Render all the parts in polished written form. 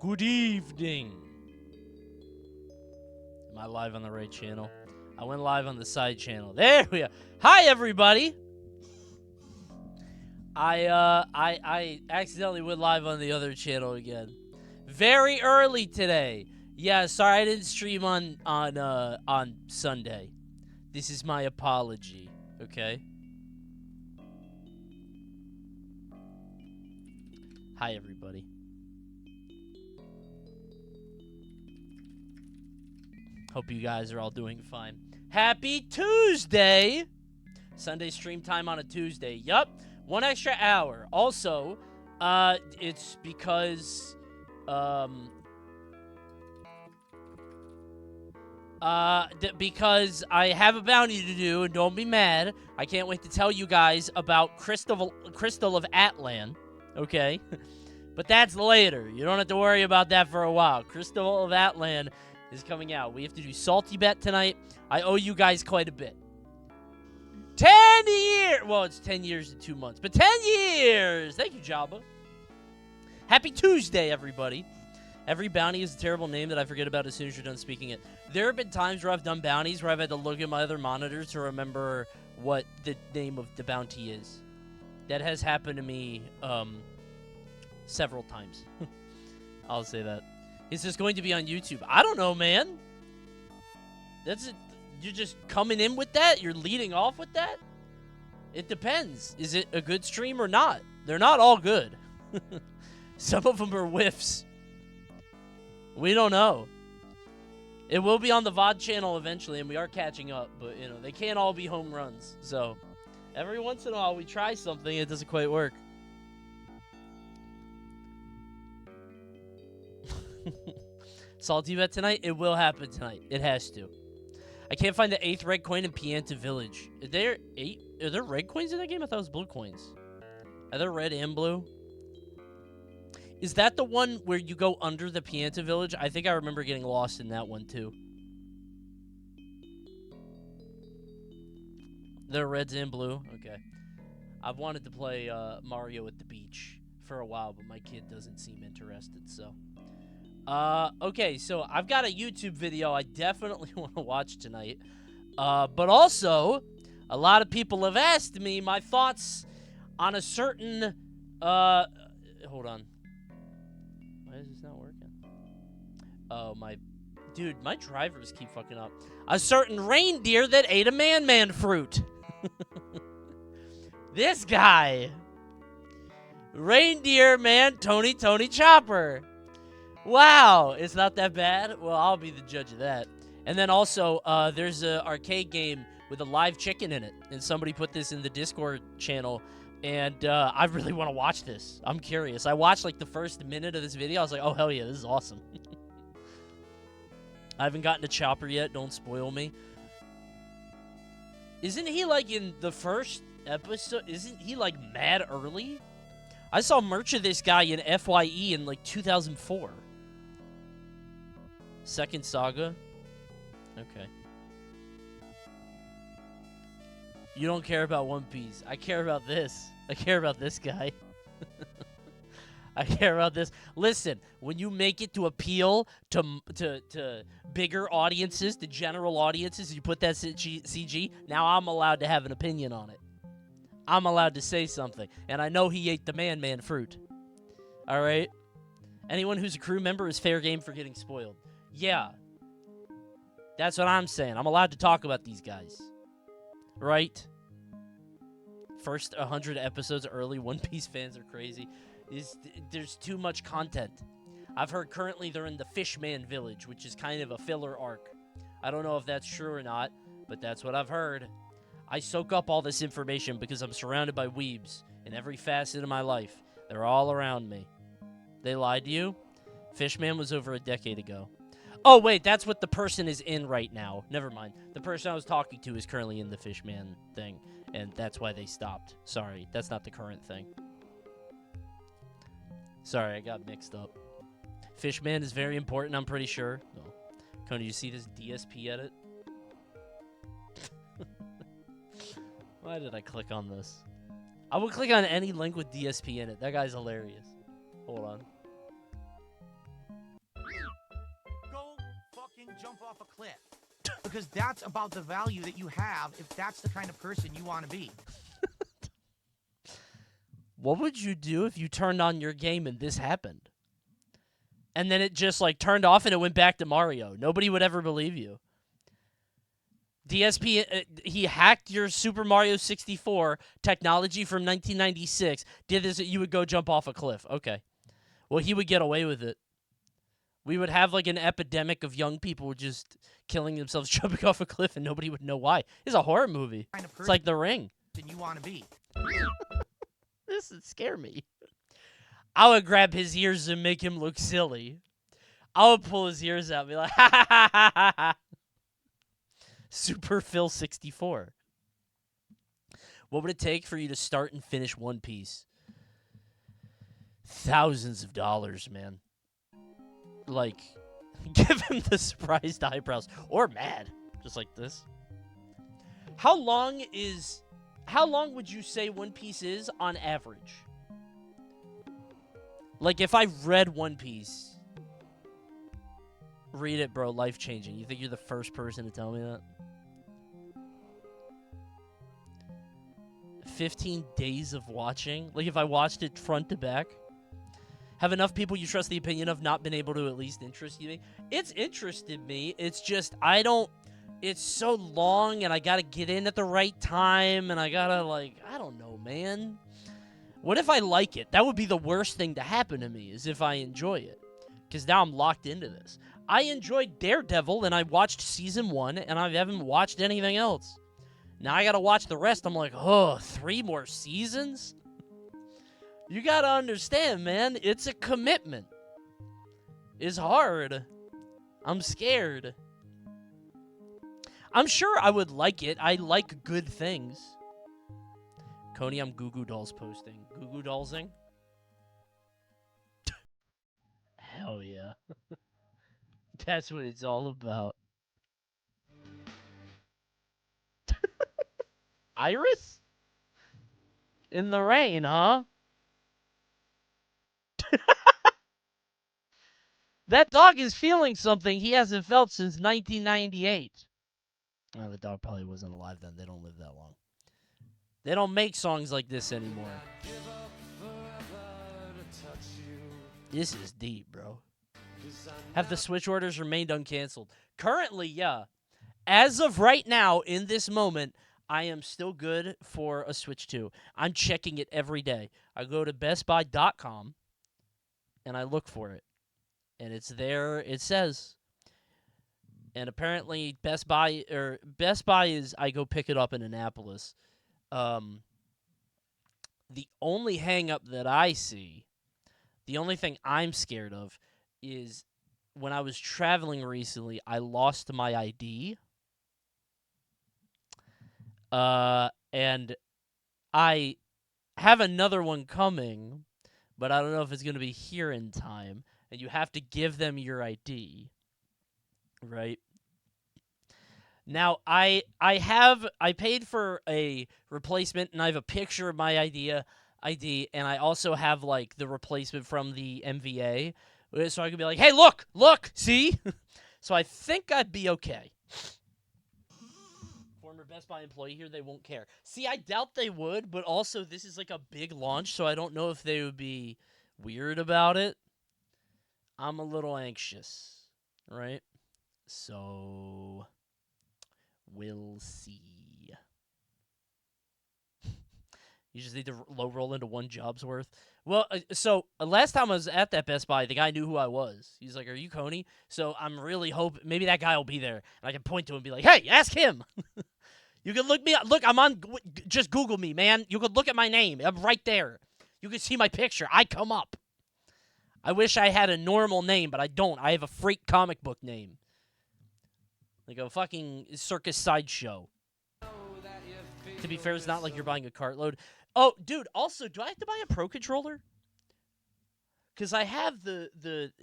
Good evening. Am I live on the right channel? I went live on the side channel. There we are. Hi, everybody. I accidentally went live on the other channel again. Very early today. Yeah, sorry I didn't stream on Sunday. This is my apology, okay? Hi, everybody. Hope you guys are all doing fine. Happy Tuesday! Sunday stream time on a Tuesday. Yup, 1 extra hour. Also, it's because, because I have a bounty to do, and don't be mad. I can't wait to tell you guys about Crystal of Atlan, okay? But that's later. You don't have to worry about that for a while. Crystal of Atlan is coming out. We have to do SaltyBet tonight. I owe you guys quite a bit. 10 years! Well, it's 10 years and 2 months, but 10 years! Thank you, Jabba. Happy Tuesday, everybody. Every bounty is a terrible name that I forget about as soon as you're done speaking it. There have been times where I've done bounties where I've had to look at my other monitors to remember what the name of the bounty is. That has happened to me several times. I'll say that. Is this going to be on YouTube? I don't know, man. That's it. You're just coming in with that? You're leading off with that? It depends. Is it a good stream or not? They're not all good. Some of them are whiffs. We don't know. It will be on the VOD channel eventually, and we are catching up, but, you know, they can't all be home runs. So, every once in a while, we try something, it doesn't quite work. SaltyBet tonight? It will happen tonight. It has to. I can't find the 8th red coin in Pianta Village. Are there red coins in that game? I thought it was blue coins. Are there red and blue? Is that the one where you go under the Pianta Village? I think I remember getting lost in that one, too. There are reds and blue? Okay. I've wanted to play Mario at the beach for a while, but my kid doesn't seem interested, so... okay, so I've got a YouTube video I definitely want to watch tonight. But also, a lot of people have asked me my thoughts on a certain, hold on. Why is this not working? Oh, dude, my drivers keep fucking up. A certain reindeer that ate a man fruit. This guy. Reindeer man, Tony Chopper. Wow, it's not that bad? Well, I'll be the judge of that. And then also, there's an arcade game with a live chicken in it. And somebody put this in the Discord channel. And I really want to watch this. I'm curious. I watched like the first minute of this video. I was like, oh, hell yeah, this is awesome. I haven't gotten to Chopper yet. Don't spoil me. Isn't he like in the first episode? Isn't he like mad early? I saw merch of this guy in FYE in like 2004. Second Saga? Okay. You don't care about One Piece. I care about this. I care about this guy. I care about this. Listen, when you make it to appeal to bigger audiences, to general audiences, you put that CG, now I'm allowed to have an opinion on it. I'm allowed to say something. And I know he ate the man fruit. All right? Anyone who's a crew member is fair game for getting spoiled. Yeah. That's what I'm saying. I'm allowed to talk about these guys. Right? First 100 episodes early. One Piece fans are crazy. There's too much content. I've heard currently they're in the Fishman Village, which is kind of a filler arc. I don't know if that's true or not, but that's what I've heard. I soak up all this information because I'm surrounded by weebs in every facet of my life. They're all around me. They lied to you? Fishman was over a decade ago. Oh, wait, that's what the person is in right now. Never mind. The person I was talking to is currently in the Fishman thing, and that's why they stopped. Sorry, that's not the current thing. Sorry, I got mixed up. Fishman is very important, I'm pretty sure. No. Coney, you see this DSP edit? Why did I click on this? I would click on any link with DSP in it. That guy's hilarious. Hold on. would jump off a cliff. Because that's about the value that you have if that's the kind of person you want to be. What would you do if you turned on your game and this happened? And then it just, like, turned off and it went back to Mario. Nobody would ever believe you. DSP, he hacked your Super Mario 64 technology from 1996. Did this, you would go jump off a cliff. Okay. Well, he would get away with it. We would have, like, an epidemic of young people just killing themselves jumping off a cliff, and nobody would know why. It's a horror movie. It's like The Ring. You want to be. This would scare me. I would grab his ears and make him look silly. I would pull his ears out and be like, ha ha ha ha ha ha. Super Phil 64. What would it take for you to start and finish One Piece? Thousands of dollars, man. Like, give him the surprised eyebrows. Or mad. Just like this. How long would you say One Piece is on average? Like, if I read One Piece, read it, bro, life-changing. You think you're the first person to tell me that? 15 days of watching? Like, if I watched it front to back? Have enough people you trust the opinion of not been able to at least interest you? It's interested me. It's just, I don't... It's so long, and I gotta get in at the right time, and I gotta, like... I don't know, man. What if I like it? That would be the worst thing to happen to me, is if I enjoy it. Because now I'm locked into this. I enjoyed Daredevil, and I watched Season 1, and I haven't watched anything else. Now I gotta watch the rest. I'm like, oh, 3 more seasons? You gotta understand, man. It's a commitment. It's hard. I'm scared. I'm sure I would like it. I like good things. Coney, I'm Goo Goo Dolls posting. Goo Goo Dollsing? Hell yeah. That's what it's all about. Iris? In the rain, huh? That dog is feeling something he hasn't felt since 1998. Oh, the dog probably wasn't alive then. They don't live that long. They don't make songs like this anymore. This is deep, bro. Have the Switch orders remained uncanceled? Currently, yeah. As of right now, in this moment, I am still good for a Switch 2. I'm checking it every day. I go to bestbuy.com, and I look for it. And it's there. It says. And apparently, Best Buy is, I go pick it up in Annapolis. The only hang-up that I see, the only thing I'm scared of, is when I was traveling recently, I lost my ID. And I have another one coming, but I don't know if it's going to be here in time. And you have to give them your ID, right? Now, I paid for a replacement, and I have a picture of my ID, and I also have, like, the replacement from the MVA, so I could be like, hey, look, see? So I think I'd be okay. Former Best Buy employee here, they won't care. See, I doubt they would, but also this is, like, a big launch, so I don't know if they would be weird about it. I'm a little anxious, right? So, we'll see. You just need to low roll into one job's worth. Well, last time I was at that Best Buy, the guy knew who I was. He's like, "Are you Coney?" So I'm really hoping maybe that guy will be there, and I can point to him and be like, "Hey, ask him." You can look me up. Look, I'm on. Just Google me, man. You can look at my name. I'm right there. You can see my picture. I come up. I wish I had a normal name, but I don't. I have a freak comic book name. Like a fucking circus sideshow. To be fair, it's not like you're buying a cartload. Oh, dude, also, do I have to buy a Pro Controller? Because I have the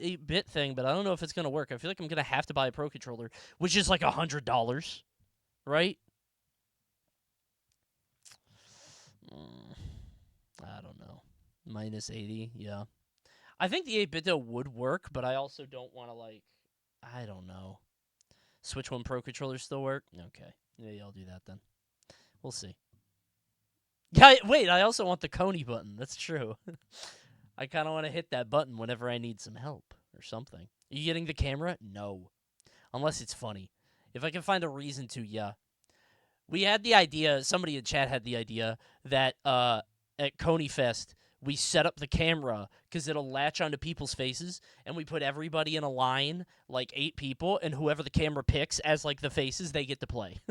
8-bit thing, but I don't know if it's going to work. I feel like I'm going to have to buy a Pro Controller, which is like $100, right? I don't know. Minus 80, yeah. I think the 8-bit though would work, but I also don't want to, like, I don't know. Switch 1 Pro controllers still work? Okay. Maybe I'll do that then. We'll see. Yeah, wait, I also want the Coney button. That's true. I kind of want to hit that button whenever I need some help or something. Are you getting the camera? No. Unless it's funny. If I can find a reason to, yeah. We had the idea, somebody in chat had the idea that at Coney Fest, we set up the camera because it'll latch onto people's faces, and we put everybody in a line, like 8 people, and whoever the camera picks as, like, the faces, they get to play.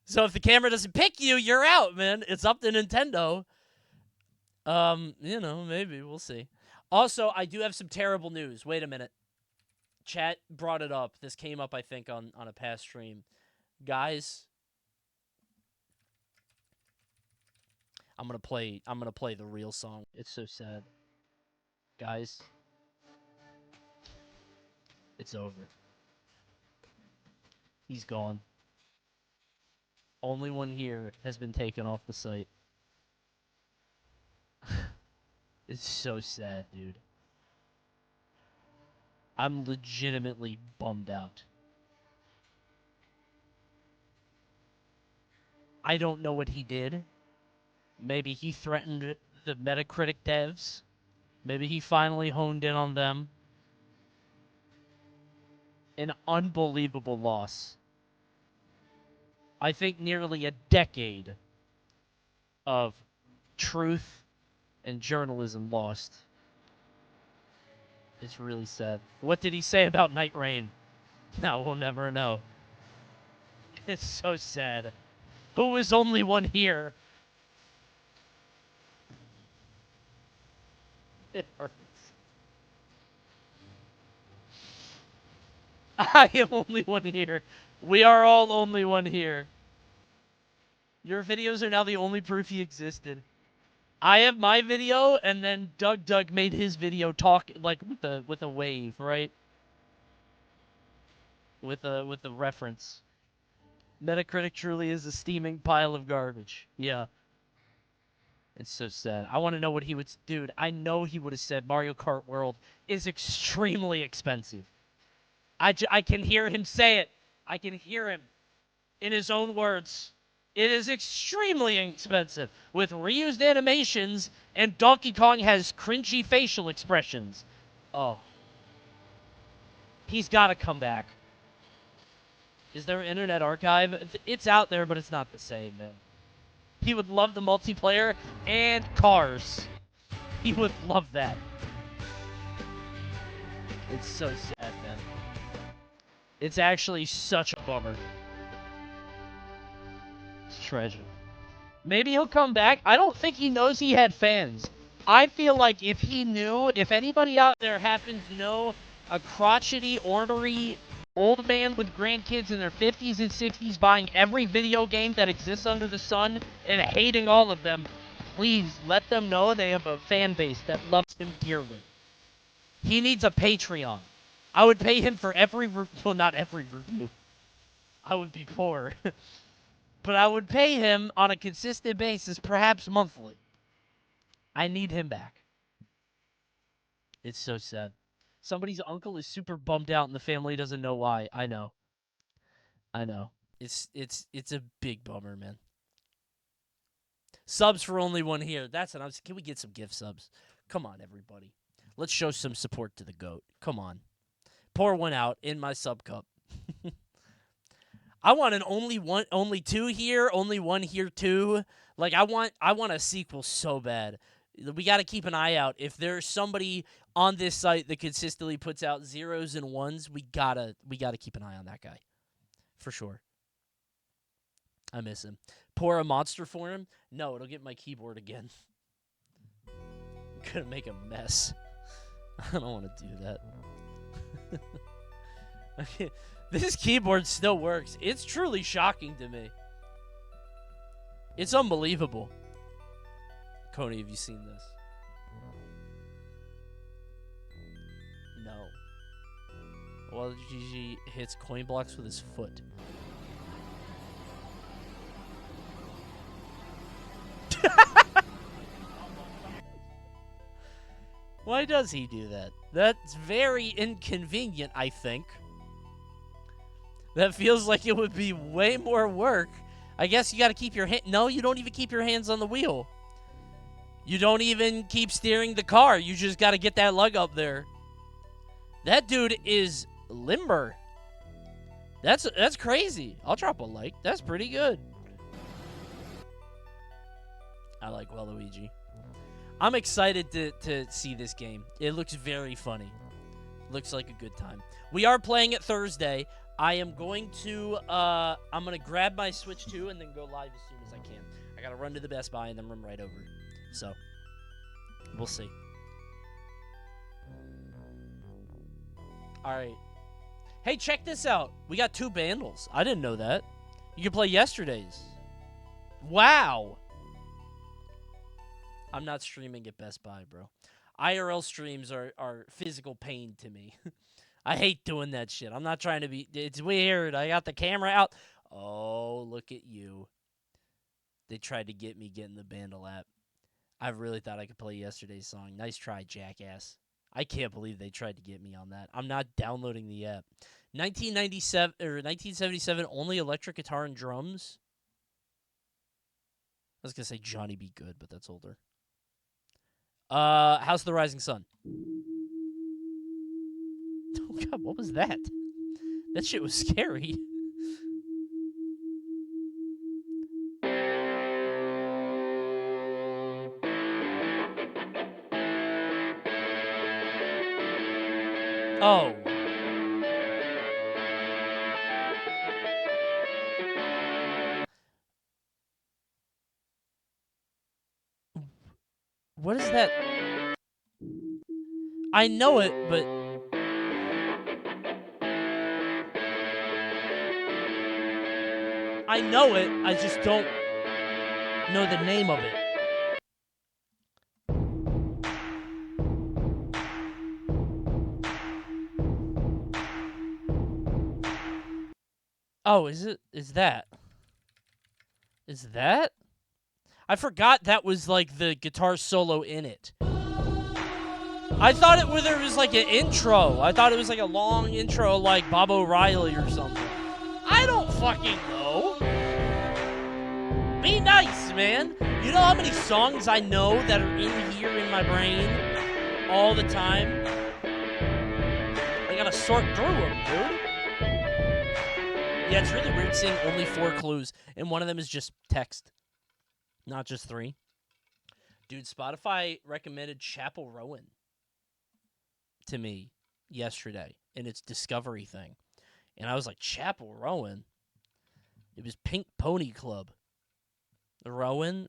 So if the camera doesn't pick you, you're out, man. It's up to Nintendo. You know, maybe. We'll see. Also, I do have some terrible news. Wait a minute. Chat brought it up. This came up, I think, on a past stream. Guys, I'm gonna play the real song. It's so sad. Guys, it's over. He's gone. Only one here has been taken off the site. It's so sad, dude. I'm legitimately bummed out. I don't know what he did. Maybe he threatened the Metacritic devs. Maybe he finally honed in on them. An unbelievable loss. I think nearly a decade of truth and journalism lost. It's really sad. What did he say about Night Rain? Now we'll never know. It's so sad. Who is only one here? It hurts. I am only one here. We are all only one here. Your videos are now the only proof he existed. I have my video, and then Doug made his video talk like with a wave, right? With a reference. Metacritic truly is a steaming pile of garbage. Yeah. It's so sad. I want to know what he would... Dude, I know he would have said Mario Kart World is extremely expensive. I can hear him say it. I can hear him in his own words. It is extremely expensive, with reused animations, and Donkey Kong has cringy facial expressions. Oh. He's got to come back. Is there an Internet Archive? It's out there, but it's not the same, man. He would love the multiplayer and cars. He would love that. It's so sad, man. It's actually such a bummer. It's tragic. Maybe he'll come back. I don't think he knows he had fans. I feel like if he knew, if anybody out there happens to know a crotchety, ornery old man with grandkids in their 50s and 60s buying every video game that exists under the sun and hating all of them, please let them know they have a fan base that loves him dearly. He needs a Patreon. I would pay him for every well, not every review. I would be poor. But I would pay him on a consistent basis, perhaps monthly. I need him back. It's so sad. Somebody's uncle is super bummed out and the family doesn't know why. I know. It's a big bummer, man. Subs for only one here. That's what I was... Can we get some gift subs? Come on, everybody. Let's show some support to the GOAT. Come on. Pour one out in my sub cup. I want an only two here, only one here too. Like I want a sequel so bad. We got to keep an eye out. If there's somebody on this site that consistently puts out 0s and 1s, we gotta keep an eye on that guy. For sure. I miss him. Pour a monster for him? No, it'll get my keyboard again. I'm gonna make a mess. I don't want to do that. Okay. This keyboard still works. It's truly shocking to me. It's unbelievable. Coney, have you seen this? No. Well, GG hits coin blocks with his foot. Why does he do that? That's very inconvenient, I think. That feels like it would be way more work. I guess you got to keep your hand. No, you don't even keep your hands on the wheel. You don't even keep steering the car. You just got to get that lug up there. That dude is limber. That's crazy. I'll drop a like. That's pretty good. I like Waluigi. I'm excited to see this game. It looks very funny. Looks like a good time. We are playing it Thursday. I am going to I'm gonna grab my Switch 2 and then go live as soon as I can. I gotta run to the Best Buy and then run right over. So we'll see. All right. Hey, check this out. We got 2 bundles. I didn't know that. You can play yesterday's. Wow. I'm not streaming at Best Buy, bro. IRL streams are physical pain to me. I hate doing that shit. I'm not trying to be... It's weird. I got the camera out. Oh, look at you. They tried to get me getting the bundle app. I really thought I could play yesterday's song. Nice try, jackass. I can't believe they tried to get me on that. I'm not downloading the app. 1977, only electric guitar and drums. I was going to say Johnny Be Good, but that's older. House of the Rising Sun. Oh, God, what was that? That shit was scary. Oh. What is that? I know it, but... I know it, I just don't know the name of it. Oh, is that? Is that? I forgot that was, like, the guitar solo in it. I thought there was, like, an intro. I thought it was, like, a long intro like Bob O'Reilly or something. I don't fucking know. Be nice, man. You know how many songs I know that are in here in my brain all the time? I gotta sort through them, dude. Yeah, it's really weird seeing only 4 clues, and one of them is just text. Not just 3. Dude, Spotify recommended Chapel Rowan to me yesterday in its Discovery thing. And I was like, Chapel Rowan? It was Pink Pony Club. Rowan?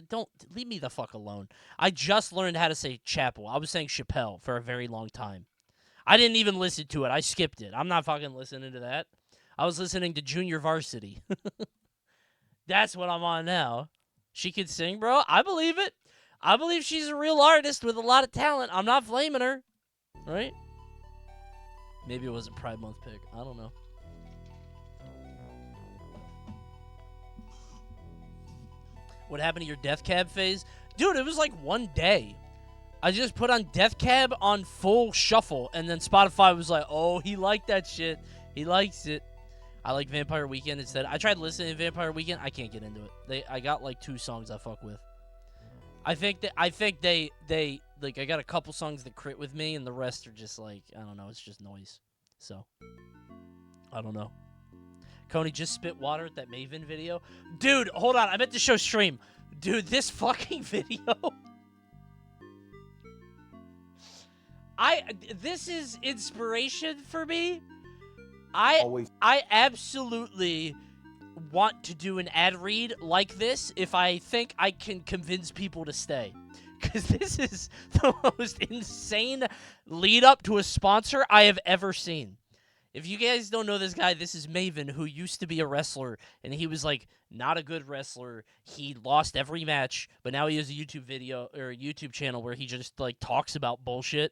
Don't leave me the fuck alone. I just learned how to say chapel. I was saying Chappelle for a very long time. I didn't even listen to it. I skipped it. I'm not fucking listening to that. I was listening to Junior Varsity. That's what I'm on now. She can sing, bro. I believe it. I believe she's a real artist with a lot of talent. I'm not blaming her. Right? Maybe it wasn't Pride Month pick. I don't know. What happened to your Death Cab phase? Dude, it was like one day. I just put on Death Cab on full shuffle, and then Spotify was like, oh, he liked that shit. He likes it. I like Vampire Weekend instead. I tried listening to Vampire Weekend. I can't get into it. I got like 2 songs I fuck with. I think they like, I got a couple songs that crit with me, and the rest are just like, I don't know, it's just noise. So, I don't know. Coney just spit water at that Maven video. Dude, hold on. I meant to show stream. Dude, this fucking video. This is inspiration for me. I absolutely want to do an ad read like this if I think I can convince people to stay. Because this is the most insane lead up to a sponsor I have ever seen. If you guys don't know this guy, this is Maven, who used to be a wrestler, and he was, like, not a good wrestler. He lost every match, but now he has a YouTube video, or a YouTube channel where he just, like, talks about bullshit.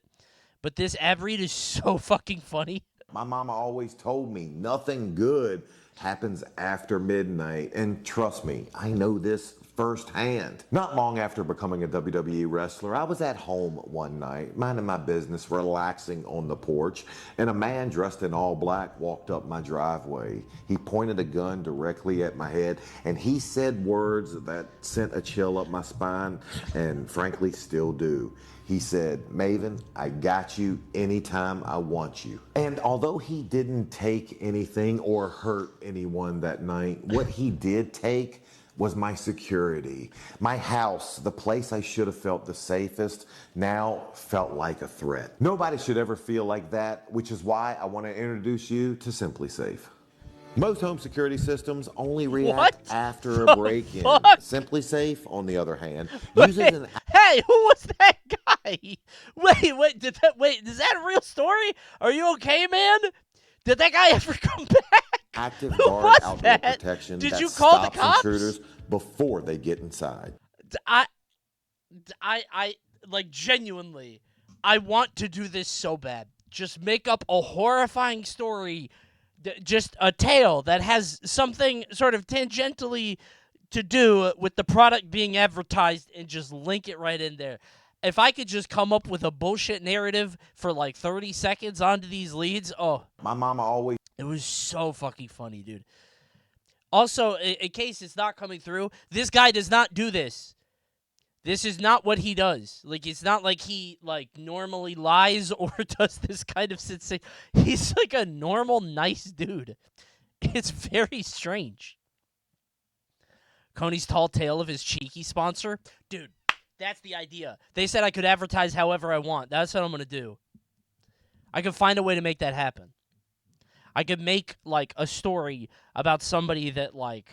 But this ad read is so fucking funny. My mama always told me nothing good happens after midnight, and trust me, I know this firsthand. Not long after becoming a WWE wrestler, I was at home one night, minding my business, relaxing on the porch, and a man dressed in all black walked up my driveway. He pointed a gun directly at my head, and he said words that sent a chill up my spine, and frankly still do. He said, "Maven, I got you anytime I want you." And although he didn't take anything or hurt anyone that night, what he did take was my security. My house, the place I should have felt the safest, now felt like a threat. Nobody should ever feel like that, which is why I want to introduce you to Simply Safe. Most home security systems only react after a break-in. Simply Safe, on the other hand, uses an... Hey, who was that guy? Wait, is that a real story? Are you okay, man? Did that guy ever come back? active Who guard was outdoor that? protection Did that you call the stops cops? intruders before they get inside. I like genuinely, I want to do this so bad. Just make up a horrifying story, just a tale that has something sort of tangentially to do with the product being advertised and just link it right in there. If I could just come up with a bullshit narrative for like 30 seconds onto these leads, oh. My mama always... It was so fucking funny, dude. Also, in case it's not coming through, this guy does not do this. This is not what he does. Like, it's not like he, like, normally lies or does this kind of sensation. He's like a normal, nice dude. It's very strange. Coney's tall tale of his cheeky sponsor. Dude, that's the idea. They said I could advertise however I want. That's what I'm going to do. I could find a way to make that happen. I could make, like, a story about somebody that, like,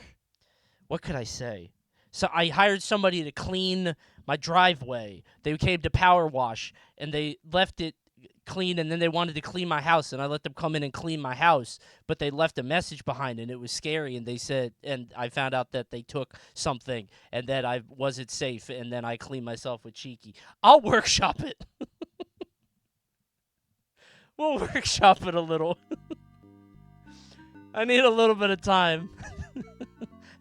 what could I say? So I hired somebody to clean my driveway. They came to power wash, and they left it clean, and then they wanted to clean my house, and I let them come in and clean my house, but they left a message behind, and it was scary, and they said, and I found out that they took something, and that I wasn't safe, and then I cleaned myself with Cheeky. I'll workshop it. We'll workshop it a little. I need a little bit of time.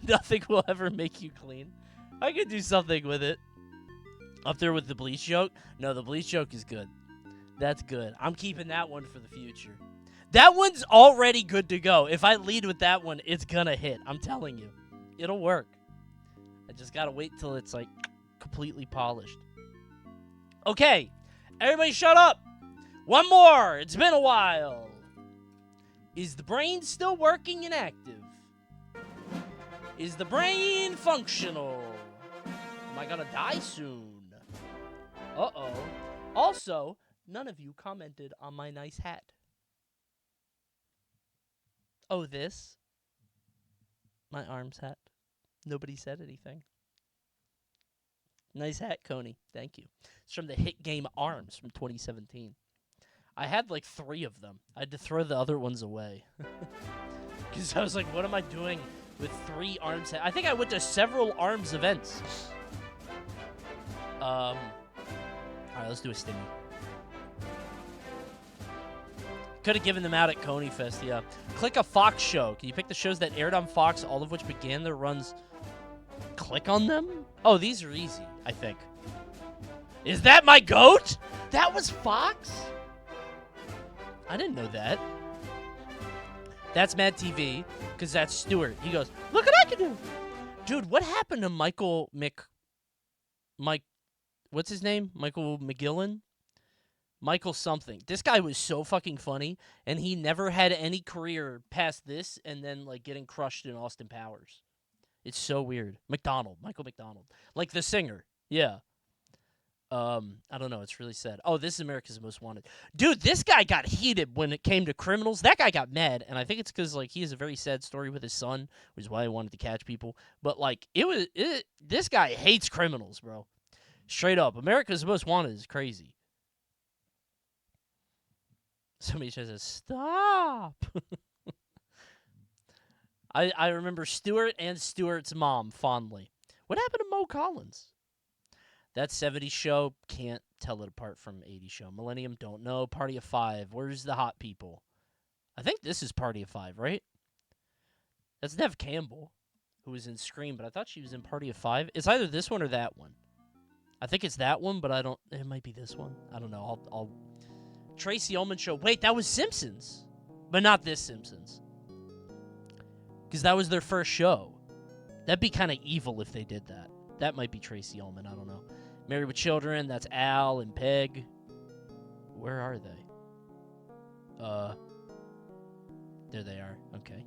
Nothing will ever make you clean. I could do something with it. Up there with the bleach joke? No, the bleach joke is good. That's good. I'm keeping that one for the future. That one's already good to go. If I lead with that one, it's gonna hit. I'm telling you. It'll work. I just gotta wait till it's, like, completely polished. Okay. Everybody shut up. One more. It's been a while. Is the brain still working and active? Is the brain functional? Am I gonna die soon? Uh-oh. Also, none of you commented on my nice hat. Oh, this? My arms hat. Nobody said anything. Nice hat, Coney. Thank you. It's from the hit game Arms from 2017. I had like 3 of them. I had to throw the other ones away. Because I was like, what am I doing with 3 Arms hats? I think I went to several Arms events. Alright, let's do a stimmy. Could have given them out at Coney Fest, yeah. Click a Fox show. Can you pick the shows that aired on Fox, all of which began their runs? Click on them? Oh, these are easy, I think. Is that my goat? That was Fox? I didn't know that. That's Mad TV, because that's Stewart. He goes, look what I can do. Dude, what happened to Mike, what's his name? Michael McGillen? Michael something. This guy was so fucking funny, and he never had any career past this and then, like, getting crushed in Austin Powers. It's so weird. Michael McDonald. Like the singer. Yeah. I don't know. It's really sad. Oh, this is America's Most Wanted. Dude, this guy got heated when it came to criminals. That guy got mad, and I think it's because, like, he has a very sad story with his son, which is why he wanted to catch people. But, like, this guy hates criminals, bro. Straight up. America's Most Wanted is crazy. Somebody says, stop. I remember Stewart and Stewart's mom fondly. What happened to Mo Collins? That 70s show, can't tell it apart from 80s show. Millennium, don't know. Party of 5, where's the hot people? I think this is Party of 5, right? That's Nev Campbell. who was in Scream, but I thought she was in Party of Five. It's either this one or that one. I think it's that one, but I don't. It might be this one. I don't know. I'll Tracy Ullman show. Wait, that was Simpsons, but not this Simpsons, because that was their first show. That'd be kind of evil if they did that. That might be Tracy Ullman. I don't know. Married with Children. That's Al and Peg. Where are they? There they are. Okay.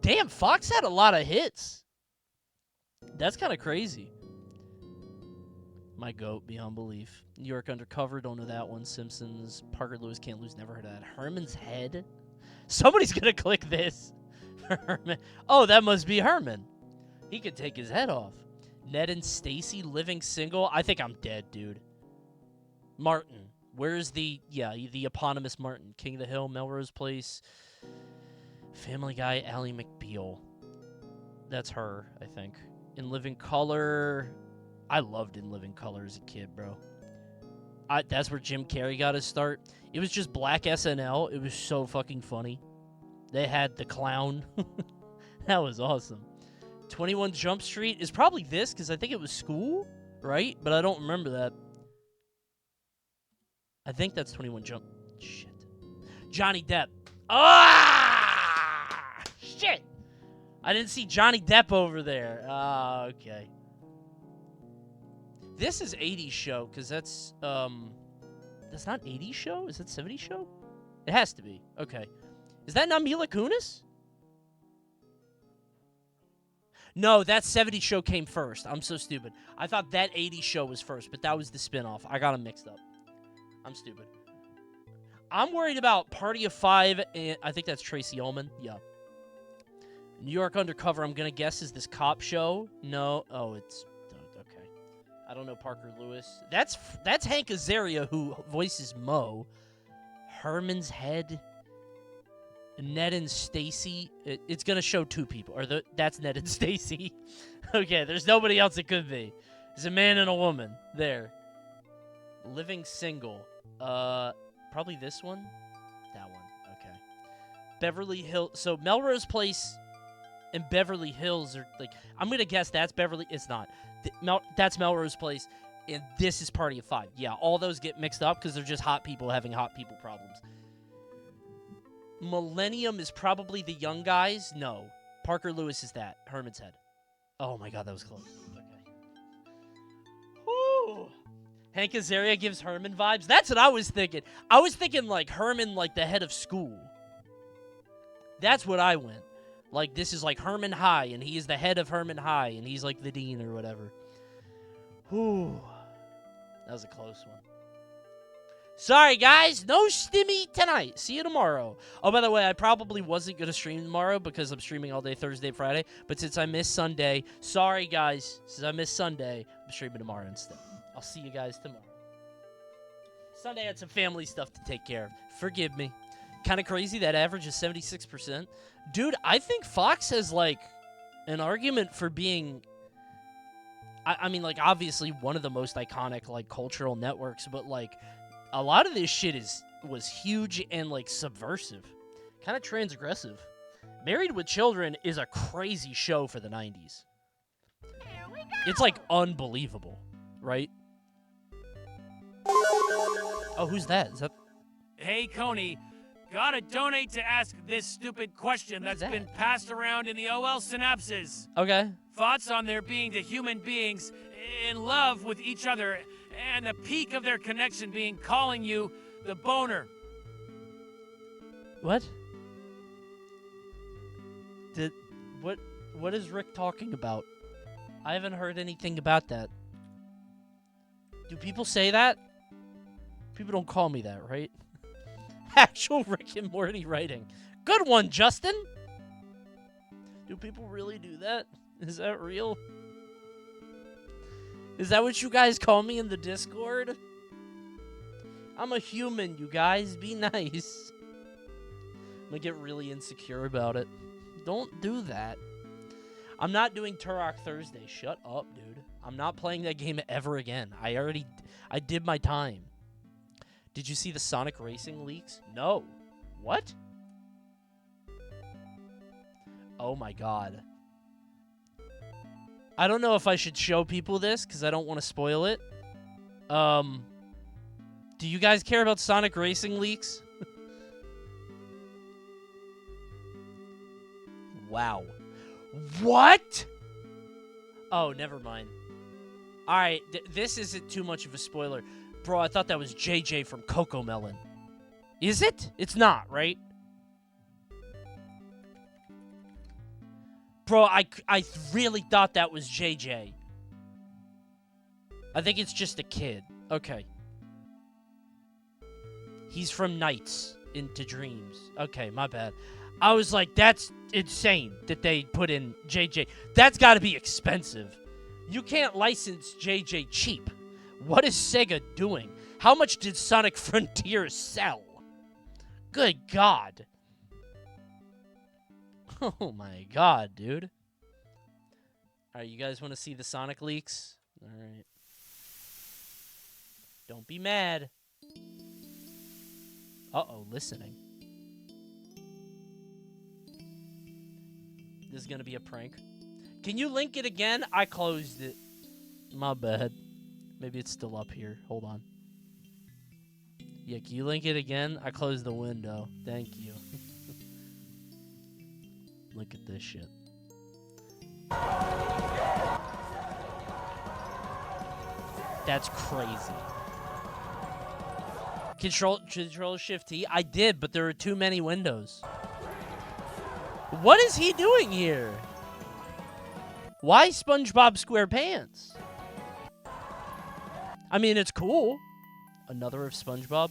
Damn, Fox had a lot of hits. That's kind of crazy. My goat, beyond belief. New York Undercover, don't know that one. Simpsons, Parker Lewis, Can't Lose, never heard of that. Herman's Head? Somebody's gonna click this. Herman. Oh, that must be Herman. He could take his head off. Ned and Stacy, Living Single. I think I'm dead, dude. Martin. Where's the eponymous Martin? King of the Hill, Melrose Place, Family Guy, Ally McBeal. That's her, I think. In Living Color. I loved In Living Color as a kid, bro. That's where Jim Carrey got his start. It was just black SNL. It was so fucking funny. They had the clown. That was awesome. 21 Jump Street is probably this, because I think it was School, right? But I don't remember that. I think that's 21 Jump... Shit. Johnny Depp. Ah! Shit! I didn't see Johnny Depp over there. Ah, okay. This is 80s show, because that's not 80s show? Is that 70s show? It has to be. Okay. Is that not Mila Kunis? No, that 70s show came first. I'm so stupid. I thought that 80s show was first, but that was the spinoff. I got them mixed up. I'm stupid. I'm worried about Party of Five, and I think that's Tracy Ullman. Yeah. New York Undercover, I'm going to guess, is this cop show. No. Oh, it's... Okay. I don't know Parker Lewis. That's Hank Azaria, who voices Mo. Herman's Head. Ned and Stacy. It's going to show two people. That's Ned and Stacy. Okay, there's nobody else it could be. There's a man and a woman. There. Living Single. Probably this one? That one. Okay. Beverly Hills. So Melrose Place and Beverly Hills are like... I'm going to guess that's Beverly... It's not. That's Melrose Place, and this is Party of Five. Yeah, all those get mixed up because they're just hot people having hot people problems. Millennium is probably the young guys. No. Parker Lewis is that. Herman's Head. Oh my god, that was close. Okay. Whew. Hank Azaria gives Herman vibes. That's what I was thinking. I was thinking like Herman, like the head of school. That's what I went. Like, this is like Herman High, and he is the head of Herman High, and he's like the dean or whatever. Whew. That was a close one. Sorry, guys. No Stimmy tonight. See you tomorrow. Oh, by the way, I probably wasn't going to stream tomorrow because I'm streaming all day Thursday, Friday. But since I missed Sunday, sorry, guys. Since I missed Sunday, I'm streaming tomorrow instead. I'll see you guys tomorrow. Sunday I had some family stuff to take care of. Forgive me. Kind of crazy. That average is 76%. Dude, I think Fox has, like, an argument for being... I mean, like, obviously one of the most iconic, like, cultural networks. But, like... A lot of this shit was huge and, like, subversive. Kind of transgressive. Married with Children is a crazy show for the 90s. It's, like, unbelievable, right? Oh, who's that? Is that... Hey, Coney, gotta donate to ask this stupid question that's been passed around in the OL synapses. Okay. Thoughts on there being the human beings in love with each other, and the peak of their connection being calling you the boner. What? What is Rick talking about? I haven't heard anything about that. Do people say that? People don't call me that, right? Actual Rick and Morty writing. Good one, Justin! Do people really do that? Is that real? Is that what you guys call me in the Discord? I'm a human, you guys. Be nice. I'm gonna get really insecure about it. Don't do that. I'm not doing Turok Thursday. Shut up, dude. I'm not playing that game ever again. I did my time. Did you see the Sonic Racing leaks? No. What? Oh my god. I don't know if I should show people this because I don't want to spoil it. Do you guys care about Sonic Racing leaks? Wow. What? Oh, never mind. Alright, this isn't too much of a spoiler. Bro, I thought that was JJ from Coco Melon. Is it? It's not, right? Bro, I really thought that was JJ. I think it's just a kid. Okay. He's from Nights into Dreams. Okay, my bad. I was like, that's insane that they put in JJ. That's got to be expensive. You can't license JJ cheap. What is Sega doing? How much did Sonic Frontiers sell? Good God. Oh my God, dude. Alright, you guys want to see the Sonic leaks? Alright. Don't be mad. Uh-oh, listening. This is gonna be a prank. Can you link it again? I closed it. My bad. Maybe it's still up here. Hold on. Yeah, can you link it again? I closed the window. Thank you. Look at this shit. That's crazy. Control Shift T. I did, but there were too many windows. What is he doing here? Why SpongeBob SquarePants? I mean, it's cool. Another of SpongeBob.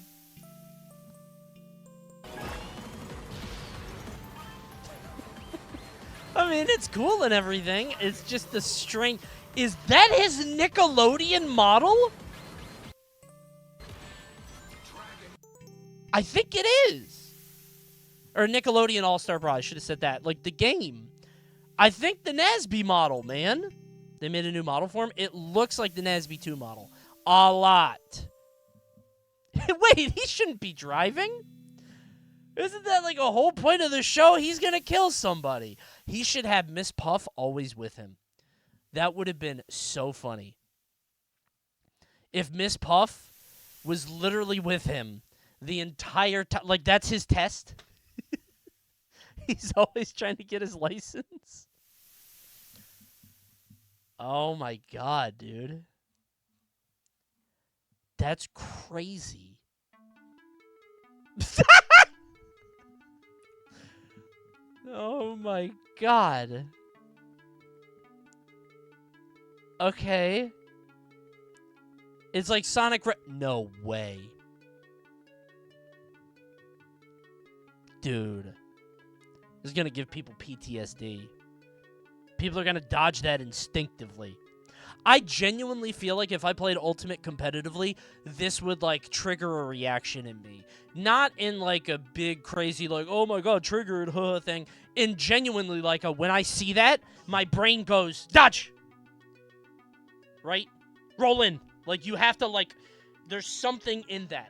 I mean, it's cool and everything. It's just the string. Is that his Nickelodeon model? I think it is. Or Nickelodeon All-Star Brawl. I should have said that. Like, the game. I think the Nazby model, man. They made a new model for him. It looks like the Nazby 2 model. A lot. Wait, he shouldn't be driving? Isn't that like a whole point of the show? He's gonna kill somebody. He should have Miss Puff always with him. That would have been so funny. If Miss Puff was literally with him the entire time. Like, that's his test. He's always trying to get his license. Oh my God, dude. That's crazy. Oh my God. Okay. It's like Sonic no way. Dude. This is gonna give people PTSD. People are gonna dodge that instinctively. I genuinely feel like if I played Ultimate competitively, this would, like, trigger a reaction in me. Not in, like, a big, crazy, like, oh my God, triggered, huh, thing. In genuinely, like, when I see that, my brain goes, dodge! Right? Roll in. Like, you have to, like, there's something in that.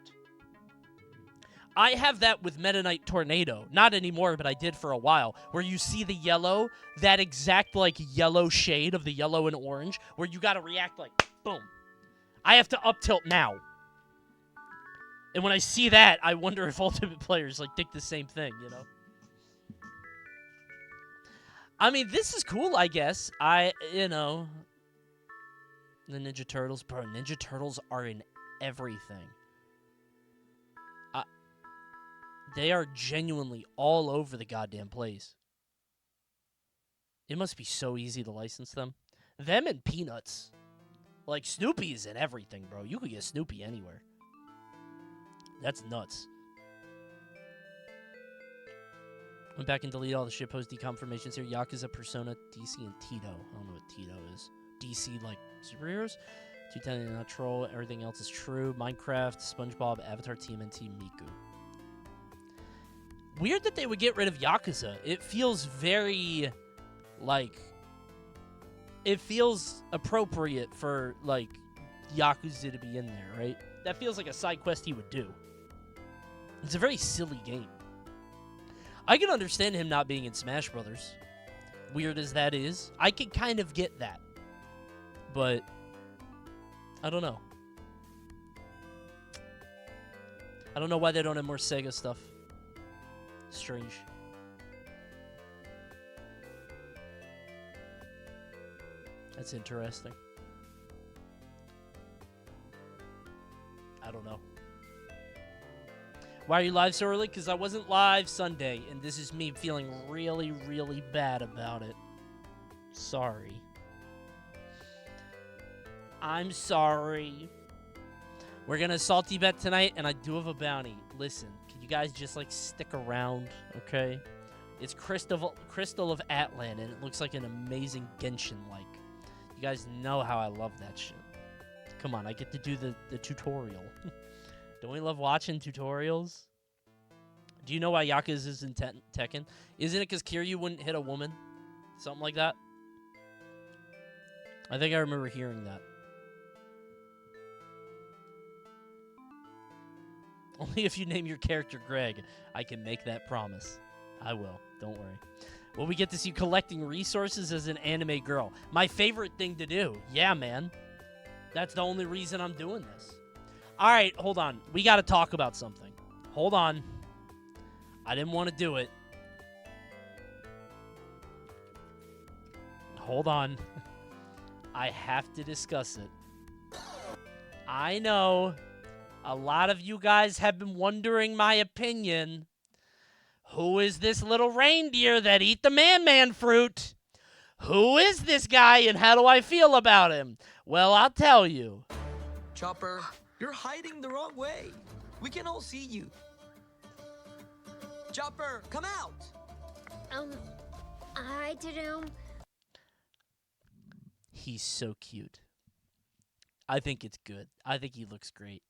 I have that with Meta Knight Tornado. Not anymore, but I did for a while. Where you see the yellow, that exact, like, yellow shade of the yellow and orange, where you gotta react like, boom. I have to up-tilt now. And when I see that, I wonder if Ultimate players, like, think the same thing, you know? I mean, this is cool, I guess. You know... The Ninja Turtles. Bro, Ninja Turtles are in everything. They are genuinely all over the goddamn place. It must be so easy to license them. Them and Peanuts. Like, Snoopy is in everything, bro. You could get Snoopy anywhere. That's nuts. Went back and delete all the shitpost deconfirmations here. Yakuza, Persona, DC, and Tito. I don't know what Tito is. DC, like, superheroes? 210 not troll. Everything else is true. Minecraft, SpongeBob, Avatar, TMNT, Miku. Weird that they would get rid of Yakuza. It feels very, like... It feels appropriate for, like, Yakuza to be in there, right? That feels like a side quest he would do. It's a very silly game. I can understand him not being in Smash Brothers. Weird as that is. I can kind of get that. But I don't know. I don't know why they don't have more Sega stuff. Strange. That's interesting. I don't know. Why are you live so early? Because I wasn't live Sunday, and this is me feeling really, really bad about it. Sorry. I'm sorry. We're going to SaltyBet tonight, and I do have a bounty. Listen, can you guys just, like, stick around, okay? It's Crystal of Atlan, and it looks like an amazing Genshin-like. You guys know how I love that shit. Come on, I get to do the tutorial. Don't we love watching tutorials? Do you know why Yakuza is in Tekken? Isn't it because Kiryu wouldn't hit a woman? Something like that? I think I remember hearing that. Only if you name your character Greg, I can make that promise. I will. Don't worry. Will we get to see collecting resources as an anime girl? My favorite thing to do. Yeah, man. That's the only reason I'm doing this. All right, hold on. We got to talk about something. Hold on. I didn't want to do it. Hold on. I have to discuss it. I know a lot of you guys have been wondering my opinion. Who is this little reindeer that eat the man fruit? Who is this guy and how do I feel about him? Well, I'll tell you. Chopper, you're hiding the wrong way. We can all see you. Chopper, come out! Hi, Tadum. He's so cute. I think it's good. I think he looks great.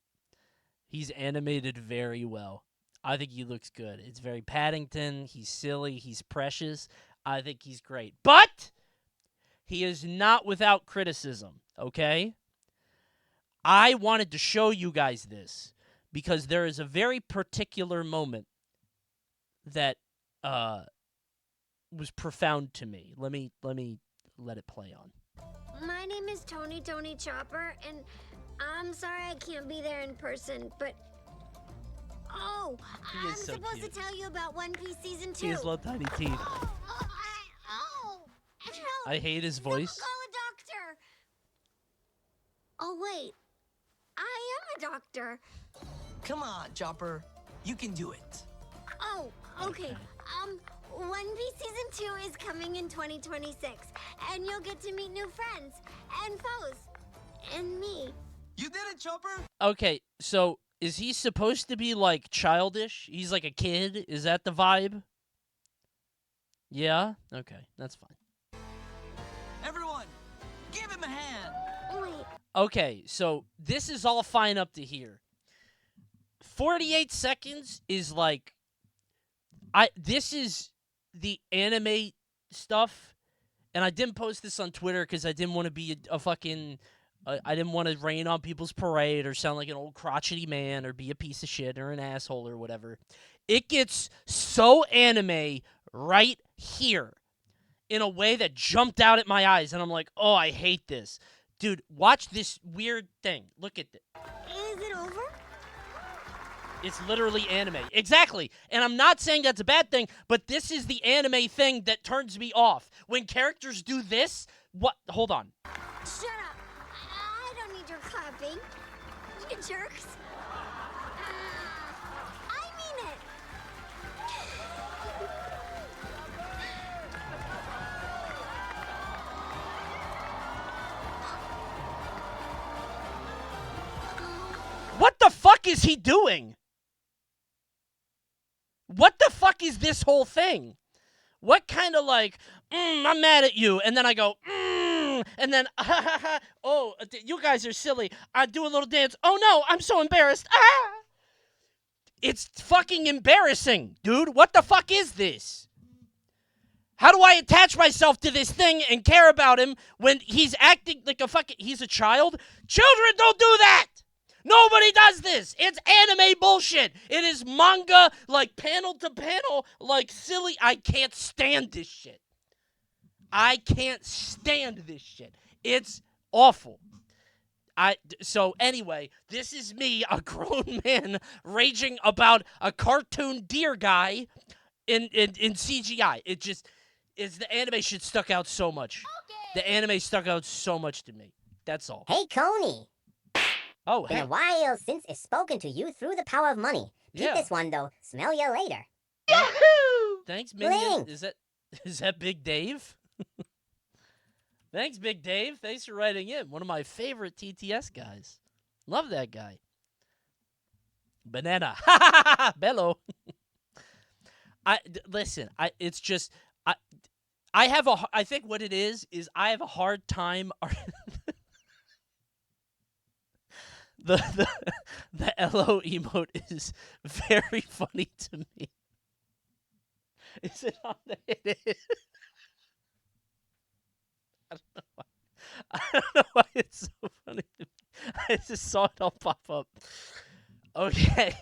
He's animated very well. I think he looks good. It's very Paddington. He's silly. He's precious. I think he's great. But he is not without criticism, okay? I wanted to show you guys this because there is a very particular moment that was profound to me. Let me let it play on. My name is Tony Chopper, and I'm sorry I can't be there in person, but... Oh, I'm so supposed cute. to tell you about One Piece Season 2. He has little tiny teeth. Help. I hate his voice. Someone call a doctor. Oh, wait. I am a doctor. Come on, Chopper. You can do it. Oh, okay. One Piece Season 2 is coming in 2026, and you'll get to meet new friends and foes and me. You did it, Chopper! Okay, so is he supposed to be, like, childish? He's like a kid? Is that the vibe? Yeah? Okay, that's fine. Everyone, give him a hand! Wait. Okay, so this is all fine up to here. 48 seconds is like... This is the anime stuff, and I didn't post this on Twitter because I didn't want to be a fucking... I didn't want to rain on people's parade or sound like an old crotchety man or be a piece of shit or an asshole or whatever. It gets so anime right here in a way that jumped out at my eyes, and I'm like, oh, I hate this. Dude, watch this weird thing. Look at this. Is it over? It's literally anime. Exactly. And I'm not saying that's a bad thing, but this is the anime thing that turns me off. When characters do this, what? Hold on. Shut up. I don't need your clapping. You jerks. I mean it. What the fuck is he doing? What the fuck is this whole thing? What kind of like, I'm mad at you, and then I go, and then, oh, you guys are silly. I do a little dance. Oh no, I'm so embarrassed. Ah! It's fucking embarrassing, dude. What the fuck is this? How do I attach myself to this thing and care about him when he's acting like a fucking, he's a child? Children don't do that! Nobody does this. It's anime bullshit. It is manga, like panel to panel, like silly. I can't stand this shit. I can't stand this shit. It's Awful. So anyway, this is me, a grown man, raging about a cartoon deer guy in CGI. It just is the animation stuck out so much. The anime stuck out so much to me. That's all. Hey, Coney. Oh, Been hey. a while since I've spoken to you through the power of money. Keep Yeah. this one, though. Smell you later. Thanks, Minion. Blink. Is that Big Dave? Thanks, Big Dave. Thanks for writing in. One of my favorite TTS guys. Love that guy. Banana. Bello. Listen. It's just I think what it is I have a hard time. The LO emote is very funny to me. Is it on the? It is. I don't know why it's so funny to me. I just saw it all pop up. Okay.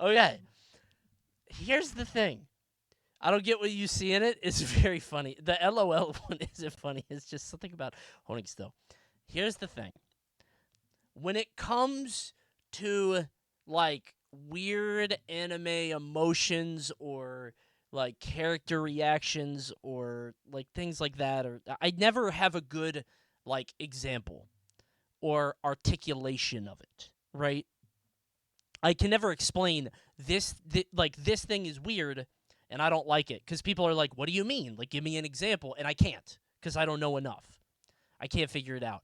Okay. Here's the thing. I don't get what you see in it. It's very funny. The LOL one isn't funny. It's just something about holding still. Here's the thing. When it comes to, like, weird anime emotions or, like, character reactions or, like, things like that, or I never have a good, like, example or articulation of it, right? I can never explain this thing is weird and I don't like it because people are like, what do you mean? Like, give me an example. And I can't because I don't know enough. I can't figure it out.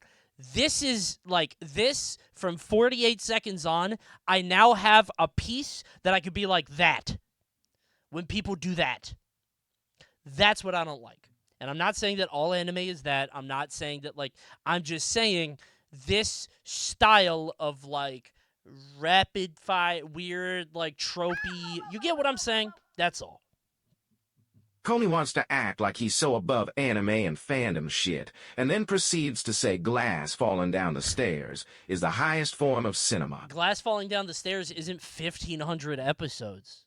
This is like this from 48 seconds on. I now have a piece that I could be like that when people do that. That's what I don't like. And I'm not saying that all anime is that. I'm not saying that, like, I'm just saying this style of, like, rapid fire, weird, like, tropey. You get what I'm saying? That's all. Coney wants to act like he's so above anime and fandom shit, and then proceeds to say glass falling down the stairs is the highest form of cinema. Glass falling down the stairs isn't 1,500 episodes.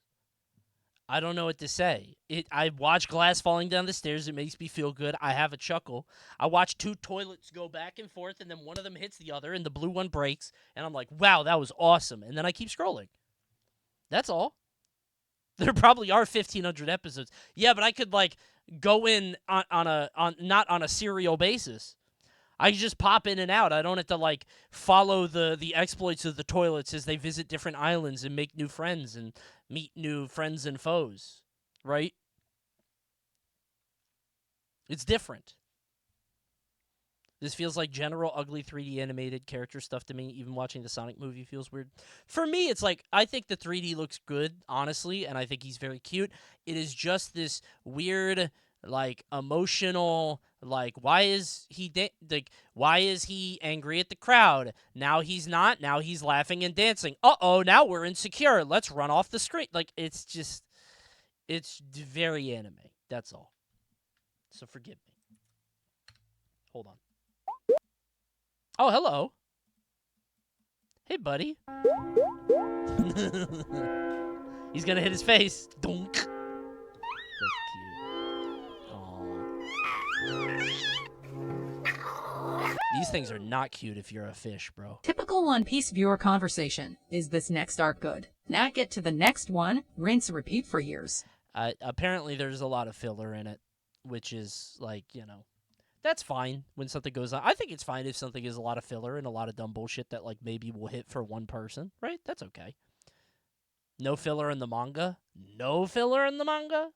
I don't know what to say. I watch glass falling down the stairs. It makes me feel good. I have a chuckle. I watch two toilets go back and forth, and then one of them hits the other, and the blue one breaks, and I'm like, wow, that was awesome. And then I keep scrolling. That's all. There probably are 1,500 episodes. Yeah, but I could, like, go in on not on a serial basis. I just pop in and out. I don't have to, like, follow the exploits of the toilets as they visit different islands and make new friends and meet new friends and foes, right? It's different. This feels like general ugly 3D animated character stuff to me. Even watching the Sonic movie feels weird. For me, it's like, I think the 3D looks good, honestly, and I think he's very cute. It is just this weird, like, emotional, like, why is he why is he angry at the crowd? Now he's not. Now he's laughing and dancing. Uh-oh, now we're insecure. Let's run off the screen. Like, it's just, it's very anime. That's all. So forgive me. Hold on. Oh, hello. Hey, buddy. He's gonna hit his face. Donk. That's cute. Aww. These things are not cute if you're a fish, bro. Typical One Piece viewer conversation. Is this next arc good? Now get to the next one. Rinse and repeat for years. Apparently, there's a lot of filler in it, which is, like, you know, that's fine when something goes on. I think it's fine if something is a lot of filler and a lot of dumb bullshit that, like, maybe will hit for one person, right? That's okay. No filler in the manga? No filler in the manga?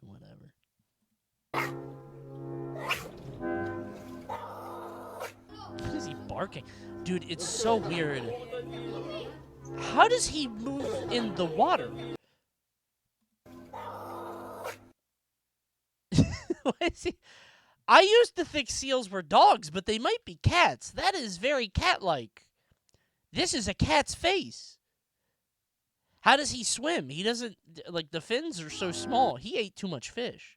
Whatever. What is he barking? Dude, it's so weird. How does he move in the water? Why is he? I used to think seals were dogs, but they might be cats. That is very cat-like. This is a cat's face. How does he swim? He doesn't, like, the fins are so small. He ate too much fish.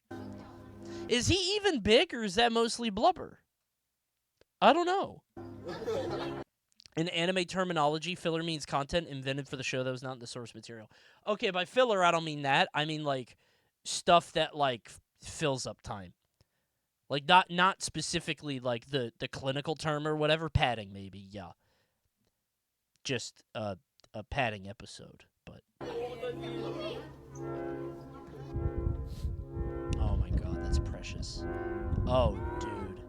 Is he even big, or is that mostly blubber? I don't know. In anime terminology, filler means content invented for the show that was not in the source material. Okay, by filler, I don't mean that. I mean, like, stuff that, like, fills up time. Like, not specifically, like, the clinical term or whatever. Padding, maybe, yeah. Just a padding episode, but... Oh, my God, that's precious. Oh, dude.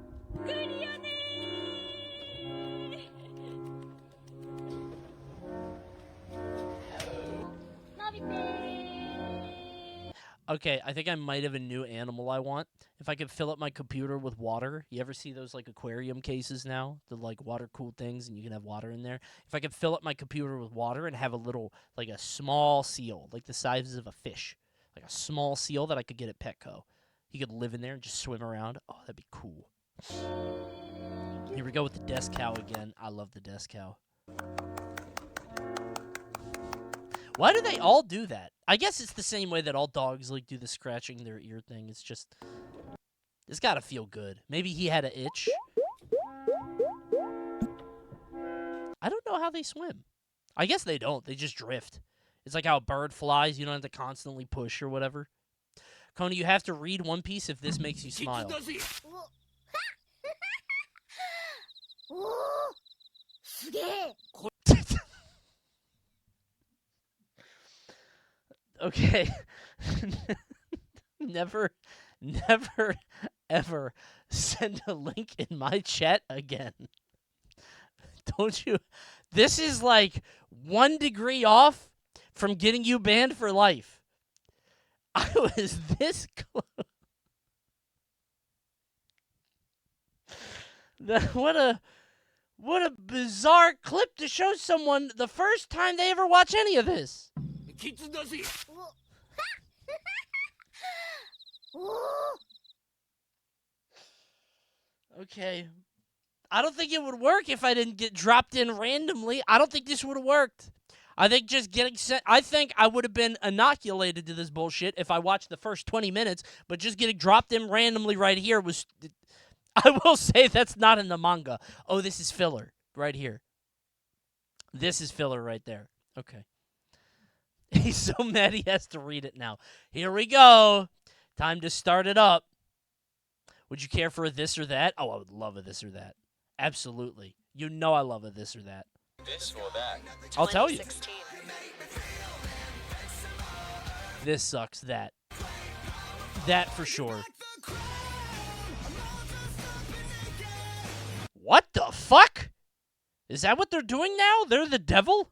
Okay, I think I might have a new animal I want. If I could fill up my computer with water. You ever see those, like, aquarium cases now? The, like, water-cooled things, and you can have water in there. If I could fill up my computer with water and have a little, like, a small seal, like the size of a fish. Like a small seal that I could get at Petco. He could live in there and just swim around. Oh, that'd be cool. Here we go with the desk cow again. I love the desk cow. Why do they all do that? I guess it's the same way that all dogs like do the scratching their ear thing. It's just, it's gotta feel good. Maybe he had an itch. I don't know how they swim. I guess they don't. They just drift. It's like how a bird flies. You don't have to constantly push or whatever. Coney, you have to read One Piece if this makes you smile. Okay. Never, ever send a link in my chat again. Don't you? This is like 1 degree off from getting you banned for life. I was this close. What a bizarre clip to show someone the first time they ever watch any of this. Okay. I don't think it would work if I didn't get dropped in randomly. I don't think this would have worked. I think just getting sent... I think I would have been inoculated to this bullshit if I watched the first 20 minutes, but just getting dropped in randomly right here was... I will say that's not in the manga. Oh, this is filler right here. This is filler right there. Okay. He's so mad he has to read it now. Here we go. Time to start it up. Would you care for a this or that? Oh, I would love a this or that. Absolutely. You know I love a this or that. This or that. I'll tell you. This sucks. That. That for sure. What the fuck? Is that what they're doing now? They're the devil?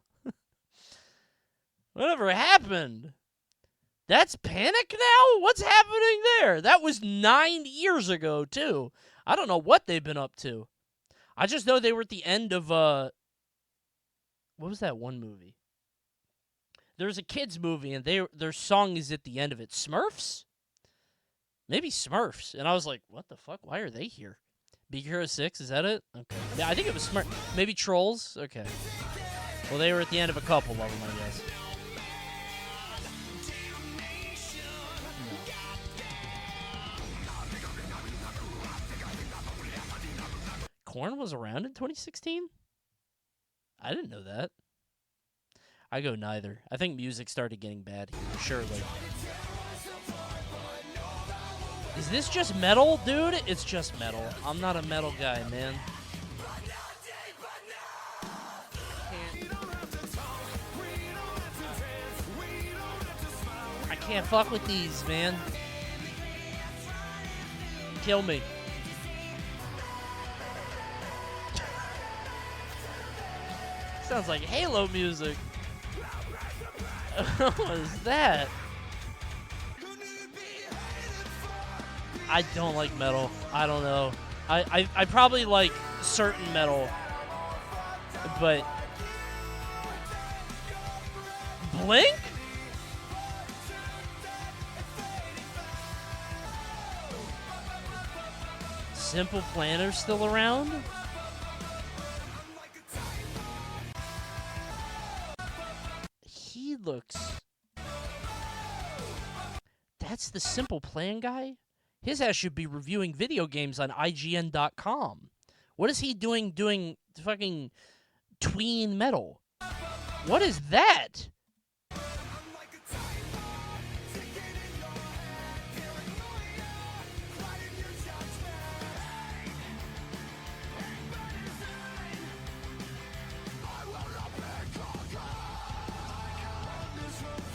Whatever happened? That's Panic now? What's happening there? That was 9 years ago, too. I don't know what they've been up to. I just know they were at the end of, what was that one movie? There's a kids movie, and their song is at the end of it. Smurfs? Maybe Smurfs. And I was like, what the fuck? Why are they here? Big Hero 6, is that it? Okay. Yeah, I think it was Smurf. Maybe Trolls? Okay. Well, they were at the end of a couple of them, I guess. Korn was around in 2016? I didn't know that. I go neither. I think music started getting bad here, surely. Is this just metal, dude? It's just metal. I'm not a metal guy, man. I can't fuck with these, man. Kill me. Sounds like Halo music. What is that? I don't like metal. I don't know. I probably like certain metal, but Blink? Simple Planner's still around? He looks... That's the Simple Plan guy? His ass should be reviewing video games on IGN.com. What is he doing fucking tween metal? What is that?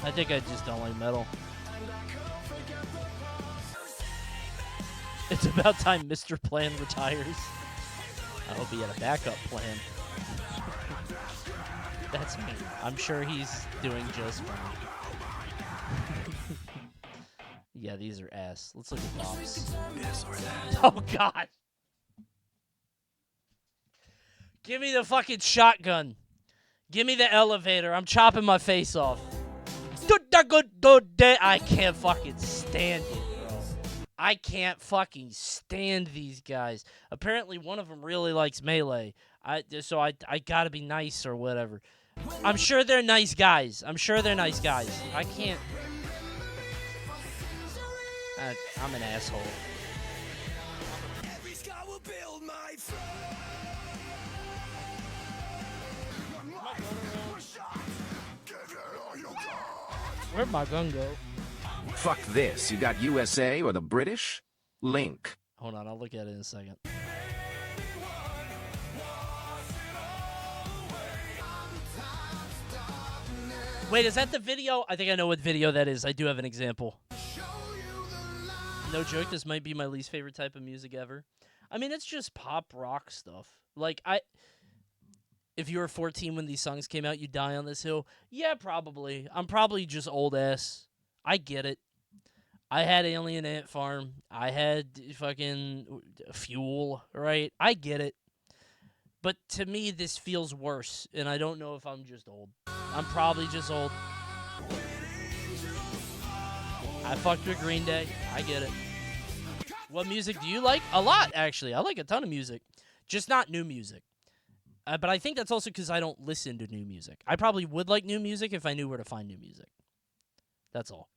I think I just don't like metal. It's about time Mr. Plan retires. I hope he had a backup plan. That's me. I'm sure he's doing just fine. Yeah, these are ass. Let's look at bops. This or that. Oh, God. Give me the fucking shotgun. Give me the elevator. I'm chopping my face off. I can't fucking stand it, bro. I can't fucking stand these guys. Apparently, one of them really likes Melee. So I gotta be nice or whatever. I'm sure they're nice guys. I can't. I'm an asshole. Where'd my gun go? Fuck this. You got USA or the British? Link. Hold on, I'll look at it in a second. Wait, is that the video? I think I know what video that is. I do have an example. No joke, this might be my least favorite type of music ever. I mean, it's just pop rock stuff. Like, if you were 14 when these songs came out, you'd die on this hill. Yeah, probably. I'm probably just old ass. I get it. I had Alien Ant Farm. I had fucking Fuel, right? I get it. But to me, this feels worse, and I don't know if I'm just old. I'm probably just old. I fucked with Green Day. I get it. What music do you like? A lot, actually. I like a ton of music. Just not new music. But I think that's also because I don't listen to new music. I probably would like new music if I knew where to find new music. That's all.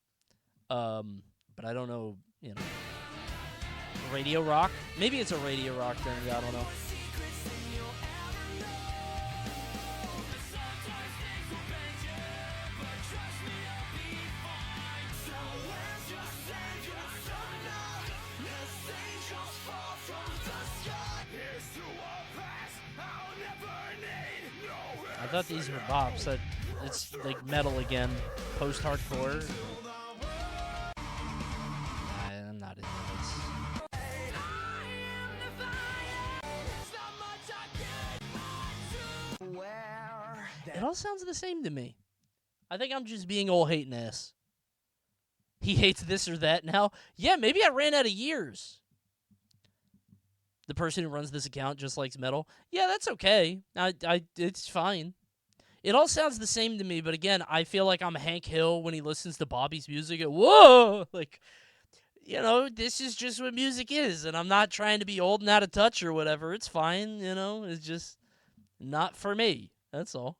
But I don't know, Radio rock? Maybe it's a radio rock thing. I don't know. I thought these were bops. It's like metal again. Post-hardcore. I'm not into this. It all sounds the same to me. I think I'm just being old hating ass. He hates this or that now. Yeah, maybe I ran out of years. The person who runs this account just likes metal. Yeah, that's okay. It's fine. It all sounds the same to me, but again, I feel like I'm Hank Hill when he listens to Bobby's music. Whoa! Like, this is just what music is, and I'm not trying to be old and out of touch or whatever. It's fine, It's just not for me. That's all.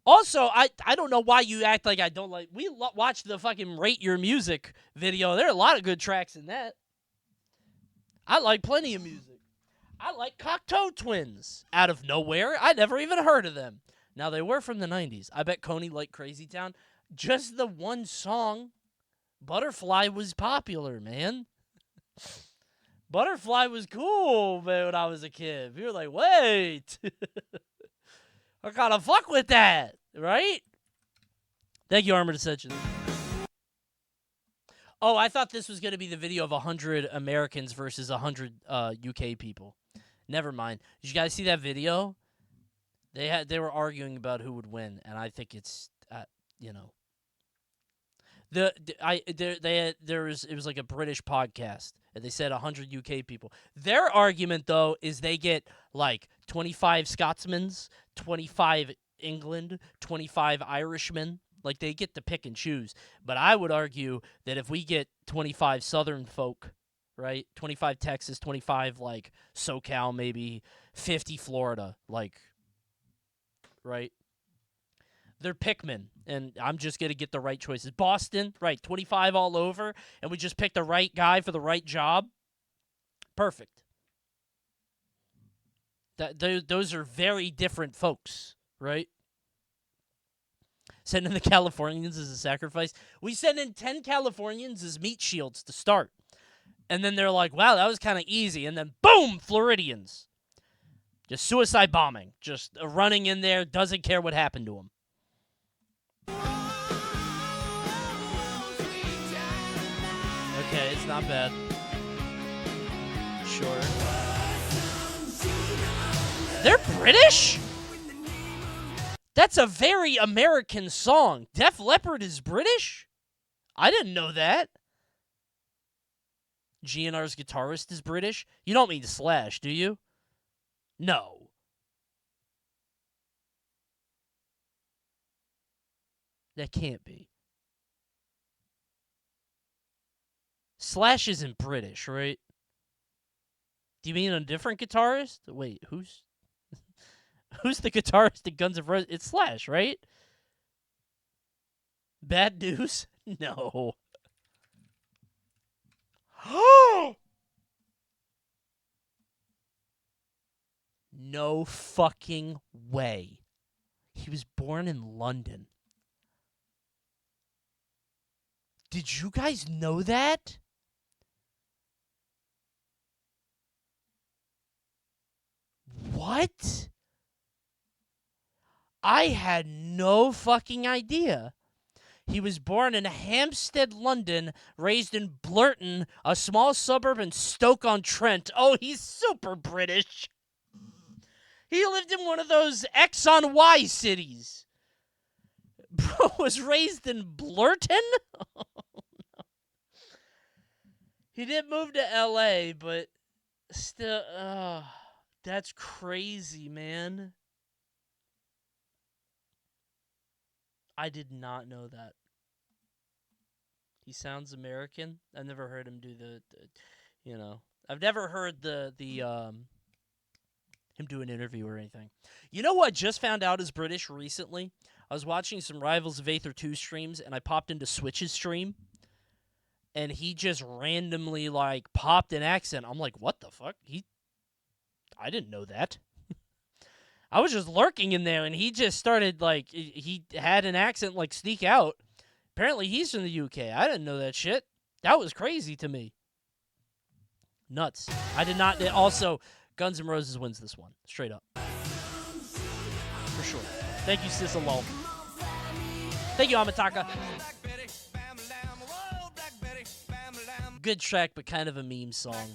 Also, I don't know why you act like I don't like... We watched the fucking Rate Your Music video. There are a lot of good tracks in that. I like plenty of music. I like Cocteau Twins. Out of nowhere, I never even heard of them. Now, they were from the 90s. I bet Coney liked Crazy Town. Just the one song, Butterfly, was popular, man. Butterfly was cool, man, when I was a kid. People were like, wait. I gotta fuck with that, right? Thank you, Armored Ascension. Oh, I thought this was going to be the video of 100 Americans versus 100 UK people. Never mind. Did you guys see that video? They were arguing about who would win, and I think it's it was like a British podcast, and they said 100 UK people. Their argument though is they get like 25 Scotsmans, 25 England, 25 Irishmen. Like, they get to pick and choose. But I would argue that if we get 25 Southern folk, right? 25 Texas, 25, like, SoCal, maybe 50 Florida, like, right? They're pickmen, and I'm just going to get the right choices. Boston, right, 25 all over, and we just pick the right guy for the right job. Perfect. Those are very different folks, right? Send in the Californians as a sacrifice. We send in 10 Californians as meat shields to start. And then they're like, wow, that was kind of easy. And then, boom, Floridians. Just suicide bombing. Just running in there, doesn't care what happened to them. Okay, it's not bad. Sure. They're British? That's a very American song. Def Leppard is British? I didn't know that. GNR's guitarist is British? You don't mean Slash, do you? No. That can't be. Slash isn't British, right? Do you mean a different guitarist? Wait, who's the guitarist in Guns N' Roses? It's Slash, right? Bad News? No. No fucking way. He was born in London. Did you guys know that? What? I had no fucking idea. He was born in Hampstead, London, raised in Blurton, a small suburb in Stoke-on-Trent. Oh, he's super British. He lived in one of those X on Y cities. Bro was raised in Blurton? Oh, no. He did move to LA, but still, that's crazy, man. I did not know that. He sounds American. I've never heard him do I've never heard him do an interview or anything. You know who I just found out is British recently? I was watching some Rivals of Aether 2 streams, and I popped into Switch's stream, and he just randomly, popped an accent. I'm like, what the fuck? I didn't know that. I was just lurking in there, and he just started, he had an accent, sneak out. Apparently, he's from the UK. I didn't know that shit. That was crazy to me. Nuts. I did not. Also, Guns N' Roses wins this one. Straight up. For sure. Thank you, Sisalol. Thank you, Amataka. Good track, but kind of a meme song.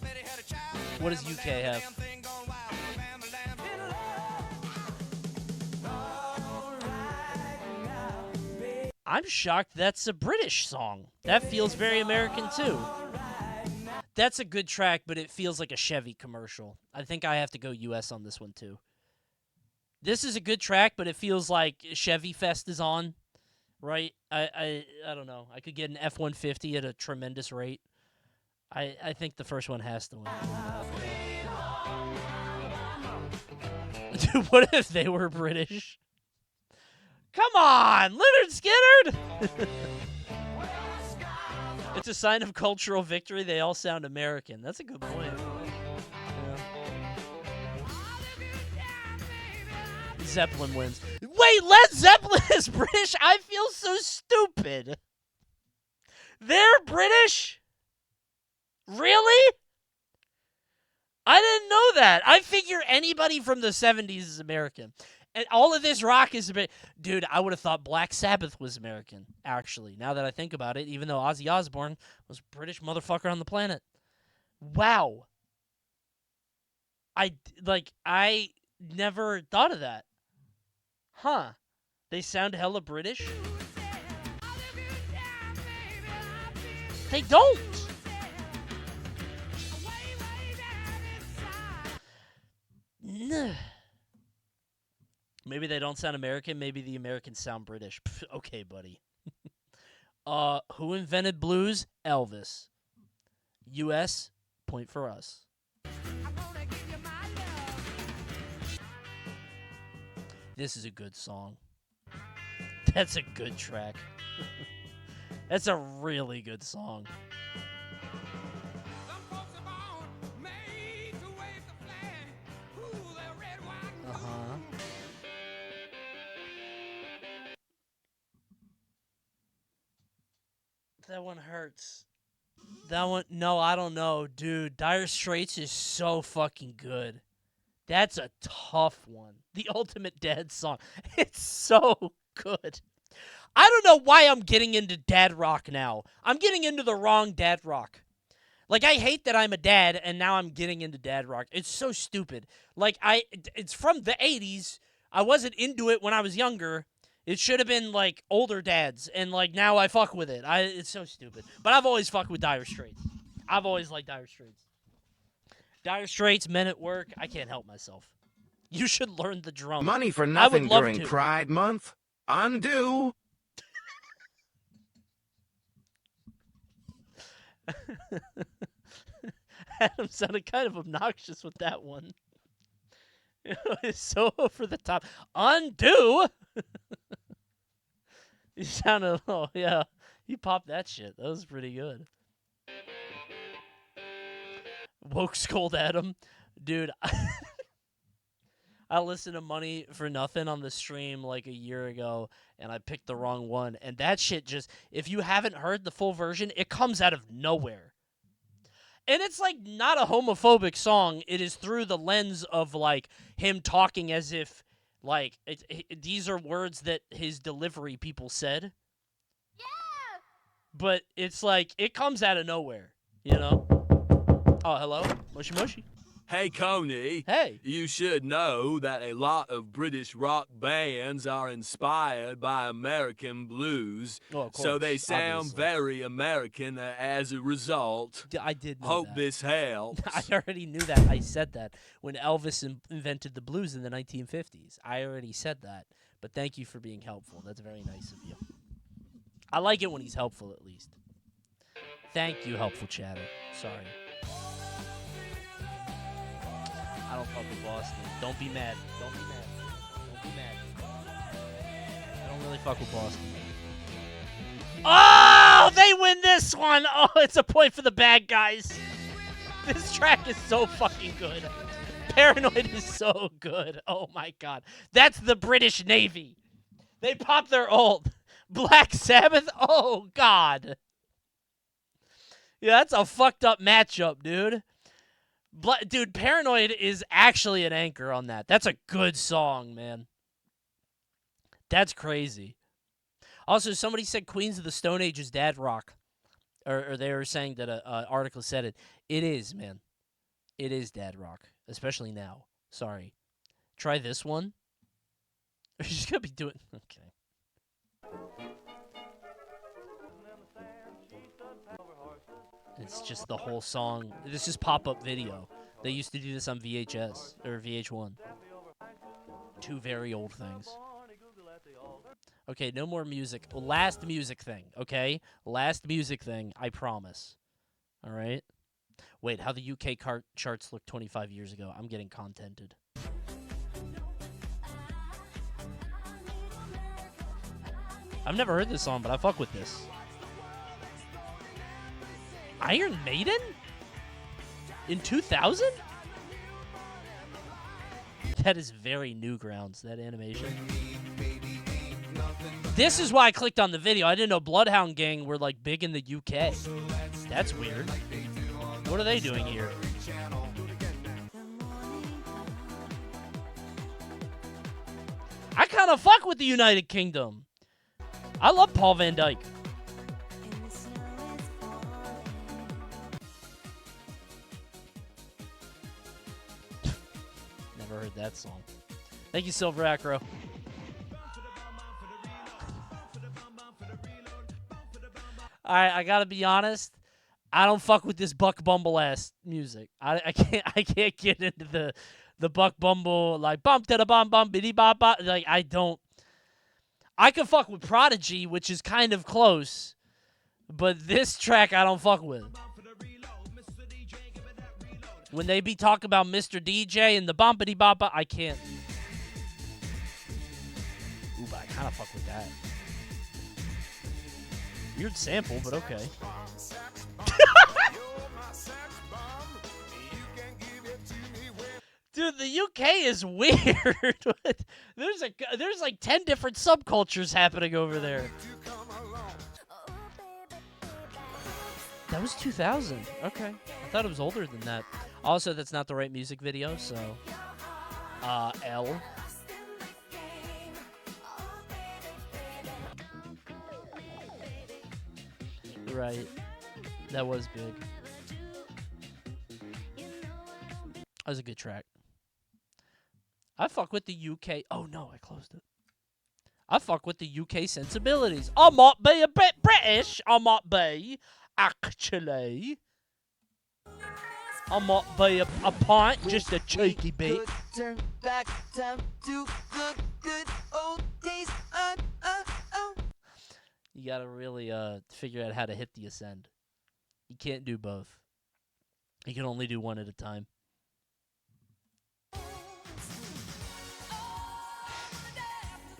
What does UK have? I'm shocked that's a British song. That feels very American, too. That's a good track, but it feels like a Chevy commercial. I think I have to go US on this one, too. This is a good track, but it feels like Chevy Fest is on, right? I don't know. I could get an F-150 at a tremendous rate. I think the first one has to win. Dude, what if they were British? Come on, Leonard Skinner! It's a sign of cultural victory. They all sound American. That's a good point. Yeah. Zeppelin wins. Wait, Led Zeppelin is British? I feel so stupid. They're British? Really? I didn't know that. I figure anybody from the 70s is American. And all of this rock is a bit... Dude, I would have thought Black Sabbath was American, actually. Now that I think about it, even though Ozzy Osbourne was the British motherfucker on the planet. Wow. I never thought of that. Huh. They sound hella British? They don't! Maybe they don't sound American. Maybe the Americans sound British. Okay, buddy. Who invented blues? Elvis. U.S., point for us. This is a good song. That's a good track. That's a really good song. Uh-huh. That one hurts. That one, no, I don't know. Dude, Dire Straits is so fucking good. That's a tough one. The Ultimate Dad song. It's so good. I don't know why I'm getting into dad rock now. I'm getting into the wrong dad rock. Like, I hate that I'm a dad and now I'm getting into dad rock. It's so stupid. Like, it's from the 80s. I wasn't into it when I was younger. It should have been, like, older dads. And, like, now I fuck with it. It's so stupid. But I've always fucked with Dire Straits. I've always liked Dire Straits. Dire Straits, Men at Work. I can't help myself. You should learn the drums. Money for I would nothing love during to. Pride Month? Undo. Adam sounded kind of obnoxious with that one. It's so over the top. Undo? He sounded, oh, yeah. He popped that shit. That was pretty good. Woke scold Adam. Dude, I listened to Money for Nothing on the stream like a year ago, and I picked the wrong one. And that shit just, if you haven't heard the full version, it comes out of nowhere. And it's like not a homophobic song. It is through the lens of like him talking as if like these are words that his delivery people said. Yeah. But it's like it comes out of nowhere, you know? Oh, hello? Moshi Moshi. Hey, Coney. Hey. You should know that a lot of British rock bands are inspired by American blues. Oh, of course, so they sound obviously. very American as a result. I did know Hope that. this helps. I already knew that. I said that when Elvis invented the blues in the 1950s. I already said that. But thank you for being helpful. That's very nice of you. I like it when he's helpful, at least. Thank you, helpful chatter. Sorry. I don't fuck with Boston. Don't be mad. Don't be mad. Don't be mad. I don't really fuck with Boston. Oh, they win this one. Oh, it's a point for the bad guys. This track is so fucking good. Paranoid is so good. Oh, my God. That's the British Navy. They pop their ult. Black Sabbath? Oh, God. Yeah, that's a fucked up matchup, dude. Dude, Paranoid is actually an anchor on that. That's a good song, man. That's crazy. Also, somebody said Queens of the Stone Age is dad rock. Or they were saying that an article said it. It is, man. It is dad rock. Especially now. Sorry. Try this one. You're just going to be doing... Okay. It's just the whole song. This is pop-up video. They used to do this on VHS or VH1. Two very old things. Okay, no more music. Last music thing, okay? Last music thing, I promise. All right? Wait, how the UK charts looked 25 years ago. I'm getting contented. I've never heard this song, but I fuck with this. Iron Maiden? In 2000? That is very Newgrounds, that animation. This is why I clicked on the video. I didn't know Bloodhound Gang were, like, big in the UK. That's weird. What are they doing here? I kind of fuck with the United Kingdom. I love Paul Van Dyke. Never heard that song. Thank you, Silver Acro. Alright, I gotta be honest. I don't fuck with this Buck Bumble ass music. I can't get into the Buck Bumble like bump to the bum bum biddy bop bop. Like I don't. I can fuck with Prodigy, which is kind of close, but this track I don't fuck with. When they be talking about Mr. DJ and the bumpity bop bop, I can't. Ooh, but I kind of fuck with that. Weird sample, but okay. Dude, the UK is weird. There's like 10 different subcultures happening over there. That was 2000. Okay. I thought it was older than that. Also, that's not the right music video, so L. Right. That was big. That was a good track. I fuck with the UK. Oh, no, I closed it. I fuck with the UK sensibilities. I might be a bit British. I might be, actually. I might be a pint, just a cheeky bit. Turn back time to the good old days. You gotta really figure out how to hit the ascend. You can't do both. You can only do one at a time.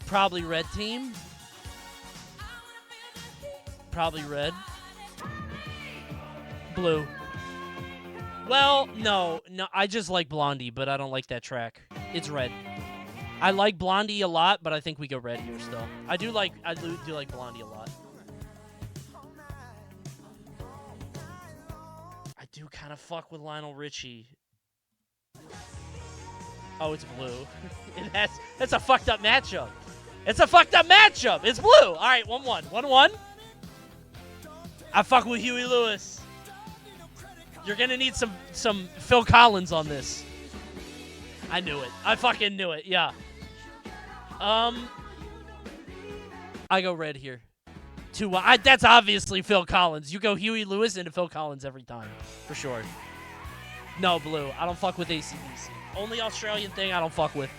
Probably red team. Probably red. Blue. Well, no, I just like Blondie, but I don't like that track. It's red. I like Blondie a lot, but I think we go red here still. I do like Blondie a lot. I do kind of fuck with Lionel Richie. Oh, it's blue. That's a fucked up matchup. It's a fucked up matchup. It's blue. All right, 1-1. 1-1. I fuck with Huey Lewis. You're going to need some Phil Collins on this. I knew it. I fucking knew it. Yeah. I go red here. 2-1. That's obviously Phil Collins. You go Huey Lewis into Phil Collins every time. For sure. No, blue. I don't fuck with AC/DC. Only Australian thing I don't fuck with.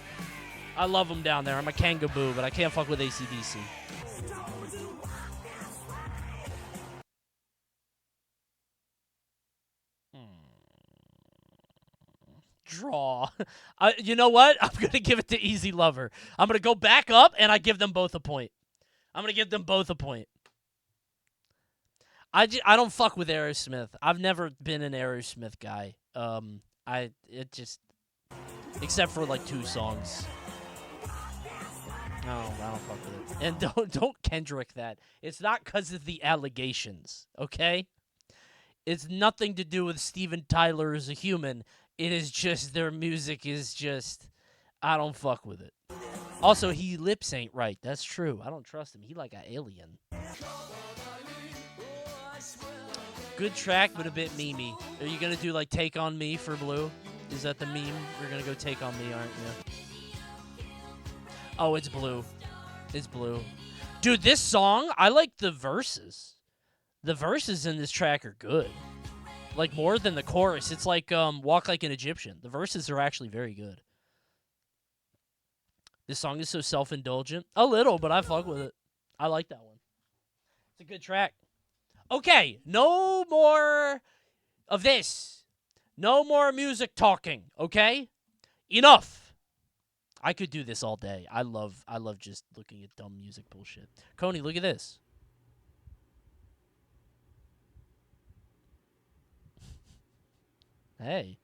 I love them down there. I'm a Kangaboo, but I can't fuck with AC/DC. Draw. You know what? I'm going to give it to Easy Lover. I'm going to go back up, and I give them both a point. I'm going to give them both a point. I don't fuck with Aerosmith. I've never been an Aerosmith guy. Except for like 2 songs. No, I don't fuck with it. And don't Kendrick that. It's not because of the allegations, okay? It's nothing to do with Steven Tyler as a human. It is just their music is just, I don't fuck with it. Also, he lips ain't right. That's true. I don't trust him. He like an alien. Good track, but a bit memey. Are you going to do like Take On Me for blue? Is that the meme? You're going to go Take On Me, aren't you? Oh, it's blue. It's blue. Dude, this song, I like the verses. The verses in this track are good. Like, more than the chorus. It's like Walk Like an Egyptian. The verses are actually very good. This song is so self-indulgent. A little, but I fuck with it. I like that one. It's a good track. Okay, no more of this. No more music talking, okay? Enough. I could do this all day. I love just looking at dumb music bullshit. Coney, look at this. Hey.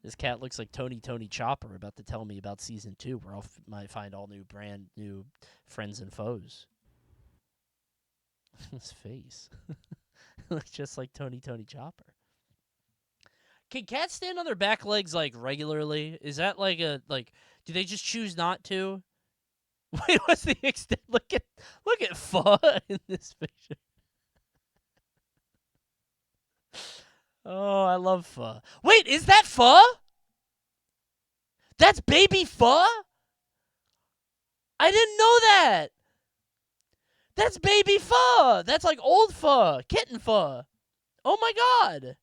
This cat looks like Tony Chopper about to tell me about Season 2, where I might find all brand new friends and foes. His face. Looks just like Tony Chopper. Can cats stand on their back legs, like, regularly? Is that, like, do they just choose not to? Wait, what's the extent? Look at Pho in this picture. Oh, I love Pho. Wait, is that Pho? That's baby Pho? I didn't know that. That's baby Pho. That's like old Pho, kitten Pho. Oh my god.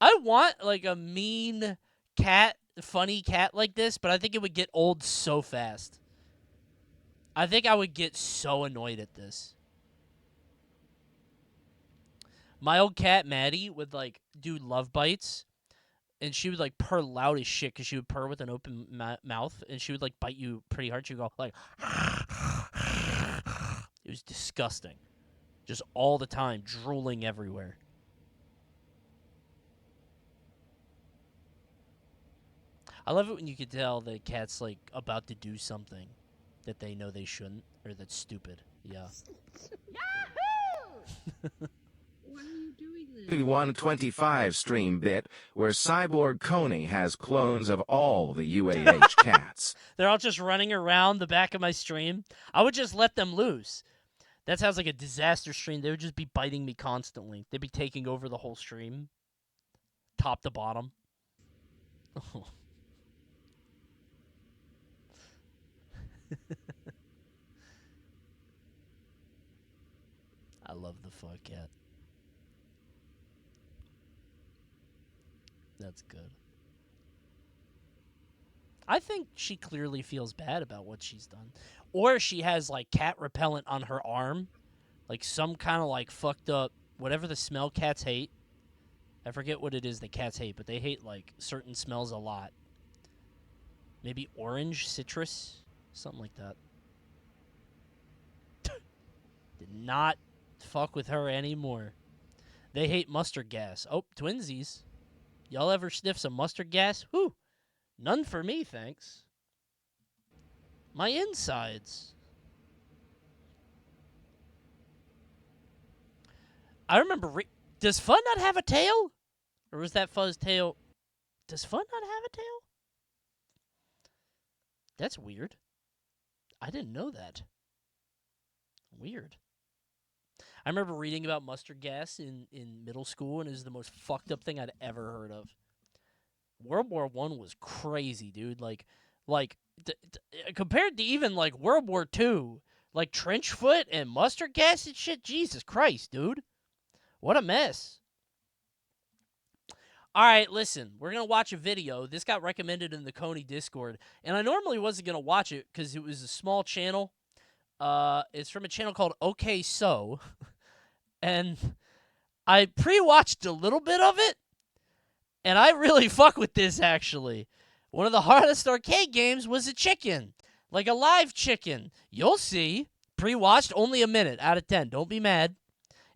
I want like a mean cat, funny cat like this, but I think it would get old so fast. I think I would get so annoyed at this. My old cat, Maddie, would, like, do love bites, and she would, like, purr loud as shit because she would purr with an open mouth, and she would, like, bite you pretty hard. She would go, like, it was disgusting. Just all the time, drooling everywhere. I love it when you can tell the cat's, like, about to do something that they know they shouldn't, or that's stupid. Yeah. Yahoo! Why are you doing this? 125 stream bit where Cyborg Coney has clones of all the UAH cats. They're all just running around the back of my stream. I would just let them loose. That sounds like a disaster stream. They would just be biting me constantly. They'd be taking over the whole stream. Top to bottom. Oh. I love the fuck cat. That's good. I think she clearly feels bad about what she's done. Or she has, like, cat repellent on her arm. Like, some kind of, like, fucked up, whatever the smell cats hate. I forget what it is that cats hate, but they hate, like, certain smells a lot. Maybe orange, citrus, something like that. Did not fuck with her anymore. They hate mustard gas. Oh, twinsies. Y'all ever sniff some mustard gas? Whew. None for me, thanks. My insides. I remember... Does Fun not have a tail? Or was that Fuzz tail... Does Fun not have a tail? That's weird. I didn't know that. Weird. I remember reading about mustard gas in middle school, and it was the most fucked up thing I'd ever heard of. World War I was crazy, dude. Like compared to even, like, World War II, like, trench foot and mustard gas and shit, Jesus Christ, dude. What a mess. All right, listen, we're going to watch a video. This got recommended in the Coney Discord, and I normally wasn't going to watch it because it was a small channel. It's from a channel called OK So, and I pre-watched a little bit of it, and I really fuck with this, actually. One of the hardest arcade games was a chicken, like a live chicken. You'll see. Pre-watched, only a minute out of 10. Don't be mad.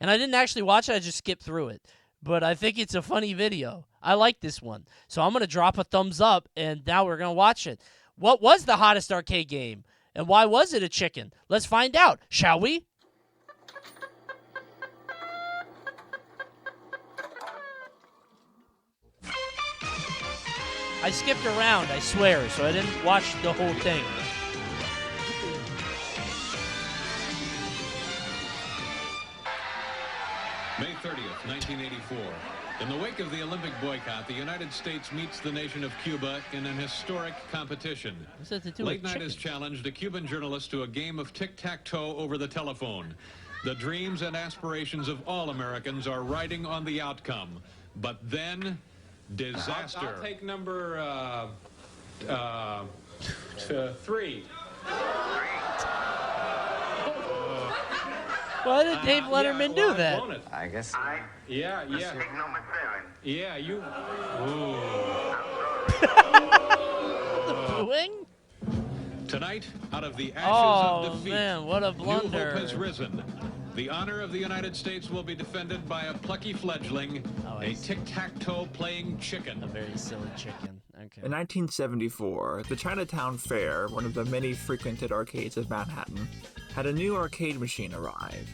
And I didn't actually watch it. I just skipped through it. But I think it's a funny video. I like this one. So I'm going to drop a thumbs up, and now we're going to watch it. What was the hottest arcade game? And why was it a chicken? Let's find out, shall we? I skipped around, I swear, so I didn't watch the whole thing. May 30th, 1984. In the wake of the Olympic boycott, the United States meets the nation of Cuba in an historic competition. Late Night has challenged a Cuban journalist to a game of tic-tac-toe over the telephone. The dreams and aspirations of all Americans are riding on the outcome. But then, disaster. I'll take number 3. Why did Dave Letterman do that? I guess. Yeah. Yeah, you. The booing? Tonight, out of the ashes of defeat, man, what a blunder. new hope has risen. The honor of the United States will be defended by a plucky fledgling, a tic-tac-toe playing chicken. A very silly chicken. Okay. In 1974, the Chinatown Fair, one of the many frequented arcades of Manhattan, had a new arcade machine arrive.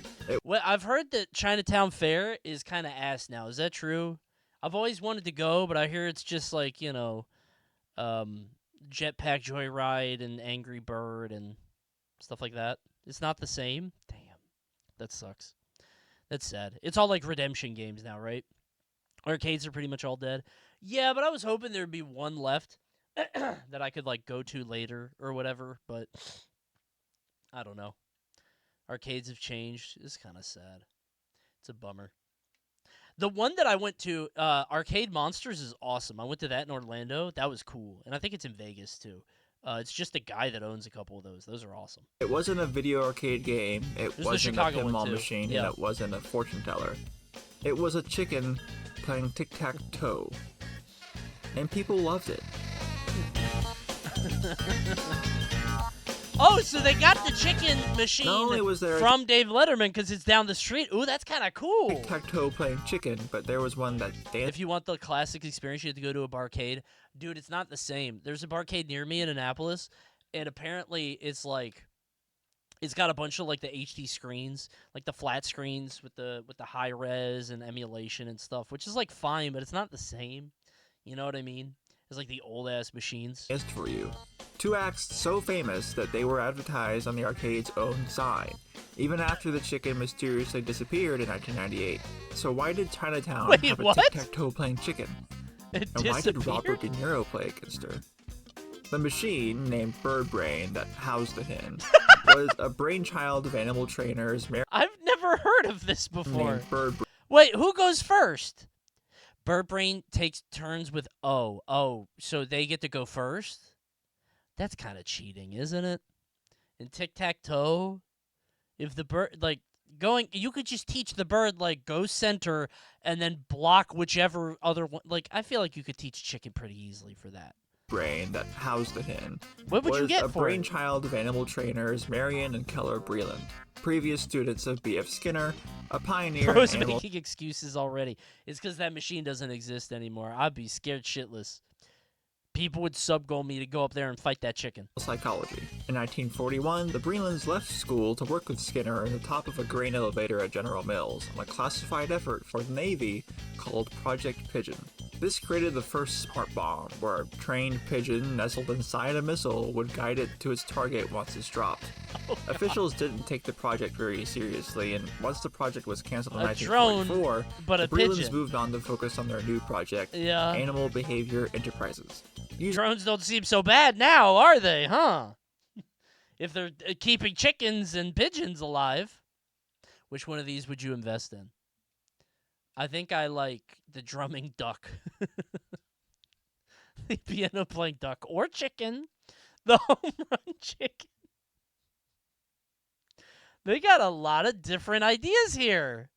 Well, I've heard that Chinatown Fair is kind of ass now. Is that true? I've always wanted to go, but I hear it's just like, you know, Jetpack Joyride and Angry Bird and stuff like that. It's not the same? Damn. That sucks. That's sad. It's all like redemption games now, right? Arcades are pretty much all dead. Yeah, but I was hoping there'd be one left that I could, like, go to later or whatever, but I don't know. Arcades have changed. It's kind of sad. It's a bummer. The one that I went to, Arcade Monsters, is awesome. I went to that in Orlando. That was cool. And I think it's in Vegas, too. It's just a guy that owns a couple of those. Those are awesome. It wasn't a video arcade game. It wasn't a pinball machine. Yeah. And it wasn't a fortune teller. It was a chicken playing tic-tac-toe. And people loved it. Oh, so they got the chicken machine Not only was there from Dave Letterman because it's down the street. Ooh, that's kind of cool. Tic-tac-toe playing chicken, but there was one that danced. If you want the classic experience, you have to go to a barcade. Dude, it's not the same. There's a barcade near me in Annapolis, and apparently it's like It's got a bunch of like the HD screens, like the flat screens with the high res and emulation and stuff, which is like fine, but it's not the same. You know what I mean? It's like the old ass machines. For you. 2 acts so famous that they were advertised on the arcade's own sign, even after the chicken mysteriously disappeared in 1998. So why did Chinatown have a tic-tac-toe playing chicken? And why did Robert De Niro play against her? The machine, named Bird Brain, that housed the hen, was a brainchild of animal trainers. I've never heard of this before. Wait, who goes first? Bird Brain takes turns with O. Oh, so they get to go first? That's kind of cheating, isn't it? In tic-tac-toe, if the bird, like, you could just teach the bird, like, go center and then block whichever other one. Like, I feel like you could teach chicken pretty easily for that. Brain that housed the hen. What would you get was a for it? brainchild of animal trainers Marion and Keller Breland, previous students of B.F. Skinner, a pioneer in Bro's animal making excuses already. It's because that machine doesn't exist anymore. I'd be scared shitless. People would sub-goal me to go up there and fight that chicken. psychology. In 1941, the Brelands left school to work with Skinner in the top of a grain elevator at General Mills on a classified effort for the Navy called Project Pigeon. This created the first smart bomb, where a trained pigeon nestled inside a missile would guide it to its target once it's dropped. Officials didn't take the project very seriously, and once the project was canceled in 1944, the Brelands moved on to focus on their new project, Animal Behavior Enterprises. Drones don't seem so bad now, are they, huh? If they're keeping chickens and pigeons alive. Which one of these would you invest in? I think I like the drumming duck. The piano playing duck. Or chicken. The home run chicken. They got a lot of different ideas here.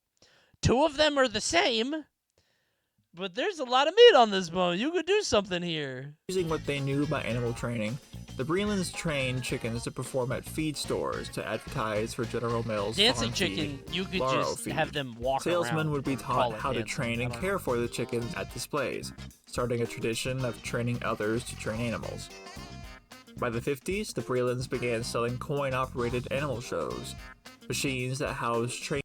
2 of them are the same. But there's a lot of meat on this bone. You could do something here. Using what they knew about animal training, the Brelands trained chickens to perform at feed stores to advertise for General Mills. Dancing chicken, you could just have them walk around. Salesmen would be taught how to train and care for the chickens at displays, starting a tradition of training others to train animals. By the 50s, the Brelands began selling coin-operated animal shows, machines that housed trained.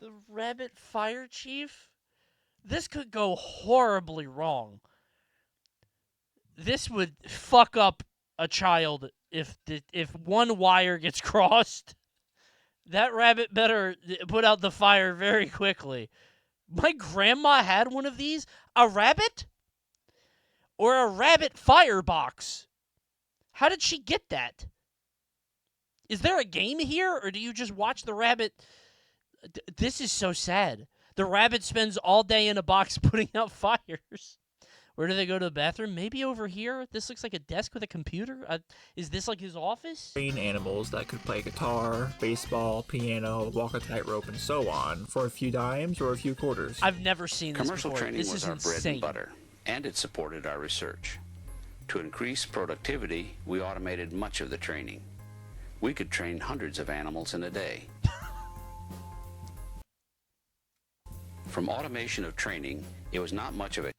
The Rabbit Fire Chief? This could go horribly wrong. This would fuck up a child if one wire gets crossed. That rabbit better put out the fire very quickly. My grandma had one of these. A rabbit? Or a rabbit firebox? How did she get that? Is there a game here, or do you just watch the rabbit? This is so sad. The rabbit spends all day in a box putting out fires. Where do they go to the bathroom? Maybe over here? This looks like a desk with a computer. Is this like his office? Train animals that could play guitar, baseball, piano, walk a tightrope, and so on for a few dimes or a few quarters. I've never seen this Commercial before. training This was is our bread insane. and butter, and it supported our research. To increase productivity, we automated much of the training. We could train hundreds of animals in a day. From automation of training, it was not much of it.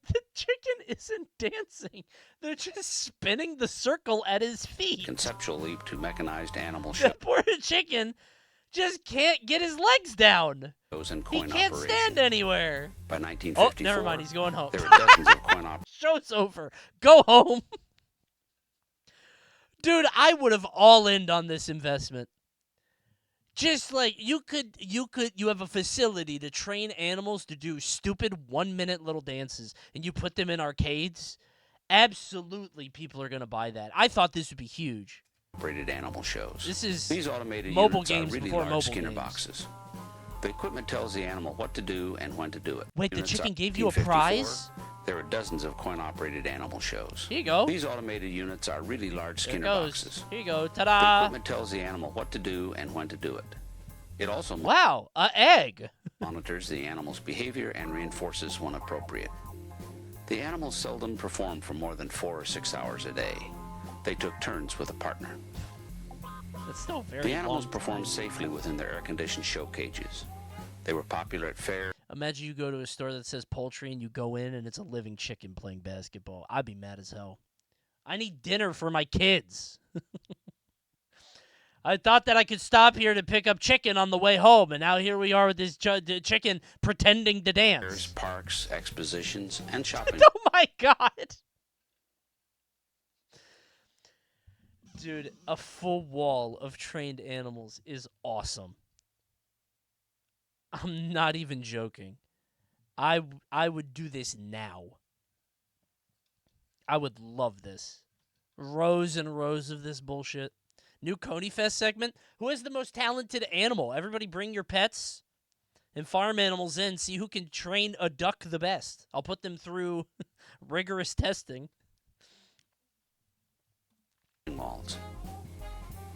The chicken isn't dancing. They're just spinning the circle at his feet. Conceptual leap to mechanized animal The poor chicken just can't get his legs down. shows and He coin can't operation. stand anywhere. By 1954, never mind. He's going home. there were dozens of coin operations. Show's over. Go home. Dude, I would have all in on this investment. Just like you have a facility to train animals to do stupid 1-minute little dances, and you put them in arcades. Absolutely, people are going to buy that. I thought this would be huge. Operated animal shows. This is These automated mobile units are games really before large mobile Skinner games. boxes. The equipment tells the animal what to do and when to do it. Wait, the Units chicken are gave you a 1954, prize? There were dozens of coin-operated animal shows. Here you go. These automated units are really large There it Skinner goes. boxes. Here you go. The Ta-da. equipment tells the animal what to do and when to do it. It also Wow, an egg. monitors the animal's behavior and reinforces when appropriate. The animals seldom performed for more than 4 or 6 hours a day. They took turns with a partner. That's still very The animals long performed time. safely within their air-conditioned show cages. They were popular at fairs. Imagine you go to a store that says poultry and you go in and it's a living chicken playing basketball. I'd be mad as hell. I need dinner for my kids. I thought that I could stop here to pick up chicken on the way home, and now here we are with this chicken pretending to dance. Parks, expositions, and shopping. Oh my God. Dude, a full wall of trained animals is awesome. I'm not even joking. I would do this now. I would love this. Rows and rows of this bullshit. New Coney Fest segment. Who has the most talented animal? Everybody bring your pets and farm animals in. See who can train a duck the best. I'll put them through rigorous testing. Malls.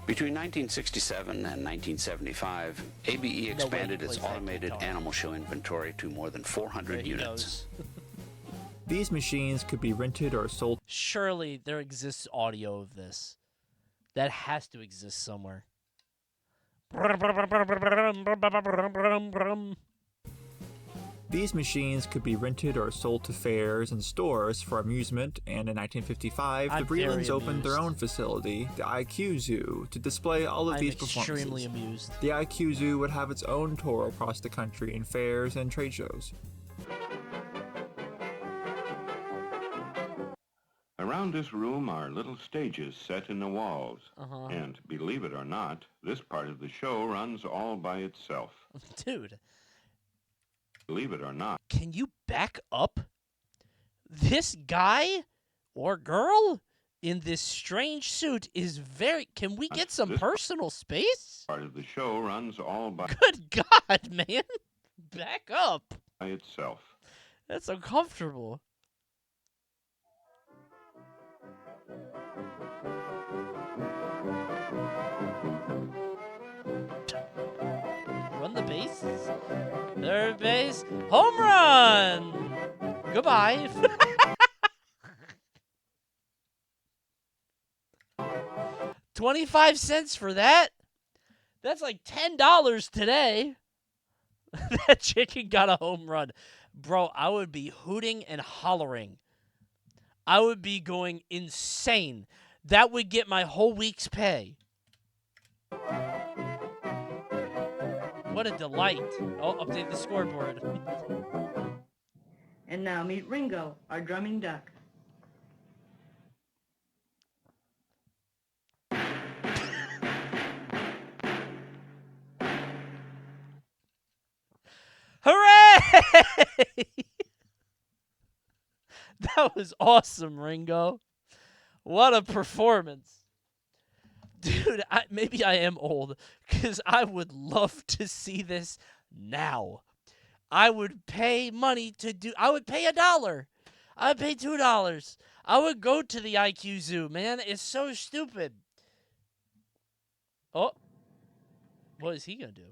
Between 1967 and 1975, ABE expanded its automated animal show inventory to more than 400 units. These machines could be rented or sold. Surely there exists audio of this. That has to exist somewhere. These machines could be rented or sold to fairs and stores for amusement, and in 1955, the Brelands opened their own facility, the IQ Zoo, to display all of these performances. I'm extremely amused. The IQ Zoo would have its own tour across the country in fairs and trade shows. Around this room are little stages set in the walls. And believe it or not, this part of the show runs all by itself. Dude. Believe it or not. Can you back up? This guy or girl in this strange suit is very... Can we get some personal space? Part of the show runs all by... Good God, man. Back up. By itself. That's uncomfortable. Run the bases. Third base. Home run! Goodbye. $0.25 for that? That's like $10 today. That chicken got a home run. Bro, I would be hooting and hollering. I would be going insane. That would get my whole week's pay. What a delight. Oh, update the scoreboard. And now meet Ringo, our drumming duck. Hooray! That was awesome, Ringo. What a performance. Dude, maybe I am old, because I would love to see this now. I would pay money to do... I would pay $1. I would pay $2. I would go to the IQ Zoo, man. It's so stupid. Oh. What is he going to do?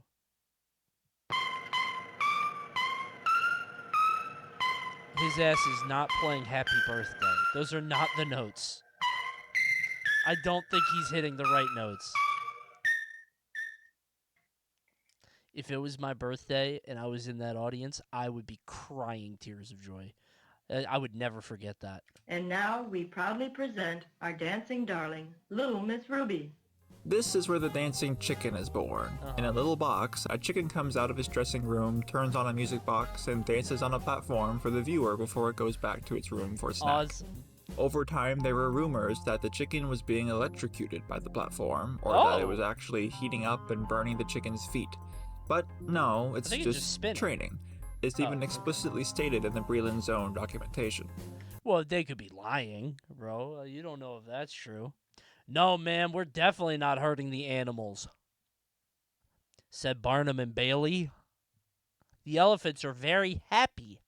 His ass is not playing Happy Birthday. Those are not the notes. I don't think he's hitting the right notes. If it was my birthday and I was in that audience, I would be crying tears of joy. I would never forget that. And now we proudly present our dancing darling, Little Miss Ruby. This is where the dancing chicken is born. In a little box, a chicken comes out of his dressing room, turns on a music box, and dances on a platform for the viewer before it goes back to its room for a snack. Awesome. Over time, there were rumors that the chicken was being electrocuted by the platform, or that it was actually heating up and burning the chicken's feet. But no, it's just training. It's even explicitly stated in the Breland's own documentation. Well, they could be lying, bro. You don't know if that's true. No, man, we're definitely not hurting the animals, said Barnum and Bailey. The elephants are very happy.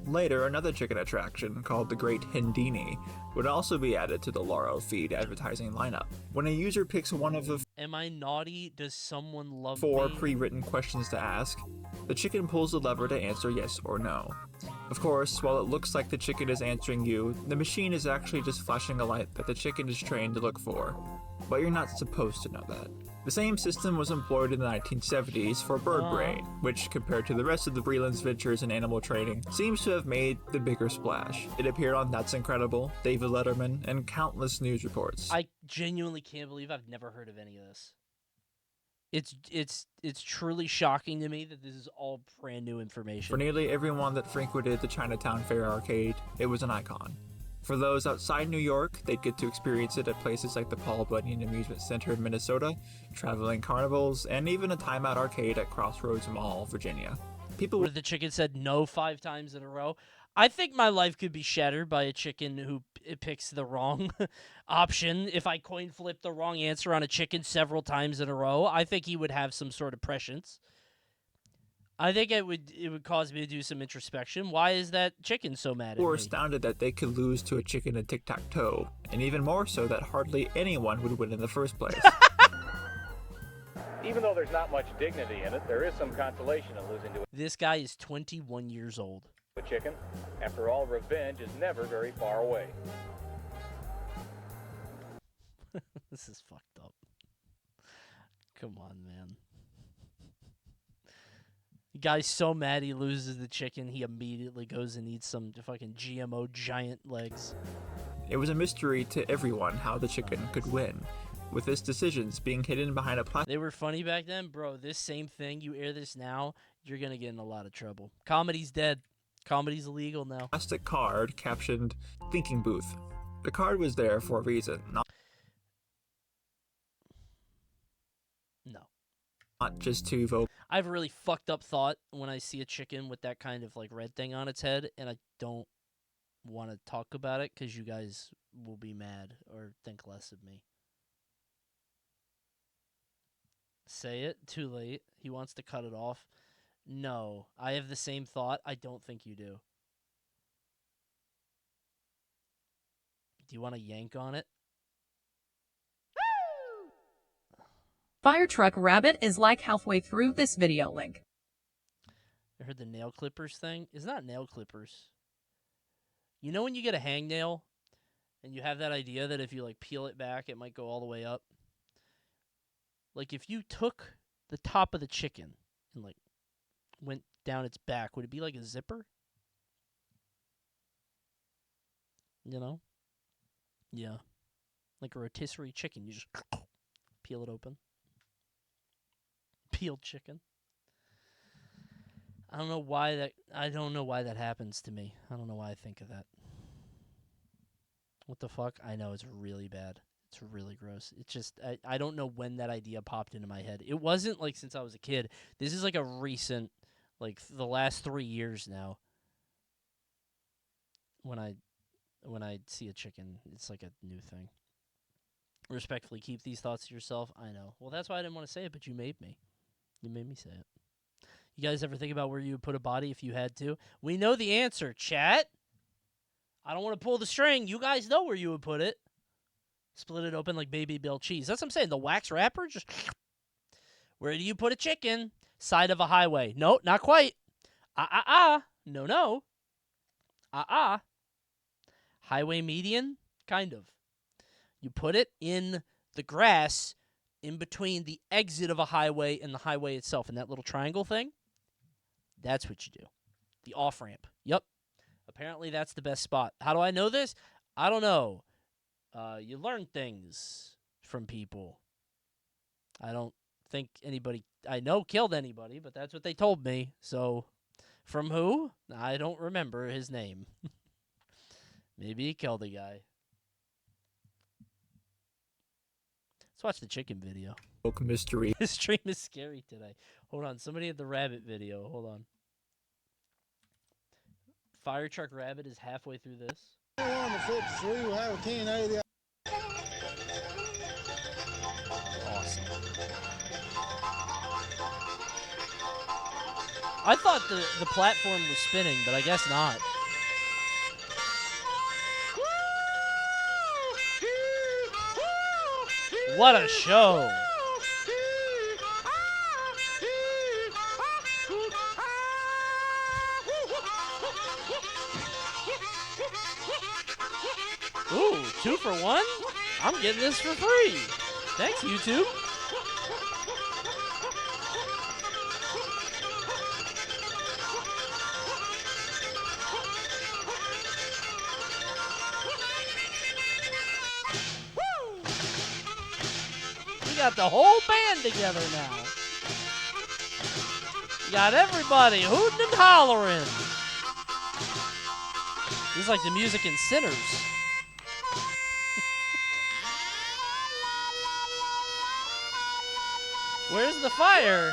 Later, another chicken attraction, called the Great Hindini, would also be added to the Lauro feed advertising lineup. When a user picks one of the Am I naughty? Does someone love 4 me? pre-written questions to ask, the chicken pulls the lever to answer yes or no. Of course, while it looks like the chicken is answering you, the machine is actually just flashing a light that the chicken is trained to look for. but you're not supposed to know that. The same system was employed in the 1970s for bird brain, which, compared to the rest of the Breland's ventures in animal training, seems to have made the bigger splash. It appeared on That's Incredible, David Letterman, and countless news reports. I genuinely can't believe I've never heard of any of this. It's truly shocking to me that this is all brand new information. For nearly everyone that frequented the Chinatown Fair arcade, it was an icon. For those outside New York, they'd get to experience it at places like the Paul Bunyan Amusement Center in Minnesota, traveling carnivals, and even a Timeout arcade at Crossroads Mall, Virginia. People where the chicken said no 5 times in a row. I think my life could be shattered by a chicken who picks the wrong option. If I coin flip the wrong answer on a chicken several times in a row, I think he would have some sort of prescience. I think it would cause me to do some introspection. Why is that chicken so mad at me? Were astounded that they could lose to a chicken in tic-tac-toe, and even more so that hardly anyone would win in the first place. Even though there's not much dignity in it, there is some consolation in losing to This guy is 21 years old. a chicken. After all, revenge is never very far away. This is fucked up. Come on, man. The guy's so mad he loses the chicken, he immediately goes and eats some fucking GMO giant legs. It was a mystery to everyone how the chicken could win, with its decisions being hidden behind a plastic. They were funny back then, bro. This same thing, you air this now, you're gonna get in a lot of trouble. Comedy's dead. Comedy's illegal now. Plastic card captioned "Thinking Booth." The card was there for a reason, not just to evoke. I have a really fucked up thought when I see a chicken with that kind of like red thing on its head, and I don't want to talk about it because you guys will be mad or think less of me. Say it. Too late. He wants to cut it off. No, I have the same thought. I don't think you do. Do you want to yank on it? Fire Truck Rabbit is like halfway through this video link. I heard the nail clippers thing. It's not nail clippers. You know when you get a hangnail and you have that idea that if you like peel it back, it might go all the way up? Like if you took the top of the chicken and like went down its back, would it be like a zipper? You know? Yeah. Like a rotisserie chicken. You just peel it open. Peeled chicken. I don't know why that happens to me. I don't know why I think of that. What the fuck? I know it's really bad. It's really gross. It's just I don't know when that idea popped into my head. It wasn't like since I was a kid. This is like a recent, like the last 3 years now. When I see a chicken, it's like a new thing. Respectfully, keep these thoughts to yourself. I know. Well, that's why I didn't want to say it, but you made me. You made me say it. You guys ever think about where you would put a body if you had to? We know the answer, chat. I don't want to pull the string. You guys know where you would put it. Split it open like Baby Bell cheese. That's what I'm saying. The wax wrapper, just... Where do you put a chicken? Side of a highway. No, not quite. No. Highway median? Kind of. You put it in the grass in between the exit of a highway and the highway itself. And that little triangle thing, that's what you do. The off-ramp. Yep. Apparently that's the best spot. How do I know this? I don't know. You learn things from people. I don't think anybody I know killed anybody, but that's what they told me. So, from who? I don't remember his name. Maybe he killed a guy. Let's watch the chicken video. Mystery. This stream is scary today. Hold on. Somebody had the rabbit video. Hold on. Fire Truck Rabbit is halfway through this. Awesome. I thought the platform was spinning, but I guess not. What a show! Ooh, 2 for 1? I'm getting this for free. Thanks, YouTube. We got the whole band together now. We got everybody hooting and hollering. This is like the music in Sinners. Where's the fire?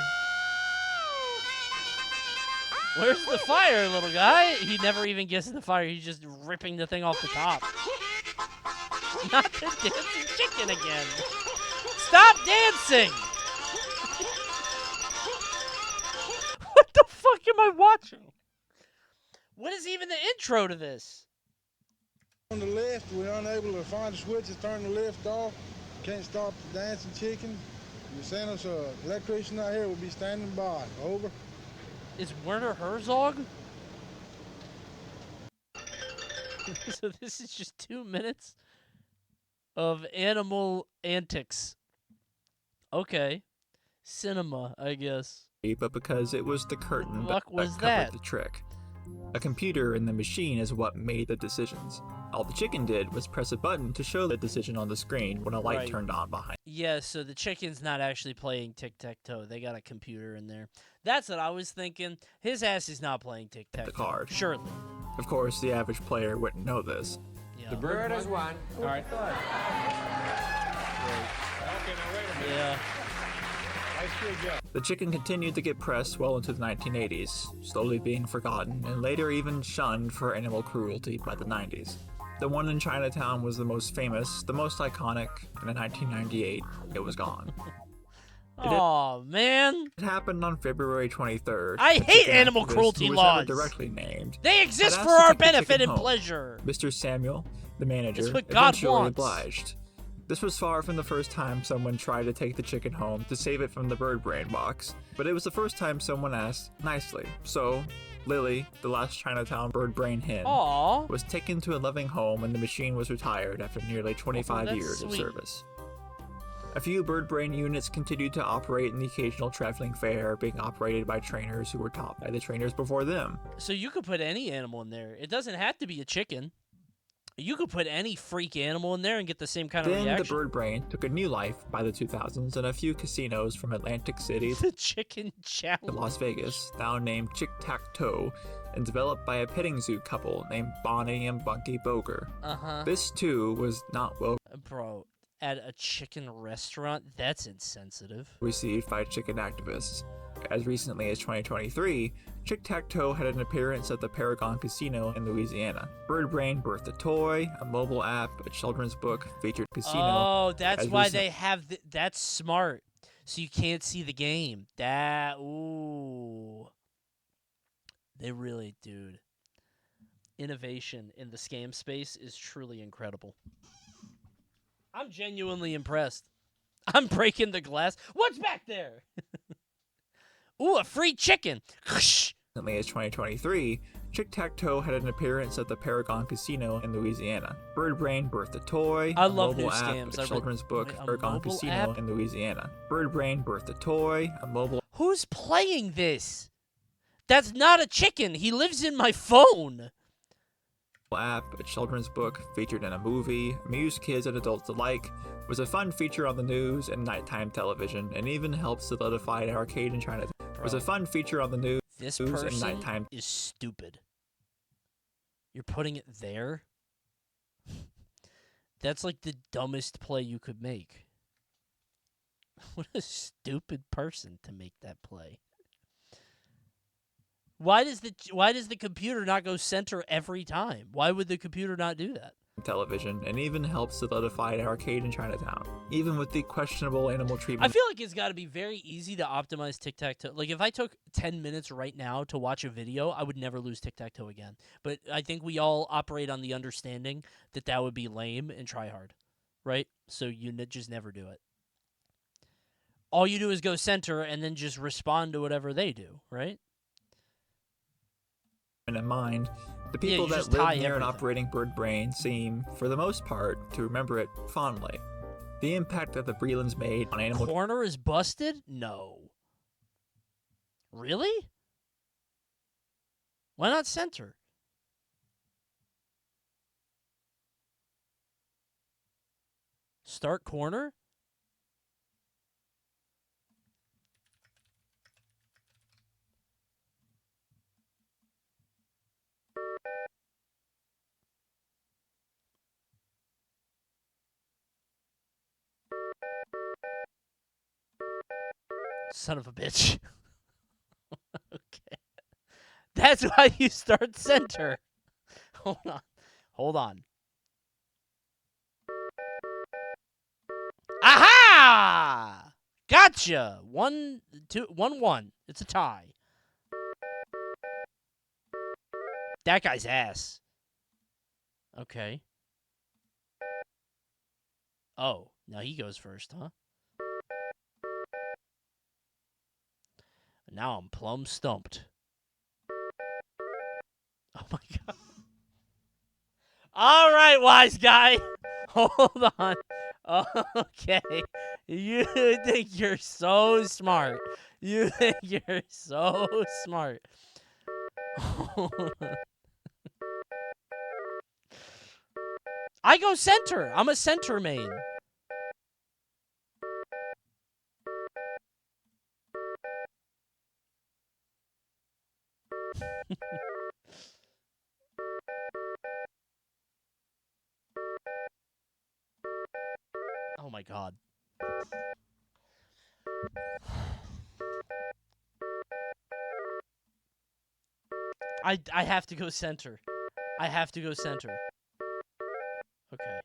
Where's the fire, little guy? He never even gets in the fire. He's just ripping the thing off the top. Not the dancing chicken again. Stop dancing! What the fuck am I watching? What is even the intro to this? On the lift, we're unable to find the switch to turn the lift off. Can't stop the dancing chicken. You send us an electrician out here, we'll be standing by. Over. Is Werner Herzog? So this is just 2 minutes of animal antics. Okay. Cinema, I guess. But because it was the curtain What was that that? covered the trick. A computer in the machine is what made the decisions. All the chicken did was press a button to show the decision on the screen when a light Right. turned on behind. Yeah, so the chicken's not actually playing tic-tac-toe. They got a computer in there. That's what I was thinking. His ass is not playing tic-tac-toe. The card. Surely. Of course, the average player wouldn't know this. Yeah. The bird has won. All right. Great. Okay, now wait a minute. Yeah. Nice job. The chicken continued to get pressed well into the 1980s, slowly being forgotten and later even shunned for animal cruelty by the 90s. The one in Chinatown was the most famous, the most iconic, and in 1998, it was gone. Oh man. It happened on February 23rd. I The hate chicken animal activist, cruelty who was laws. never directly named. They had exist asked for to our take the benefit chicken and home. pleasure. Mr. Samuel, the manager, It's what God eventually wants. obliged. This was far from the first time someone tried to take the chicken home to save it from the bird brain box, but it was the first time someone asked nicely. So, Lily, the last Chinatown bird brain hen, Aww. was taken to a loving home and the machine was retired after nearly 25 that's years of sweet. service. A few bird brain units continued to operate in the occasional traveling fair, being operated by trainers who were taught by the trainers before them. So you could put any animal in there. It doesn't have to be a chicken. You could put any freak animal in there and get the same kind of Then reaction. the bird brain took a new life by the 2000s in a few casinos from Atlantic City The chicken to challenge. Las Vegas, now named Chick-Tac-Toe, and developed by a petting zoo couple named Bonnie and Bunky Boger. Uh-huh. This, too, was not well Bro, at a chicken restaurant? That's insensitive. received by chicken activists. As recently as 2023, Chick-Tac-Toe had an appearance at the Paragon Casino in Louisiana. Bird Brain birthed a toy, a mobile app, a children's book, featured casino. Oh, that's as why recent- they have that's smart. So you can't see the game. Ooh. They really, dude. Innovation in the scam space is truly incredible. I'm genuinely impressed. I'm breaking the glass. What's back there? Ooh, a free chicken. Recently as 2023, Chick-Tac-Toe had an appearance at the Paragon Casino in Louisiana. Bird Brain birthed a toy, I a love mobile new app, scams. a children's book, Wait, a Paragon mobile Casino app? in Louisiana. Bird Brain birthed a toy, a mobile Who's playing this? That's not a chicken. He lives in my phone. app, a children's book, featured in a movie, amused kids and adults alike, was a fun feature on the news and nighttime television, and even helped solidify an arcade in China. Was a fun feature on the news This and person nighttime. is stupid. You're putting it there? That's like the dumbest play you could make. What a stupid person to make that play. Why does the computer not go center every time? Why would the computer not do that? Television, and even helped solidify an arcade in Chinatown, even with the questionable animal treatment. I feel like it's got to be very easy to optimize tic-tac-toe. Like, if I took 10 minutes right now to watch a video, I would never lose tic-tac-toe again. But I think we all operate on the understanding that that would be lame and try hard, right? So you just never do it. All you do is go center and then just respond to whatever they do, right? in mind, the Yeah, people you that just live tie near an everything. operating bird brain seem, for the most part, to remember it fondly. The impact that the Brelands made on animal... Corner is busted? No. Really? Why not center? Start corner? Son of a bitch. Okay. That's why you start center. Hold on. Hold on. Aha! Gotcha. 1-1. It's a tie. That guy's ass. Okay. Oh, now he goes first, huh? Now I'm plumb stumped. Oh my god. All right, wise guy. Hold on. Okay. You think you're so smart. You think you're so smart. I go center. I'm a center main. Oh my god. I have to go center. I have to go center. Okay.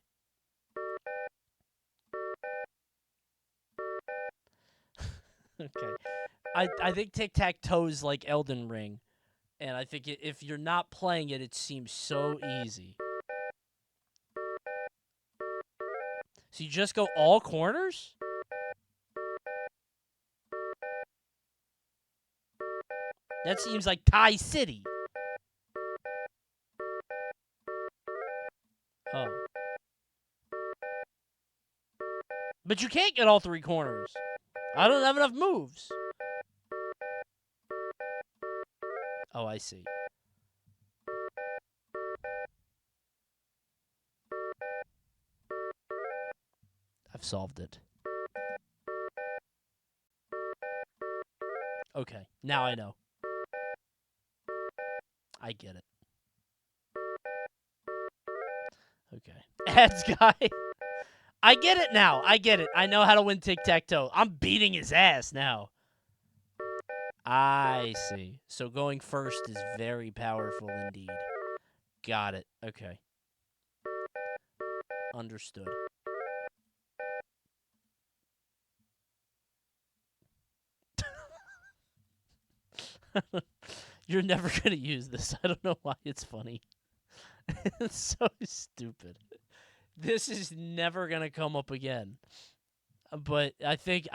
Okay. I think tic-tac-toe is like Elden Ring. And I think if you're not playing it, it seems so easy. So you just go all corners? That seems like Thai City. Oh. But you can't get all three corners. I don't have enough moves. Oh, I see. I've solved it. Okay, now I know. I get it. Okay. Ads guy. I get it now. I get it. I know how to win tic-tac-toe. I'm beating his ass now. I see. So going first is very powerful indeed. Got it. Okay. Understood. You're never going to use this. I don't know why it's funny. It's so stupid. This is never going to come up again. But I think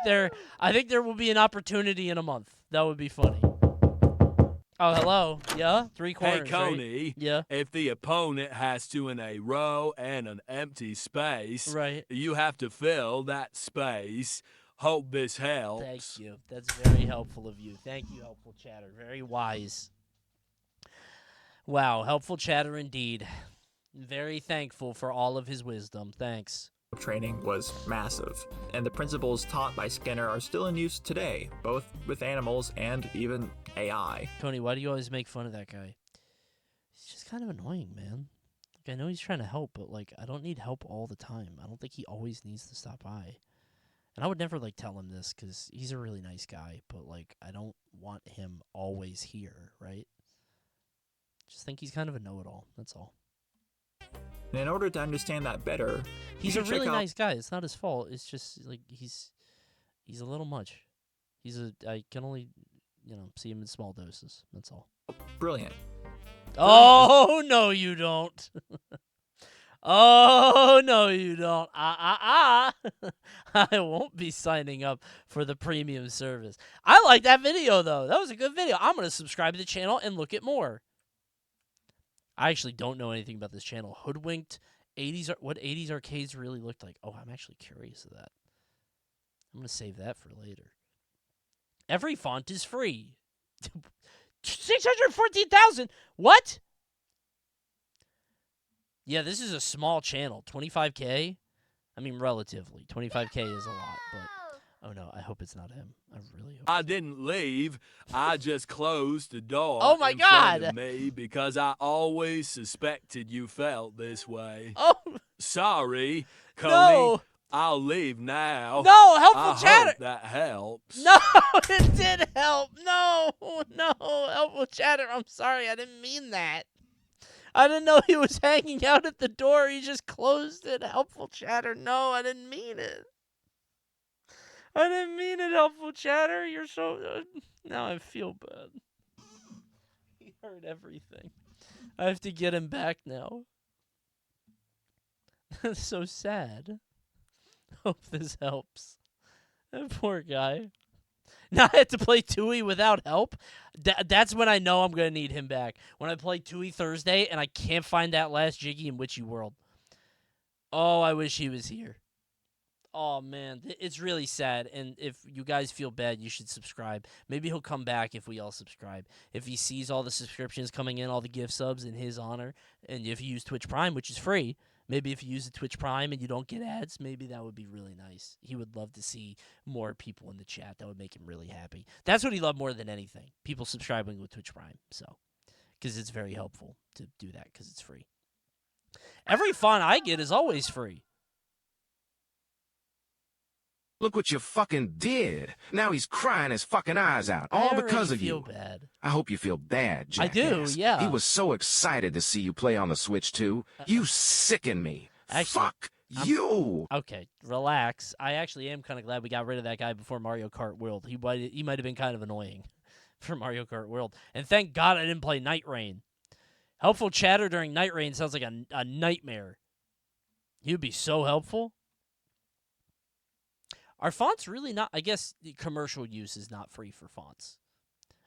there will be an opportunity in a month. That would be funny. Oh, hello. Yeah? 3 corners, Hey, Coney. right? Yeah. If the opponent has two in a row and an empty space, right, you have to fill that space. Hope this helps. Thank you. That's very helpful of you. Thank you, helpful chatter. Very wise. Wow, helpful chatter indeed. Very thankful for all of his wisdom. Thanks. Training was massive, and the principles taught by Skinner are still in use today, both with animals and even AI. Coney, why do you always make fun of that guy? He's just kind of annoying, man. Like, I know he's trying to help, but like, I don't need help all the time. I don't think he always needs to stop by. And I would never like tell him this because he's a really nice guy, but like, I don't want him always here, right? Just think he's kind of a know-it-all. That's all. And in order to understand that better, he's a really nice guy. It's not his fault. It's just like he's a little much. I can only, see him in small doses. That's all. Brilliant. Oh, no, you don't. Oh, no, you don't. I won't be signing up for the premium service. I like that video, though. That was a good video. I'm going to subscribe to the channel and look at more. I actually don't know anything about this channel. Hoodwinked What 80s arcades really looked like. Oh, I'm actually curious of that. I'm going to save that for later. Every font is free. 614,000. What? Yeah, this is a small channel. 25K. I mean, relatively. 25K is a lot, but oh no, I hope it's not him. I really hope. I didn't leave. I just closed the door Oh my in front God. of me because I always suspected you felt this way. Oh. Sorry, Coney. No. I'll leave now. No, helpful I chatter. hope that helps. No, it did help. No, helpful chatter. I'm sorry, I didn't mean that. I didn't know he was hanging out at the door. He just closed it. Helpful chatter. No, I didn't mean it. I didn't mean it, helpful chatter. You're so... now I feel bad. He heard everything. I have to get him back now. That's so sad. Hope this helps. That poor guy. Now I have to play Tui without help. That's when I know I'm going to need him back. When I play Tui Thursday and I can't find that last Jiggy in Witchy World. Oh, I wish he was here. Oh, man. It's really sad. And if you guys feel bad, you should subscribe. Maybe he'll come back if we all subscribe. If he sees all the subscriptions coming in, all the gift subs in his honor, and if you use Twitch Prime, which is free, maybe if you use the Twitch Prime and you don't get ads, maybe that would be really nice. He would love to see more people in the chat. That would make him really happy. That's what he loved more than anything. People subscribing with Twitch Prime. So, because it's very helpful to do that because it's free. Every font I get is always free. Look what you fucking did. Now he's crying his fucking eyes out, all because of you. Bad. I hope you feel bad, jackass. I do, yeah. He was so excited to see you play on the Switch, too. You sicken me. Actually, Fuck you. Okay, relax. I actually am kind of glad we got rid of that guy before Mario Kart World. He might have been kind of annoying for Mario Kart World. And thank God I didn't play Night Rain. Helpful chatter during Night Rain sounds like a nightmare. He would be so helpful. Are fonts really not... I guess the commercial use is not free for fonts.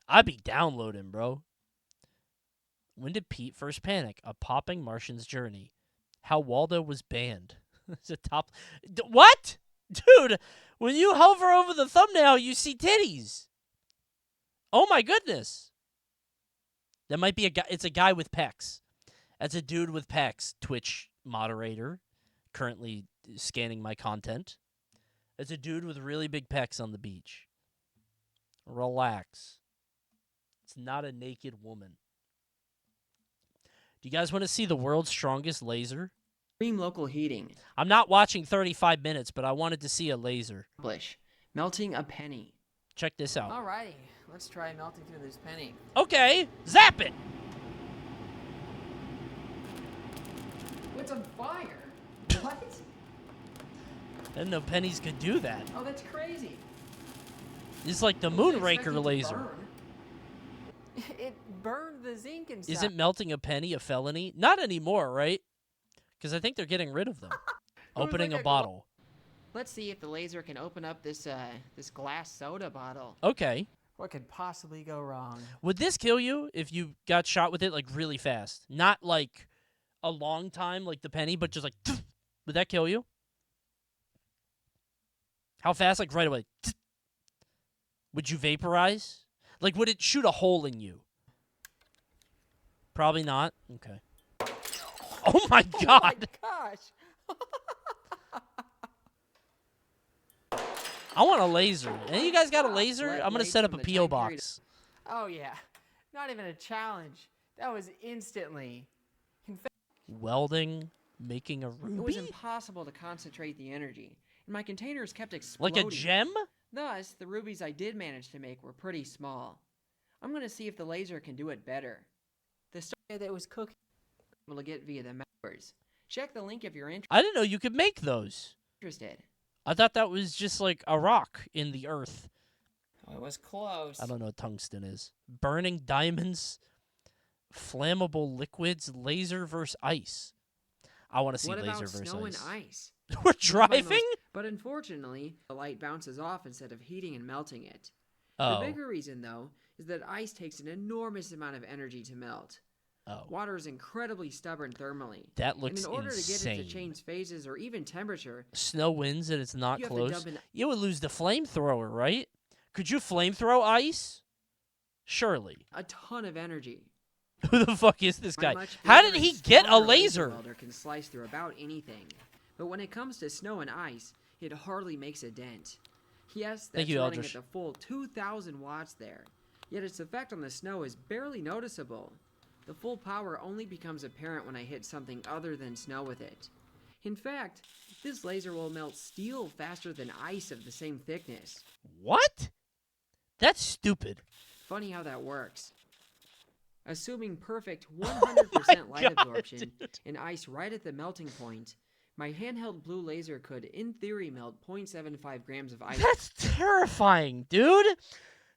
I'd be downloading, bro. When did Pete first panic? A Popping Martian's Journey. How Waldo was banned. It's a top... What? Dude, when you hover over the thumbnail, you see titties. Oh my goodness. That might be a guy... It's a guy with pecs. That's a dude with pecs. Twitch moderator. Currently scanning my content. It's a dude with really big pecs on the beach. Relax. It's not a naked woman. Do you guys want to see the world's strongest laser? Extreme local heating. I'm not watching 35 minutes, but I wanted to see a laser. Melting a penny. Check this out. Alrighty, let's try melting through this penny. Okay, zap it! It's on fire. What? I didn't know pennies could do that. Oh, that's crazy. It's like the Moonraker laser. It burned the zinc inside. Isn't melting a penny a felony? Not anymore, right? Because I think they're getting rid of them. Opening a bottle. Let's see if the laser can open up this this glass soda bottle. Okay. What could possibly go wrong? Would this kill you if you got shot with it like really fast? Not like a long time like the penny, but just like would that kill you? How fast? Like right away. Would you vaporize? Like would it shoot a hole in you? Probably not. Okay. Oh my god. Oh my gosh. I want a laser. Any of you guys got a laser? I'm going to set up a P.O. box. Oh yeah. Not even a challenge. That was instantly. Welding, making a ruby? It was impossible to concentrate the energy, and my containers kept exploding. Like a gem? Thus, the rubies I did manage to make were pretty small. I'm going to see if the laser can do it better. The story that was cooking will get via the members. Check the link if you're interested. I didn't know you could make those. I thought that was just like a rock in the earth. Oh, it was close. I don't know what tungsten is. Burning diamonds, flammable liquids, laser versus ice. I want to see laser versus snow ice. And ice? We're driving? But unfortunately, the light bounces off instead of heating and melting it. Oh. The bigger reason, though, is that ice takes an enormous amount of energy to melt. Oh. Water is incredibly stubborn thermally. That looks and in order insane. to get it to change phases or even temperature, Snow wins and it's not you have to close. dump an- You would lose the flamethrower, right? Could you flamethrow ice? Surely. a ton of energy. Who the fuck is this My guy? much How bigger did and he get a stronger laser? welder can slice through about anything. But when it comes to snow and ice, it hardly makes a dent. Yes, Thank that's you, running Eldritch. at the full 2,000 watts there. Yet its effect on the snow is barely noticeable. The full power only becomes apparent when I hit something other than snow with it. In fact, this laser will melt steel faster than ice of the same thickness. What? That's stupid. Funny how that works. Assuming perfect 100% light absorption and ice right at the melting point, my handheld blue laser could, in theory, melt 0.75 grams of ice. That's terrifying, dude.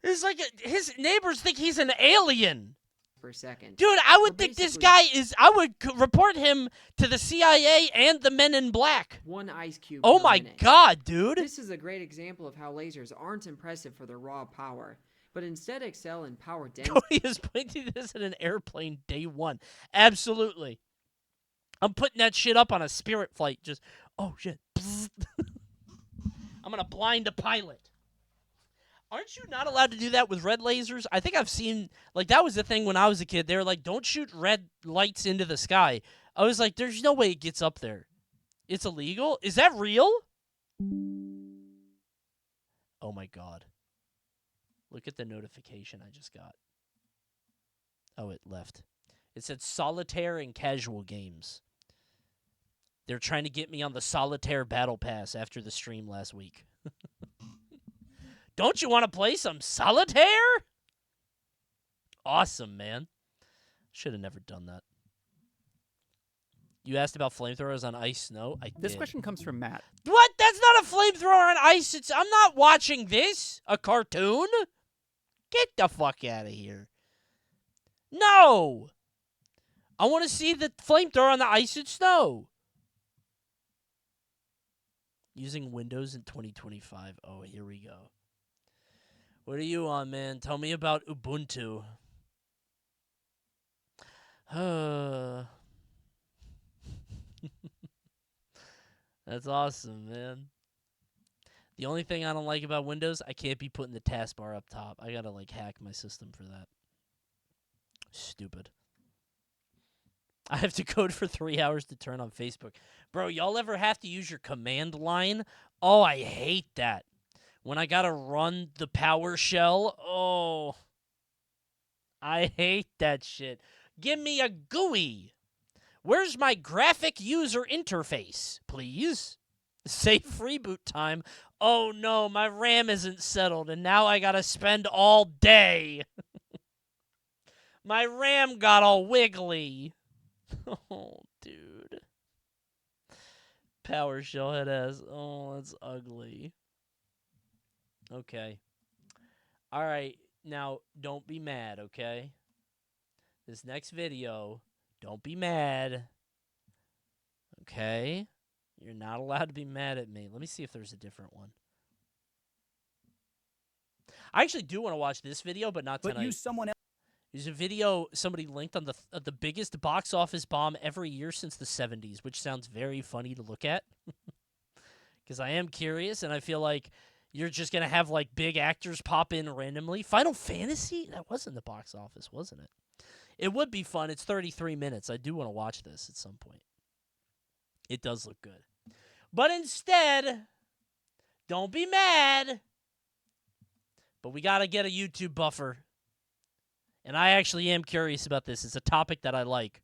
It's like his neighbors think he's an alien. Per second. Dude, I would think this guy is... I would report him to the CIA and the Men in Black. One ice cube. Oh per my minute. god, dude. This is a great example of how lasers aren't impressive for their raw power, but instead excel in power density. Cody is pointing this at an airplane day one. Absolutely. I'm putting that shit up on a Spirit flight. Just, oh shit. I'm gonna blind a pilot. Aren't you not allowed to do that with red lasers? I think I've seen, like, that was the thing when I was a kid. They were like, don't shoot red lights into the sky. I was like, there's no way it gets up there. It's illegal? Is that real? Oh my god. Look at the notification I just got. Oh, it left. It said solitaire and casual games. They're trying to get me on the solitaire battle pass after the stream last week. Don't you want to play some solitaire? Awesome, man. Should have never done that. You asked about flamethrowers on ice snow? I This did. question comes from Matt. What? That's not a flamethrower on ice. I'm not watching this. A cartoon? Get the fuck out of here. No! I want to see the flamethrower on the ice and snow. Using Windows in 2025. Oh, here we go. What are you on, man? Tell me about Ubuntu. That's awesome, man. The only thing I don't like about Windows, I can't be putting the taskbar up top. I gotta, like, hack my system for that. Stupid. I have to code for 3 hours to turn on Facebook. Bro, y'all ever have to use your command line? Oh, I hate that. When I gotta run the PowerShell, oh. I hate that shit. Give me a GUI. Where's my graphic user interface, please? Safe reboot time. Oh no, my RAM isn't settled, and now I gotta spend all day. My RAM got all wiggly. Oh, dude. PowerShell head ass. Oh, that's ugly. Okay. All right. Now, don't be mad, okay? This next video, don't be mad. Okay? You're not allowed to be mad at me. Let me see if there's a different one. I actually do want to watch this video, but not tonight. But use someone else. There's a video somebody linked on the biggest box office bomb every year since the 70s, which sounds very funny to look at. Because I am curious, and I feel like you're just going to have, like, big actors pop in randomly. Final Fantasy? That was in the box office, wasn't it? It would be fun. It's 33 minutes. I do want to watch this at some point. It does look good. But instead, don't be mad. But we got to get a YouTube buffer. And I actually am curious about this. It's a topic that I like.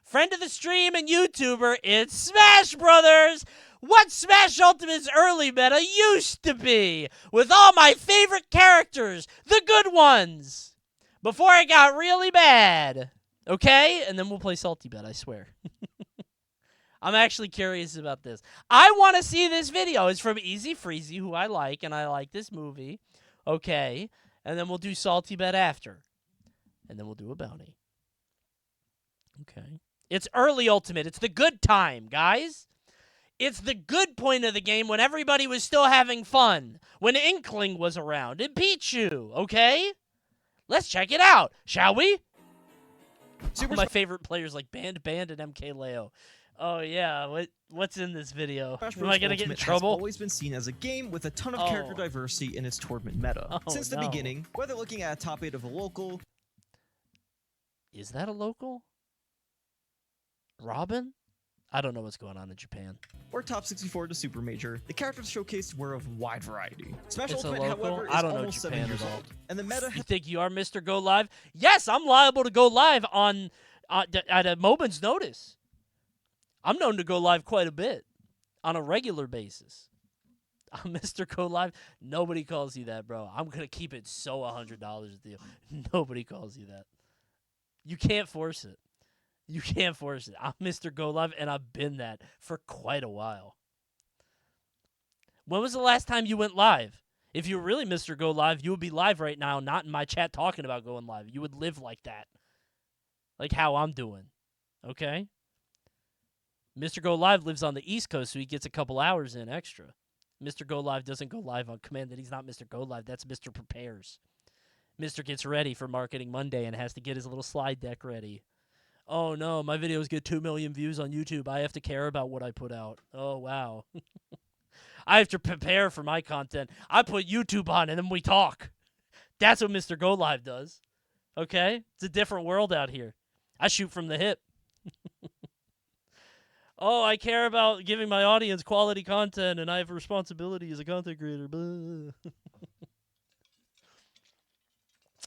Friend of the stream and YouTuber, it's Smash Brothers! What Smash Ultimate's early meta used to be, with all my favorite characters, the good ones, before I got really bad. Okay? And then we'll play SaltyBet, I swear. I'm actually curious about this. I want to see this video. It's from Easy Freezy, who I like, and I like this movie. Okay? And then we'll do SaltyBet after. And then we'll do a bounty. Okay. It's early ultimate. It's the good time, guys. It's the good point of the game when everybody was still having fun. When Inkling was around and Pichu, okay? Let's check it out, shall we? My favorite players like Band, and MK Leo. Oh yeah, what's in this video? Am I gonna get in trouble? Has always been seen as a game with a ton of character diversity in its tournament meta. Since the beginning, whether looking at a top 8 of a local... Is that a local? Robin? I don't know what's going on in Japan. Or top 64 to Super Major, the characters showcased were of wide variety. Smash It's Ultimate, however, is I don't know almost 7 Japan years at all. old, and the meta... You think you are Mr. Go Live? Yes, I'm liable to go live on at a moment's notice. I'm known to go live quite a bit on a regular basis. I'm Mr. Go Live. Nobody calls you that, bro. I'm going to keep it so $100 with you. Nobody calls you that. You can't force it. You can't force it. I'm Mr. Go Live, and I've been that for quite a while. When was the last time you went live? If you were really Mr. Go Live, you would be live right now, not in my chat talking about going live. You would live like that. Like how I'm doing. Okay? Mr. Go Live lives on the East Coast, so he gets a couple hours in extra. Mr. Go Live doesn't go live on command. That he's not Mr. Go Live. That's Mr. Prepares. Mr. gets ready for Marketing Monday and has to get his little slide deck ready. Oh, no, my videos get 2 million views on YouTube. I have to care about what I put out. Oh, wow. I have to prepare for my content. I put YouTube on, and then we talk. That's what Mr. Go Live does. Okay? It's a different world out here. I shoot from the hip. Oh, I care about giving my audience quality content, and I have a responsibility as a content creator.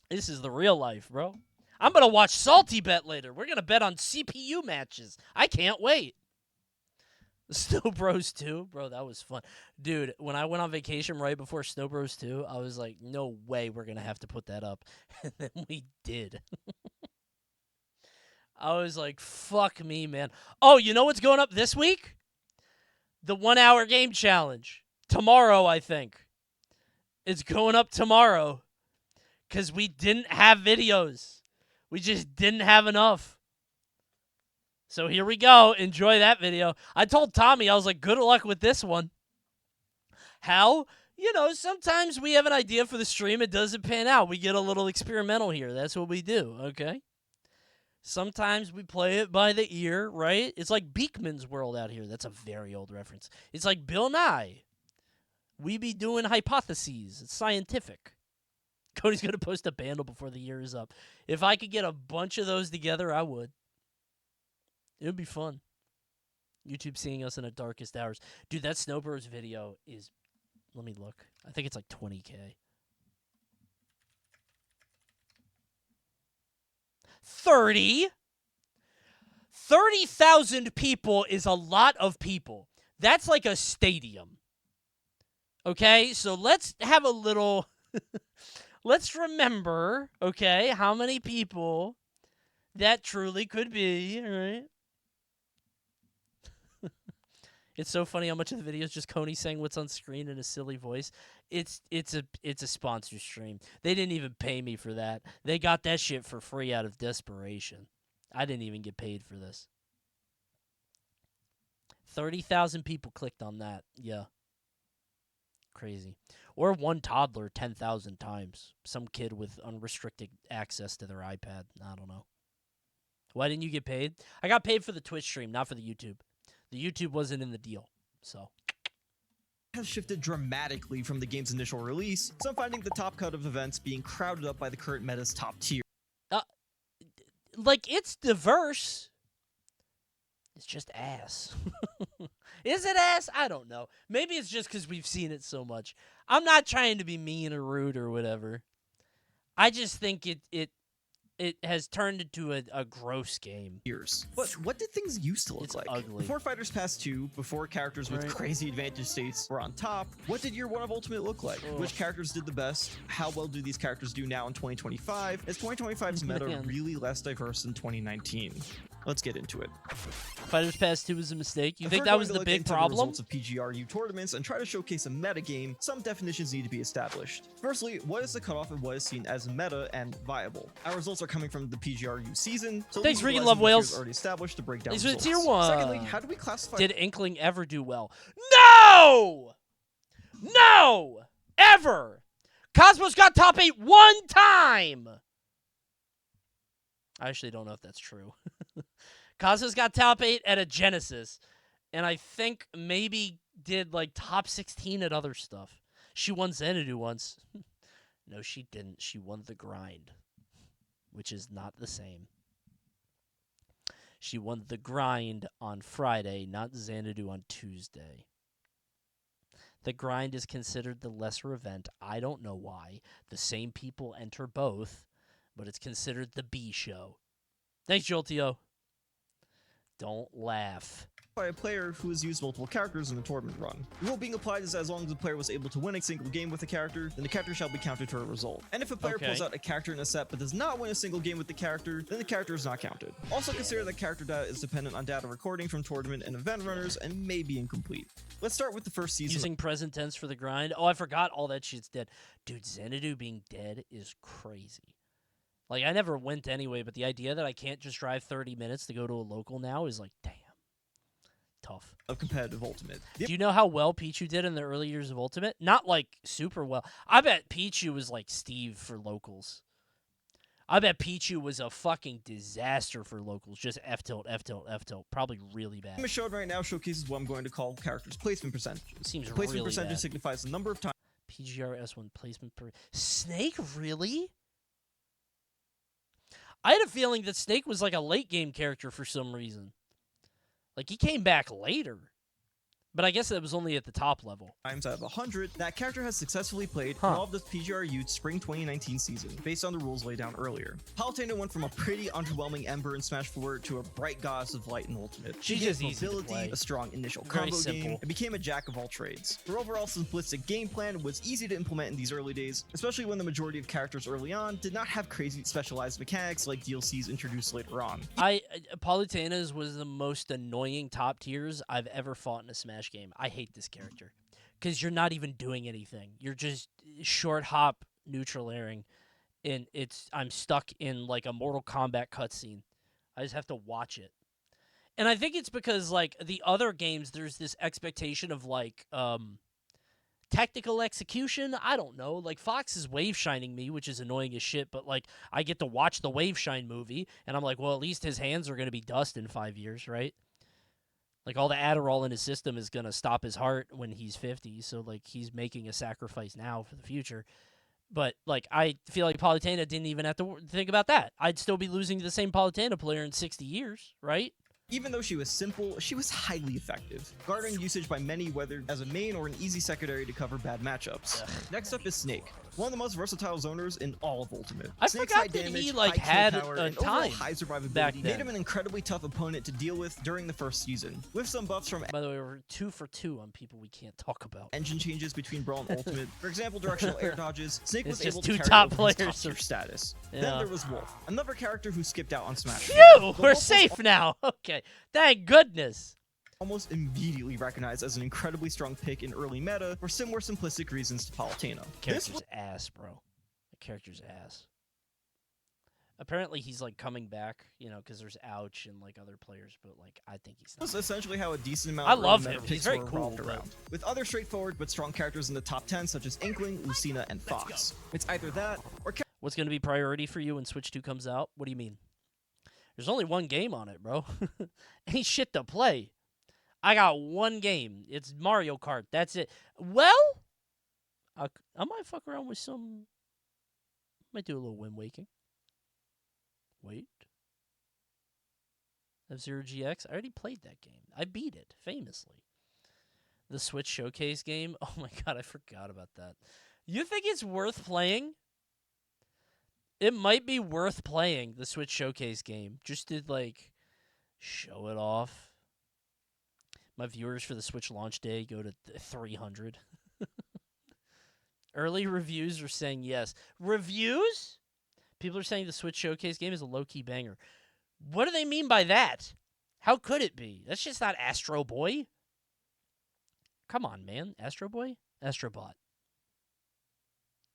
This is the real life, bro. I'm going to watch SaltyBet later. We're going to bet on CPU matches. I can't wait. Snow Bros 2. Bro, that was fun. Dude, when I went on vacation right before Snow Bros 2, I was like, no way we're going to have to put that up. And then we did. I was like, fuck me, man. Oh, you know what's going up this week? The 1 hour game challenge. Tomorrow, I think. It's going up tomorrow. Because we didn't have videos. We just didn't have enough. So here we go. Enjoy that video. I told Tommy, I was like, good luck with this one. How? You know, sometimes we have an idea for the stream. It doesn't pan out. We get a little experimental here. That's what we do, okay? Sometimes we play it by the ear, right? It's like Beekman's World out here. That's a very old reference. It's like Bill Nye. We be doing hypotheses. It's scientific. Cody's going to post a bundle before the year is up. If I could get a bunch of those together, I would. It would be fun. YouTube seeing us in the darkest hours. Dude, that Snowbirds video is... Let me look. I think it's like 20K. 30,000 people is a lot of people. That's like a stadium. Okay? So let's have a little... Let's remember, okay, how many people that truly could be, all right? It's so funny how much of the video is just Coney saying what's on screen in a silly voice. It's a sponsor stream. They didn't even pay me for that. They got that shit for free out of desperation. I didn't even get paid for this. 30,000 people clicked on that. Yeah. Crazy. Or one toddler 10,000 times. Some kid with unrestricted access to their iPad. I don't know. Why didn't you get paid? I got paid for the Twitch stream, not for the YouTube. The YouTube wasn't in the deal, so. Has shifted dramatically from the game's initial release, some finding the top cut of events being crowded up by the current meta's top tier. Like, it's diverse. It's just ass. Is it ass? I don't know. Maybe it's just because we've seen it so much. I'm not trying to be mean or rude or whatever. I just think it has turned into a gross game. But what did things used to look It's like? ugly. Before Fighters Pass 2, before characters with crazy advantage states were on top, what did Year 1 of Ultimate look like? Ugh. Which characters did the best? How well do these characters do now in 2025? Is 2025's meta Man. really less diverse than 2019? Let's get into it. Fighters Pass 2 was a mistake. You If think we're that going was to the look big into the problem? results of PGRU tournaments and try to showcase a meta game, some definitions need to be established. Firstly, what is the cutoff and what is seen as meta and viable? Our results are coming from the PGRU season, so Thanks, these Ricky utilizing Love the Whales. tiers already established to break down Thanks for the results. tier 1. Secondly, how do we classify? Did Inkling ever do well? No! No! Ever! Cosmos got top 8 one time! I actually don't know if that's true. Kazu's got top 8 at a Genesis, and I think maybe did like top 16 at other stuff. She won Xanadu once. No, she didn't. She won the grind, which is not the same. She won the grind on Friday, not Xanadu on Tuesday. The grind is considered the lesser event. I don't know why. The same people enter both, but it's considered the B show. Thanks, Joltio. Don't laugh. By a player who has used multiple characters in the tournament run. The rule being applied is as long as the player was able to win a single game with the character, then the character shall be counted for a result. And if a player pulls out a character in a set but does not win a single game with the character, then the character is not counted. Also consider that character data is dependent on data recording from tournament and event runners and may be incomplete. Let's start with the first season. Using present tense for the grind. Oh, I forgot all that shit's dead. Dude, Xanadu being dead is crazy. Like, I never went anyway, but the idea that I can't just drive 30 minutes to go to a local now is like, damn. Tough. Of competitive Ultimate. Do you know how well Pichu did in the early years of Ultimate? Not like super well. I bet Pichu was like Steve for locals. I bet Pichu was a fucking disaster for locals. Just F-tilt, F-tilt, F-tilt. Probably really bad. The shown right now showcases what I'm going to call characters' placement percentages. Seems placement really percentage bad. signifies the number of times PGR S1 placement per... Snake, really? I had a feeling that Snake was like a late game character for some reason. Like, he came back later. But I guess that was only at the top level. Times out of 100, that character has successfully played in all of the PGRU Spring 2019 season, based on the rules laid down earlier. Palutena went from a pretty underwhelming Ember in Smash 4 to a bright goddess of light in Ultimate. She She's just had easy to mobility, play. a strong initial Very combo simple. game, and became a jack of all trades. Her overall simplistic game plan was easy to implement in these early days, especially when the majority of characters early on did not have crazy specialized mechanics like DLCs introduced later on. Palutena's was the most annoying top tiers I've ever fought in a Smash game. I hate this character because you're not even doing anything. You're just short hop neutral airing, and I'm stuck in like a Mortal Kombat cutscene. I just have to watch it, and I think it's because like the other games, there's this expectation of like technical execution. I don't know. Like Fox is wave shining me, which is annoying as shit. But like I get to watch the Wave Shine movie, and I'm like, well, at least his hands are gonna be dust in 5 years, right? Like, all the Adderall in his system is going to stop his heart when he's 50, so, like, he's making a sacrifice now for the future. But, like, I feel like Palutena didn't even have to think about that. I'd still be losing to the same Palutena player in 60 years, right? Even though she was simple, she was highly effective, garnering usage by many whether as a main or an easy secondary to cover bad matchups. Next up is Snake, one of the most versatile zoners in all of Ultimate. I Snake's forgot high that damage, he like high had kill power, a and overall time high back survivability then. made him an incredibly tough opponent to deal with during the first season. With some buffs from By the way, we're 2 for 2 on people we can't talk about. engine changes between Brawl and Ultimate, for example, directional air dodges, Snake It's was just able two to carry top over his players. top-tier status. Yeah. Then there was Wolf, another character who skipped out on Smash. Phew! The We're Wolf was safe now. Okay. Thank goodness. almost immediately recognized as an incredibly strong pick in early meta for similar simplistic reasons to Palutena. Character's ass, bro. The character's ass. Apparently, he's, like, coming back, you know, because there's Ouch and, like, other players, but, like, I think he's not. That's essentially how a decent amount I of love early him. meta He's picks very were cool, revolved but- around, with other straightforward but strong characters in the top 10 such as Inkling, Lucina, and Fox. It's either that, or What's going to be priority for you when Switch 2 comes out? What do you mean? There's only one game on it, bro. Ain't shit to play. I got one game. It's Mario Kart. That's it. Well, I might fuck around with some... Might do a little Wind Waking. Wait. F-Zero GX? I already played that game. I beat it, famously. The Switch Showcase game? Oh my god, I forgot about that. You think it's worth playing? It might be worth playing, the Switch Showcase game. Just to, like, show it off. My viewers for the Switch launch day go to 300. Early reviews are saying yes. Reviews? People are saying the Switch Showcase game is a low-key banger. What do they mean by that? How could it be? That's just not Astro Boy. Come on, man. Astro Boy? Astrobot.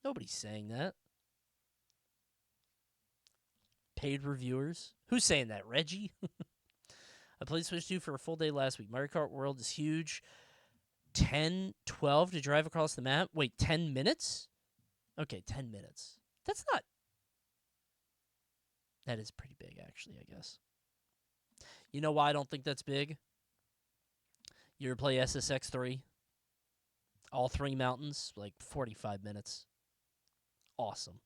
Nobody's saying that. Paid reviewers? Who's saying that? Reggie? I played Switch 2 for a full day last week. Mario Kart World is huge. 10, 12 to drive across the map. Wait, 10 minutes? Okay, 10 minutes. That's not... That is pretty big, actually, I guess. You know why I don't think that's big? You ever play SSX3? All 3 mountains, like 45 minutes. Awesome.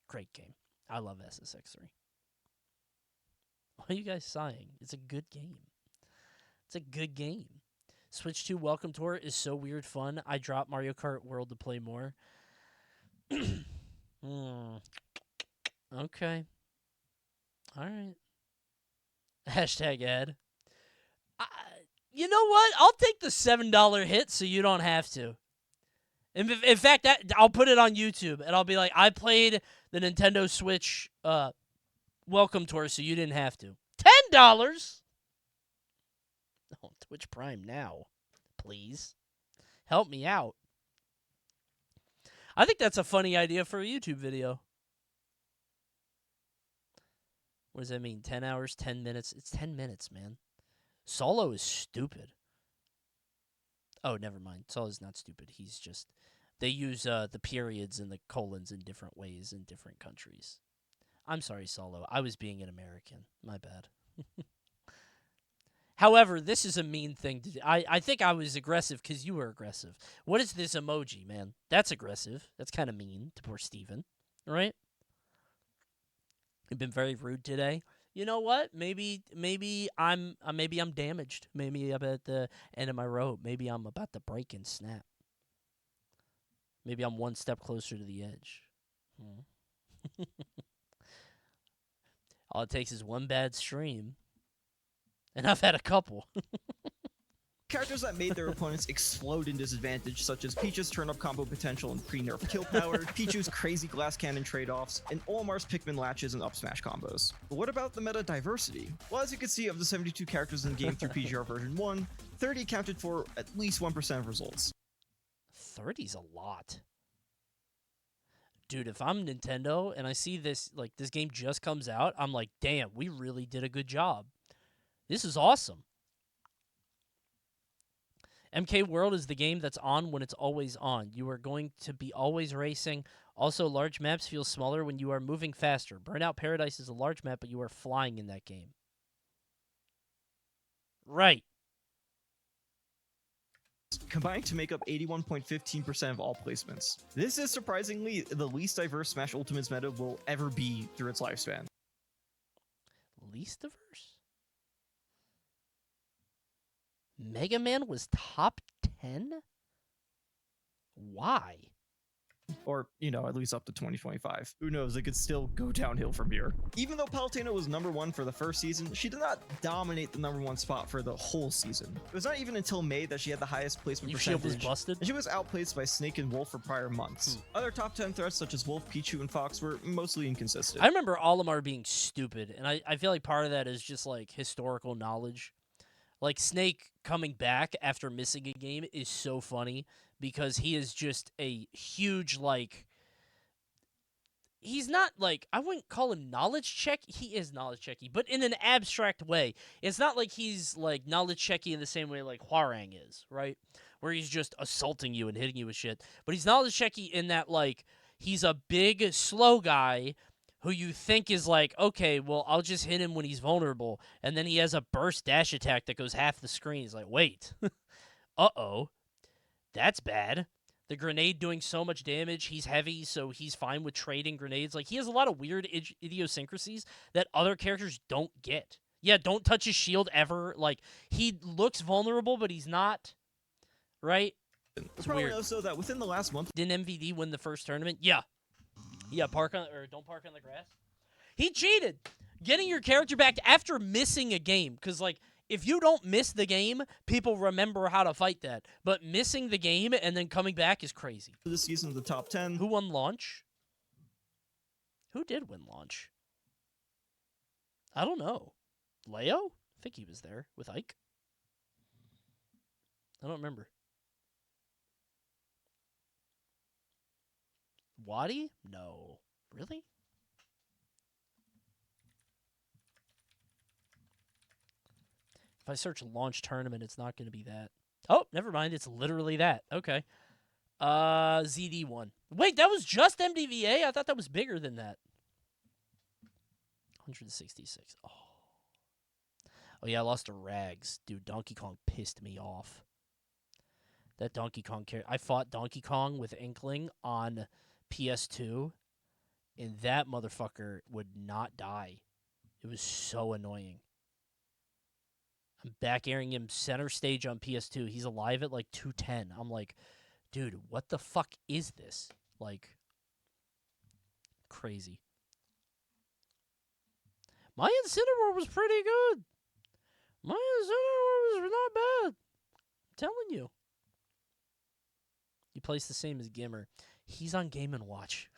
Great game. I love SSX3. Why are you guys sighing? It's a good game. It's a good game. Switch 2 Welcome Tour is so weird fun. I dropped Mario Kart World to play more. Okay. All right. Hashtag ad. You know what? I'll take the $7 hit so you don't have to. In fact, I'll put it on YouTube, and I'll be like, I played the Nintendo Switch Welcome Tour so you didn't have to. $10? Oh, Twitch Prime now. Please. Help me out. I think that's a funny idea for a YouTube video. What does that mean? 10 hours, 10 minutes? It's 10 minutes, man. Solo is stupid. Oh, never mind. Solo's not stupid. He's just... They use the periods and the colons in different ways in different countries. I'm sorry, Solo. I was being an American. My bad. However, this is a mean thing to do. I think I was aggressive because you were aggressive. What is this emoji, man? That's aggressive. That's kind of mean to poor Steven. Right? You've been very rude today. You know what? Maybe I'm damaged. Maybe I'm at the end of my rope. Maybe I'm about to break and snap. Maybe I'm one step closer to the edge. All it takes is one bad stream. And I've had a couple. Characters that made their opponents explode in disadvantage, such as Peach's turn-up combo potential and pre-nerf kill power, Pichu's crazy glass cannon trade-offs, and Olimar's Pikmin latches and up smash combos. But what about the meta diversity? Well, as you can see, of the 72 characters in the game through PGR version 1, 30 accounted for at least 1% of results. 30's a lot. Dude, if I'm Nintendo and I see this, like, this game just comes out, I'm like, damn, we really did a good job. This is awesome. MK World is the game that's on when it's always on. You are going to be always racing. Also, large maps feel smaller when you are moving faster. Burnout Paradise is a large map, but you are flying in that game. Right. Combined to make up 81.15% of all placements. This is surprisingly the least diverse Smash Ultimates meta will ever be through its lifespan. Least diverse? Mega Man was top 10? Why? Or, you know, at least up to 2025. Who knows, it could still go downhill from here. Even though Palutena was #1 for the first season, she did not dominate the #1 spot for the whole season. It was not even until May that she had the highest placement percentage. Was busted? And she was outplaced by Snake and Wolf for prior months. Other top 10 threats such as Wolf, Pichu, and Fox were mostly inconsistent. I remember Olimar being stupid, and I feel like part of that is just like historical knowledge. Like, Snake coming back after missing a game is so funny because he is just a huge, like... He's not, like... I wouldn't call him knowledge check. He is knowledge checky, but in an abstract way. It's not like he's, like, knowledge checky in the same way like Hwarang is, right? Where he's just assaulting you and hitting you with shit. But he's knowledge checky in that, like, he's a big, slow guy who you think is like, okay, well, I'll just hit him when he's vulnerable. And then he has a burst dash attack that goes half the screen. He's like, wait. Uh-oh. That's bad. The grenade doing so much damage. He's heavy, so he's fine with trading grenades. Like, he has a lot of weird idiosyncrasies that other characters don't get. Yeah, don't touch his shield ever. Like, he looks vulnerable, but he's not. Right? It's weird. Also, that within the last month... Didn't MVD win the first tournament? Yeah. Yeah, don't park on the grass. He cheated. Getting your character back after missing a game. Because, like, if you don't miss the game, people remember how to fight that. But missing the game and then coming back is crazy. This season of the top 10. Who won launch? Who did win launch? I don't know. Leo? I think he was there with Ike. I don't remember. Waddy? No. Really? If I search launch tournament, it's not going to be that. Oh, never mind. It's literally that. Okay. ZD1. Wait, that was just MDVA? I thought that was bigger than that. 166. Oh yeah, I lost to Rags. Dude, Donkey Kong pissed me off. That Donkey Kong character. I fought Donkey Kong with Inkling on PS2, and that motherfucker would not die. It was so annoying. I'm back airing him center stage on PS2. He's alive at like 210. I'm like, dude, what the fuck is this? Like, crazy. My Incineroar was pretty good. My Incineroar was not bad. I'm telling you. He plays the same as Gimmer. He's on Game & Watch.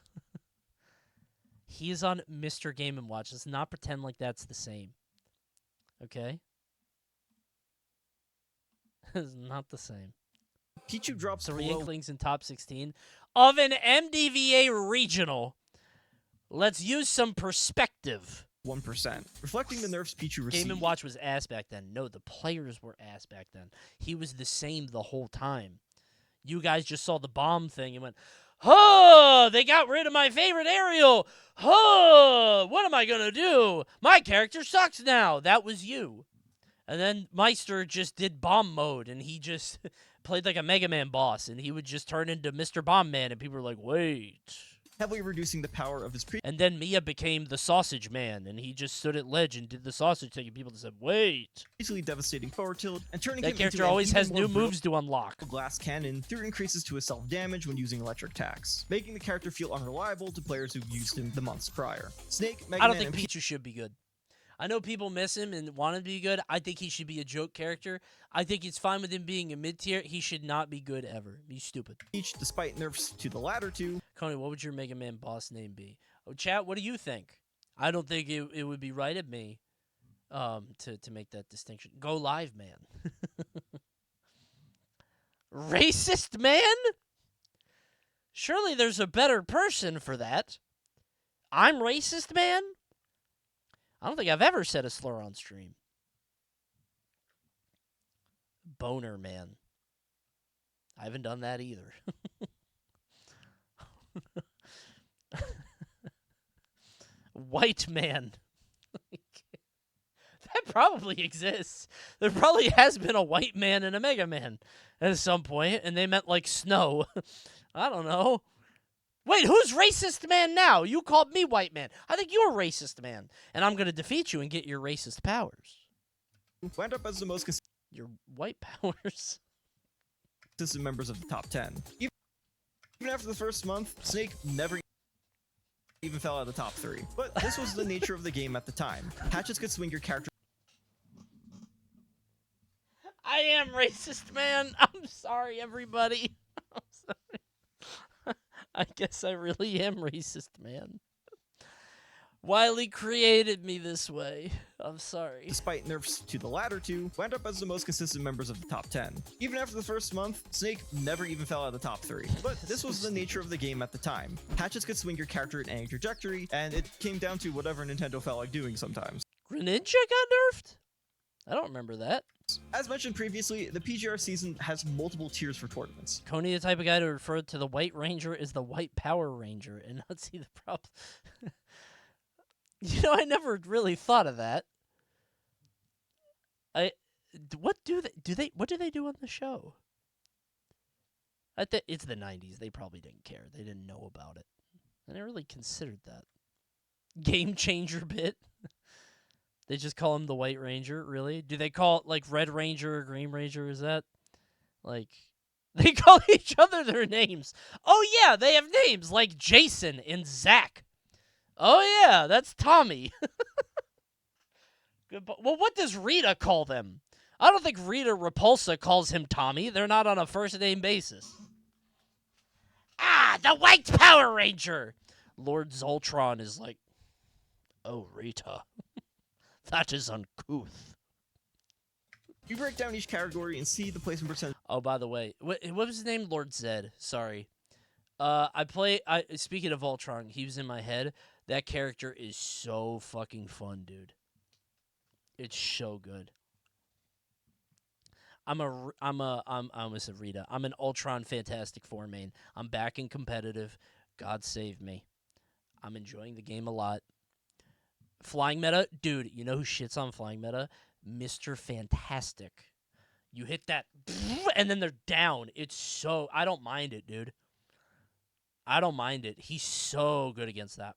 He is on Mr. Game & Watch. Let's not pretend like that's the same. Okay? It's not the same. Pichu drops 3 below Inklings in top 16 of an MDVA regional. Let's use some perspective. 1%, reflecting the nerfs Pichu received. Game & Watch was ass back then. No, the players were ass back then. He was the same the whole time. You guys just saw the bomb thing and went, oh, they got rid of my favorite aerial. Oh, what am I going to do? My character sucks now. That was you. And then Meister just did bomb mode, and he just played like a Mega Man boss, and he would just turn into Mr. Bomb Man, and people were like, wait. Heavily reducing the power of his And then Mia became the Sausage Man, and he just stood at ledge and did the sausage thing, and people just said, wait. Easily devastating forward tilt, and turning That him character into always an has even more new brutal moves to unlock. glass cannon through increases to his self-damage when using electric attacks, making the character feel unreliable to players who've used him the months prior. Snake, Mega I don't Man, think and Pichu should be good. I know people miss him and want him to be good. I think he should be a joke character. I think it's fine with him being a mid-tier. He should not be good ever. He's stupid. Peach, despite nerfs to the latter two. Coney, what would your Mega Man boss name be? Oh, chat, what do you think? I don't think it would be right of me to make that distinction. Go live, man. Racist man? Surely there's a better person for that. I'm racist, man? I don't think I've ever said a slur on stream. Boner man. I haven't done that either. White man. That probably exists. There probably has been a white man and a Mega Man at some point, and they meant like snow. I don't know. Wait, who's racist man now? You called me white man. I think you're racist man, and I'm going to defeat you and get your racist powers. Wound up as the most your white powers. consistent members of the top 10. Even after the first month, Snake never even fell out of the top 3. But this was the nature of the game at the time. Patches could swing your character. I am racist, man. I'm sorry, everybody. I'm sorry. I guess I really am racist, man. Wiley created me this way. I'm sorry. Despite nerfs to the latter two, wound up as the most consistent members of the top 10. Even after the first month, Snake never even fell out of the top 3. But this was the nature of the game at the time. Patches could swing your character in any trajectory, and it came down to whatever Nintendo felt like doing sometimes. Greninja got nerfed? I don't remember that. As mentioned previously, the PGR season has multiple tiers for tournaments. Coney, the type of guy to refer to the White Ranger as the White Power Ranger and not see the problem. You know, I never really thought of that. What do they do on the show? It's the 90s. They probably didn't care. They didn't know about it. I never really considered that. Game changer bit. They just call him the White Ranger, really? Do they call it like Red Ranger or Green Ranger? Is that like they call each other their names? Oh yeah, they have names like Jason and Zach. Oh yeah, that's Tommy. Good. Well, what does Rita call them? I don't think Rita Repulsa calls him Tommy. They're not on a first name basis. Ah, the White Power Ranger. Lord Zoltron is like, oh Rita. That is uncouth. You break down each category and see the placement percentage. Oh, by the way, what was his name? Lord Zed. Sorry. Speaking of Voltron, he was in my head. That character is so fucking fun, dude. It's so good. I almost said Rita. I'm an Ultron Fantastic Four main. I'm back in competitive. God save me. I'm enjoying the game a lot. Flying meta, dude, you know who shits on flying meta? Mr. Fantastic. You hit that, and then they're down. It's so... I don't mind it, dude. I don't mind it. He's so good against that.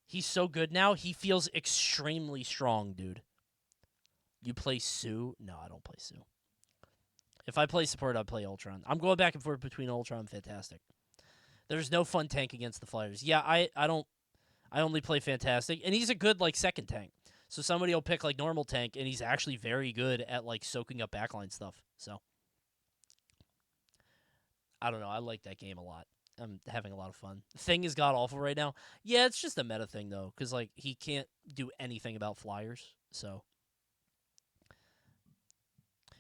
He's so good now. He feels extremely strong, dude. You play Sue? No, I don't play Sue. If I play support, I'd play Ultron. I'm going back and forth between Ultron and Fantastic. There's no fun tank against the Flyers. Yeah, I only play Fantastic, and he's a good, like, second tank. So somebody will pick, like, normal tank, and he's actually very good at, like, soaking up backline stuff. So, I don't know. I like that game a lot. I'm having a lot of fun. Thing is god-awful right now. Yeah, it's just a meta thing, though, because, like, he can't do anything about Flyers, so.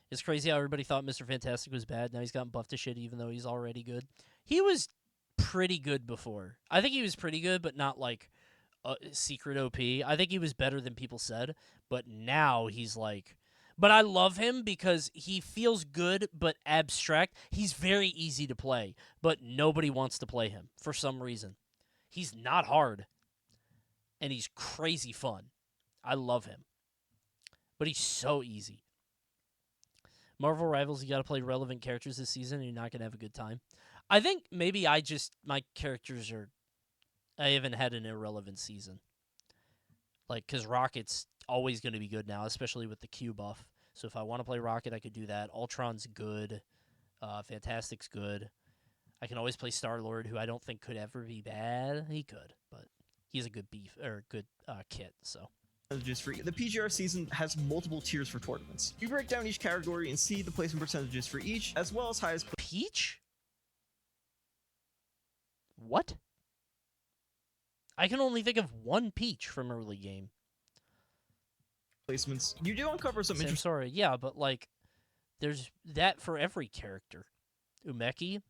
It's crazy how everybody thought Mr. Fantastic was bad. Now he's gotten buffed to shit, even though he's already good. He was pretty good before. I think he was pretty good, but not, like, secret OP. I think he was better than people said, but now he's, like... But I love him because he feels good but abstract. He's very easy to play, but nobody wants to play him for some reason. He's not hard, and he's crazy fun. I love him, but he's so easy. Marvel Rivals, you got to play relevant characters this season, and you're not going to have a good time. I think maybe my characters are... I haven't had an irrelevant season. Like, because Rocket's always going to be good now, especially with the Q buff. So if I want to play Rocket, I could do that. Ultron's good. Fantastic's good. I can always play Star-Lord, who I don't think could ever be bad. He could, but he's a good kit, so. For the PGR season has multiple tiers for tournaments. You break down each category and see the placement percentages for each, as well as highest... Peach? What? I can only think of one Peach from early game. Placements. You do uncover some interesting... Sorry, yeah, but, like, there's that for every character. Umeki?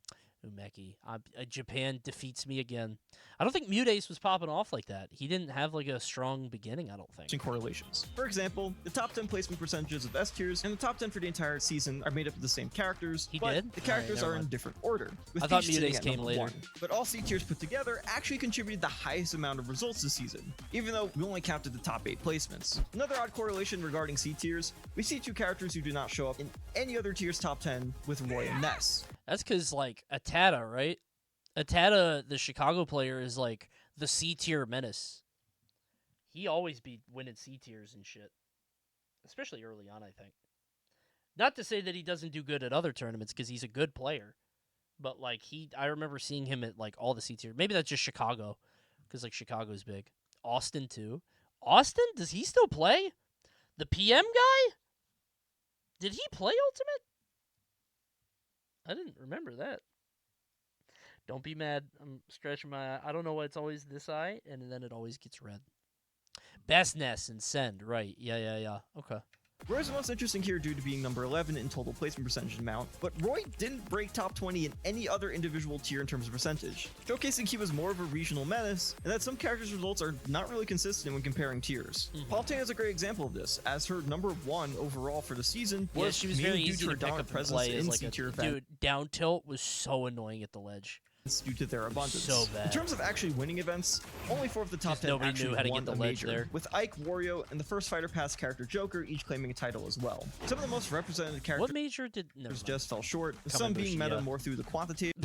Japan defeats me again. I don't think Mutace was popping off like that. He didn't have, like, a strong beginning, I don't think. Correlations. For example, the top 10 placement percentages of S tiers and the top 10 for the entire season are made up of the same characters, but the characters are in different order. With I thought Peach Mutace came later. 1. But all C tiers put together actually contributed the highest amount of results this season, even though we only counted the top 8 placements. Another odd correlation regarding C tiers, we see 2 characters who do not show up in any other tier's top 10 with Roy and Ness. That's because, like, Atata, right? Atata, the Chicago player, is, like, the C-tier menace. He always be winning C-tiers and shit. Especially early on, I think. Not to say that he doesn't do good at other tournaments, because he's a good player. But, like, I remember seeing him at, like, all the C-tier. Maybe that's just Chicago, because, like, Chicago's big. Austin, too. Austin? Does he still play? The PM guy? Did he play Ultimate? I didn't remember that. Don't be mad. I'm stretching my eye. I don't know why it's always this eye, and then it always gets red. Best Ness and Send, right. Yeah. Okay. Roy's the most interesting here due to being number 11 in total placement percentage amount, but Roy didn't break top 20 in any other individual tier in terms of percentage, showcasing he was more of a regional menace, and that some characters' results are not really consistent when comparing tiers. Palutena is a great example of this, as her number 1 overall for the season was she was very easy due to her to pick dominant up and presence play in as, like, C-tier dude, down tilt was so annoying at the ledge. Due to their abundance. So bad. In terms of actually winning events, only 4 of the top Just 10 nobody actually knew how to won get the a ledge major, there. with Ike, Wario, and the first Fighter Pass character Joker each claiming a title as well. Some of the most represented characters What major did... just fell short, some being meta more through the quantitative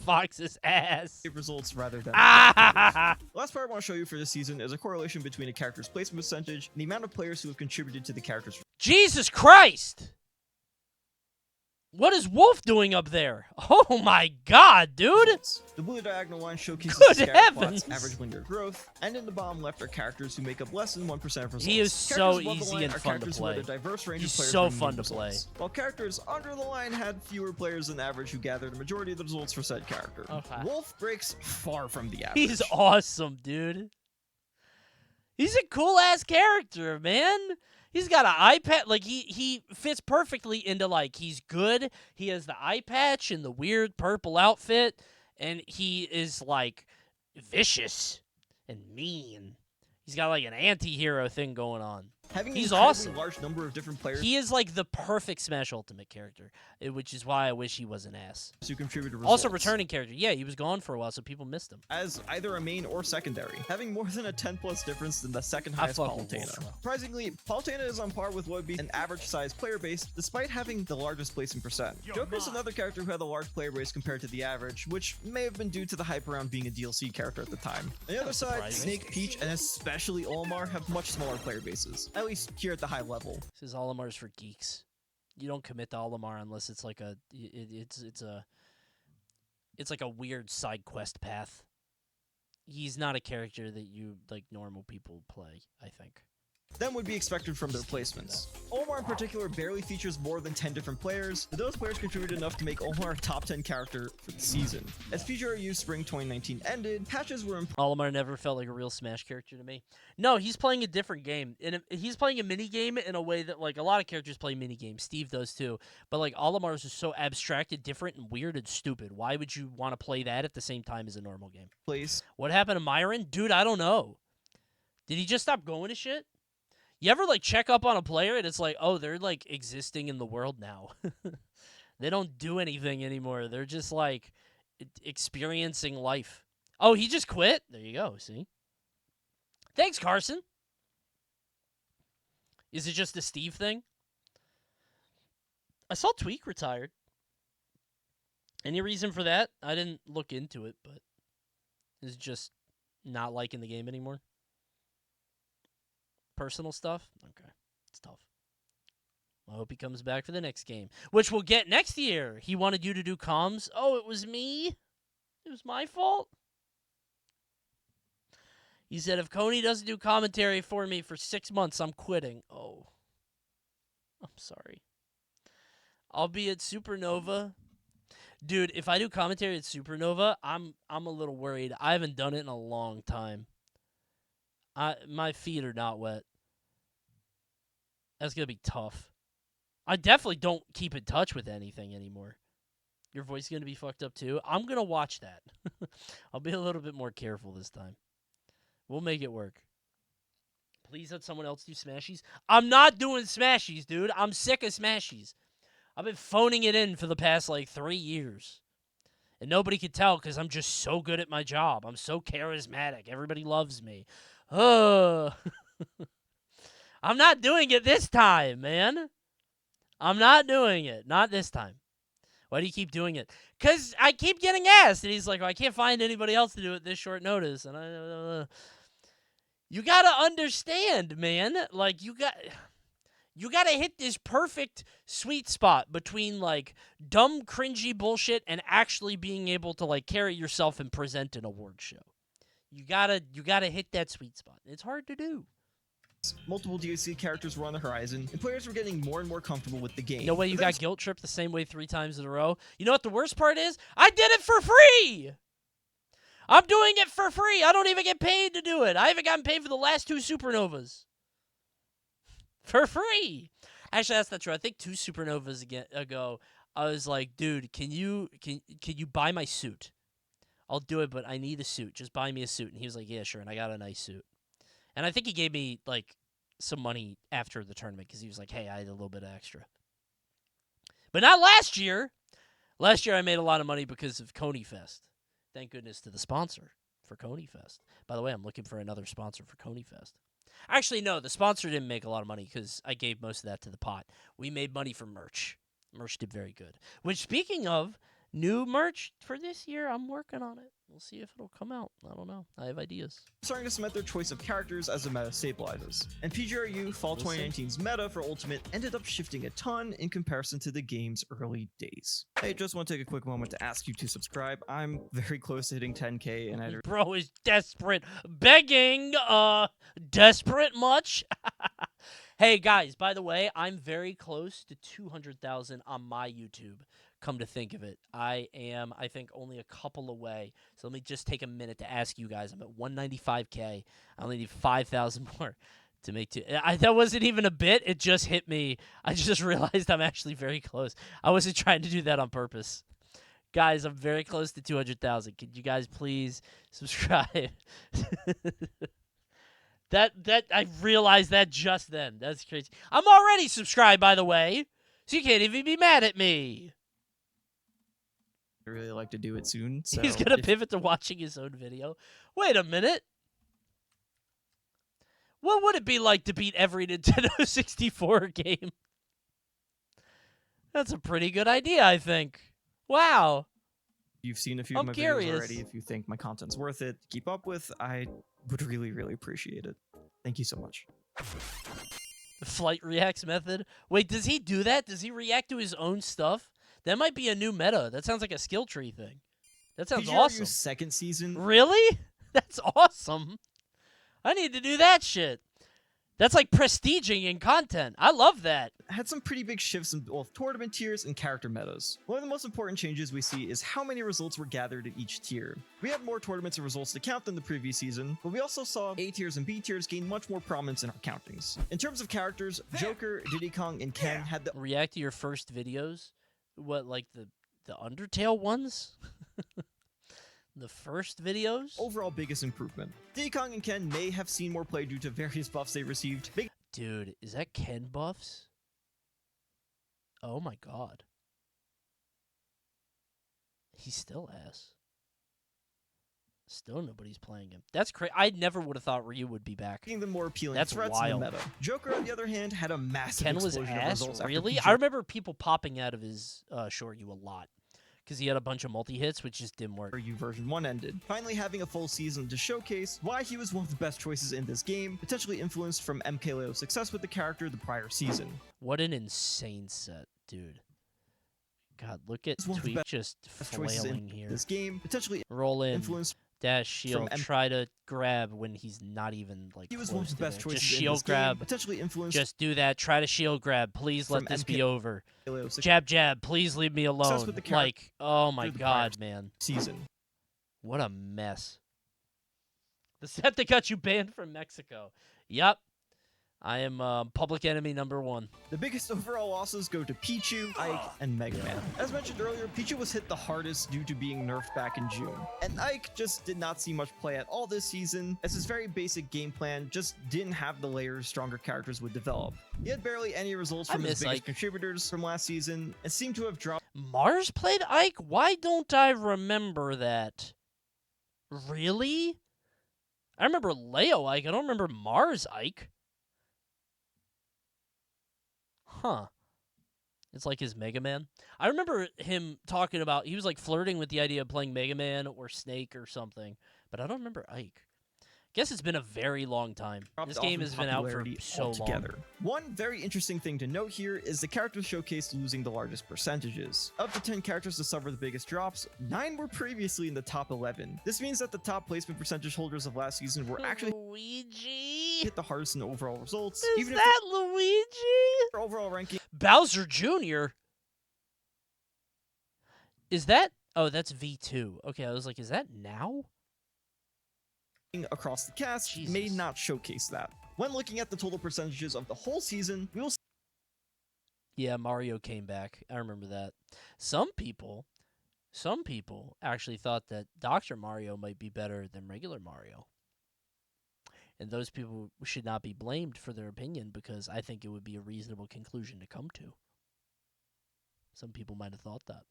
Fox's ass. results rather than the last part I want to show you for this season is a correlation between a character's placement percentage and the amount of players who have contributed to the character's... Jesus Christ! What is Wolf doing up there? Oh my god, dude! The blue diagonal line showcases Good the heavens! average linear growth, and in the bottom left are characters who make up less than 1% of results. He is so Characters above the easy line and are fun to characters play. with a diverse range He's of players so bringing fun in to play. results, while characters under the line had fewer players than average who gathered the majority of the results for said character. Okay. Wolf breaks far from the average. He's awesome, He's a cool-ass character, man. He's got an eye patch. Like, he fits perfectly into, like, he's good. He has the eye patch and the weird purple outfit. And he is, like, vicious and mean. He's got, like, an anti-hero thing going on. Having He's an incredibly awesome. large number of different players He is like the perfect Smash Ultimate character, which is why I wish he was an ass. to contribute to results. Also, returning character. Yeah, he was gone for a while, so people missed him. As either a main or secondary, having more than a 10+ difference than the second highest fuck with Palutena. Wolf. Surprisingly, Palutena is on par with what would be an average-sized player base, despite having the largest placing percent. Joker's another character who had a large player base compared to the average, which may have been due to the hype around being a DLC character at the time. On the other side, surprising. Snake, Peach, and especially Olimar have much smaller player bases, at least here at the high level. This is Olimar's for geeks. You don't commit to Olimar unless it's like it's like a weird side quest path. He's not a character that you like normal people play, I think. Than would be expected from their placements. Olimar in particular barely features more than 10 different players, but those players contributed enough to make Olimar a top 10 character for the season. As PGRU Spring 2019 ended, patches were Olimar never felt like a real Smash character to me. No, he's playing a different game. He's playing a mini game in a way that like a lot of characters play mini games. Steve does too. But like Olimar's is so abstracted, different, and weird and stupid. Why would you want to play that at the same time as a normal game? place. What happened to Myron? Dude, I don't know. Did he just stop going to shit? You ever, like, check up on a player and it's like, oh, they're, like, existing in the world now. They don't do anything anymore. They're just, like, experiencing life. Oh, he just quit? There you go, see? Thanks, Carson. Is it just a Steve thing? I saw Tweak retired. Any reason for that? I didn't look into it, but is it just not liking the game anymore? Personal stuff? Okay. It's tough. I hope he comes back for the next game, which we'll get next year. He wanted you to do comms. Oh, it was me? It was my fault? He said, if Coney doesn't do commentary for me for 6 months, I'm quitting. Oh. I'm sorry. I'll be at Supernova. Dude, if I do commentary at Supernova, I'm a little worried. I haven't done it in a long time. My feet are not wet. That's going to be tough. I definitely don't keep in touch with anything anymore. Your voice is going to be fucked up too. I'm going to watch that. I'll be a little bit more careful this time. We'll make it work. Please let someone else do Smashies. I'm not doing Smashies, dude. I'm sick of Smashies. I've been phoning it in for the past, 3 years. And nobody could tell because I'm just so good at my job. I'm so charismatic. Everybody loves me. Oh, I'm not doing it this time, man. I'm not doing it. Not this time. Why do you keep doing it? Because I keep getting asked. And he's like, well, I can't find anybody else to do it this short notice. And you got to understand, man. Like, you got to hit this perfect sweet spot between, dumb, cringy bullshit and actually being able to, carry yourself and present an award show. You gotta hit that sweet spot. It's hard to do. Multiple DLC characters were on the horizon, and players were getting more and more comfortable with the game. No way you got guilt tripped the same way 3 times in a row. You know what the worst part is? I did it for free! I'm doing it for free. I don't even get paid to do it. I haven't gotten paid for the last 2 Supernovas. For free. Actually, that's not true. I think 2 Supernovas ago, I was like, dude, can you buy my suit? I'll do it, but I need a suit. Just buy me a suit. And he was like, yeah, sure. And I got a nice suit. And I think he gave me, some money after the tournament because he was like, hey, I had a little bit of extra. But not last year. Last year I made a lot of money because of Coney Fest. Thank goodness to the sponsor for Coney Fest. By the way, I'm looking for another sponsor for Coney Fest. Actually, no, the sponsor didn't make a lot of money because I gave most of that to the pot. We made money from merch. Merch did very good. Which, speaking of new merch for this year, I'm working on it. We'll see if it'll come out. I don't know. I have ideas. Starting to cement their choice of characters as the meta stabilizes. And PGRU Fall 2019's meta for Ultimate ended up shifting a ton in comparison to the game's early days. I just want to take a quick moment to ask you to subscribe. I'm very close to hitting 10k and I... Bro is desperate. Begging! Desperate much? Hey guys, by the way, I'm very close to 200,000 on my YouTube. Come to think of it, I am, I think, only a couple away. So let me just take a minute to ask you guys. I'm at 195K. I only need 5,000 more to make two. That wasn't even a bit. It just hit me. I just realized I'm actually very close. I wasn't trying to do that on purpose. Guys, I'm very close to 200,000. Could you guys please subscribe? That I realized that just then. That's crazy. I'm already subscribed, by the way, so you can't even be mad at me. I really like to do it soon. So He's gonna pivot to watching his own video. Wait a minute. What would it be like to beat every Nintendo 64 game? That's a pretty good idea, I think. Wow. You've seen a few of my videos already. If you think my content's worth it to keep up with, I would really, really appreciate it. Thank you so much. The flight reacts method. Wait, does he do that? Does he react to his own stuff? That might be a new meta. That sounds like a skill tree thing. That sounds awesome. Second season. Really? That's awesome. I need to do that shit. That's like prestiging in content. I love that. Had some pretty big shifts in both tournament tiers and character metas. One of the most important changes we see is how many results were gathered at each tier. We had more tournaments and results to count than the previous season, but we also saw A tiers and B tiers gain much more prominence in our countings. In terms of characters, Joker, Diddy Kong, and Ken had the react to your first videos. What, like the Undertale ones? The first videos? Overall biggest improvement. Diddy Kong and Ken may have seen more play due to various buffs they received. Dude, is that Ken buffs? Oh my god. He's still ass. Still nobody's playing him. That's crazy. I never would have thought Ryu would be back. Making them more appealing. That's threats wild. In the meta. Joker, on the other hand, had a massive Ken was explosion of ass? results Really? after I remember people popping out of his Shoryu a lot. Because he had a bunch of multi-hits, which just didn't work. U version 1 ended. Finally having a full season to showcase why he was one of the best choices in this game, potentially influenced from MKLeo's success with the character the prior season. What an insane set, dude. God, look at Tweak just flailing here. This game, potentially roll in, influenced dash shield, try to grab when he's not even like he was one of the best choices just shield in this grab, game, potentially influenced. Just do that, try to shield grab, please let this be over. Jab, please leave me alone. Like, oh my god, man. Season. What a mess. The set that got you banned from Mexico. Yup. I am public enemy #1. The biggest overall losses go to Pichu, Ike, and Mega Man. As mentioned earlier, Pichu was hit the hardest due to being nerfed back in June. And Ike just did not see much play at all this season, as his very basic game plan just didn't have the layers stronger characters would develop. He had barely any results from his biggest contributors from last season, and seemed to have dropped. Mars played Ike? Why don't I remember that? Really? I remember Leo Ike, I don't remember Mars Ike. Huh. It's like his Mega Man. I remember him talking about, he was like flirting with the idea of playing Mega Man or Snake or something, but I don't remember Ike. Guess it's been a very long time. This game has been out for so long. One very interesting thing to note here is the characters showcased losing the largest percentages. Of the 10 characters to suffer the biggest drops, 9 were previously in the top 11. This means that the top placement percentage holders of last season were actually Luigi hit the hardest in the overall results. Is that Luigi? Their overall ranking. Bowser Jr. Is that? Oh, that's V2. Okay, I was like, is that now? Across the cast may not showcase that. When looking at the total percentages of the whole season, we will see. Yeah, Mario came back. I remember that. Some people actually thought that Dr. Mario might be better than regular Mario. And those people should not be blamed for their opinion, because I think it would be a reasonable conclusion to come to. Some people might have thought that.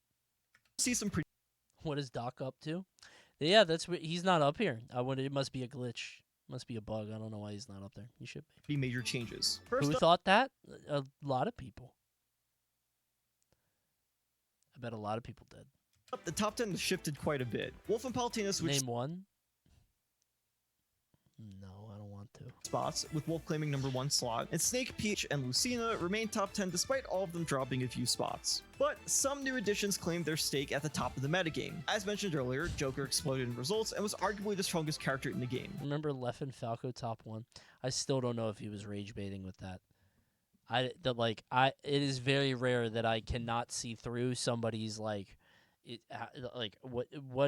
See some What is Doc up to? Yeah, that's what he's not up here. It must be a glitch. Must be a bug. I don't know why he's not up there. He should be. Major changes. Who thought that? A lot of people. I bet a lot of people did. The top 10 shifted quite a bit. Wolf and Palutena Name one. No, I don't want to. Spots, with Wolf claiming #1 slot, and Snake, Peach, and Lucina remain top 10 despite all of them dropping a few spots. But some new additions claimed their stake at the top of the metagame. As mentioned earlier, Joker exploded in results and was arguably the strongest character in the game. Remember Leffen Falco top 1? I still don't know if he was rage baiting with that. It is very rare that I cannot see through somebody's what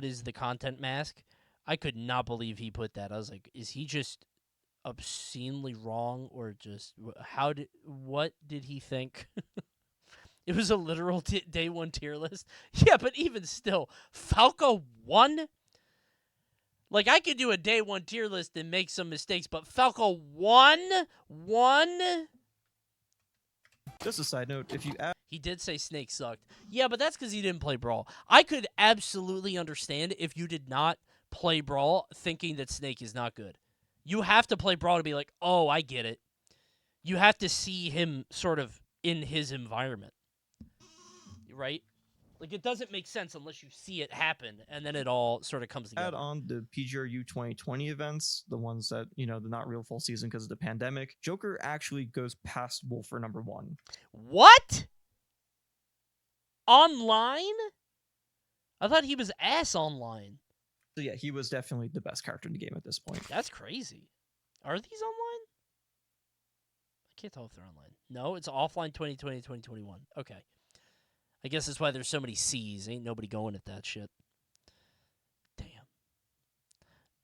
is the content mask? I could not believe he put that. I was like, is he just obscenely wrong, or just what did he think? It was a literal day 1 tier list. Yeah, but even still, Falco 1? Like, I could do a day one tier list and make some mistakes, but Falco 1? Just a side note, if you add... He did say Snake sucked. Yeah, but that's because he didn't play Brawl. I could absolutely understand if you did not play Brawl thinking that Snake is not good. You have to play Brawl to be like, oh, I get it. You have to see him sort of in his environment. Right? Like, it doesn't make sense unless you see it happen, and then it all sort of comes together. Add on the PGRU 2020 events, the ones that, you know, they're not real full season because of the pandemic, Joker actually goes past Wolf for number 1. What? Online? I thought he was ass online. So yeah, he was definitely the best character in the game at this point. That's crazy. Are these online? I can't tell if they're online. No, it's offline 2020, 2021. Okay. I guess that's why there's so many C's. Ain't nobody going at that shit. Damn.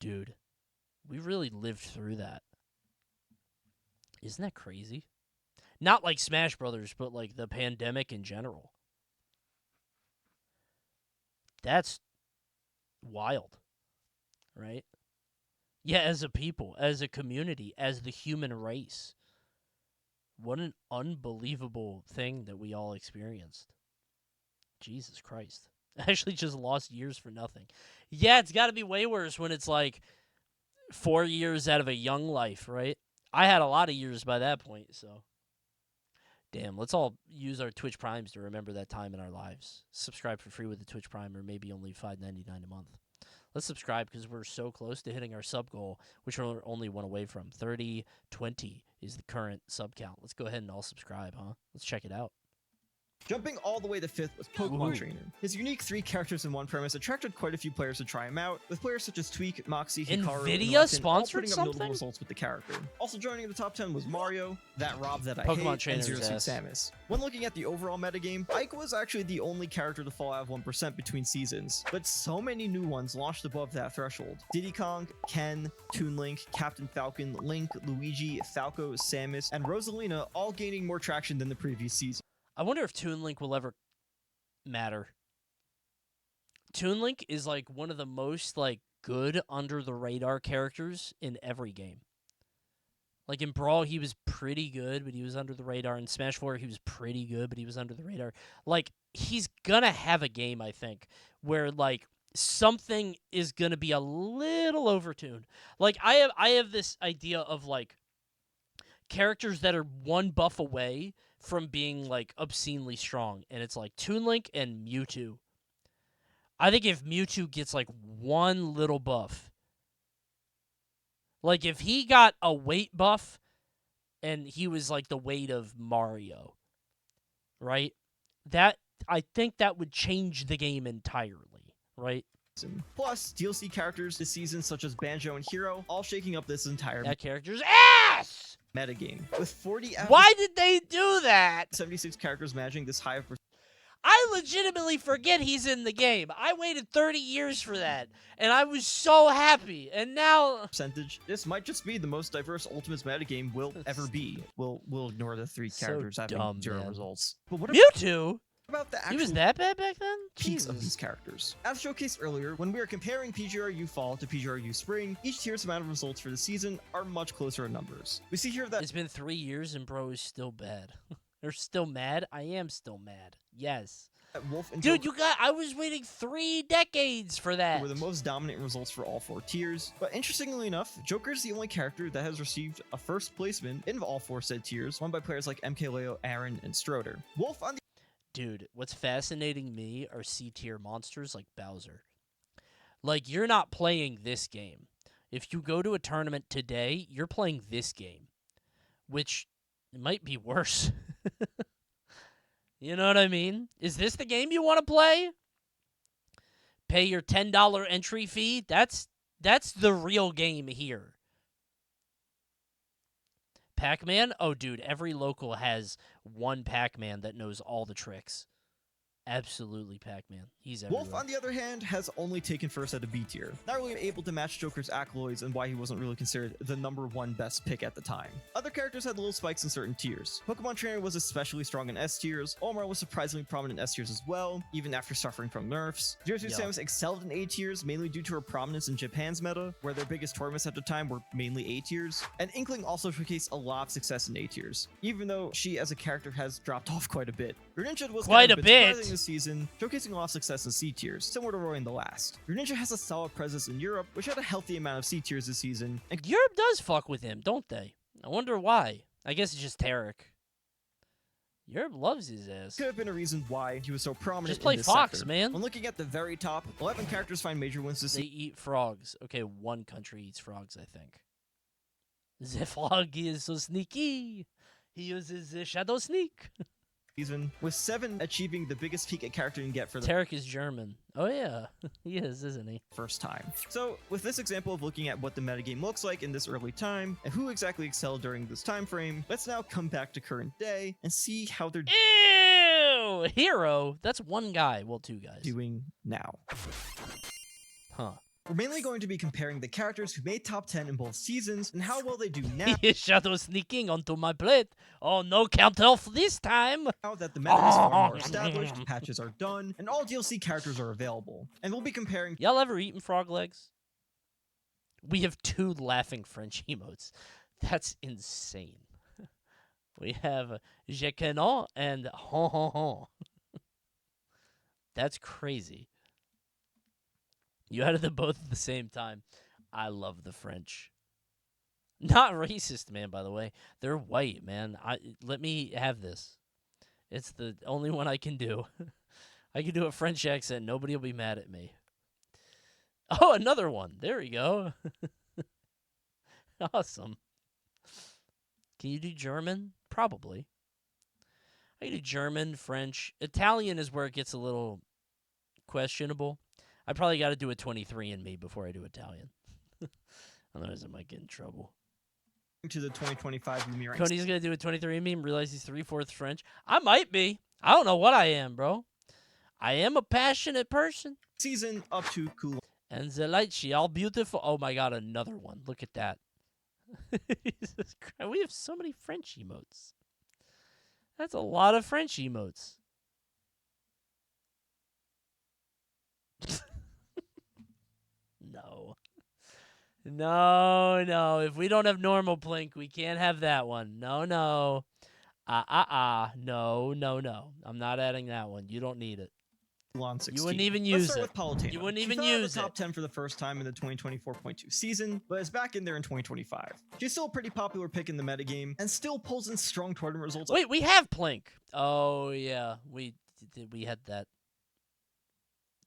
Dude, we really lived through that. Isn't that crazy? Not like Smash Brothers, but like the pandemic in general. That's wild, right? Yeah, as a people, as a community, as the human race. What an unbelievable thing that we all experienced. Jesus Christ. I actually just lost years for nothing. Yeah, it's got to be way worse when it's like 4 years out of a young life, right? I had a lot of years by that point, so. Damn, let's all use our Twitch Primes to remember that time in our lives. Subscribe for free with the Twitch Prime, or maybe only $5.99 a month. Let's subscribe because we're so close to hitting our sub goal, which we're only one away from. 3020 is the current sub count. Let's go ahead and all subscribe, huh? Let's check it out. Jumping all the way to 5th was Pokemon Trainer. His unique 3 characters in one premise attracted quite a few players to try him out, with players such as Tweak, Moxie, Hikaru, Nvidia and sponsored all putting up something? notable results with the character. Also joining in the top 10 was Mario, That Rob That I Pokemon Hate, and Trainer's Zero Suit ass. Samus. When looking at the overall metagame, Ike was actually the only character to fall out of 1% between seasons, but so many new ones launched above that threshold. Diddy Kong, Ken, Toon Link, Captain Falcon, Link, Luigi, Falco, Samus, and Rosalina all gaining more traction than the previous season. I wonder if Toon Link will ever matter. Toon Link is like one of the most like good under the radar characters in every game. Like in Brawl, he was pretty good, but he was under the radar. In Smash 4, he was pretty good, but he was under the radar. Like, he's gonna have a game, I think, where like something is gonna be a little overtuned. Like I have this idea of like characters that are one buff away from being like obscenely strong, and it's like Toon Link and Mewtwo. I think if Mewtwo gets like one little buff, like if he got a weight buff and he was like the weight of Mario, right? That I think that would change the game entirely, right? Plus, DLC characters this season such as Banjo and Hero, all shaking up this entire that character's ass metagame. With 40 out Why did they do that? 76 characters managing this high of I legitimately forget he's in the game. I waited 30 years for that, and I was so happy. And now percentage, this might just be the most diverse Ultimates metagame will ever be. We'll ignore the 3 characters having 0 results. But what Mewtwo? about the actual He was that bad back then? peaks of these characters? As showcased earlier, when we are comparing PGRU Fall to PGRU Spring, each tier's amount of results for the season are much closer in numbers. We see here that It's been 3 years and bro is still bad. They're still mad? I am still mad. Yes. Wolf and Dude, Joker I was waiting 3 decades for that. were the most dominant results for all 4 tiers. But interestingly enough, Joker is the only character that has received a first placement in all 4 said tiers, won by players like MKLeo, Aaron, and Stroder. Wolf on the Dude, what's fascinating me are C-tier monsters like Bowser. Like, you're not playing this game. If you go to a tournament today, you're playing this game, which might be worse. You know what I mean? Is this the game you want to play? Pay your $10 entry fee? That's the real game here. Pac-Man? Oh, dude, every local has one Pac-Man that knows all the tricks. Absolutely Pac-Man. He's everywhere. Wolf, on the other hand, has only taken first at a B tier, not really able to match Joker's accolades and why he wasn't really considered the #1 best pick at the time. Other characters had little spikes in certain tiers. Pokemon Trainer was especially strong in S tiers, Olimar was surprisingly prominent in S tiers as well, even after suffering from nerfs. Zero Suit Samus excelled in A tiers, mainly due to her prominence in Japan's meta, where their biggest tournaments at the time were mainly A tiers, and Inkling also showcased a lot of success in A tiers, even though she as a character has dropped off quite a bit. Greninja was quite kind of a bit surprising this season, showcasing a lot of success in C tiers, similar to Roy in the last. Greninja has a solid presence in Europe, which had a healthy amount of C tiers this season. And Europe does fuck with him, don't they? I wonder why. I guess it's just Tarek. Europe loves his ass. Could have been a reason why he was so prominent. Just play in this Fox, sector. man. When looking at the very top, 11 characters find major wins this They season. eat frogs. Okay, one country eats frogs, I think. The frog is so sneaky. He uses the shadow sneak. With 7 achieving the biggest peak a character can get for the Tarek is German. Oh yeah, he is, isn't he? first time. So with this example of looking at what the metagame looks like in this early time and who exactly excelled during this time frame, let's now come back to current day and see how they're Ew! Hero? That's one guy. Well, two guys. doing now. Huh. We're mainly going to be comparing the characters who made top 10 in both seasons and how well they do now. He is shadow sneaking onto my plate. Oh, no count off this time. Now that the meta is far more established, patches are done, and all DLC characters are available. And we'll be comparing. Y'all ever eaten frog legs? We have 2 laughing French emotes. That's insane. We have Je canon and hon hon hon. That's crazy. You added them both at the same time. I love the French. Not racist, man, by the way. They're white, man. Let me have this. It's the only one I can do. I can do a French accent. Nobody will be mad at me. Oh, another one. There we go. Awesome. Can you do German? Probably. I can do German, French. Italian is where it gets a little questionable. I probably got to do a 23andMe before I do Italian. Otherwise, I might get in trouble. To the 2025 Yumi ranks. Coney's going to do a 23andMe and realize he's 3/4 French. I might be. I don't know what I am, bro. I am a passionate person. Season up to cool. And the light, she all beautiful. Oh my god, another one. Look at that. Jesus Christ. We have so many French emotes. That's a lot of French emotes. No. No. If we don't have normal Plink, we can't have that one. No. No. I'm not adding that one. You don't need it. You wouldn't even use it. You wouldn't even use it. Top 10 for the first time in the 2024.2 season, but is back in there in 2025. She's still a pretty popular pick in the metagame, and still pulls in strong tournament results. Wait, we have Plink. Oh yeah, we had that.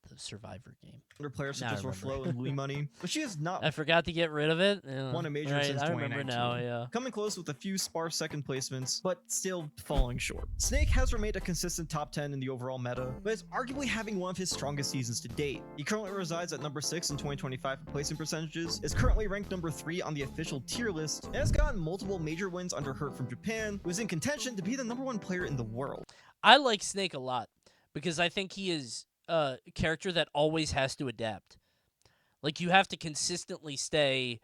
The Survivor game. Under players such as Reflow and Louis Money, but she is not. I forgot to get rid of it. Yeah. Won a major since 2019. I remember now, yeah. Coming close with a few sparse second placements, but still falling short. Snake has remained a consistent top 10 in the overall meta, but is arguably having one of his strongest seasons to date. He currently resides at number 6 in 2025 for placement percentages, is currently ranked number 3 on the official tier list, and has gotten multiple major wins under Hurt from Japan, who is in contention to be the number 1 player in the world. I like Snake a lot because I think he is a character that always has to adapt. Like, you have to consistently stay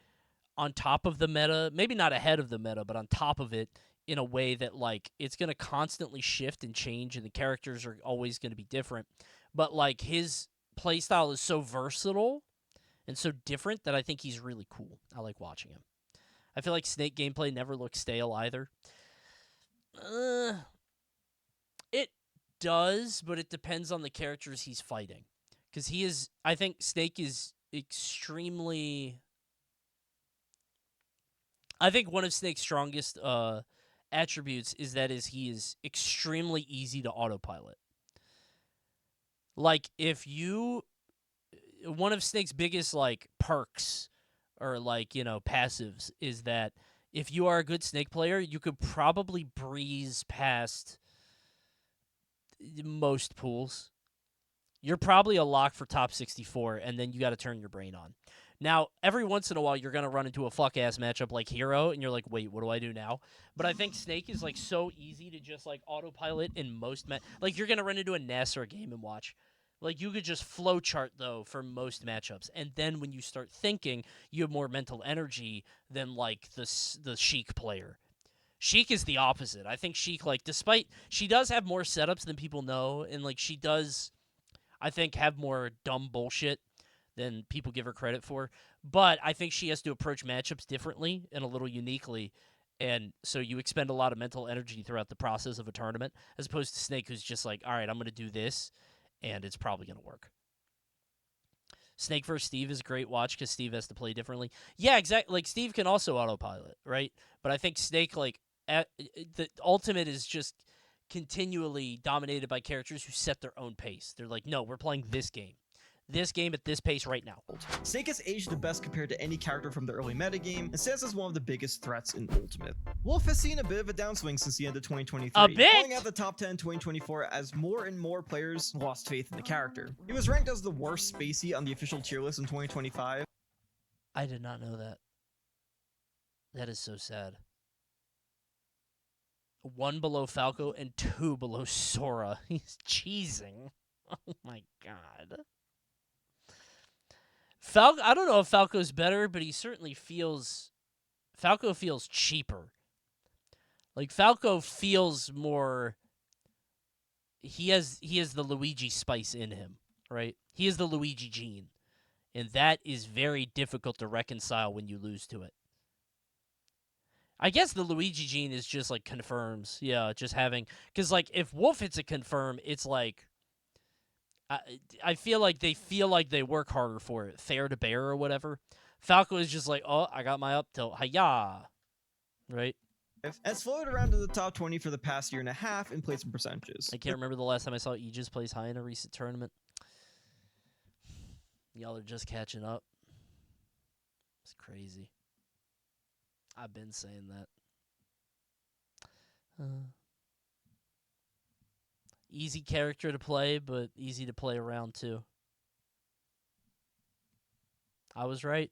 on top of the meta, maybe not ahead of the meta, but on top of it in a way that, like, it's going to constantly shift and change, and the characters are always going to be different. But, like, his playstyle is so versatile and so different that I think he's really cool. I like watching him. I feel like Snake gameplay never looks stale either. It does, but it depends on the characters he's fighting. Because I think Snake is extremely... I think one of Snake's strongest attributes is that he is extremely easy to autopilot. Like, one of Snake's biggest, like, perks or, like, passives is that if you are a good Snake player, you could probably breeze past most pools. you're probably a lock for top 64, and then you got to turn your brain on. Now, every once in a while, you're going to run into a fuck-ass matchup like Hero, and you're like, wait, what do I do now? But I think Snake is, like, so easy to just, like, autopilot in most like, you're going to run into a Nasser game and watch. Like, you could just flowchart, though, for most matchups. And then when you start thinking, you have more mental energy than, like, the Sheik player. Sheik is the opposite. I think Sheik, like, despite... She does have more setups than people know, and, like, she does, I think, have more dumb bullshit than people give her credit for. But I think she has to approach matchups differently and a little uniquely. And so you expend a lot of mental energy throughout the process of a tournament, as opposed to Snake, who's just like, all right, I'm going to do this, and it's probably going to work. Snake versus Steve is a great watch because Steve has to play differently. Yeah, exactly. Like, Steve can also autopilot, right? But I think Snake, like, the ultimate is just continually dominated by characters who set their own pace. They're like, no, we're playing this game at this pace right now. Snake has aged the best compared to any character from the early metagame, and stands as one of the biggest threats in Ultimate. Wolf has seen a bit of a downswing since the end of 2023, a bit? falling out the top 10 in 2024 as more and more players lost faith in the character. He was ranked as the worst Spacey on the official tier list in 2025. I did not know that. That is so sad. 1 below Falco and 2 below Sora. He's cheesing. Oh my god. Falco, I don't know if Falco's better, but he certainly feels... Falco feels cheaper. Like, Falco feels more... He has the Luigi spice in him, right? He is the Luigi gene. And that is very difficult to reconcile when you lose to it. I guess the Luigi gene is just, like, confirms. Yeah, just having... Because, like, if Wolf hits a confirm, it's like... I feel like they work harder for it. Fair to bear or whatever. Falco is just like, oh, I got my up tilt. Hi-ya. Right? Has floated around to the top 20 for the past year and a half in placement percentages. I can't remember the last time I saw Aegis place high in a recent tournament. Y'all are just catching up. It's crazy. I've been saying that. Easy character to play, but easy to play around too. I was right.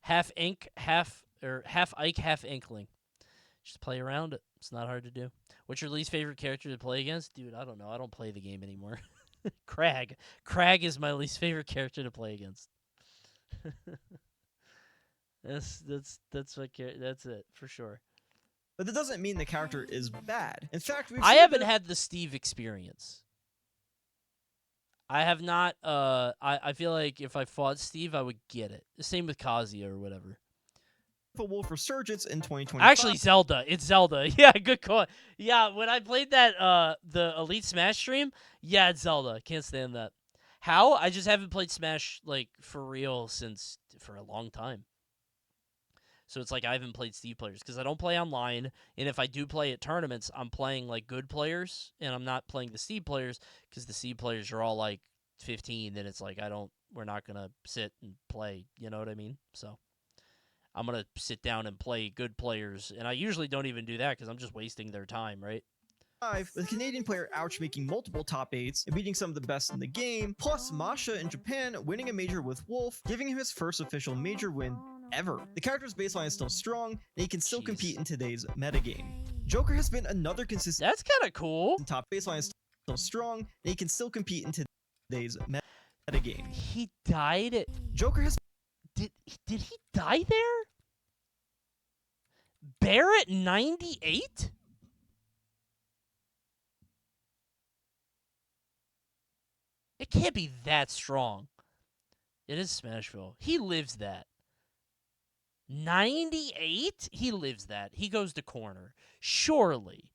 Half ink, half Ike, half Inkling. Just play around it. It's not hard to do. What's your least favorite character to play against? Dude, I don't know. I don't play the game anymore. Crag. Crag is my least favorite character to play against. That's it for sure. But that doesn't mean the character is bad. In fact, I haven't had the Steve experience. I have not. I feel like if I fought Steve, I would get it. The same with Kazuya or whatever. For Wolf Resurgence in 2025. Actually, Zelda. It's Zelda. Yeah, good call. Yeah, when I played that the Elite Smash stream, yeah, it's Zelda. Can't stand that. How? I just haven't played Smash like for real for a long time. So it's like I haven't played Steve players because I don't play online, and if I do play at tournaments, I'm playing like good players, and I'm not playing the Steve players because the Steve players are all like 15. Then it's like we're not gonna sit and play. You know what I mean? So I'm gonna sit down and play good players, and I usually don't even do that because I'm just wasting their time, right? With Canadian player Ouch making multiple top 8s and beating some of the best in the game, plus Masha in Japan winning a major with Wolf, giving him his first official major win ever. The character's baseline is still strong, and he can still compete in today's metagame. Joker has been another consistent... That's kind of cool. Top baseline is still strong, and he can still compete in today's metagame. He died at... Joker has... Did he die there? Barrett 98? It can't be that strong. It is Smashville. He lives that. 98? He lives that. He goes to corner. Surely.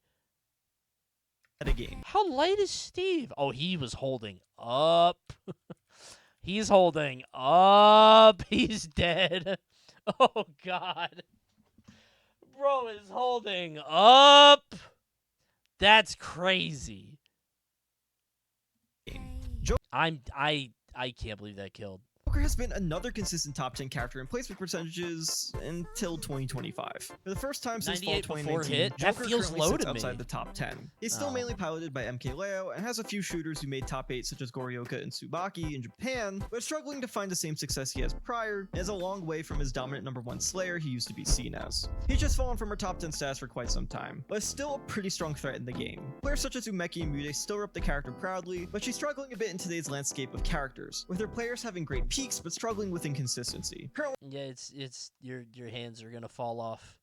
Metagame. How light is Steve? Oh, he was holding up. He's holding up. He's dead. Oh, God. Bro is holding up. That's crazy. I can't believe that killed. Joker has been another consistent top 10 character in placement percentages until 2025. For the first time since fall 2019, hit? Joker That feels currently low sits to me. outside the top 10. He's still mainly piloted by MK Leo and has a few shooters who made top 8 such as Goryoka and Tsubaki in Japan, but struggling to find the same success he has prior, and is a long way from his dominant #1 Slayer he used to be seen as. He's just fallen from her top 10 stats for quite some time, but is still a pretty strong threat in the game. Players such as Umeki and Mude still rep the character proudly, but she's struggling a bit in today's landscape of characters, with her players having great peaks but struggling with inconsistency. Yeah, it's your hands are gonna fall off.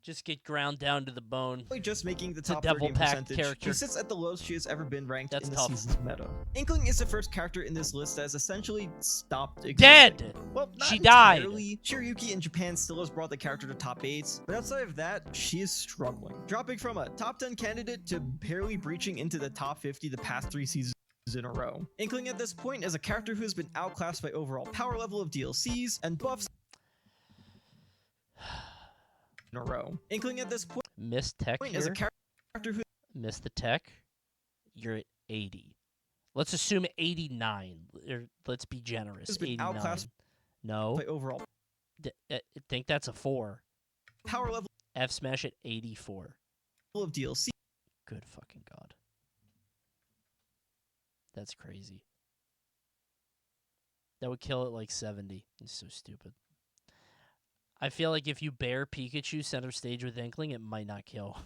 Just get ground down to the bone. Just making the It's a top devil 30 pack percentage, character. she sits at the lowest she has ever been ranked in the tough. season's meta. Inkling is the first character in this list that has essentially stopped existing. Dead! Well, not She died. entirely. Shiryuki in Japan still has brought the character to top 8s, but outside of that, she is struggling. Dropping from a top 10 candidate to barely breaching into the top 50 the past 3 seasons in a row. Inkling at this point is a character who has been outclassed by overall power level of DLCs and buffs in a row. Inkling at this point Miss Tech is a here. character who Miss the Tech. You're at 80. Let's assume 89. Let's be generous. has been 89. outclassed No. by overall I think that's a 4. power level F smash at 84. of DLC. Good fucking god. That's crazy. That would kill it like 70. It's so stupid. I feel like if you bear Pikachu center stage with Inkling, it might not kill.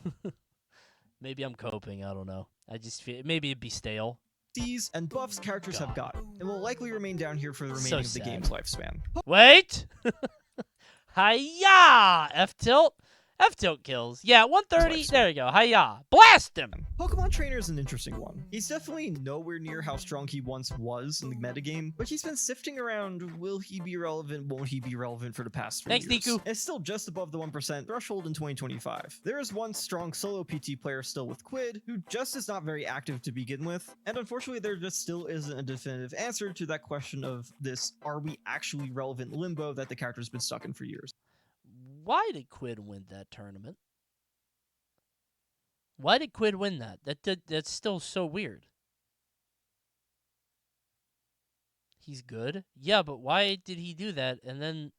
Maybe I'm coping. I don't know. I just feel maybe it'd be stale. Ds and buffs characters have got, and will likely remain down here for the remaining So of the sad. game's lifespan. Wait! Hiya! F-tilt? F-tilt kills. Yeah, 130. There you go. Hiya. Blast him! Pokemon Trainer is an interesting one. He's definitely nowhere near how strong he once was in the metagame, but he's been sifting around, will he be relevant, won't he be relevant for the past 3 Thanks, years. Niku. It's still just above the 1% threshold in 2025. There is one strong solo PT player still with Quid, who just is not very active to begin with, and unfortunately there just still isn't a definitive answer to that question of this, are we actually relevant limbo that the character's been stuck in for years. Why did Quid win that tournament? Why did Quid win that? That's still so weird. He's good? Yeah, but why did he do that and then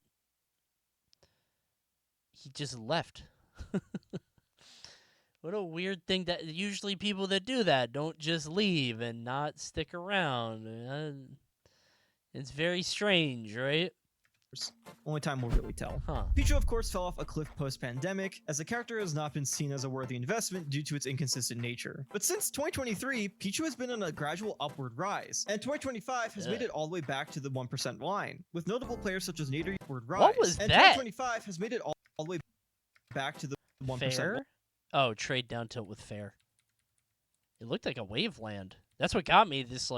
he just left? What a weird thing that usually people that do that don't just leave and not stick around. It's very strange, right? Only time will really tell. Pichu, of course, fell off a cliff post-pandemic, as the character has not been seen as a worthy investment due to its inconsistent nature. But since 2023, Pichu has been on a gradual upward rise, and 2025 has made it all the way back to the 1% line, with notable players such as Nader upward rise. What was and that? 2025 has made it all the way back to the 1% Fair? Oh, trade down tilt with fair. It looked like a waveland. That's what got me this,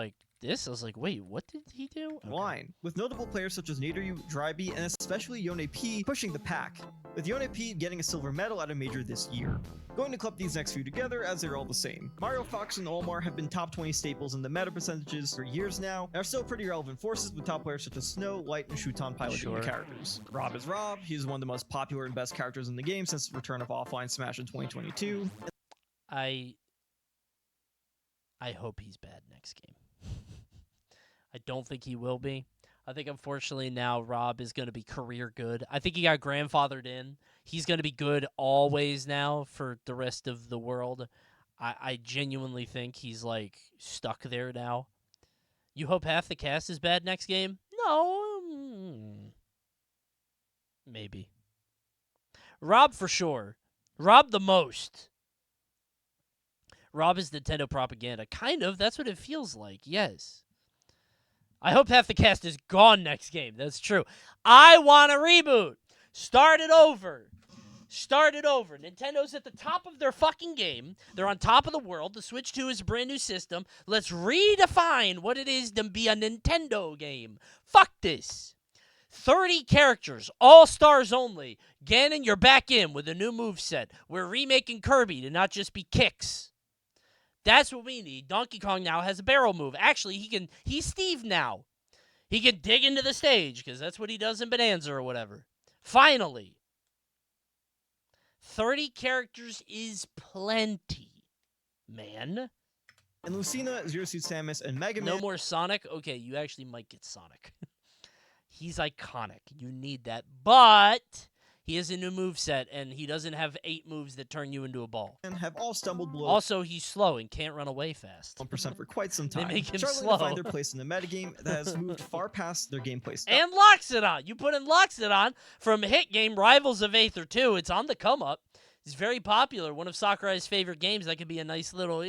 I was like, wait, what did he do? line, with notable players such as Naderyu, Dryby, and especially Yone P pushing the pack, with Yone P getting a silver medal at a major this year. Going to club these next few together as they're all the same. Mario, Fox, and Olmar have been top 20 staples in the meta percentages for years now, and are still pretty relevant forces with top players such as Snow, Light, and Shuton piloting the characters. Rob is Rob, he is one of the most popular and best characters in the game since the return of Offline Smash in 2022. I hope he's bad next game. I don't think he will be. I think, unfortunately, now Rob is going to be career good. I think he got grandfathered in. He's going to be good always now for the rest of the world. I genuinely think he's, stuck there now. You hope half the cast is bad next game? No. Maybe. Rob for sure. Rob the most. Rob is Nintendo propaganda. Kind of. That's what it feels like. Yes. I hope half the cast is gone next game. That's true. I want a reboot. Start it over. Start it over. Nintendo's at the top of their fucking game. They're on top of the world. The Switch 2 is a brand new system. Let's redefine what it is to be a Nintendo game. Fuck this. 30 characters, all stars only. Ganon, you're back in with a new moveset. We're remaking Kirby to not just be kicks. That's what we need. Donkey Kong now has a barrel move. Actually, he's Steve now. He can dig into the stage, because that's what he does in Bonanza or whatever. Finally. 30 characters is plenty, man. And Lucina, Zero Suit Samus, and Mega Man. No more Sonic? Okay, you actually might get Sonic. He's iconic. You need that. But he has a new moveset, and he doesn't have 8 moves that turn you into a ball. And have all stumbled below. Also, he's slow and can't run away fast. 1% for quite some time. They make him struggling slow. to find their place in the metagame that has moved far past their gameplay stuff. And Loxodon. You put in Loxodon from a hit game, Rivals of Aether 2. It's on the come up. It's very popular. One of Sakurai's favorite games. That could be a nice little,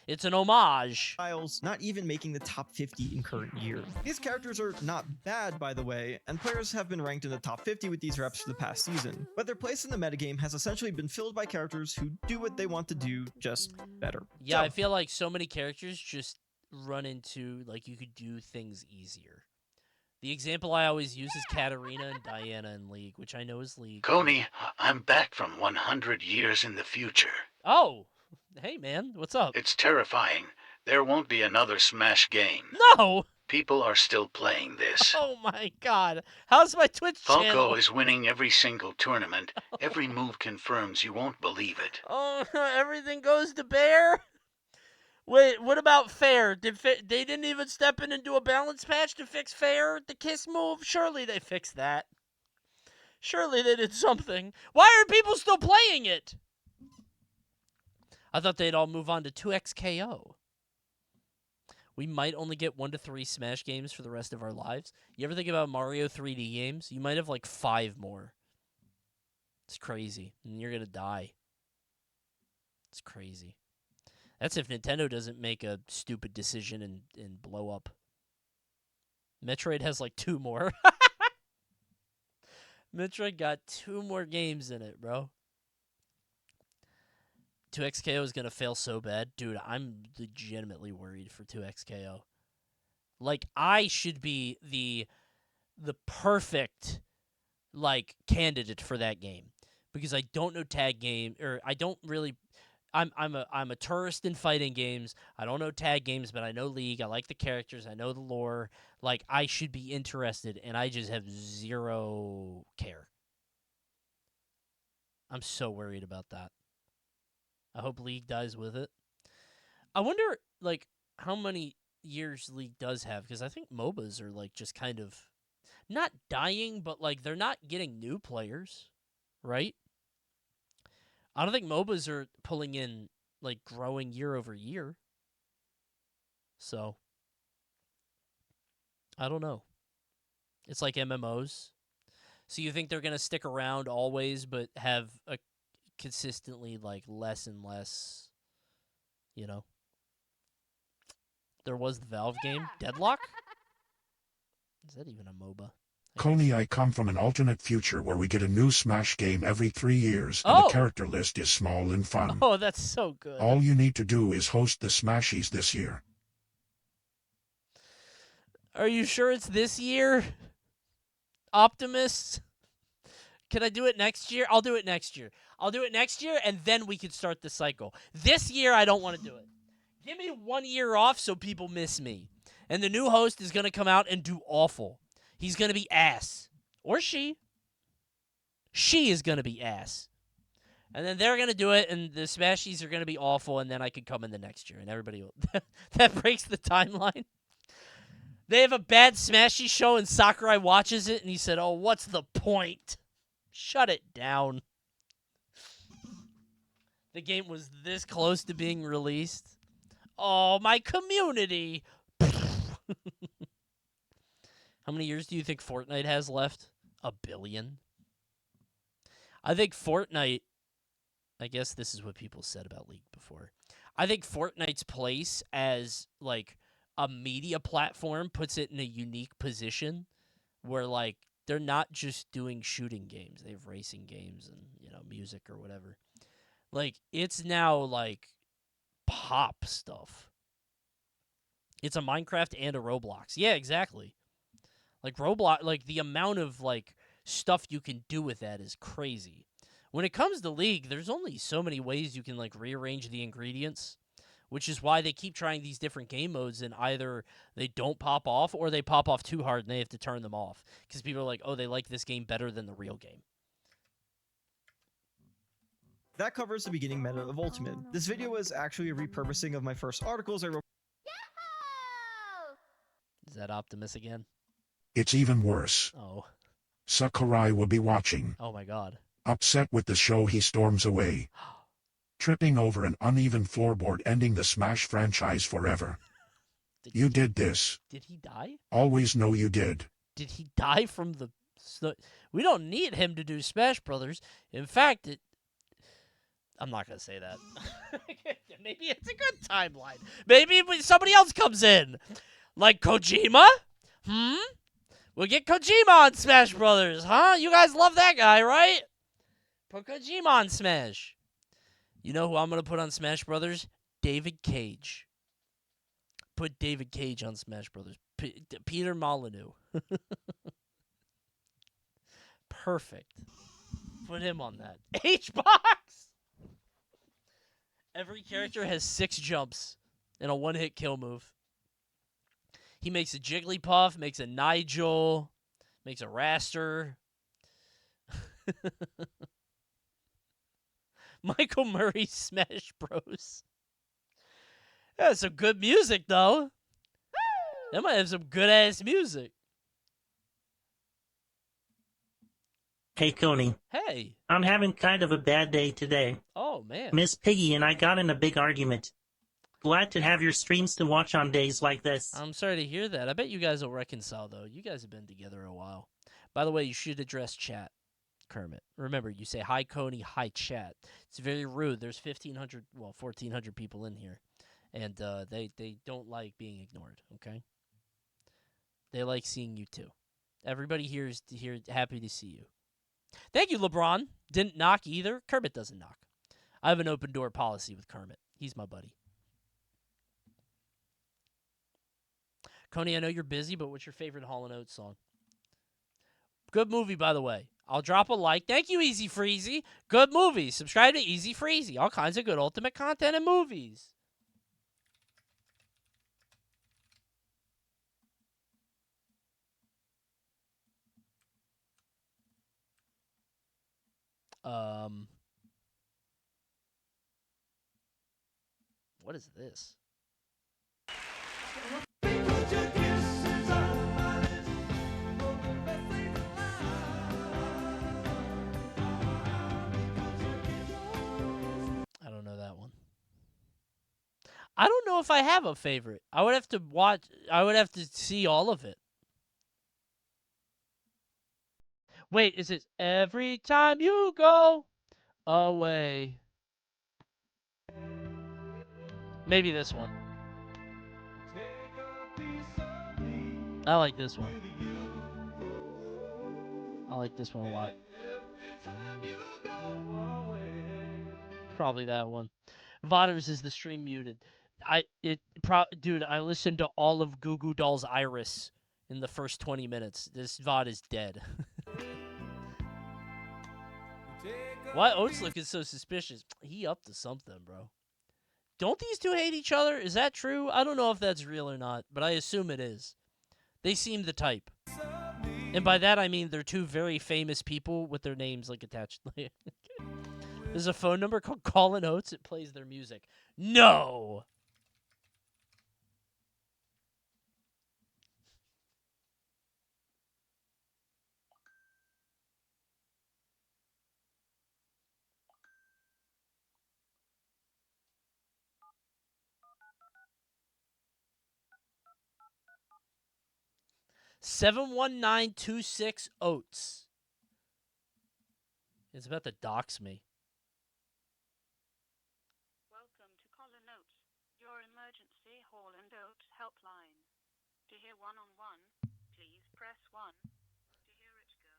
it's an homage. Not even making the top 50 in current year. These characters are not bad, by the way, and players have been ranked in the top 50 with these reps for the past season. But their place in the metagame has essentially been filled by characters who do what they want to do, just better. Yeah, So, I feel like so many characters just run into, like, you could do things easier. The example I always use is Katarina and Diana in League, which I know is League. Coney, I'm back from 100 years in the future. Oh! Hey, man, what's up? It's terrifying. There won't be another Smash game. No! People are still playing this. Oh my god. How's my Twitch Falco channel? is winning every single tournament. Every move confirms you won't believe it. Oh, everything goes to Bear? Wait, what about Fair? They didn't even step in and do a balance patch to fix Fair? The kiss move? Surely they fixed that. Surely they did something. Why are people still playing it? I thought they'd all move on to 2XKO. We might only get 1 to 3 Smash games for the rest of our lives. You ever think about Mario 3D games? You might have like 5 more. It's crazy. And you're going to die. It's crazy. That's if Nintendo doesn't make a stupid decision and blow up. Metroid has like 2 more. Metroid got 2 more games in it, bro. 2XKO is going to fail so bad. Dude, I'm legitimately worried for 2XKO. Like, I should be the perfect, like, candidate for that game. Because I don't know tag game, or I don't really... I'm a tourist in fighting games. I don't know tag games, but I know League. I like the characters. I know the lore. Like, I should be interested, and I just have zero care. I'm so worried about that. I hope League dies with it. I wonder, like, how many years League does have, because I think MOBAs are, like, just kind of not dying, but, like, they're not getting new players, right? I don't think MOBAs are pulling in, like, growing year over year. So, I don't know. It's like MMOs. So you think they're going to stick around always, but have a consistently, like, less and less, you know? There was the Valve game, Deadlock? Is that even a MOBA? Coney, I come from an alternate future where we get a new Smash game every 3 years, and Oh! the character list is small and fun. Oh, that's so good. All you need to do is host the Smashies this year. Are you sure it's this year? Optimus? Can I do it next year? I'll do it next year. I'll do it next year, and then we can start the cycle. This year, I don't want to do it. Give me 1 year off so people miss me. And the new host is going to come out and do awful. He's going to be ass. Or she. She is going to be ass. And then they're going to do it, and the Smashies are going to be awful, and then I could come in the next year, and everybody will... That breaks the timeline. They have a bad Smashy show, and Sakurai watches it, and he said, oh, what's the point? Shut it down. The game was this close to being released. Oh, my community. How many years do you think Fortnite has left? 1 billion? I think Fortnite... I guess this is what people said about League before. I think Fortnite's place as, like, a media platform puts it in a unique position where, like, they're not just doing shooting games. They have racing games and, you know, music or whatever. Like, it's now, like, pop stuff. It's a Minecraft and a Roblox. Yeah, exactly. Like, Roblox, like, the amount of, like, stuff you can do with that is crazy. When it comes to League, there's only so many ways you can, like, rearrange the ingredients, which is why they keep trying these different game modes, and either they don't pop off or they pop off too hard and they have to turn them off. Because people are like, oh, they like this game better than the real game. that covers the beginning meta of Ultimate. This video is actually a repurposing of my first articles I wrote. Is that Optimus again? It's even worse. Oh. Sakurai will be watching. Oh my god. Upset with the show, he storms away, tripping over an uneven floorboard, ending the Smash franchise forever. You did this. Did he die? Always know you did. Did he die from the... We don't need him to do Smash Brothers. In fact, I'm not going to say that. Maybe it's a good timeline. Maybe somebody else comes in. Like Kojima? We'll get Kojima on Smash Brothers, huh? You guys love that guy, right? Put Kojima on Smash. You know who I'm going to put on Smash Brothers? David Cage. Put David Cage on Smash Brothers. Peter Molyneux. Perfect. Put him on that. H-Box! Every character has 6 jumps and a one-hit kill move. He makes a Jigglypuff, makes a Nigel, makes a Raster. Michael Murray Smash Bros. That's some good music, though. That might have some good-ass music. Hey, Coney. Hey. I'm having kind of a bad day today. Oh, man. Miss Piggy and I got in a big argument. Glad to have your streams to watch on days like this. I'm sorry to hear that. I bet you guys will reconcile, though. You guys have been together a while. By the way, you should address chat, Kermit. Remember, you say, hi, Coney, hi, chat. It's very rude. There's 1,400 people in here. And they don't like being ignored, okay? They like seeing you, too. Everybody here is happy to see you. Thank you, LeBron. Didn't knock either. Kermit doesn't knock. I have an open door policy with Kermit. He's my buddy. Coney, I know you're busy, but what's your favorite Hall & Oates song? Good movie, by the way. I'll drop a like. Thank you, Easy Freezy. Good movie. Subscribe to Easy Freezy. All kinds of good ultimate content and movies. What is this? I don't know that one. I don't know if I have a favorite. I would have to watch. I would have to see all of it. Wait, is it every time you go away? Maybe this one. I like this one. I like this one a lot. Probably that one. VODs is the stream muted. Dude, I listened to all of Goo Goo Doll's Iris in the first 20 minutes. This VOD is dead. Why Oates looking so suspicious? He up to something, bro. Don't these two hate each other? Is that true? I don't know if that's real or not, but I assume it is. They seem the type. And by that I mean they're two very famous people with their names like attached. There's a phone number called Callin' Oates. It plays their music. No! $71926 Oates. It's about to dox me. Welcome to Colin Oates, your emergency Hall and Oates helpline. To hear one-on-one, please press 1. To hear it go,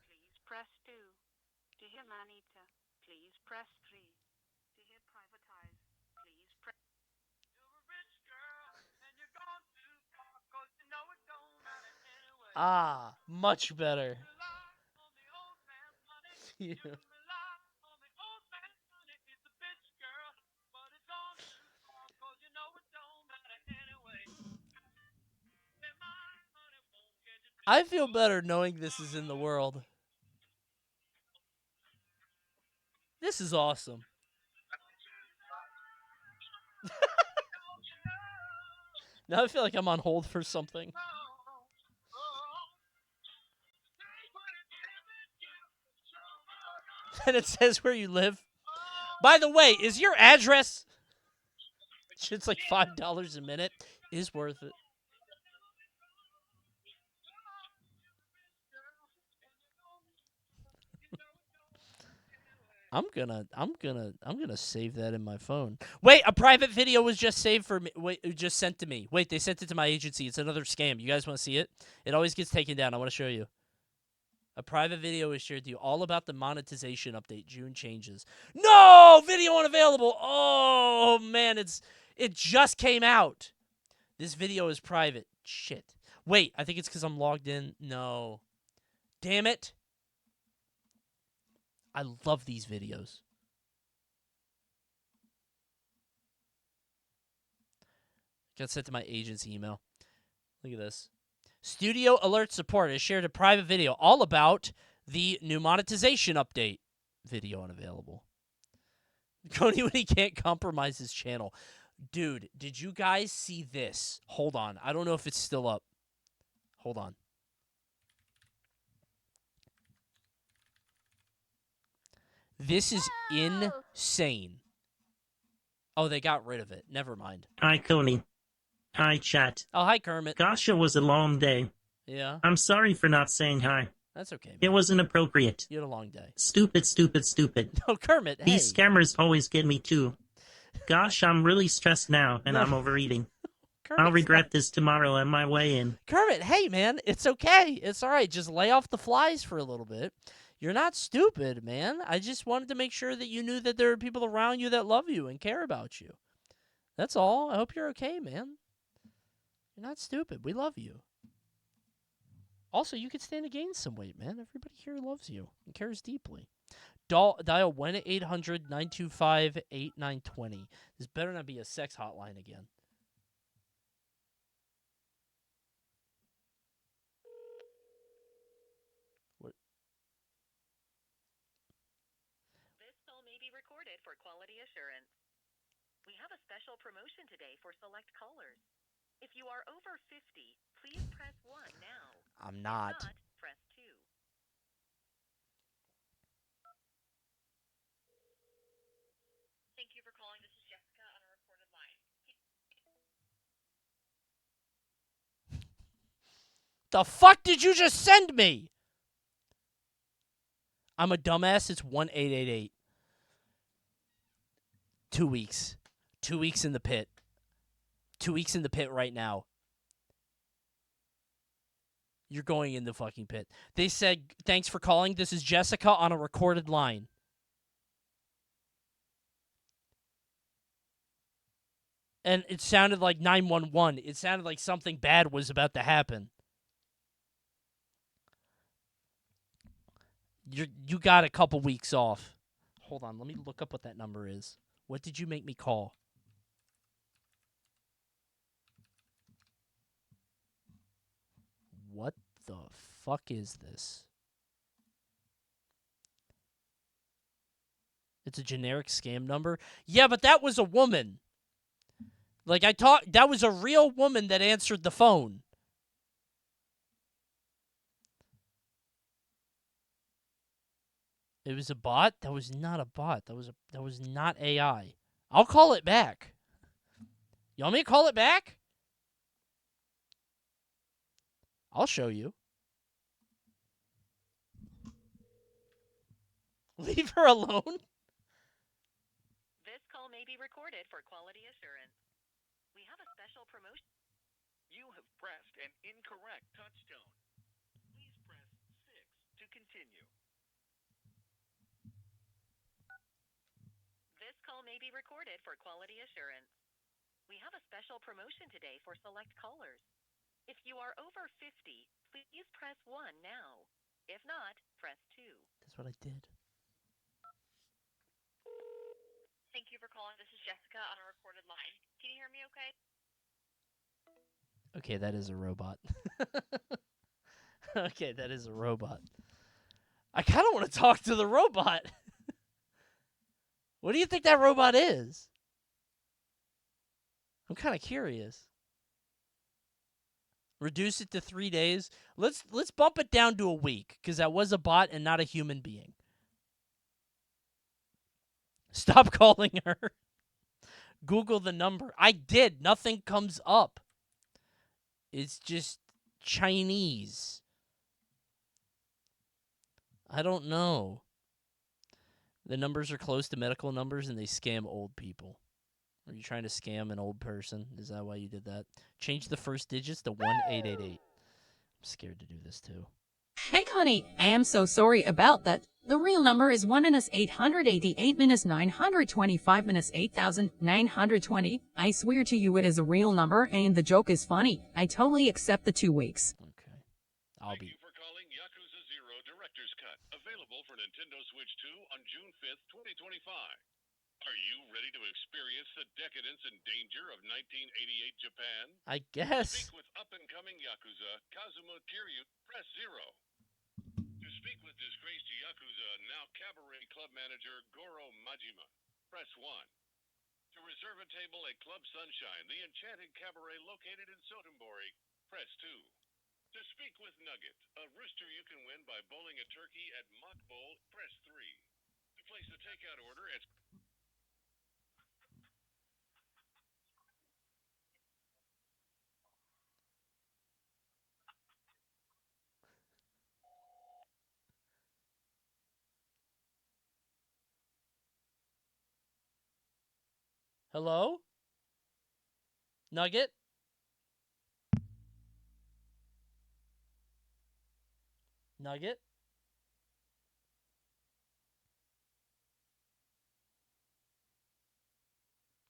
please press 2. To hear Manita, please press 3. To hear privatize, please press... You're a rich girl, and you're gone too far, 'cause you know it don't matter anyway. Ah, much better. Yeah. I feel better knowing this is in the world. This is awesome. Now I feel like I'm on hold for something. And it says where you live. By the way, is your address... Shit's like $5 a minute. Is worth it. I'm gonna save that in my phone. Wait, a private video was just saved for me. Wait, it just sent to me. Wait, they sent it to my agency. It's another scam. You guys want to see it? It always gets taken down. I want to show you. A private video is shared to you all about the monetization update. June changes. No, video unavailable. Oh man, it just came out. This video is private. Shit. Wait, I think it's because I'm logged in. No. Damn it. I love these videos. Got sent to my agency email. Look at this. Studio Alert Support has shared a private video all about the new monetization update. Video unavailable. Coney when he can't compromise his channel. Dude, did you guys see this? Hold on. I don't know if it's still up. Hold on. This is insane. Oh, they got rid of it. Never mind. Hi, Coney. Hi, chat. Oh, hi, Kermit. Gosh, it was a long day. Yeah? I'm sorry for not saying hi. That's okay, man. It wasn't appropriate. You had a long day. Stupid, stupid, stupid. No, Kermit, hey. These scammers always get me, too. Gosh, I'm really stressed now, and I'm overeating. I'll regret this tomorrow on my way in. Kermit, hey, man. It's okay. It's all right. Just lay off the flies for a little bit. You're not stupid, man. I just wanted to make sure that you knew that there are people around you that love you and care about you. That's all. I hope you're okay, man. You're not stupid. We love you. Also, you could stand to gain some weight, man. Everybody here loves you and cares deeply. Dial 1-800-925-8920. This better not be a sex hotline again. For quality assurance. We have a special promotion today for select callers. If you are over 50, please press 1 now. I'm not. If not, press 2. Thank you for calling. This is Jessica on a recorded line. The fuck did you just send me? I'm a dumbass. It's 1-888. 2 weeks. 2 weeks in the pit. 2 weeks in the pit right now. You're going in the fucking pit. They said, thanks for calling. This is Jessica on a recorded line. And it sounded like 911. It sounded like something bad was about to happen. You got a couple weeks off. Hold on. Let me look up what that number is. What did you make me call? What the fuck is this? It's a generic scam number? Yeah, but that was a woman. Like, that was a real woman that answered the phone. It was a bot? That was not a bot. That was not AI. I'll call it back. You want me to call it back? I'll show you. Leave her alone? This call may be recorded for quality assurance. We have a special promotion. You have pressed an incorrect touchtone. Please press 6 to continue. This call may be recorded for quality assurance. We have a special promotion today for select callers. If you are over 50, please press 1 now. If not, press 2. That's what I did. Thank you for calling. This is Jessica on a recorded line. Can you hear me okay? Okay, that is a robot. Okay, that is a robot. I kind of want to talk to the robot. What do you think that robot is? I'm kind of curious. Reduce it to 3 days. Let's bump it down to a week, because that was a bot and not a human being. Stop calling her. Google the number. I did. Nothing comes up. It's just Chinese. I don't know. The numbers are close to medical numbers and they scam old people. Are you trying to scam an old person? Is that why you did that? Change the first digits to 1888. I'm scared to do this too. Hey, Coney, I am so sorry about that. The real number is 1-888-925-8,920. I swear to you it is a real number and the joke is funny. I totally accept the 2 weeks. Okay. I'll be... Thank you for calling Yakuza 0 Director's Cut. Available for Nintendo Switch 2 on June 5th, 2025. Are you ready to experience the decadence and danger of 1988 Japan? I guess. To speak with up-and-coming Yakuza, Kazuma Kiryu, press 0. To speak with disgraced Yakuza, now Cabaret Club Manager Goro Majima, press 1. To reserve a table at Club Sunshine, the enchanted cabaret located in Sotenbori, press 2. To speak with Nugget, a rooster you can win by bowling a turkey at Mock Bowl, press 3. To place a takeout order at... Hello? Nugget? Nugget?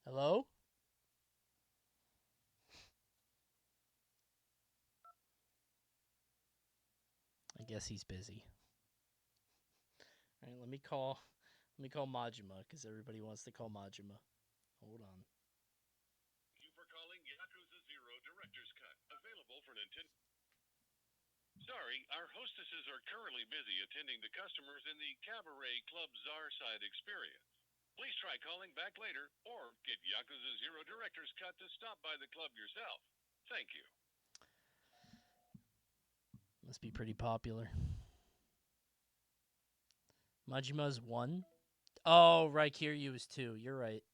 Hello? I guess he's busy. All right, let me call Majima because everybody wants to call Majima. Hold on. Thank you for calling Yakuza 0 Director's Cut. Available for Nintendo. Sorry, our hostesses are currently busy attending to customers in the Cabaret Club Zarside experience. Please try calling back later or get Yakuza 0 Director's Cut to stop by the club yourself. Thank you. Must be pretty popular. Majima's 1. Oh, right, Kiryu is 2. You're right.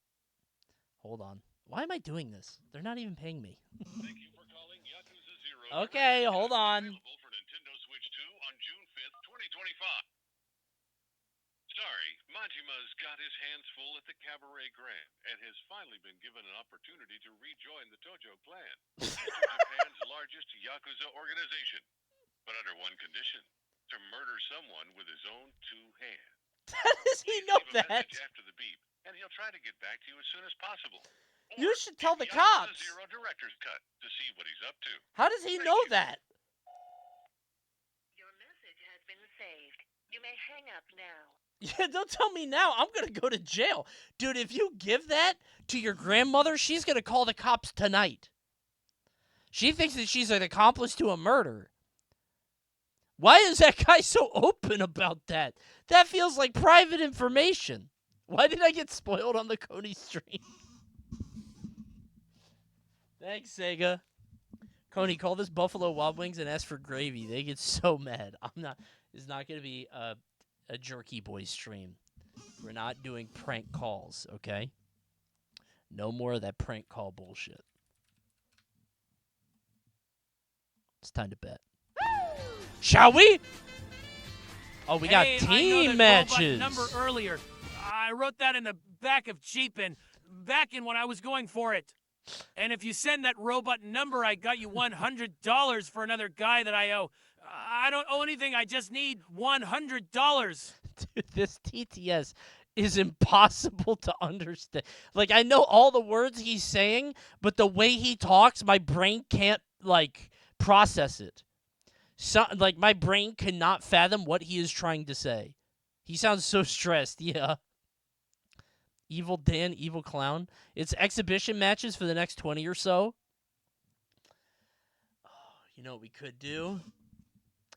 Hold on. Why am I doing this? They're not even paying me. Thank you for calling Yakuza 0. Okay, hold on. Available for Nintendo Switch 2 on June 5th, 2025. Sorry, Majima's got his hands full at the Cabaret Grand and has finally been given an opportunity to rejoin the Tojo clan, Japan's largest Yakuza organization, but under one condition: to murder someone with his own 2 hands. How does he know Leave a that? message after the beep, and he'll try to get back to you as soon as possible. You should tell the Yakuza cops. 0 Director's Cut to see what he's up to. How does he know that? Your message has been saved. You may hang up now. Yeah, don't tell me now. I'm going to go to jail. Dude, if you give that to your grandmother, she's going to call the cops tonight. She thinks that she's an accomplice to a murder. Why is that guy so open about that? That feels like private information. Why did I get spoiled on the Coney stream? Thanks, Sega. Coney, call this Buffalo Wild Wings and ask for gravy. They get so mad. It's not going to be a Jerky Boy stream. We're not doing prank calls, okay? No more of that prank call bullshit. It's time to bet. Shall we? Oh, we got team matches. Number earlier. I wrote that in the back of Cheapin, back in when I was going for it. And if you send that robot number, I got you $100 for another guy that I owe. I don't owe anything. I just need $100. Dude, this TTS is impossible to understand. Like, I know all the words he's saying, but the way he talks, my brain can't, like, process it. So, like, my brain cannot fathom what he is trying to say. He sounds so stressed, yeah. Evil Dan, Evil Clown. It's exhibition matches for the next 20 or so. Oh, you know what we could do?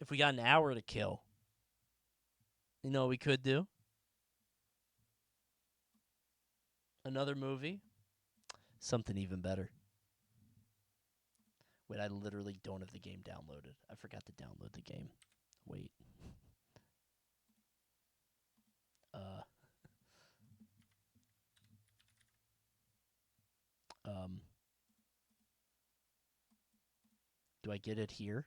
If we got an hour to kill. You know what we could do? Another movie. Something even better. Wait, I literally don't have the game downloaded. I forgot to download the game. Wait. Do I get it here?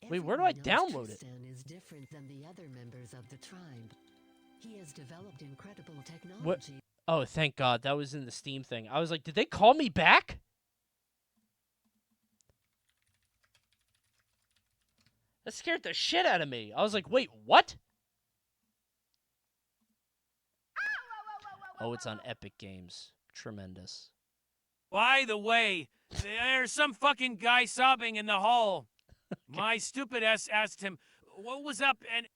Wait, where do I download it? Tristan is different than the other members of the tribe. He has developed incredible technology. What? Oh, thank God. That was in the Steam thing. I was like, did they call me back? That scared the shit out of me. I was like, wait, what? Oh, it's on Epic Games. Tremendous. By the way, there's some fucking guy sobbing in the hall. My stupid ass asked him what was up and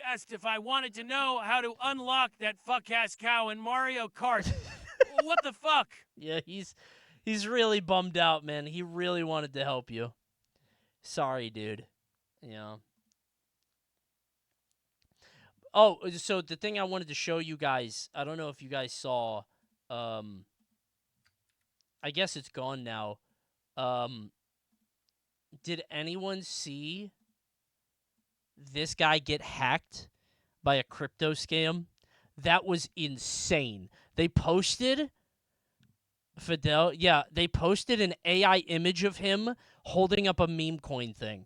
asked if I wanted to know how to unlock that fuck-ass cow in Mario Kart. What the fuck? Yeah, he's really bummed out, man. He really wanted to help you. Sorry, dude. Yeah. Oh, so the thing I wanted to show you guys, I don't know if you guys saw, I guess it's gone now. Did anyone see this guy get hacked by a crypto scam? That was insane. They posted they posted an AI image of him holding up a meme coin thing.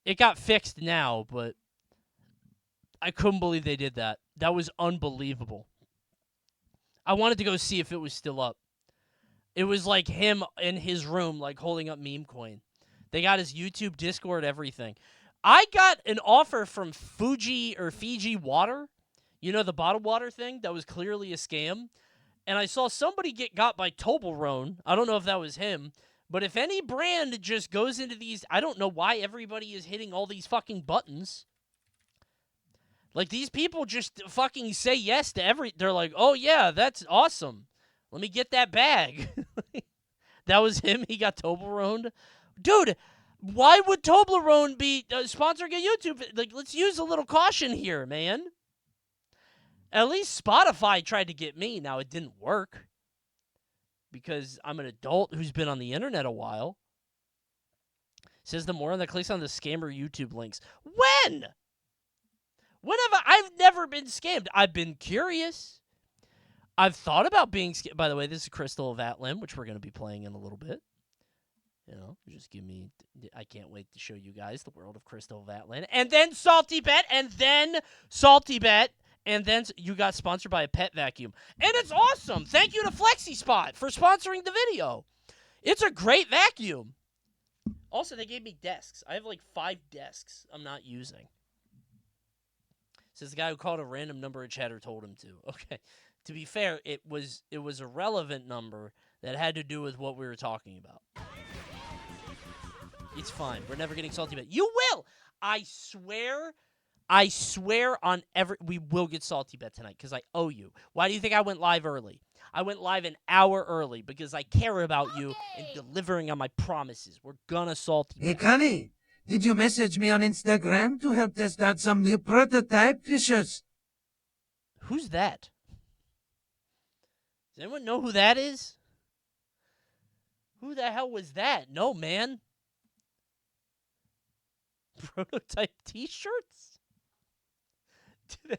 It got fixed now, but I couldn't believe they did that. That was unbelievable. I wanted to go see if it was still up. It was like him in his room, like holding up meme coin. They got his YouTube, Discord, everything. I got an offer from Fiji Water. You know, the bottled water thing that was clearly a scam. And I saw somebody get got by Toblerone. I don't know if that was him. But if any brand just goes into these, I don't know why everybody is hitting all these fucking buttons. Like, these people just fucking say yes to they're like, oh yeah, that's awesome. Let me get that bag. That was him. He got Toblerone. Dude, why would Toblerone be sponsoring a YouTube? Like, let's use a little caution here, man. At least Spotify tried to get me. Now, it didn't work because I'm an adult who's been on the internet a while. Says the moron that clicks on the scammer YouTube links. When? I've never been scammed. I've been curious. I've thought about being scammed. By the way, this is Crystal of Atlan, which we're going to be playing in a little bit. You know, just give me... I can't wait to show you guys the world of Crystal of Atlan. And then SaltyBet, and then SaltyBet, and then you got sponsored by a pet vacuum. And it's awesome! Thank you to FlexiSpot for sponsoring the video. It's a great vacuum. Also, they gave me desks. I have like 5 desks I'm not using. Says the guy who called a random number in chatter told him to. Okay. To be fair, it was a relevant number that had to do with what we were talking about. It's fine. We're never getting SaltyBet. You will! I swear on we will get SaltyBet tonight because I owe you. Why do you think I went live early? I went live an hour early because I care about you and delivering on my promises. We're gonna SaltyBet. Hey, Coney, did you message me on Instagram to help test out some new prototype t-shirts? Who's that? Does anyone know who that is? Who the hell was that? No, man. Prototype t-shirts? Do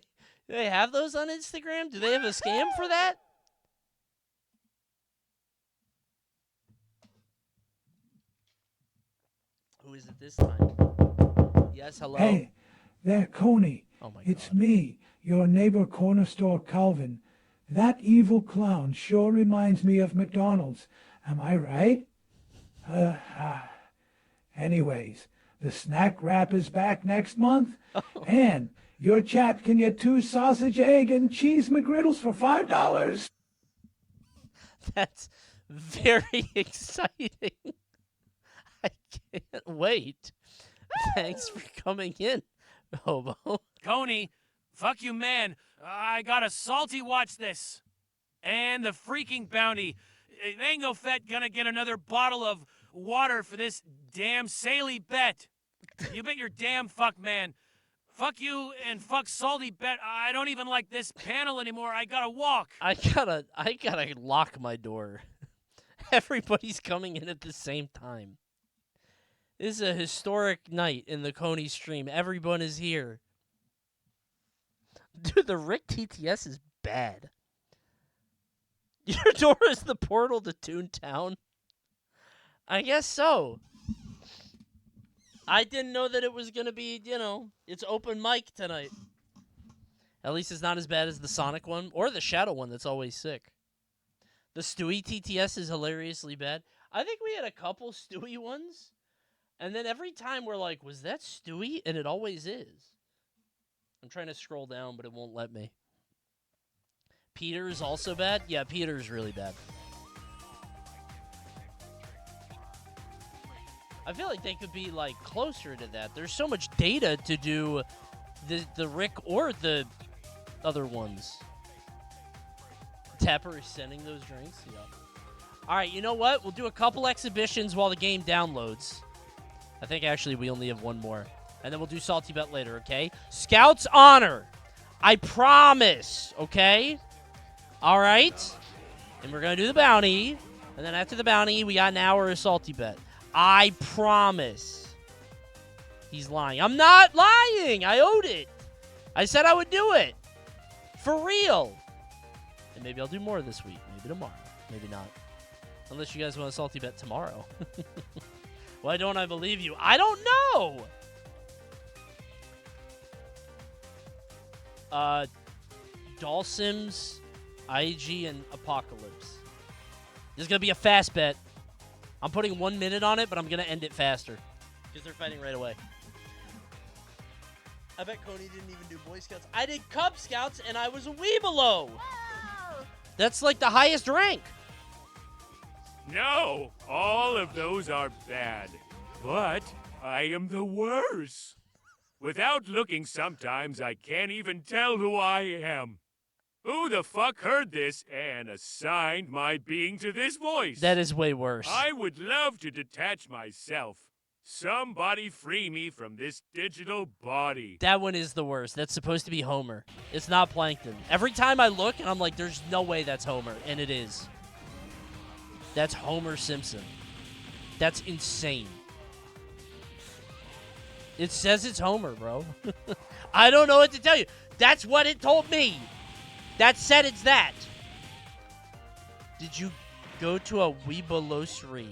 they have those on Instagram? Do they have a scam for that? Who is it this time? Yes, hello? Hey, there, Coney. Oh my It's me, your neighbor corner store Calvin. That evil clown sure reminds me of McDonald's. Am I right? Anyways, the snack wrap is back next month. And your chat can get 2 sausage, egg, and cheese McGriddles for $5. That's very exciting. I can't wait. Thanks for coming in, Hobo. Coney, fuck you, man. I got a salty watch this. And the freaking bounty. Ain't no fat gonna get another bottle of water for this damn SaltyBet. You bet your damn fuck, man. Fuck you and fuck SaltyBet. I don't even like this panel anymore. I gotta walk. I gotta lock my door. Everybody's coming in at the same time. This is a historic night in the Coney stream. Everyone is here. Dude, the Rick TTS is bad. Your door is the portal to Toontown? I guess so. I didn't know that it was going to be, it's open mic tonight. At least it's not as bad as the Sonic one or the Shadow one that's always sick. The Stewie TTS is hilariously bad. I think we had a couple Stewie ones, and then every time we're like, was that Stewie? And it always is. I'm trying to scroll down, but it won't let me. Peter is also bad? Yeah, Peter is really bad. I feel like they could be, like, closer to that. There's so much data to do the Rick or the other ones. Tapper is sending those drinks? Yeah. All right, you know what? We'll do a couple exhibitions while the game downloads. I think, actually, we only have one more. And then we'll do SaltyBet later, okay? Scout's Honor. I promise, okay? All right? And we're going to do the bounty. And then after the bounty, we got an hour of SaltyBet. I promise. He's lying. I'm not lying. I owed it. I said I would do it. For real. And maybe I'll do more this week. Maybe tomorrow. Maybe not. Unless you guys want a SaltyBet tomorrow. Why don't I believe you? I don't know. Dalsims, IG, and Apocalypse. This is going to be a fast bet. I'm putting 1 minute on it, but I'm going to end it faster. Because they're fighting right away. I bet Coney didn't even do Boy Scouts. I did Cub Scouts, and I was a Weebelo. That's like the highest rank. No, all of those are bad. But I am the worst. Without looking sometimes, I can't even tell who I am. Who the fuck heard this and assigned my being to this voice? That is way worse. I would love to detach myself. Somebody free me from this digital body. That one is the worst. That's supposed to be Homer. It's not Plankton. Every time I look, and I'm like, there's no way that's Homer. And it is. That's Homer Simpson. That's insane. It says it's Homer, bro. I don't know what to tell you. That's what it told me. That said it's that. Did you go to a Weebolosery?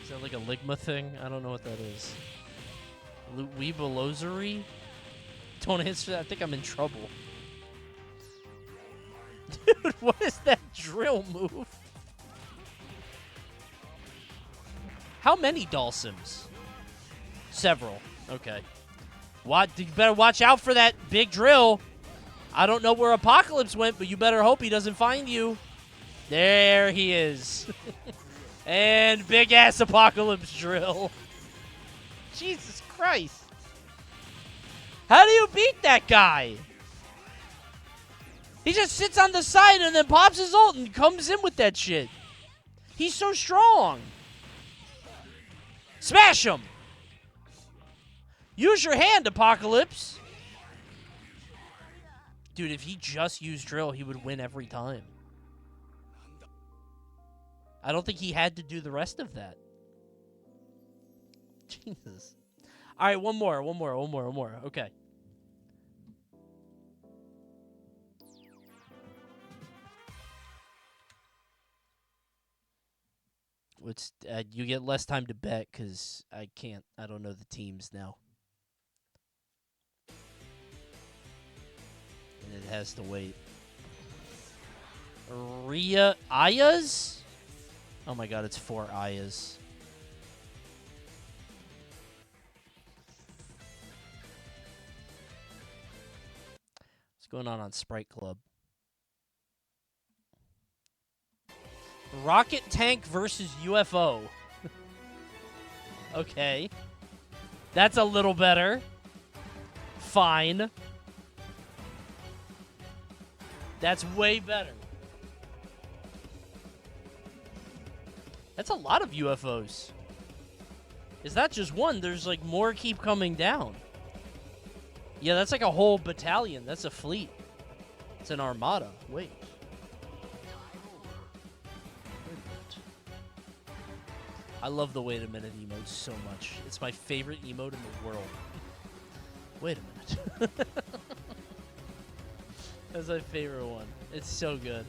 Is that like a Ligma thing? I don't know what that is. Weebolosery? Don't answer that. I think I'm in trouble. Dude, what is that drill move? How many Dalsims? Several. Okay. What? You better watch out for that big drill. I don't know where Apocalypse went, but you better hope he doesn't find you. There he is. And big-ass Apocalypse drill. Jesus Christ. How do you beat that guy? He just sits on the side and then pops his ult and comes in with that shit. He's so strong. Smash him. Use your hand, Apocalypse. Dude, if he just used drill, he would win every time. I don't think he had to do the rest of that. Jesus. All right, one more. Okay. You get less time to bet because I don't know the teams now. And it has to wait. Ayas? Oh my god, it's 4 Ayas. What's going on Sprite Club? Rocket Tank versus UFO. Okay. That's a little better. Fine. That's way better. That's a lot of UFOs. Is that just one? There's like more keep coming down. Yeah, that's like a whole battalion. That's a fleet. It's an armada. Wait. I love the wait a minute emote so much. It's my favorite emote in the world. Wait a minute. That's my favorite one. It's so good.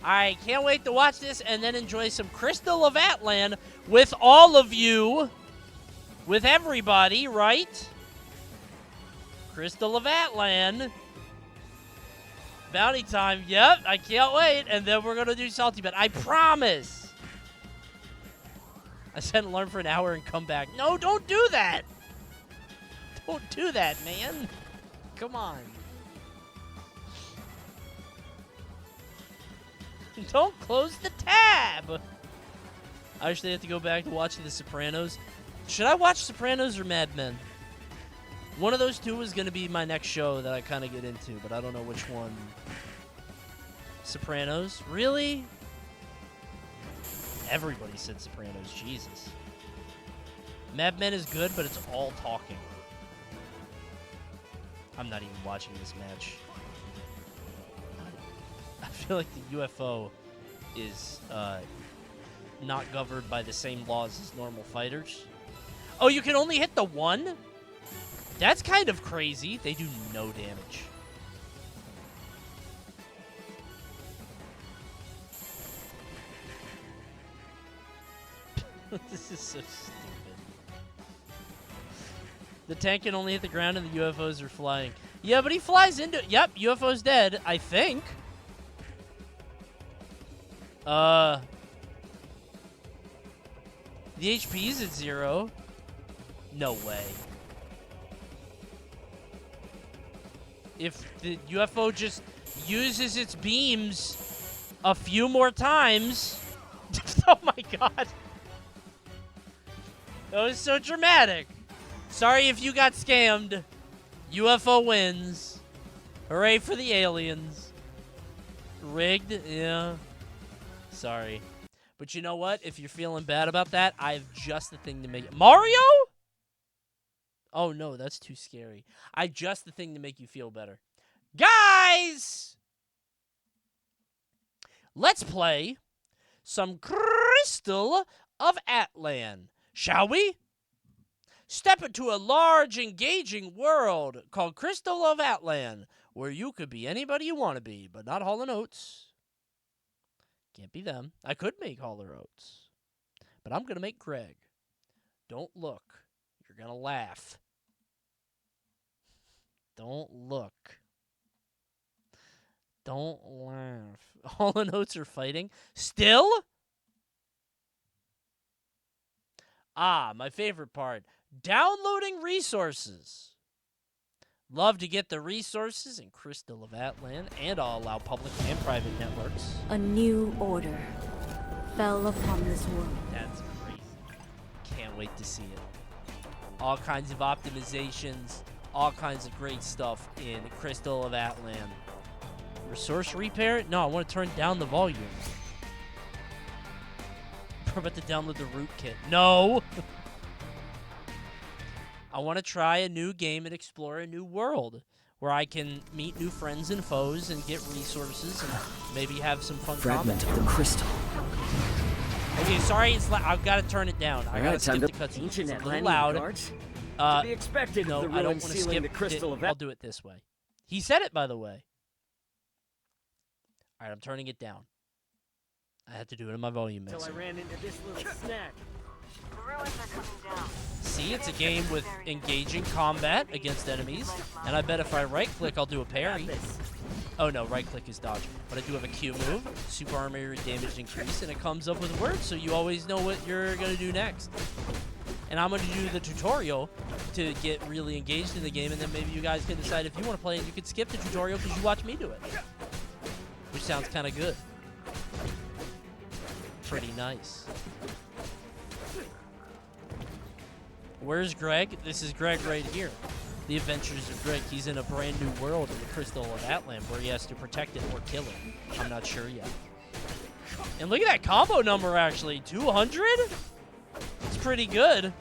I can't wait to watch this and then enjoy some Crystal of Atlan with all of you. With everybody, right? Crystal of Atlan. Bounty time. Yep, I can't wait. And then we're going to do SaltyBet. I promise. I said learn for an hour and come back. No, don't do that. Don't do that, man. Come on. Don't close the tab. I actually have to go back to watching The Sopranos. Should I watch Sopranos or Mad Men? One of those two is going to be my next show that I kind of get into, but I don't know which one. Sopranos? Really? Everybody said Sopranos. Jesus. Mad Men is good, but it's all talking. I'm not even watching this match. I feel like the UFO is not governed by the same laws as normal fighters. Oh, you can only hit the one? That's kind of crazy. They do no damage. This is so stupid. The tank can only hit the ground and the UFOs are flying. Yeah, but he flies into it. Yep, UFO's dead, I think. The HP is at 0. No way. If the UFO just uses its beams a few more times. Oh my god. That was so dramatic. Sorry if you got scammed. UFO wins. Hooray for the aliens. Rigged? Yeah. Sorry. But you know what? If you're feeling bad about that, I have just the thing to make it. Mario? Oh no, that's too scary. I just the thing to make you feel better. Guys! Let's play some Crystal of Atlan, shall we? Step into a large, engaging world called Crystal of Atlan, where you could be anybody you want to be, but not Hall & Oates. Can't be them. I could make Hall & Oates, but I'm going to make Greg. Don't look. You're going to laugh. Don't look. Don't laugh. Hall & Oates are fighting. Still? Ah, my favorite part. Downloading resources. Love to get the resources in Crystal of Atlan, and I'll allow public and private networks. A new order fell upon this world. That's crazy. Can't wait to see it. All kinds of optimizations, all kinds of great stuff in Crystal of Atlan. Resource repair? No, I want to turn down the volume. We're about to download the rootkit. No! I want to try a new game and explore a new world where I can meet new friends and foes and get resources and maybe have some fun Fragment combat. of the crystal. Okay, sorry, it's I've got to turn it down. I gotta skip the cutscenes. Ancient It's a little Atlantean loud. guards? To be expected no, of the I don't ruins want to sealing skip the crystal of I'll do it this way. He said it, by the way. All right, I'm turning it down. I had to do it in my volume mixer. Until I ran into this little snack. The ruins are coming down. See, it's a game with engaging combat against enemies, and I bet if I right-click, I'll do a parry. Oh no, right-click is dodge. But I do have a Q move, super armor damage increase, and it comes up with words, so you always know what you're going to do next. And I'm going to do the tutorial to get really engaged in the game, and then maybe you guys can decide if you want to play, and you can skip the tutorial because you watch me do it. Which sounds kind of good. Pretty nice. Where's Greg? This is Greg right here. The Adventures of Greg. He's in a brand new world in the Crystal of Atlan where he has to protect it or kill it. I'm not sure yet. And look at that combo number, actually. 200? It's pretty good.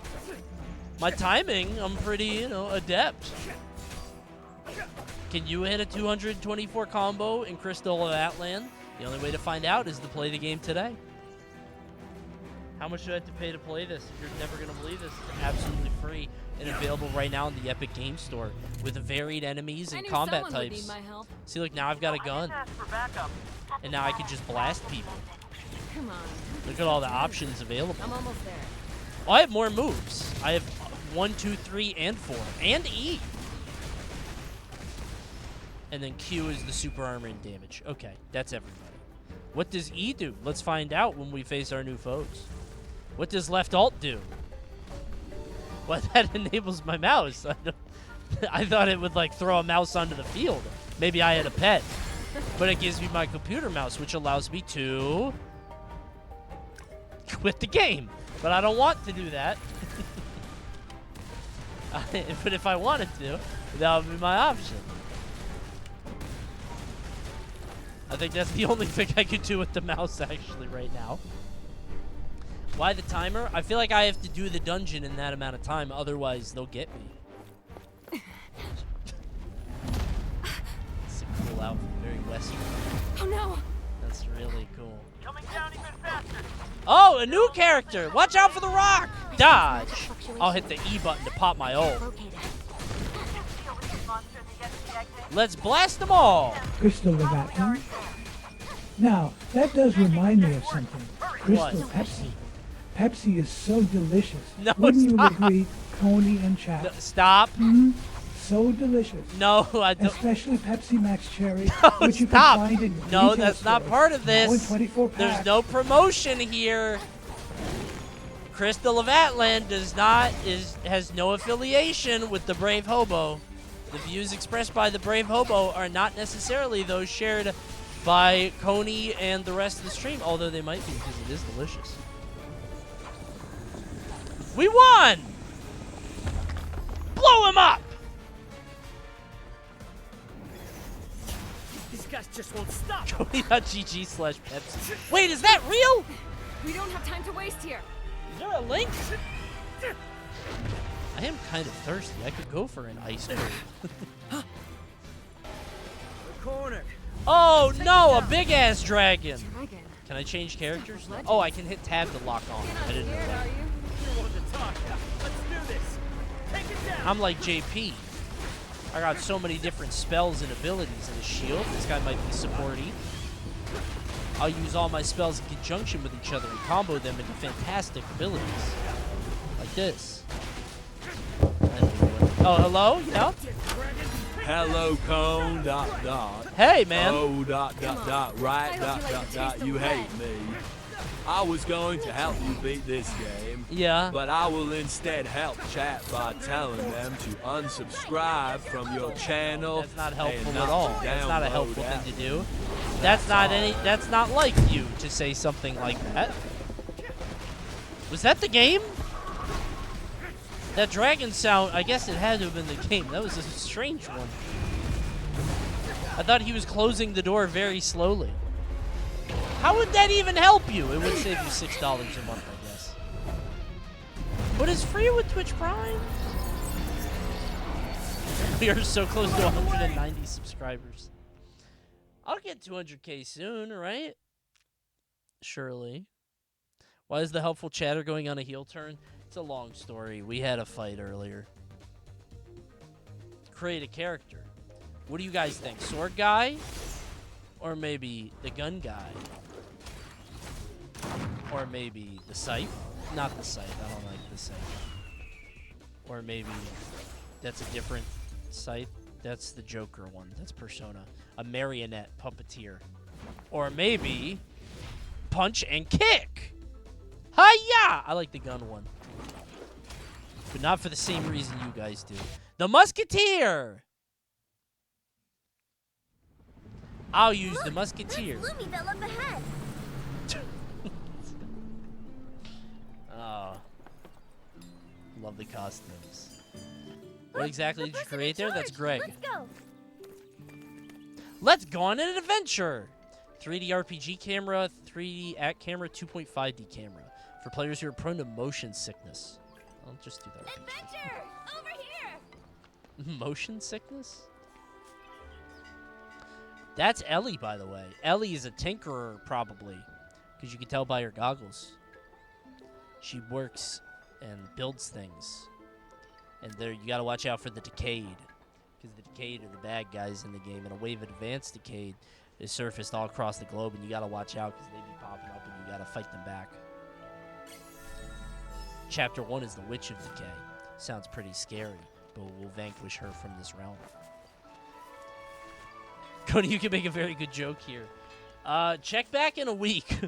My timing, I'm pretty, adept. Can you hit a 224 combo in Crystal of Atlan? The only way to find out is to play the game today. How much do I have to pay to play this? You're never going to believe this. It's absolutely free and available right now in the Epic Game Store with varied enemies and combat types. See, look, now I've got a gun. And now I can just blast people. Come on. Look at all the options available. I'm almost there. Oh, I have more moves. I have 1, 2, 3, and 4. And E. And then Q is the super armor and damage. Okay, that's everybody. What does E do? Let's find out when we face our new foes. What does left alt do? Well, that enables my mouse. I thought it would, like, throw a mouse onto the field. Maybe I had a pet. But it gives me my computer mouse, which allows me to quit the game. But I don't want to do that. But if I wanted to, that would be my option. I think that's the only thing I could do with the mouse, actually, right now. Why the timer? I feel like I have to do the dungeon in that amount of time, otherwise they'll get me. It's a cool outfit, very western. Oh no! That's really cool. Oh, a new character! Watch out for the rock! Dodge! I'll hit the E button to pop my ult. Let's blast them all! Crystal of Atlan. Now, that does remind me of something. Crystal Pepsi. Pepsi is so delicious. No, Wouldn't you stop. agree, Coney and Chap? No, stop. So delicious. No, I don't. Especially Pepsi Max Cherry, No, which you stop. can find in No, retail that's not stores part of now in this. 24 There's packs. no promotion here. Crystal of Atlan has no affiliation with the Brave Hobo. The views expressed by the Brave Hobo are not necessarily those shared by Coney and the rest of the stream, although they might be because it is delicious. We won! Blow him up! These guys just won't stop. Coney.gg/Pepsi. Wait, is that real? We don't have time to waste here. Is there a link? I am kind of thirsty. I could go for an ice cream. Corner. Oh no, a big ass dragon. Can I change characters? Oh, I can hit tab to lock on. I didn't know that. Let's do this. Take it down. I'm like JP. I got so many different spells and abilities in a shield. This guy might be supporty. I'll use all my spells in conjunction with each other and combo them into fantastic abilities. Like this. Oh, hello? Yeah? Hello, Cone, .. Hey, man. Oh, .. right, .. you hate me. I was going to help you beat this game. Yeah. But I will instead help chat by telling them to unsubscribe from your channel. That's not helpful and at not all. to That's not a download helpful that. thing to do. That's not like you to say something like that. Was that the game? That dragon sound, I guess it had to have been the game. That was a strange one. I thought he was closing the door very slowly. How would that even help you? It would save you $6 a month, I guess. But it's free with Twitch Prime. We are so close to 190 subscribers. I'll get 200K soon, right? Surely. Why is the helpful chatter going on a heel turn? It's a long story. We had a fight earlier. Create a character. What do you guys think? Sword guy? Or maybe the gun guy? Or maybe the scythe? Not the scythe. I don't like the scythe. Or maybe that's a different scythe. That's the Joker one. That's Persona. A marionette puppeteer. Or maybe punch and kick. Hi-ya! I like the gun one. But not for the same reason you guys do. The Musketeer! I'll use the Musketeer. Oh. Lovely costumes. What exactly did you create there? That's Greg. Let's go. Let's go on an adventure! 3D RPG camera, 3D act camera, 2.5D camera. For players who are prone to motion sickness. I'll just do that. Adventure! Over here! Motion sickness? That's Ellie, by the way. Ellie is a tinkerer, probably. Because you can tell by her goggles. She works and builds things. And there, you gotta watch out for the Decayed. Because the Decayed are the bad guys in the game. And a wave of advanced Decayed is surfaced all across the globe. And you gotta watch out because they be popping up and you gotta fight them back. Chapter 1 is the Witch of Decay. Sounds pretty scary, but we'll vanquish her from this realm. Coney, you can make a very good joke here. Check back in a week.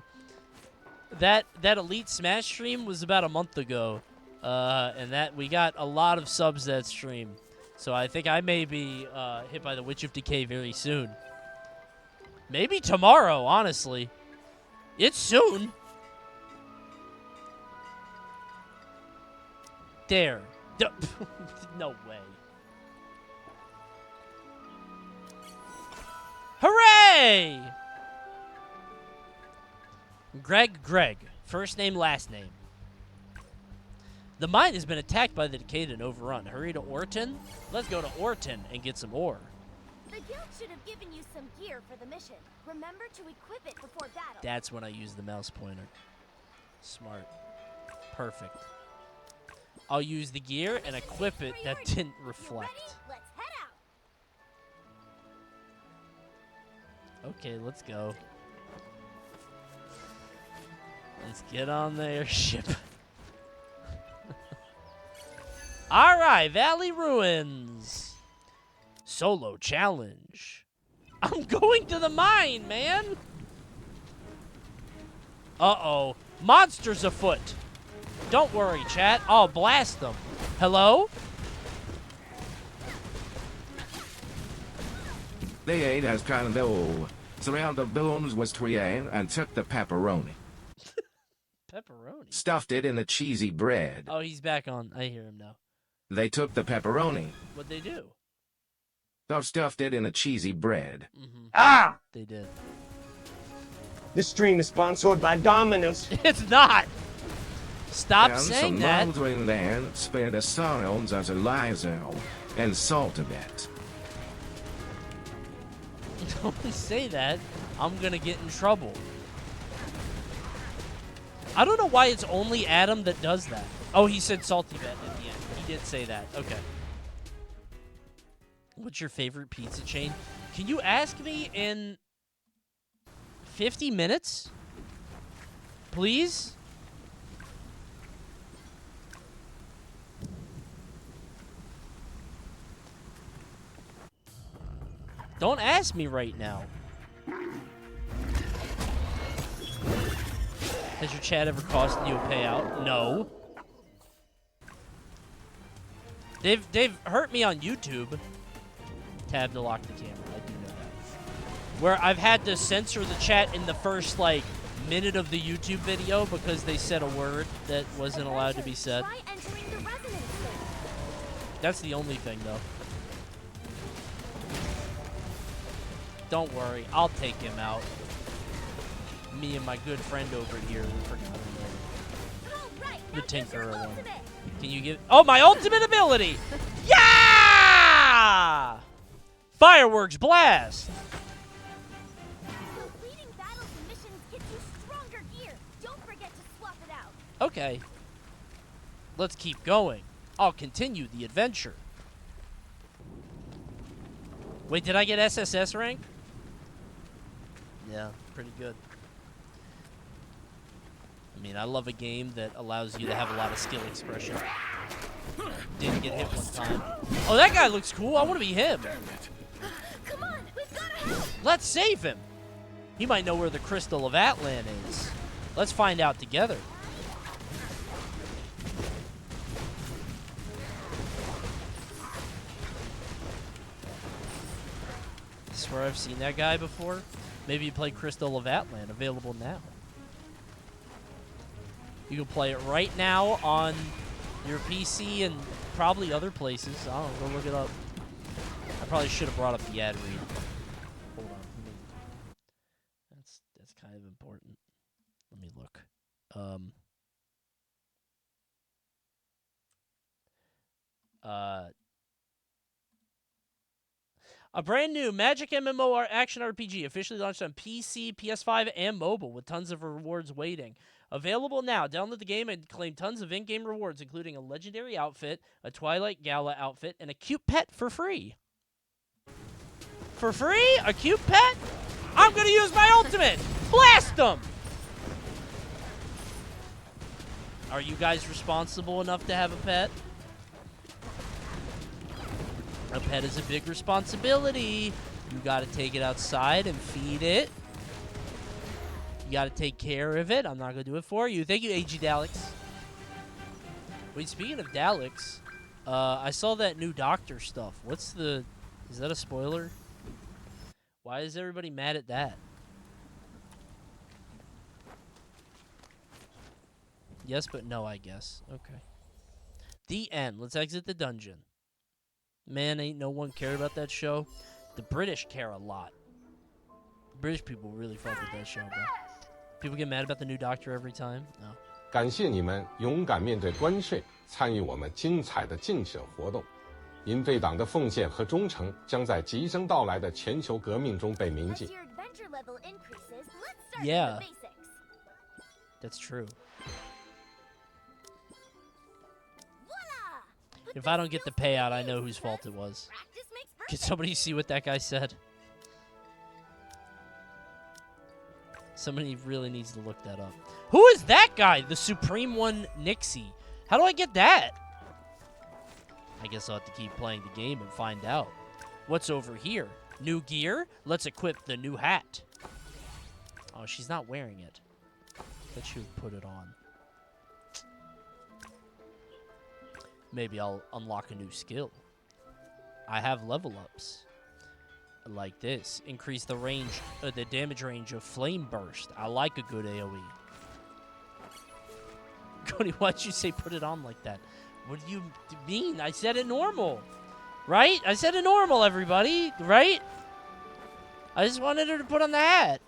that Elite Smash stream was about a month ago. And that we got a lot of subs that stream. So I think I may be hit by the Witch of Decay very soon. Maybe tomorrow, honestly. It's soon. There. No way. Hooray! Greg. First name, last name. The mine has been attacked by the Decayed and overrun. Hurry to Orton? Let's go to Orton and get some ore. The guild should have given you some gear for the mission. Remember to equip it before battle. That's when I use the mouse pointer. Smart. Perfect. I'll use the gear and equip it that didn't reflect. Let's head out. Okay, let's go. Let's get on the airship. Alright, Valley Ruins. Solo challenge. I'm going to the mine, man. Uh-oh. Monsters afoot. Don't worry, chat. I'll blast them. Hello? The aid has kind of old. Surround the bones with Trier and took the pepperoni. Pepperoni? Stuffed it in the cheesy bread. Oh, he's back on. I hear him now. They took the pepperoni. What'd they do? They stuffed it in the cheesy bread. Ah! They did. This stream is sponsored by Domino's. It's not! Stop And saying some that. Baldwin there spent the sounds as a Lizo and SaltyBet. Don't say that. I'm gonna get in trouble. I don't know why it's only Adam that does that. Oh, he said SaltyBet at the end. He did say that. Okay. What's your favorite pizza chain? Can you ask me in 50 minutes? Please? Don't ask me right now. Has your chat ever cost you a payout? No. They've hurt me on YouTube. Tab to lock the camera. I do know that. Where I've had to censor the chat in the first, like, minute of the YouTube video because they said a word that wasn't allowed to be said. That's the only thing, though. Don't worry, I'll take him out. Me and my good friend over here, we forgot his name. The Tinkerer one. Can you give... Oh, my ultimate ability! Yeah! Fireworks blast! Completing battles and missions gets you stronger gear. Don't forget to swap it out. Okay. Let's keep going. I'll continue the adventure. Wait, did I get SSS rank? Yeah, pretty good. I mean, I love a game that allows you to have a lot of skill expression. Didn't get hit one time. Oh, that guy looks cool. I want to be him. Come on, we've got to help. Let's save him. He might know where the Crystal of Atlan is. Let's find out together. I swear I've seen that guy before. Maybe you play Crystal of Atlan, available now. You can play it right now on your PC and probably other places. I don't know, go look it up. I probably should have brought up the ad read. Hold on. That's kind of important. Let me look. A brand new Magic MMO action RPG officially launched on PC, PS5, and mobile with tons of rewards waiting. Available now. Download the game and claim tons of in-game rewards, including a legendary outfit, a Twilight Gala outfit, and a cute pet for free. For free? A cute pet? I'm going to use my ultimate. Blast them! Are you guys responsible enough to have a pet? A pet is a big responsibility. You got to take it outside and feed it. You got to take care of it. I'm not going to do it for you. Thank you, AG Daleks. Wait, speaking of Daleks, I saw that new Doctor stuff. What's the... Is that a spoiler? Why is everybody mad at that? Yes, but no, I guess. Okay. The end. Let's exit the dungeon. Man, ain't no one care about that show. The British care a lot. British people really fuck with that show, bro. People get mad about the new Doctor every time? No. 感谢你们勇敢面对关税，参与我们精彩的竞选活动。您对党的奉献和忠诚将在即将到来的全球革命中被铭记。Yeah. That's true. If I don't get the payout, I know whose fault it was. Can somebody see what that guy said? Somebody really needs to look that up. Who is that guy? The Supreme One Nixie. How do I get that? I guess I'll have to keep playing the game and find out. What's over here? New gear? Let's equip the new hat. Oh, she's not wearing it. But she would put it on. Maybe I'll unlock a new skill. I have level ups. Like this. Increase the range, the damage range of Flame Burst. I like a good AoE. Coney, why'd you say put it on like that? What do you mean? I said it normal. Right? I said it normal, everybody. Right? I just wanted her to put on the hat.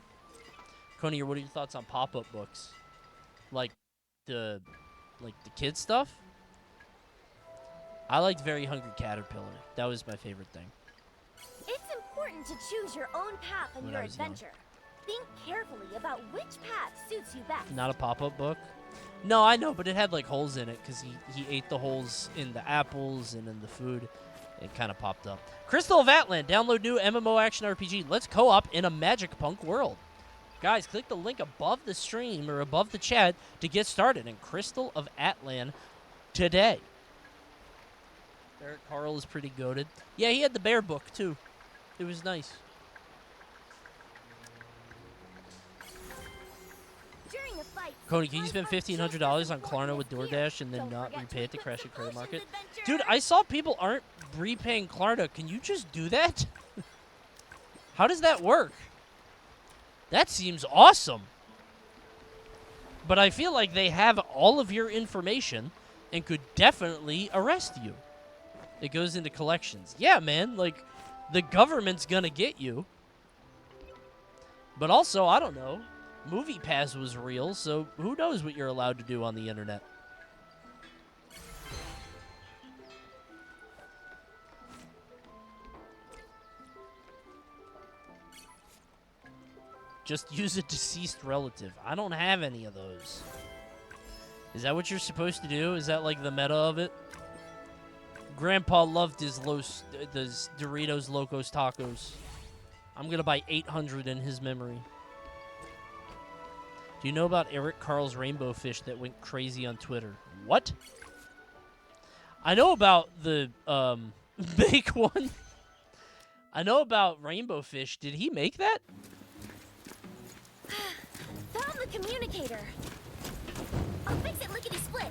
Coney, what are your thoughts on pop-up books? Like the kid stuff? I liked Very Hungry Caterpillar. That was my favorite thing. It's important to choose your own path on your adventure. Think carefully about which path suits you best. Not a pop-up book? No, I know, but it had like holes in it because he ate the holes in the apples and in the food. It kind of popped up. Crystal of Atlan. Download new MMO action RPG. Let's co-op in a magic punk world. Guys, click the link above the stream or above the chat to get started in Crystal of Atlan today. Eric Carl is pretty goated. Yeah, he had the bear book, too. It was nice. Coney, can you spend $1,500 on Klarna with DoorDash and then not repay it to crash at Credit Market? Dude, I saw people aren't repaying Klarna. Can you just do that? How does that work? That seems awesome. But I feel like they have all of your information and could definitely arrest you. It goes into collections. Yeah, man, like, the government's gonna get you. But also, I don't know. MoviePass was real, so who knows what you're allowed to do on the internet. Just use a deceased relative. I don't have any of those. Is that what you're supposed to do? Is that like the meta of it? Grandpa loved his Doritos Locos Tacos. I'm going to buy 800 in his memory. Do you know about Eric Carl's rainbow fish that went crazy on Twitter? What? I know about the bake one. I know about rainbow fish. Did he make that? Found the communicator. I'll fix it lickety-split.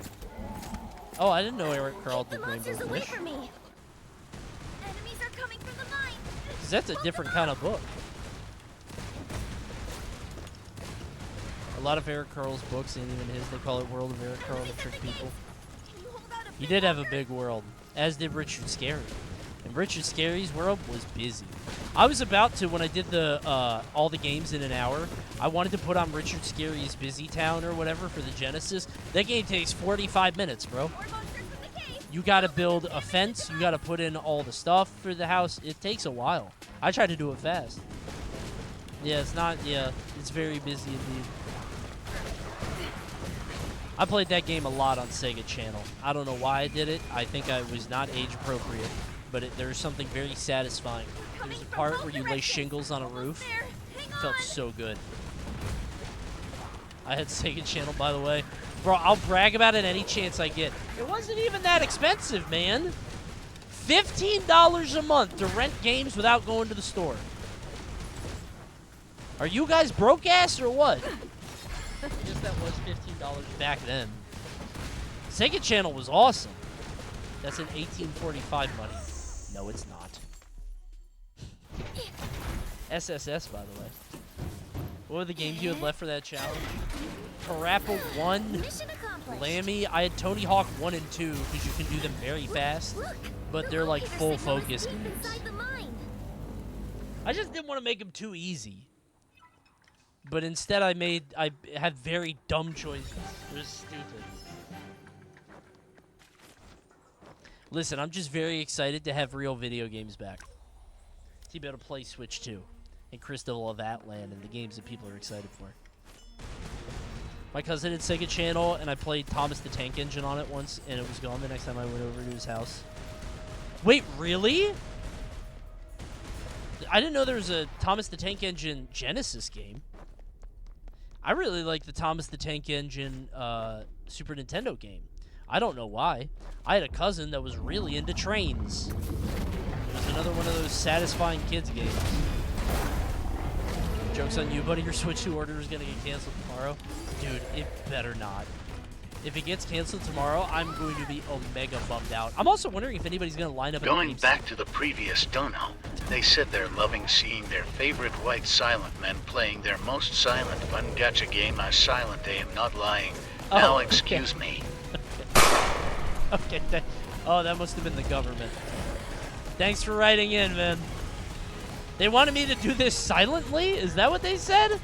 Oh, I didn't know Eric Carl Keep did the rainbow monsters away fish. from me. Enemies are coming from the mine. 'Cause that's a different kind of book. A lot of Eric Carl's books ain't even his. They call it World of Eric Carl to trick people. He did have a big world, as did Richard Scarry. And Richard Scarry's world was busy. I was about to, when I did the all the games in an hour, I wanted to put on Richard Scarry's Busy Town or whatever for the Genesis. That game takes 45 minutes, bro. You got to build a fence. You got to put in all the stuff for the house. It takes a while. I tried to do it fast. Yeah, it's not. Yeah, it's very busy indeed. I played that game a lot on Sega Channel. I don't know why I did it. I think I was not age appropriate, but there's something very satisfying. There's a part where you lay shingles on a roof. It felt so good. I had Sega Channel, by the way. Bro, I'll brag about it any chance I get. It wasn't even that expensive, man. $15 a month to rent games without going to the store. Are you guys broke ass or what? I guess that was $15 back then. Sega Channel was awesome. That's in 1845 money. No, it's not. SSS, by the way. What were the games you had left for that challenge? Parappa 1, Lammy. I had Tony Hawk 1 and 2 because you can do them very fast, but they're like full focus games. I just didn't want to make them too easy. But instead I had very dumb choices. It was stupid. Listen, I'm just very excited to have real video games back. To be able to play Switch 2 and Crystal of Atlan and the games that people are excited for. My cousin had Sega Channel, and I played Thomas the Tank Engine on it once, and it was gone the next time I went over to his house. Wait, really? I didn't know there was a Thomas the Tank Engine Genesis game. I really like the Thomas the Tank Engine Super Nintendo game. I don't know why. I had a cousin that was really into trains. It was another one of those satisfying kids games. Joke's on you, buddy. Your Switch 2 order is going to get canceled tomorrow. Dude, it better not. If it gets canceled tomorrow, I'm going to be omega bummed out. I'm also wondering if anybody's going to line up. Going back to the previous dono, they said they're loving seeing their favorite white silent men playing their most silent fun gacha game as silent. They am not lying. Now excuse me. Okay. That must have been the government. Thanks for writing in, man. They wanted me to do this silently? Is that what they said?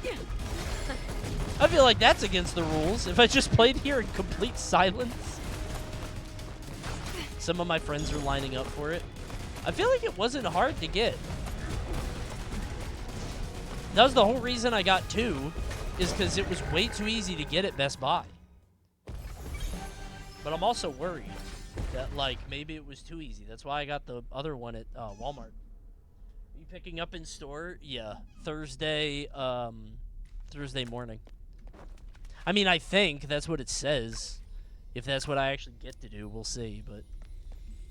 I feel like that's against the rules. If I just played here in complete silence. Some of my friends are lining up for it. I feel like it wasn't hard to get. That was the whole reason I got 2, is because it was way too easy to get at Best Buy. But I'm also worried that, like, maybe it was too easy. That's why I got the other one at Walmart. Are you picking up in store? Yeah, Thursday morning. I mean, I think that's what it says. If that's what I actually get to do, we'll see. But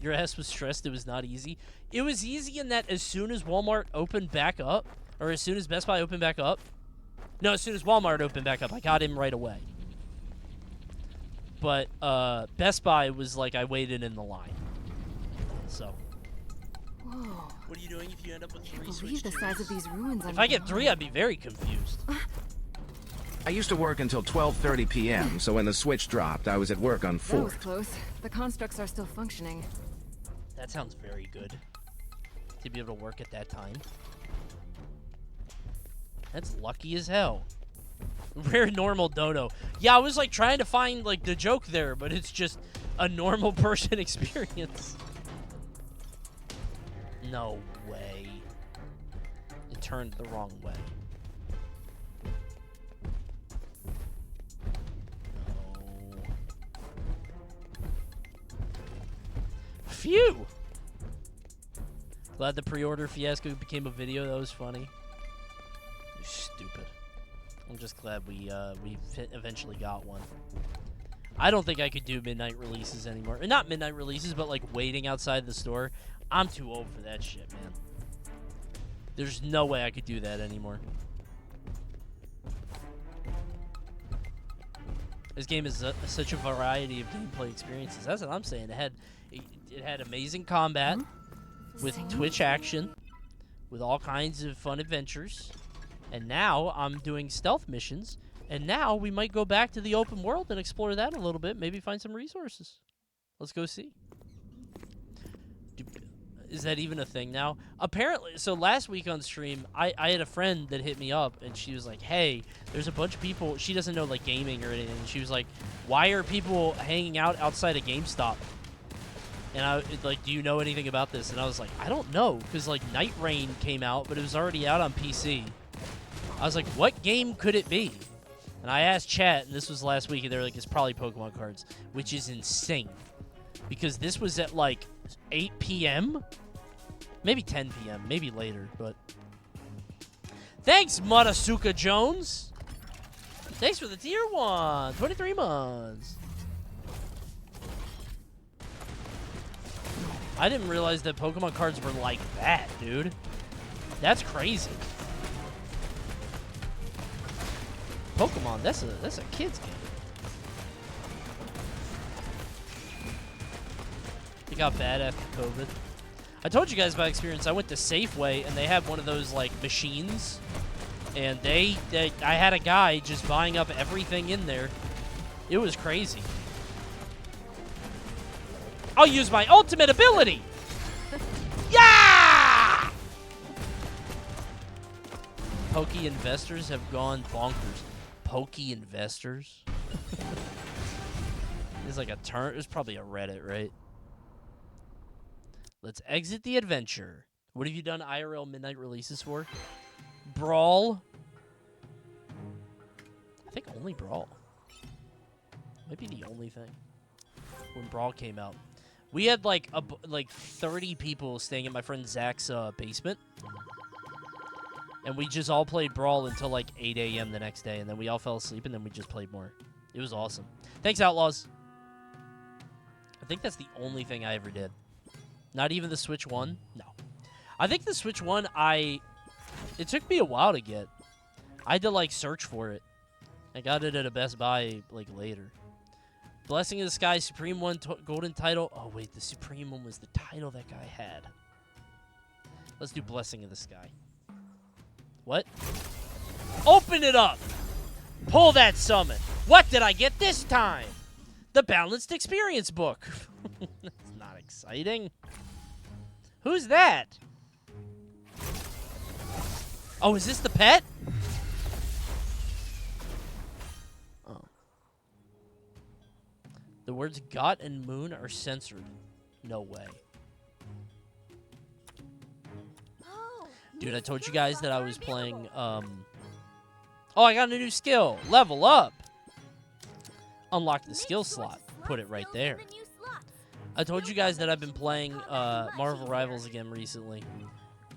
your ass was stressed. It was not easy. It was easy in that as soon as Walmart opened back up, or as soon as Best Buy opened back up. No, as soon as Walmart opened back up, I got him right away. But Best Buy was like I waited in the line. So. Whoa. What are you doing if you end up with 3 I can't Switch believe the 2s? size of these ruins. If I get 3, I'd be very confused. I used to work until 12:30 p.m., so when the switch dropped, I was at work on 4. That was close. The constructs are still functioning. That sounds very good. To be able to work at that time. That's lucky as hell. Rare normal dono. Yeah, I was like trying to find like the joke there, but it's just a normal person experience. No way. It turned the wrong way. No. Phew! Glad the pre-order fiasco became a video. That was funny. You're stupid. I'm just glad we eventually got one. I don't think I could do midnight releases anymore. Not midnight releases, but like waiting outside the store. I'm too old for that shit, man. There's no way I could do that anymore. This game is such a variety of gameplay experiences. That's what I'm saying. It had amazing combat with Twitch action, with all kinds of fun adventures. And now I'm doing stealth missions. And now we might go back to the open world and explore that a little bit. Maybe find some resources. Let's go see. Is that even a thing now? Apparently, so last week on stream, I had a friend that hit me up, and she was like, hey, there's a bunch of people. She doesn't know, like, gaming or anything. And she was like, why are people hanging out outside a GameStop? And do you know anything about this? And I was like, I don't know, because like Night Rain came out, but it was already out on PC. I was like, what game could it be? And I asked chat, and this was last week, and they were like, it's probably Pokemon cards, which is insane. Because this was at like 8 p.m.? Maybe 10 p.m., maybe later, but... Thanks, Matasuka Jones! Thanks for the tier 1, 23 months. I didn't realize that Pokemon cards were like that, dude. That's crazy. Pokemon, that's a kid's game. It got bad after COVID. I told you guys my experience. I went to Safeway and they had one of those like machines, and I had a guy just buying up everything in there. It was crazy. I'll use my ultimate ability. Yeah! Pokey investors have gone bonkers. Pokey investors? It's like a turn. It's probably a Reddit, right? Let's exit the adventure. What have you done IRL midnight releases for? Brawl. I think only Brawl. Might be the only thing. When Brawl came out. We had like 30 people staying in my friend Zach's basement. And we just all played Brawl until like 8 a.m. the next day. And then we all fell asleep and then we just played more. It was awesome. Thanks, Outlaws. I think that's the only thing I ever did. Not even the Switch 1? No. I think the Switch 1, it took me a while to get. I had to like search for it. I got it at a Best Buy like later. Blessing of the Sky, Supreme 1 golden title. Oh, wait, the Supreme 1 was the title that guy had. Let's do Blessing of the Sky. What? Open it up! Pull that summon. What did I get this time? The Balanced Experience book. That's not exciting. Who's that? Oh, is this the pet? The words "got" and "moon" are censored. No way. Dude, I told you guys that I was playing, Oh, I got a new skill. Level up. Unlock the skill slot. Put it right there. I told you guys that I've been playing Marvel Rivals again recently.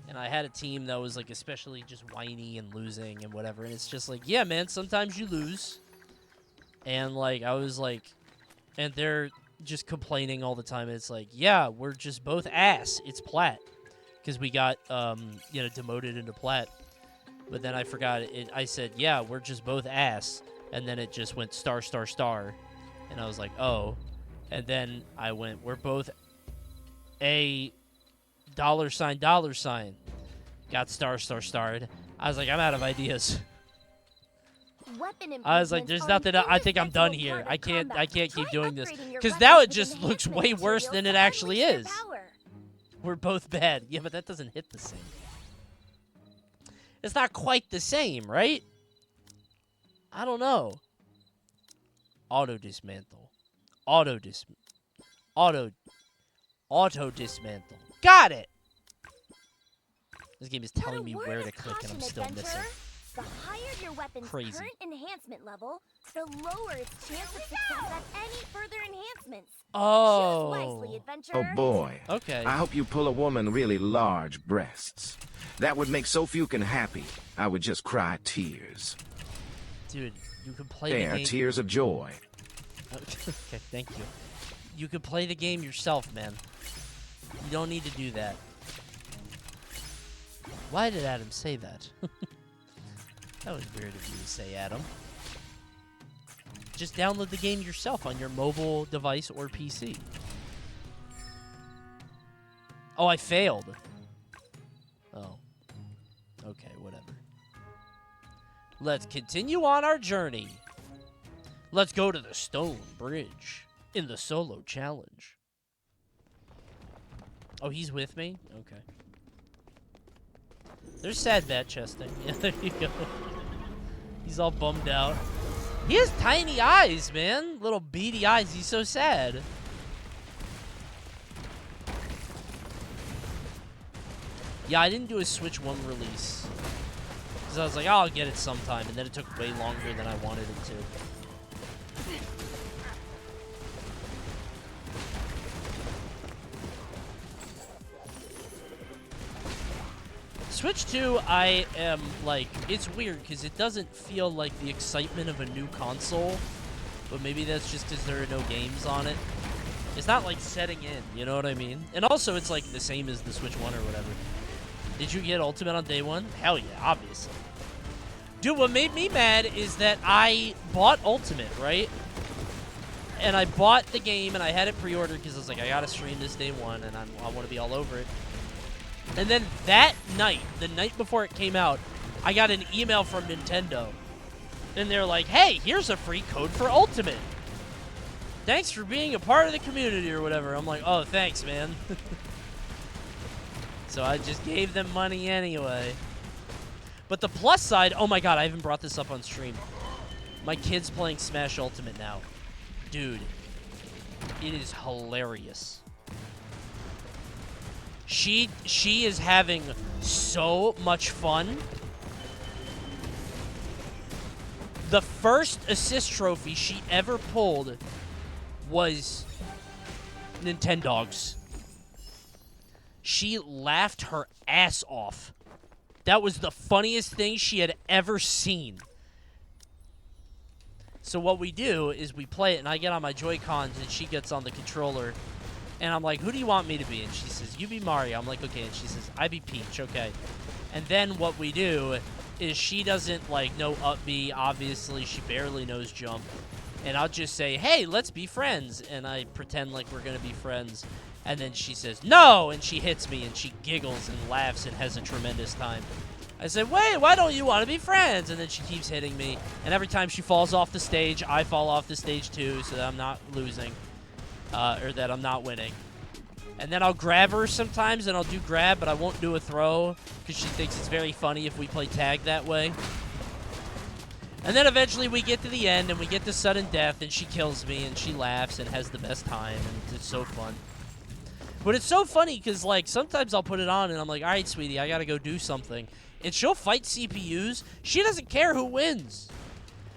And I had a team that was, like, especially just whiny and losing and whatever. And it's just like, yeah, man, sometimes you lose. And, like, I was like... And they're just complaining all the time. And it's like, yeah, we're just both ass. It's plat. Because we got, demoted into plat. But then I forgot it. I said, yeah, we're just both ass. And then it just went star, star, star. And I was like, oh. And then I went, we're both a $sign. Got star, star, starred. I was like, I'm out of ideas. I was like, there's nothing. I think I'm done here. I can't keep doing this. Because now it just looks way worse than it actually is. We're both bad. Yeah, but that doesn't hit the same. It's not quite the same, right? I don't know. Auto dismantle. Auto dismantle. Got it! This game is telling me where to click and I'm still missing. The higher your weapon's Crazy. current enhancement level, the lower its chance of success at any further enhancements. Oh. Choose wisely, adventurer. Oh boy. Okay. I hope you pull a woman really large breasts. That would make so few happy. I would just cry tears. Dude, you can play There, the game. tears of joy. Okay, thank you. You can play the game yourself, man. You don't need to do that. Why did Adam say that? That was weird of you to say, Adam. Just download the game yourself on your mobile device or PC. Oh, I failed. Oh. Okay, whatever. Let's continue on our journey. Let's go to the Stone Bridge in the solo challenge. Oh, he's with me? Okay. There's sad bat chesting. Yeah, there you go. He's all bummed out. He has tiny eyes, man. Little beady eyes. He's so sad. Yeah, I didn't do a Switch 1 release. Because I was like, oh, I'll get it sometime. And then it took way longer than I wanted it to. Switch 2, I am, like, it's weird because it doesn't feel like the excitement of a new console. But maybe that's just because there are no games on it. It's not, like, setting in, you know what I mean? And also, it's, like, the same as the Switch 1 or whatever. Did you get Ultimate on day one? Hell yeah, obviously. Dude, what made me mad is that I bought Ultimate, right? And I bought the game, and I had it pre-ordered because I was like, I gotta stream this day one, and I want to be all over it. And then that night, the night before it came out, I got an email from Nintendo. And they're like, hey, here's a free code for Ultimate. Thanks for being a part of the community or whatever. I'm like, oh, thanks, man. So I just gave them money anyway. But the plus side, oh my god, I haven't brought this up on stream. My kid's playing Smash Ultimate now. Dude, it is hilarious. She is having so much fun. The first assist trophy she ever pulled was Nintendogs. She laughed her ass off. That was the funniest thing she had ever seen. So what we do is we play it, and I get on my Joy-Cons, and she gets on the controller. And I'm like, who do you want me to be? And she says, you be Mario. I'm like, okay. And she says, I be Peach. Okay. And then what we do is she doesn't, like, know up B. Obviously, she barely knows jump. And I'll just say, hey, let's be friends. And I pretend like we're going to be friends. And then she says, no! And she hits me, and she giggles and laughs and has a tremendous time. I said, wait, why don't you want to be friends? And then she keeps hitting me. And every time she falls off the stage, I fall off the stage too, so that I'm not losing. Or that I'm not winning. And then I'll grab her sometimes, and I'll do grab, but I won't do a throw, because she thinks it's very funny if we play tag that way. And then eventually we get to the end, and we get to sudden death, and she kills me, and she laughs and has the best time, and it's so fun. But it's so funny, because, like, sometimes I'll put it on, and I'm like, all right, sweetie, I gotta go do something. And she'll fight CPUs. She doesn't care who wins.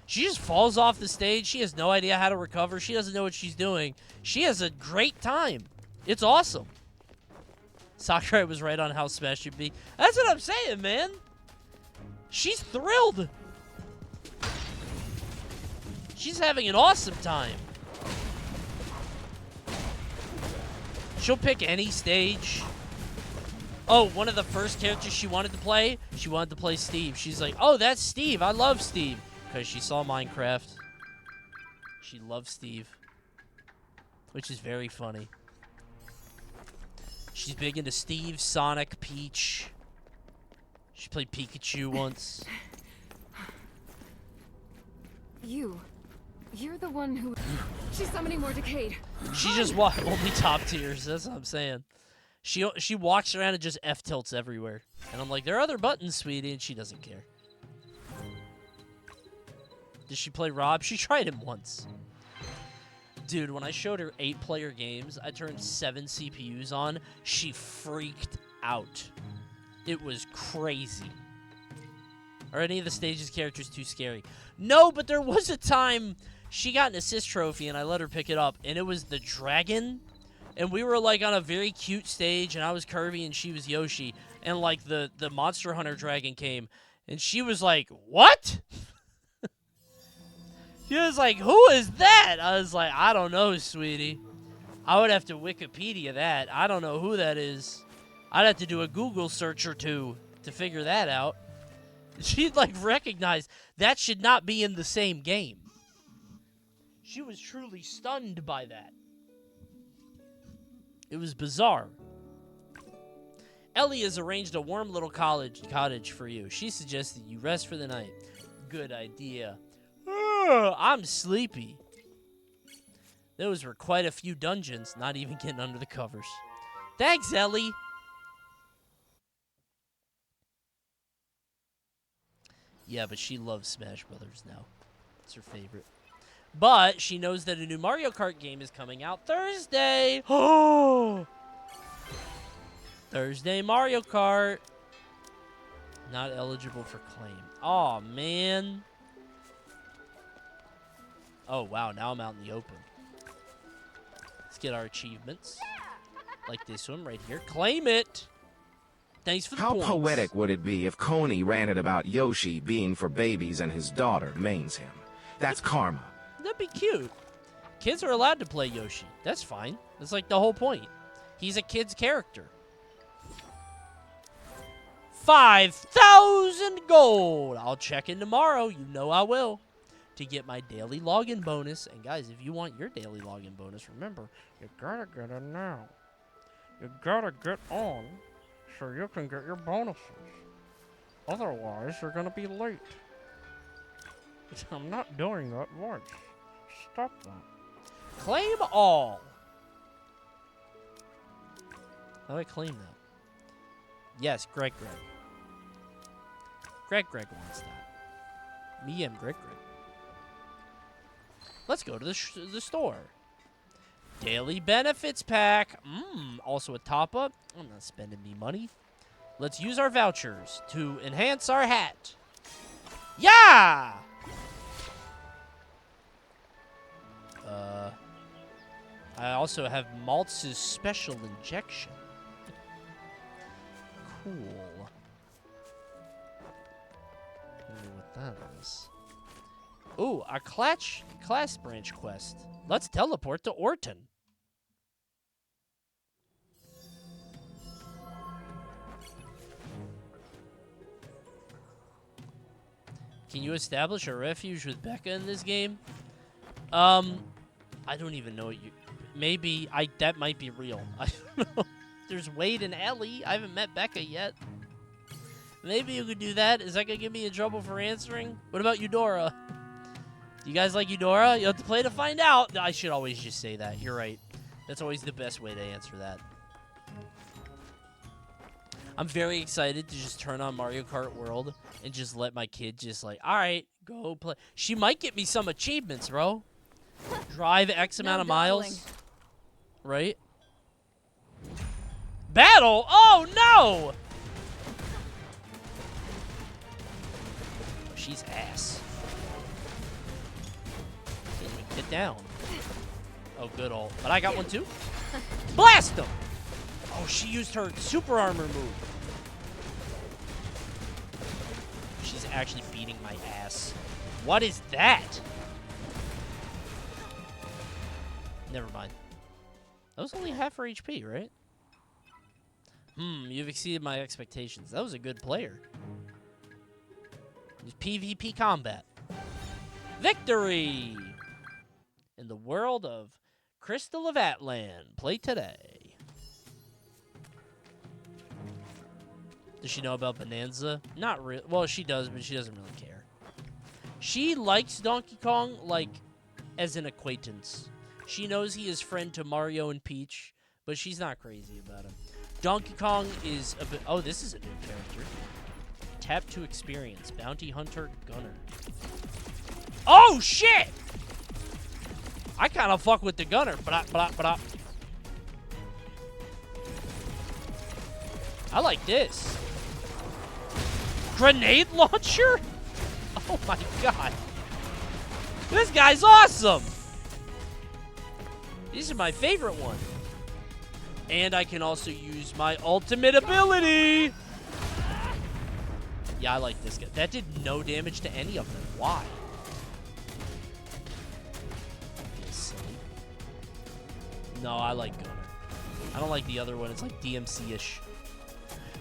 She just falls off the stage. She has no idea how to recover. She doesn't know what she's doing. She has a great time. It's awesome. Sakurai was right on how Smash should be. That's what I'm saying, man. She's thrilled. She's having an awesome time. She'll pick any stage. Oh, one of the first characters she wanted to play Steve. She's like, oh, that's Steve. I love Steve. Because she saw Minecraft. She loves Steve. Which is very funny. She's big into Steve, Sonic, Peach. She played Pikachu once. You're the one who... She's summoning more Decade. She just only top tiers. That's what I'm saying. She walks around and just F-tilts everywhere. And I'm like, there are other buttons, sweetie. And she doesn't care. Did she play Rob? She tried him once. Dude, when I showed her 8-player games, I turned 7 CPUs on. She freaked out. It was crazy. Are any of the stages characters too scary? No, but there was a time she got an assist trophy, and I let her pick it up, and it was the dragon. And we were, like, on a very cute stage, and I was Kirby, and she was Yoshi. And, like, the Monster Hunter dragon came, and she was like, what? She was like, who is that? I was like, I don't know, sweetie. I would have to Wikipedia that. I don't know who that is. I'd have to do a Google search or two to figure that out. She'd, like, recognize that should not be in the same game. She was truly stunned by that. It was bizarre. Ellie has arranged a warm little cottage for you. She suggested you rest for the night. Good idea. I'm sleepy. Those were quite a few dungeons, not even getting under the covers. Thanks, Ellie. Yeah, but she loves Smash Brothers now. It's her favorite. But she knows that a new Mario Kart game is coming out Thursday. Oh! Thursday Mario Kart. Not eligible for claim. Oh man. Oh wow, now I'm out in the open. Let's get our achievements. Like this one right here. Claim it. Thanks for the How points. poetic would it be if Coney ranted about Yoshi being for babies and his daughter mains him? That's karma. That'd be cute. Kids are allowed to play Yoshi. That's fine. That's like the whole point. He's a kid's character. 5,000 gold. I'll check in tomorrow. You know I will. To get my daily login bonus. And guys, if you want your daily login bonus, remember, you gotta get it now. You gotta get on so you can get your bonuses. Otherwise, you're gonna be late. I'm not doing that once. Stop that. Claim all. How do I claim that? Yes, Greg. Greg wants that. Me and Greg. Let's go to the store. Daily benefits pack. Also a top-up. I'm not spending me money. Let's use our vouchers to enhance our hat. Yeah! I also have Maltz's special injection. Cool. I don't know what that is. Ooh, a class branch quest. Let's teleport to Orton. Can you establish a refuge with Becca in this game? I don't even know what you... Maybe. That might be real. I don't know. There's Wade and Ellie. I haven't met Becca yet. Maybe you could do that. Is that going to get me in trouble for answering? What about Eudora? Do you guys like Eudora? You have to play to find out. I should always just say that. You're right. That's always the best way to answer that. I'm very excited to just turn on Mario Kart World and just let my kid just like, all right, go play. She might get me some achievements, bro. Drive X amount of miles. Right? Battle? Oh, no! She's ass. Get down. Oh, good ult. But I got one too. Blast him! Oh, she used her super armor move. She's actually beating my ass. What is that? Never mind. That was only half her HP, right? You've exceeded my expectations. That was a good player. It's PvP combat. Victory! In the world of Crystal of Atlan. Play today. Does she know about Bonanza? Not really. Well, she does, but she doesn't really care. She likes Donkey Kong, like, as an acquaintance. She knows he is friend to Mario and Peach, but she's not crazy about him. Donkey Kong is a bit... Oh, this is a new character. Tap to experience. Bounty Hunter Gunner. Oh, shit! I kind of fuck with the Gunner. I like this. Grenade launcher? Oh my god. This guy's awesome! This is my favorite one. And I can also use my ultimate ability! Yeah, I like this guy. That did no damage to any of them. Why? No, I like Gunner. I don't like the other one. It's like DMC-ish.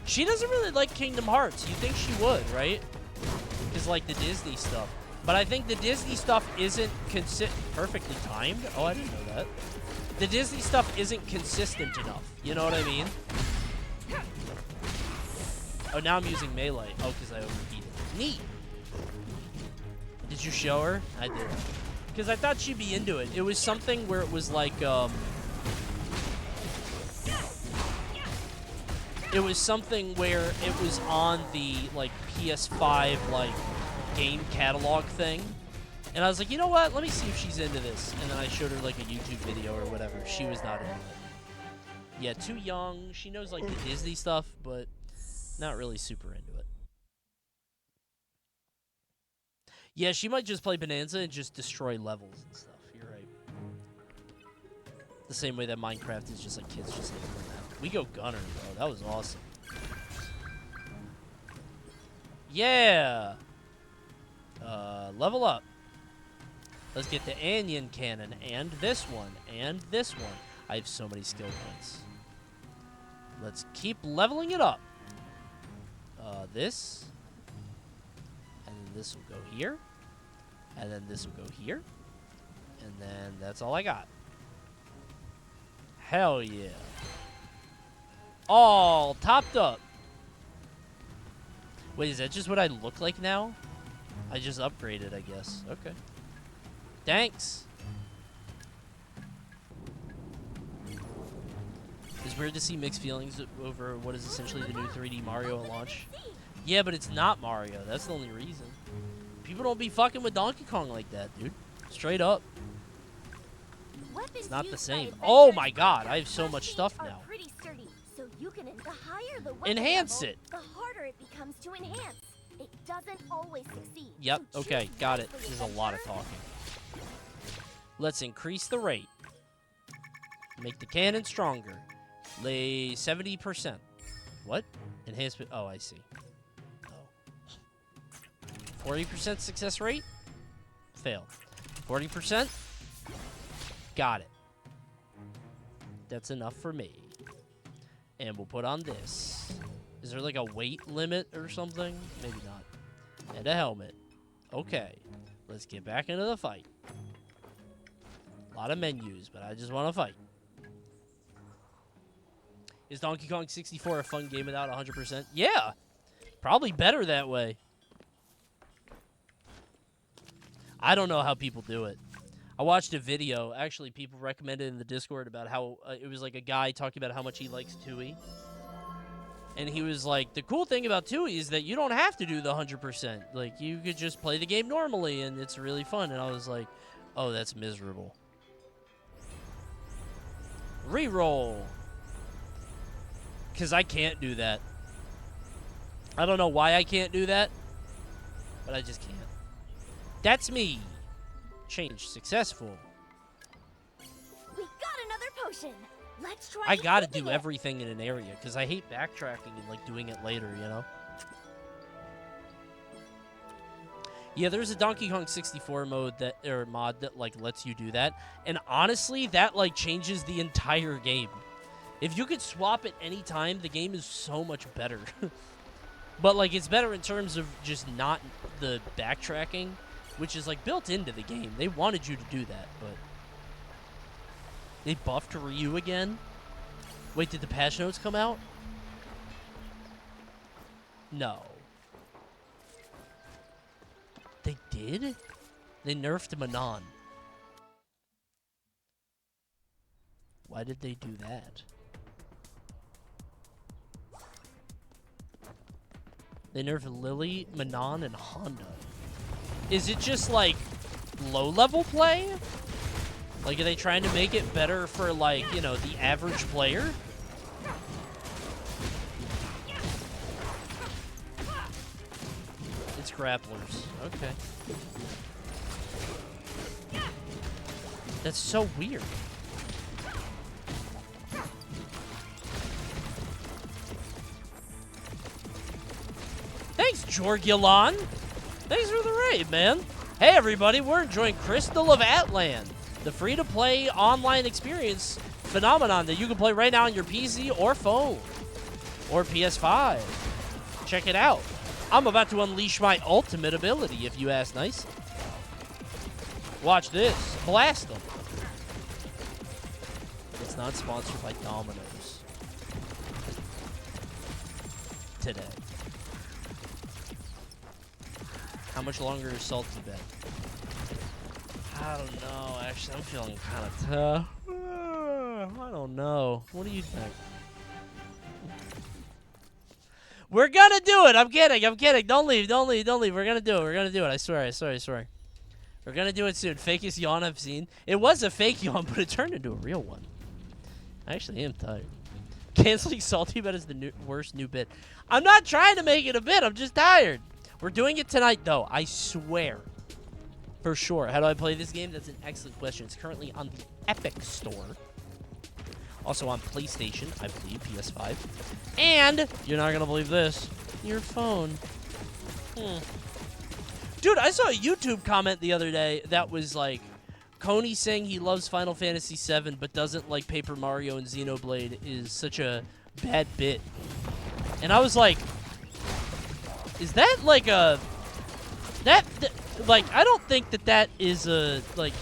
She doesn't really like Kingdom Hearts. You think she would, right? Because, like, the Disney stuff. But I think the Disney stuff isn't perfectly timed. Oh, I didn't know that. The Disney stuff isn't consistent enough. You know what I mean? Oh, now I'm using melee. Oh, because I overheated. Neat. Did you show her? I did. Because I thought she'd be into it. It was something where it was like, it was something where it was on the, like, PS5, like, game catalog thing. And I was like, you know what? Let me see if she's into this. And then I showed her, like, a YouTube video or whatever. She was not into it. Yeah, too young. She knows, like, the Disney stuff, but not really super into it. Yeah, she might just play Bonanza and just destroy levels and stuff. You're right. The same way that Minecraft is just, like, kids just like doing that. We go Gunner, bro. That was awesome. Yeah! Level up. Let's get the Onion Cannon, and this one, and this one. I have so many skill points. Let's keep leveling it up. This. And then this will go here. And then this will go here. And then that's all I got. Hell yeah. All topped up. Wait, is that just what I look like now? I just upgraded, I guess. Okay. Thanks. It's weird to see mixed feelings over what is essentially the new 3D Mario at launch. Yeah, but it's not Mario. That's the only reason. People don't be fucking with Donkey Kong like that, dude. Straight up. It's not the same. Oh my god, I have so much stuff now. So you can the higher the Enhance level, it. The harder it becomes to enhance. It doesn't always succeed. Yep, So okay, choose got it. wisely, There's a lot of talking. Let's increase the rate. Make the cannon stronger. Lay 70%. What? Enhancement. Oh, I see. Oh. 40% success rate? Failed. 40%? Got it. That's enough for me. And we'll put on this. Is there like a weight limit or something? Maybe not. And a helmet. Okay. Let's get back into the fight. A lot of menus, but I just want to fight. Is Donkey Kong 64 a fun game without 100%? Yeah. Probably better that way. I don't know how people do it. I watched a video. Actually, people recommended in the Discord about how it was like a guy talking about how much he likes Tui. And he was like, the cool thing about Tui is that you don't have to do the 100%. Like, you could just play the game normally, and it's really fun. And I was like, oh, that's miserable. Reroll. Because I can't do that. I don't know why I can't do that, but I just can't. That's me. Change successful. We got another potion. Let's try. I gotta do everything in an area because I hate backtracking and like doing it later, you know? Yeah, there's a Donkey Kong 64 mod that like lets you do that. And honestly, that like changes the entire game. If you could swap at any time, the game is so much better. But like it's better in terms of just not the backtracking, which is like built into the game. They wanted you to do that, but they buffed Ryu again. Wait, did the patch notes come out? No. They did? They nerfed Manon. Why did they do that? They nerfed Lily, Manon, and Honda. Is it just, like, low-level play? Like, are they trying to make it better for, like, you know, the average player? It's grapplers. Okay. That's so weird. Thanks, Jorgulon. Thanks for the raid, man. Hey, everybody, we're enjoying Crystal of Atlan, the free-to-play online experience phenomenon that you can play right now on your PC or phone or PS5. Check it out. I'm about to unleash my ultimate ability, if you ask nicely. Watch this. Blast them. It's not sponsored by Domino's today. How much longer is SaltyBet? I don't know. Actually, I'm feeling kind of tough. I don't know. What do you think? We're gonna do it. I'm kidding. I'm kidding. Don't leave. Don't leave. Don't leave. We're gonna do it. We're gonna do it. I swear. I swear. I swear. We're gonna do it soon. Fakest yawn I've seen. It was a fake yawn, but it turned into a real one. I actually am tired. Canceling SaltyBet is the worst new bit. I'm not trying to make it a bit. I'm just tired. We're doing it tonight, though. I swear. For sure. How do I play this game? That's an excellent question. It's currently on the Epic Store. Also on PlayStation, I believe, PS5. And, you're not going to believe this, your phone. Dude, I saw a YouTube comment the other day that was like, Coney saying he loves Final Fantasy VII but doesn't like Paper Mario and Xenoblade is such a bad bit. And I was like, is that like a... Like, I don't think that is a, like...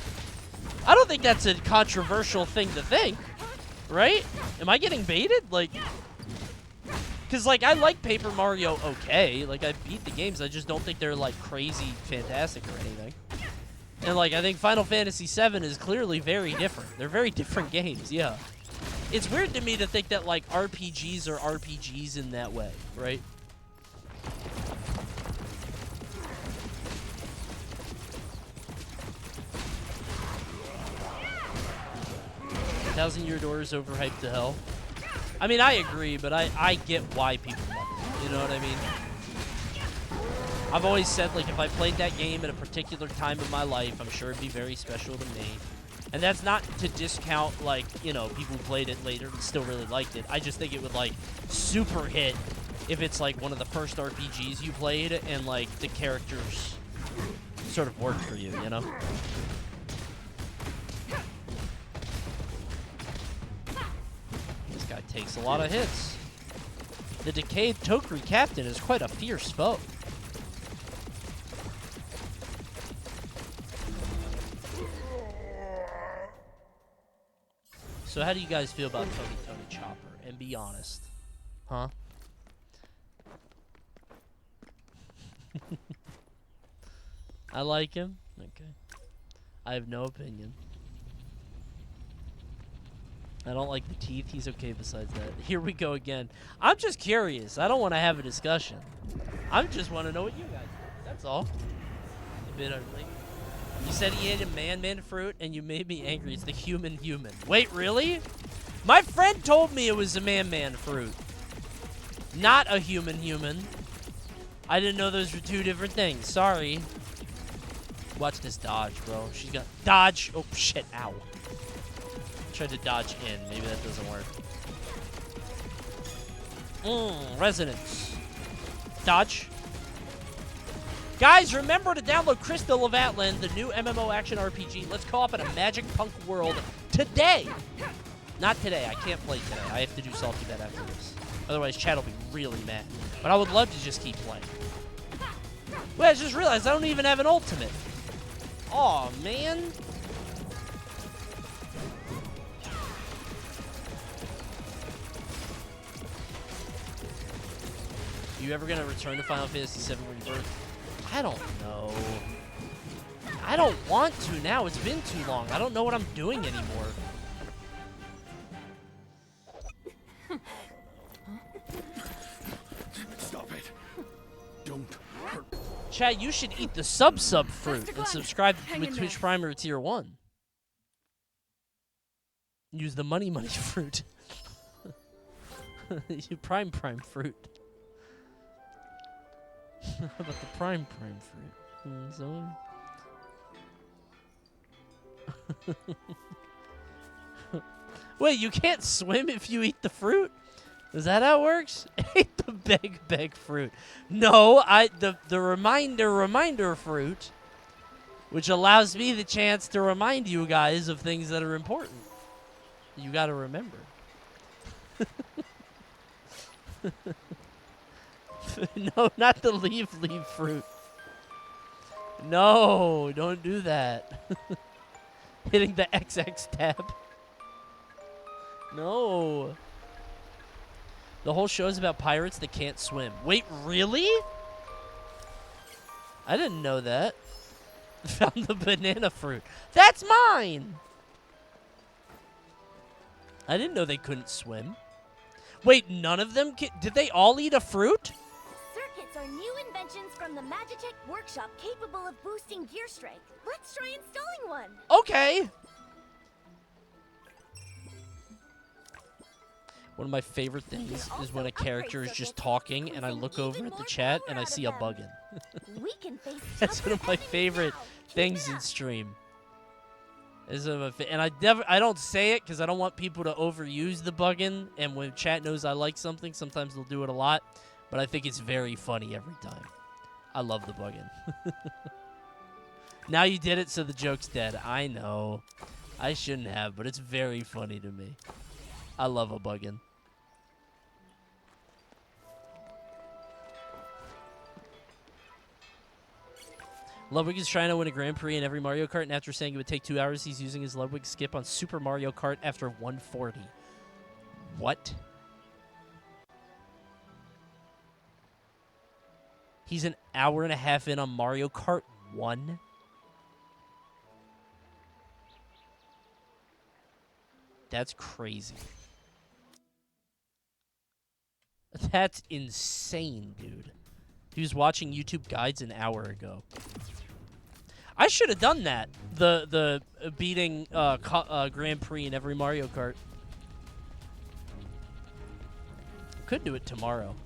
I don't think that's a controversial thing to think. Right? Am I getting baited? Like... Because, like, I like Paper Mario okay. Like, I beat the games. I just don't think they're, like, crazy fantastic or anything. And, like, I think Final Fantasy VII is clearly very different. They're very different games, yeah. It's weird to me to think that, like, RPGs are RPGs in that way, right? Thousand Year Door is overhyped to hell. I mean, I agree, but I get why people love it. You know what I mean? I've always said, like, if I played that game at a particular time of my life, I'm sure it'd be very special to me. And that's not to discount, like, you know, people who played it later and still really liked it. I just think it would, like, super hit if it's, like, one of the first RPGs you played and, like, the characters sort of worked for you, you know? This guy takes a lot of hits. The decayed Tokri captain is quite a fierce foe. So how do you guys feel about Tony Chopper? And be honest. Huh? I like him? Okay. I have no opinion. I don't like the teeth. He's okay besides that. Here we go again. I'm just curious. I don't want to have a discussion. I just want to know what you guys think. That's all. A bit ugly. You said he ate a man fruit, and you made me angry. It's the human. Wait, really? My friend told me it was a man fruit. Not a human. I didn't know those were two different things. Sorry. Watch this dodge, bro. She's got... Dodge! Oh, shit. Ow. Tried to dodge in. Maybe that doesn't work. Resonance. Dodge. Guys, remember to download Crystal of Atlan, the new MMO action RPG. Let's co-op in a magic punk world today. Not today. I can't play today. I have to do SaltyBet after this. Otherwise, chat will be really mad. But I would love to just keep playing. Wait, I just realized I don't even have an ultimate. Aw, man. You ever gonna return to Final Fantasy VII Rebirth? I don't know. I don't want to now. It's been too long. I don't know what I'm doing anymore. Stop it. Don't hurt. Chat, you should eat the sub fruit and subscribe with Twitch Prime or Tier 1. Use the money fruit. You prime fruit. How about the prime fruit? Wait, you can't swim if you eat the fruit? Is that how it works? Eat the beg fruit. No, the reminder fruit, which allows me the chance to remind you guys of things that are important. You gotta remember. No, not the leaf fruit. No, don't do that. Hitting the XX tab. No. The whole show is about pirates that can't swim. Wait, really? I didn't know that. Found the banana fruit. That's mine! I didn't know they couldn't swim. Wait, none of them did they all eat a fruit? Circuits are new inventions from the Magitech workshop capable of boosting gear strength. Let's try installing one. Okay. One of my favorite things is when a character is just talking and I look over at the chat and I see a buggin. That's one of my favorite things in stream. And I don't say it because I don't want people to overuse the buggin. And when chat knows I like something, sometimes they'll do it a lot. But I think it's very funny every time. I love the buggin. Now you did it, so the joke's dead. I know. I shouldn't have, but it's very funny to me. I love a buggin. Ludwig is trying to win a Grand Prix in every Mario Kart, and after saying it would take 2 hours, he's using his Ludwig skip on Super Mario Kart after 140. What? He's an hour and a half in on Mario Kart 1? That's crazy. That's insane, dude. He was watching YouTube guides an hour ago. I should have done that. The beating Grand Prix in every Mario Kart. Could do it tomorrow.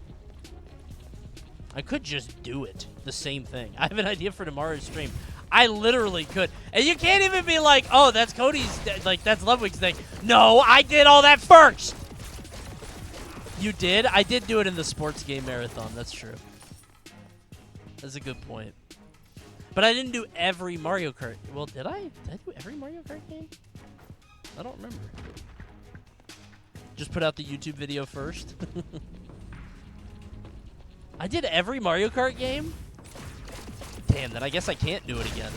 I could just do it. The same thing. I have an idea for tomorrow's stream. I literally could. And you can't even be like, oh, that's Cody's, like, that's Ludwig's thing. No, I did all that first. You did? I did do it in the sports game marathon. That's true. That's a good point. But I didn't do every Mario Kart. Well, did I? Did I do every Mario Kart game? I don't remember. Just put out the YouTube video first. I did every Mario Kart game? Damn, then I guess I can't do it again.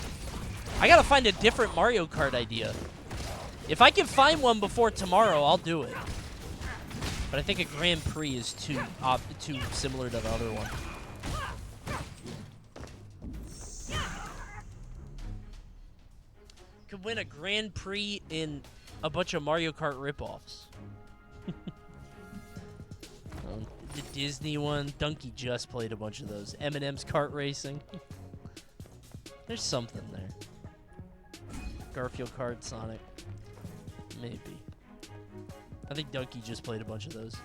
I gotta find a different Mario Kart idea. If I can find one before tomorrow, I'll do it. But I think a Grand Prix is too similar to the other one. Could win a Grand Prix in a bunch of Mario Kart ripoffs. The Disney one. Donkey just played a bunch of those. Eminem's kart racing. There's something there. Garfield kart, Sonic. Maybe. I think Donkey just played a bunch of those.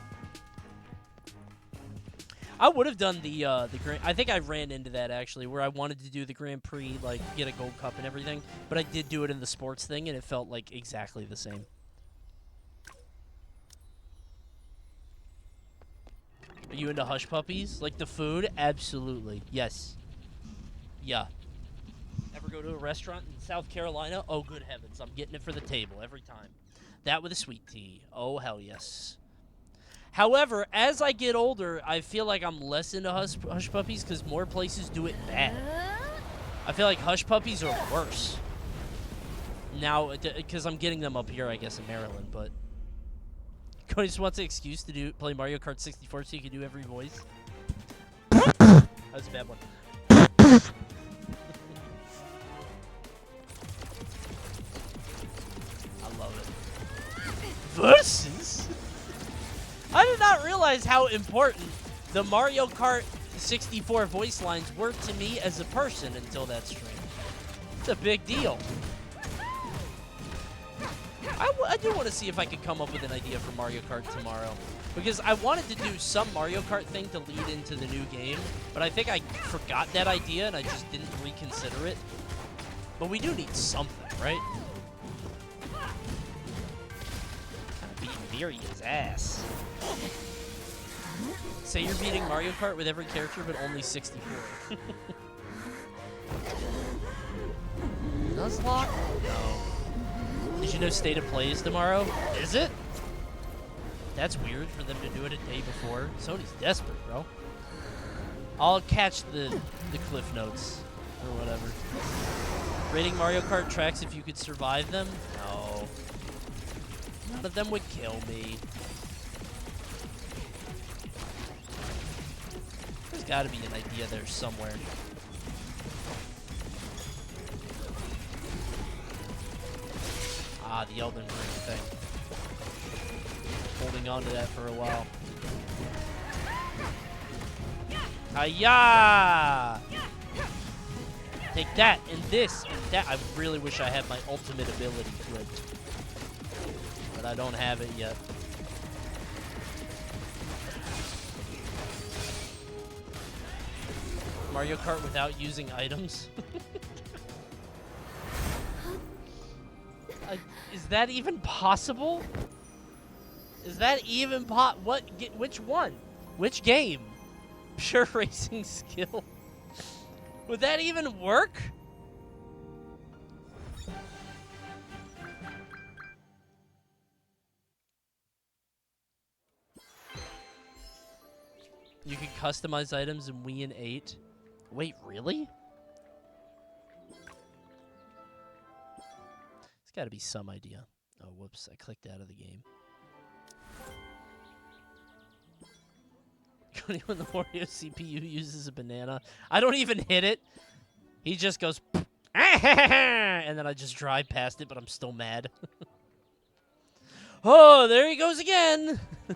I would have done the Grand... I think I ran into that, actually, where I wanted to do the Grand Prix, like, get a gold cup and everything. But I did do it in the sports thing, and it felt, like, exactly the same. Are you into Hush Puppies? Like the food? Absolutely. Yes. Yeah. Ever go to a restaurant in South Carolina? Oh, good heavens. I'm getting it for the table every time. That with a sweet tea. Oh, hell yes. However, as I get older, I feel like I'm less into Hush Puppies because more places do it bad. I feel like Hush Puppies are worse. Now, because I'm getting them up here, I guess, in Maryland, but... Coney just wants an excuse to play Mario Kart 64 so you can do every voice. That was a bad one. I love it. Versus? I did not realize how important the Mario Kart 64 voice lines were to me as a person until that stream. It's a big deal. I do want to see if I could come up with an idea for Mario Kart tomorrow. Because I wanted to do some Mario Kart thing to lead into the new game. But I think I forgot that idea and I just didn't reconsider it. But we do need something, right? Beating Miria's ass. Say you're beating Mario Kart with every character, but only 64. Nuzlocke? No. Did you know State of Play is tomorrow? Is it? That's weird for them to do it a day before. Sony's desperate, bro. I'll catch the cliff notes or whatever. Rating Mario Kart tracks if you could survive them? No. None of them would kill me. There's got to be an idea there somewhere. Ah, the Elden Ring thing. Holding on to that for a while. Hiya! Take that, and this, and that. I really wish I had my ultimate ability flipped. But I don't have it yet. Mario Kart without using items. Is that even possible? Is that even which one? Which game? Pure racing skill. Would that even work? You can customize items in Wii and 8. Wait, really? It's got to be some idea. Oh, whoops. I clicked out of the game. When the Wario CPU uses a banana, I don't even hit it. He just goes, and then I just drive past it, but I'm still mad. Oh, there he goes again. I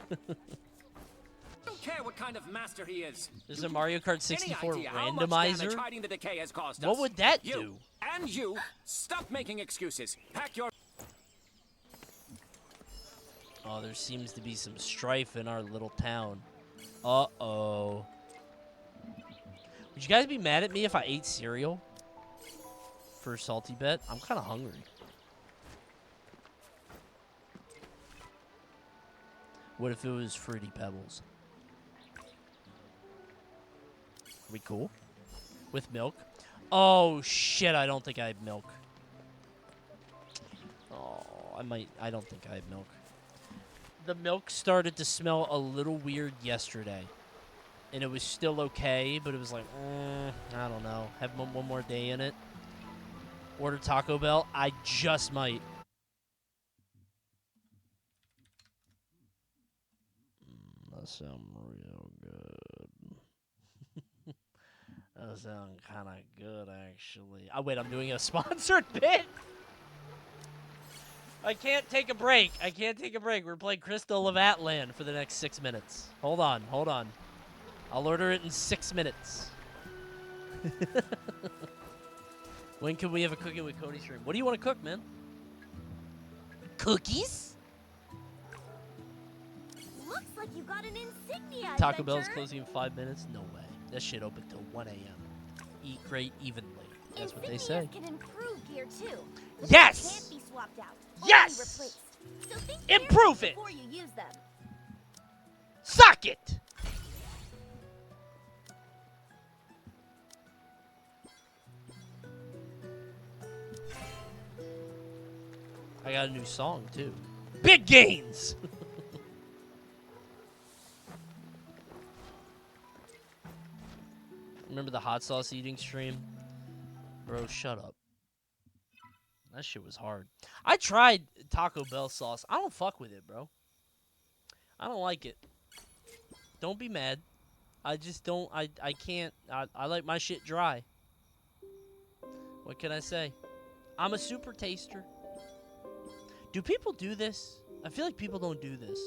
don't care what kind of master he is. There's a Mario Kart 64 Any idea how much damage randomizer. hiding the decay has caused us? What would that You do? and you, stop making excuses. Pack your... Oh, there seems to be some strife in our little town. Uh-oh. Would you guys be mad at me if I ate cereal for SaltyBet? I'm kind of hungry. What if it was Fruity Pebbles? Are we cool? With milk? Oh, shit, I don't think I have milk. Oh, I don't think I have milk. The milk started to smell a little weird yesterday. And it was still okay, but it was like, I don't know. Have one more day in it. Order Taco Bell? I just might. That sounds real good. That sounds kind of good, actually. Oh, wait, I'm doing a sponsored bit? I can't take a break. I can't take a break. We're playing Crystal of Atlan for the next 6 minutes. Hold on, hold on. I'll order it in 6 minutes. When can we have a Cooking with Coney stream? What do you want to cook, man? Cookies? Looks like you got an insignia. Taco Bell's adventure. closing in 5 minutes? No way. That shit open till 1 a.m. Eat great evenly. That's what they say. Insignias can improve gear too. Yes! Can't be swapped out. Yes! Only replaced. So think Improve carefully it! before you use them. Suck it! I got a new song, too. Big gains! Remember the hot sauce eating stream? Bro, shut up. That shit was hard. I tried Taco Bell sauce. I don't fuck with it, bro. I don't like it. Don't be mad. I just don't. I can't. I like my shit dry. What can I say? I'm a super taster. Do people do this? I feel like people don't do this.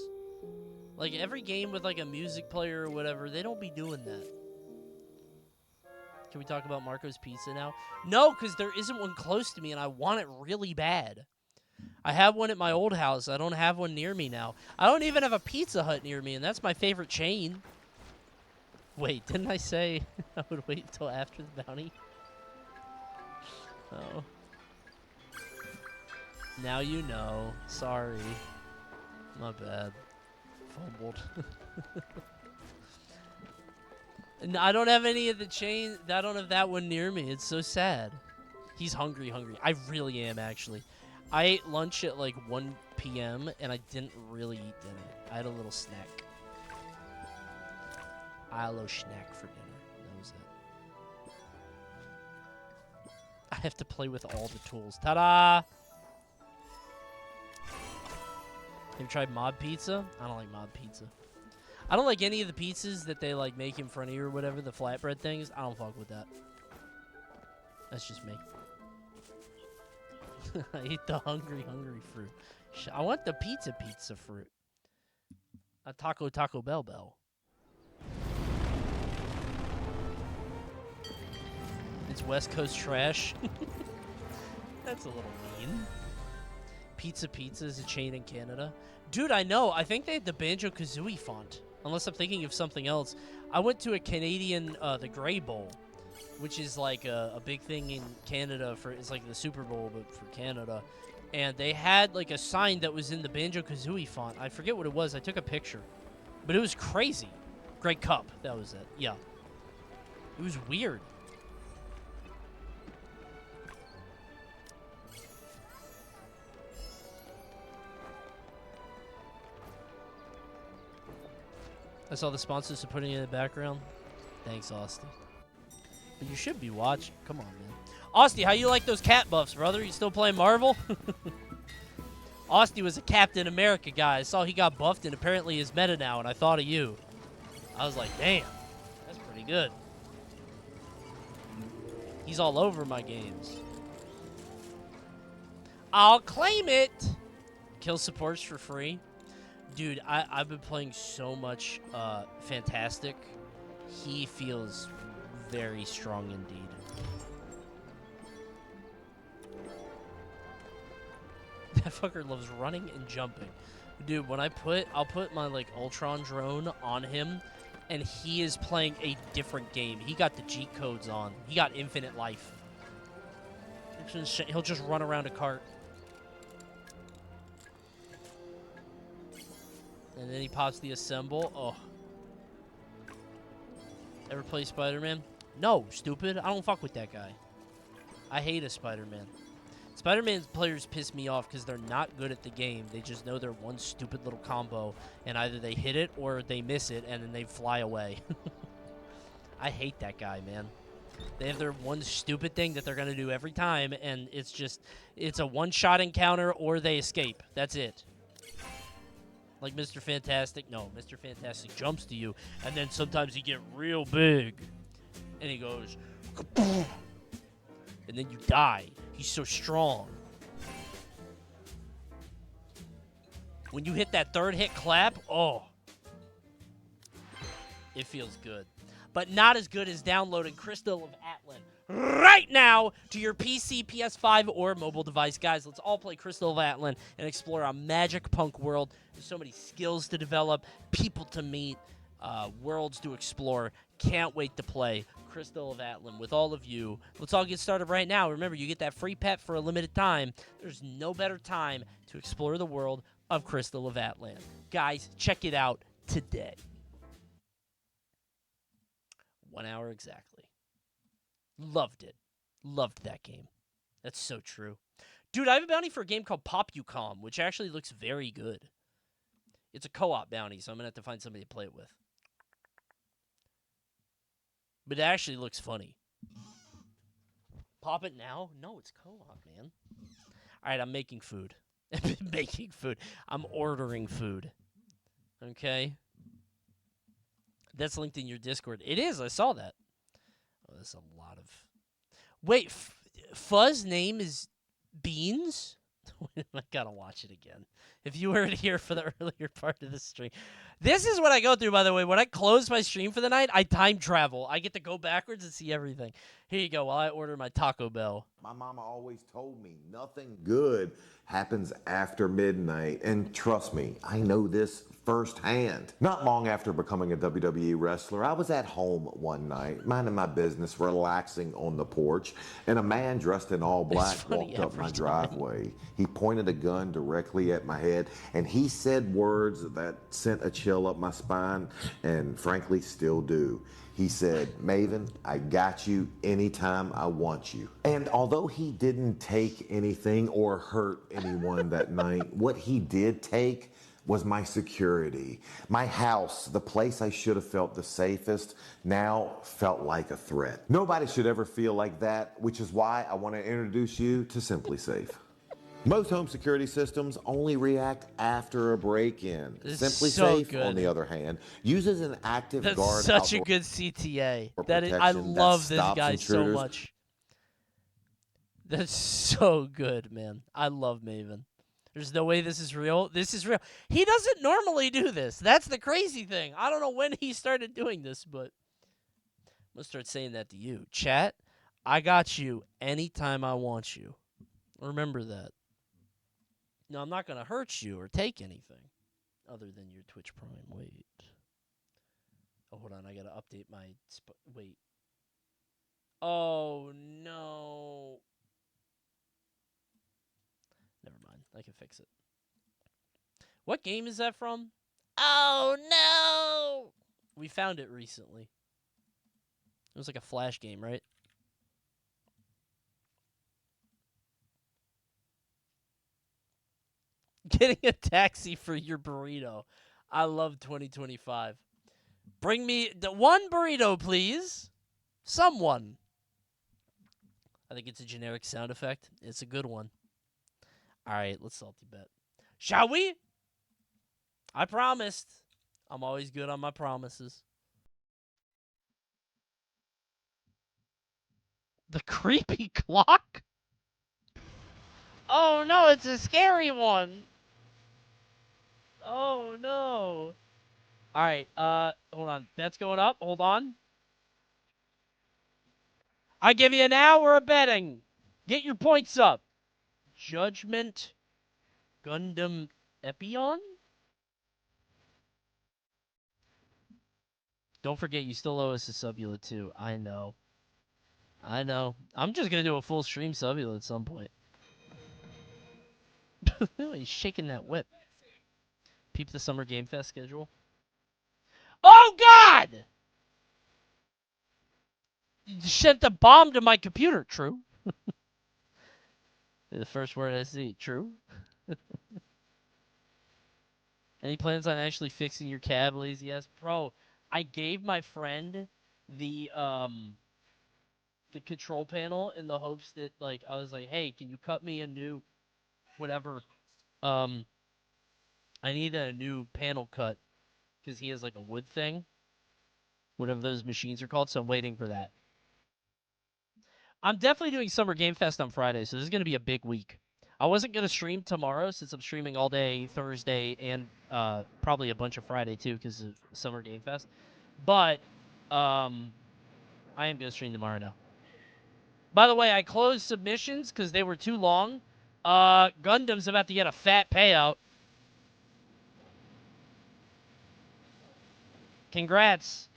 Like every game with like a music player or whatever, they don't be doing that. Can we talk about Marco's Pizza now? No, because there isn't one close to me, and I want it really bad. I have one at my old house. I don't have one near me now. I don't even have a Pizza Hut near me, and that's my favorite chain. Wait, didn't I say I would wait until after the bounty? Oh. Now you know. Sorry. My bad. Fumbled. No, I don't have any of the chain. I don't have that one near me. It's so sad. He's hungry. I really am, actually. I ate lunch at like 1 p.m. and I didn't really eat dinner. I had a little snack. I had a little snack for dinner. That was it. I have to play with all the tools. Ta-da! Have you tried mob pizza? I don't like mob pizza. I don't like any of the pizzas that they like make in front of you or whatever, the flatbread things. I don't fuck with that. That's just me. I eat the hungry fruit. I want the pizza fruit. A Taco Bell. It's West Coast trash. That's a little mean. Pizza is a chain in Canada. Dude, I know. I think they had the Banjo-Kazooie font. Unless I'm thinking of something else. I went to a Canadian, the Grey Bowl. which is like a big thing in Canada it's like the Super Bowl, but for Canada. And they had like a sign that was in the Banjo-Kazooie font. I forget what it was. I took a picture. But it was crazy. Grey Cup, that was it. Yeah. It was weird. I saw the sponsors are putting it in the background. Thanks, Austin. But you should be watching. Come on, man. Austin, how you like those cat buffs, brother? You still playing Marvel? Austin was a Captain America guy. I saw he got buffed, and apparently is meta now, and I thought of you. I was like, damn, that's pretty good. He's all over my games. I'll claim it. Kill supports for free. Dude, I've been playing so much Fantastic. He feels very strong indeed. That fucker loves running and jumping. Dude, when I'll put my like Ultron drone on him, and he is playing a different game. He got the G codes on. He got infinite life. He'll just run around a cart. And then he pops the assemble. Oh. Ever play Spider-Man? No, stupid. I don't fuck with that guy. I hate a Spider-Man. Spider-Man's players piss me off because they're not good at the game. They just know they're one stupid little combo, and either they hit it or they miss it, and then they fly away. I hate that guy, man. They have their one stupid thing that they're going to do every time, and it's a one-shot encounter or they escape. That's it. Like Mr. Fantastic. No, Mr. Fantastic jumps to you, and then sometimes he get real big, and he goes, and then you die. He's so strong. When you hit that third hit clap, oh, it feels good. But not as good as downloading Crystal of Atlan right now to your PC, PS5, or mobile device. Guys, let's all play Crystal of Atlan and explore a magic punk world. There's so many skills to develop, people to meet, worlds to explore. Can't wait to play Crystal of Atlan with all of you. Let's all get started right now. Remember, you get that free pet for a limited time. There's no better time to explore the world of Crystal of Atlan. Guys, check it out today. 1 hour exactly. Loved it. Loved that game. That's so true. Dude, I have a bounty for a game called Pop-U-Com, which actually looks very good. It's a co-op bounty, so I'm going to have to find somebody to play it with. But it actually looks funny. Pop it now? No, it's co-op, man. All right, I'm making food. Making food. I'm ordering food. Okay? That's linked in your Discord. It is. I saw that. Oh, there's a lot of... Wait, Fuzz name is Beans? I gotta watch it again. If you weren't here for the earlier part of the stream. This is what I go through, by the way. When I close my stream for the night, I time travel. I get to go backwards and see everything. Here you go while I order my Taco Bell. My mama always told me nothing good happens after midnight. And trust me, I know this firsthand. Not long after becoming a WWE wrestler, I was at home one night, minding my business, relaxing on the porch, and a man dressed in all black walked up my driveway. He pointed a gun directly at my head, and he said words that sent a chill up my spine, and frankly still do. He said, "Maven, I got you anytime I want you." And although he didn't take anything or hurt anyone that night, what he did take was my security. My house, the place I should have felt the safest, now felt like a threat. Nobody should ever feel like that, which is why I want to introduce you to Simply Safe. Most home security systems only react after a break-in. Simply Safe, on the other hand, uses an active guard. That's such a good CTA. I love this guy so much. That's so good, man. I love Maven. There's no way this is real. This is real. He doesn't normally do this. That's the crazy thing. I don't know when he started doing this, but I'm going to start saying that to you. Chat, I got you anytime I want you. Remember that. No, I'm not going to hurt you or take anything other than your Twitch Prime. Wait. Oh, hold on. I got to update my... Wait. Oh, no. Never mind. I can fix it. What game is that from? Oh, no! We found it recently. It was like a Flash game, right? Getting a taxi for your burrito. I love 2025. Bring me the one burrito, please. Someone. I think it's a generic sound effect. It's a good one. All right, let's salty bet. Shall we? I promised. I'm always good on my promises. The creepy clock? Oh, no, it's a scary one. Oh, no. All right, hold on. Bet's going up. Hold on. I give you an hour of betting. Get your points up. Judgment Gundam Epion? Don't forget, you still owe us a Subula, too. I know. I know. I'm just going to do a full stream Subula at some point. He's shaking that whip. Peep the Summer Game Fest schedule. Oh, God! You sent a bomb to my computer. True. The first word I see. True. Any plans on actually fixing your cab, lazy ass? Bro, I gave my friend the control panel in the hopes that, like, I was like, hey, can you cut me a new whatever? I need a new panel cut because he has, like, a wood thing. Whatever those machines are called, so I'm waiting for that. I'm definitely doing Summer Game Fest on Friday, so this is going to be a big week. I wasn't going to stream tomorrow since I'm streaming all day Thursday and probably a bunch of Friday, too, because of Summer Game Fest. But I am going to stream tomorrow now. By the way, I closed submissions because they were too long. Gundam's about to get a fat payout. Congrats.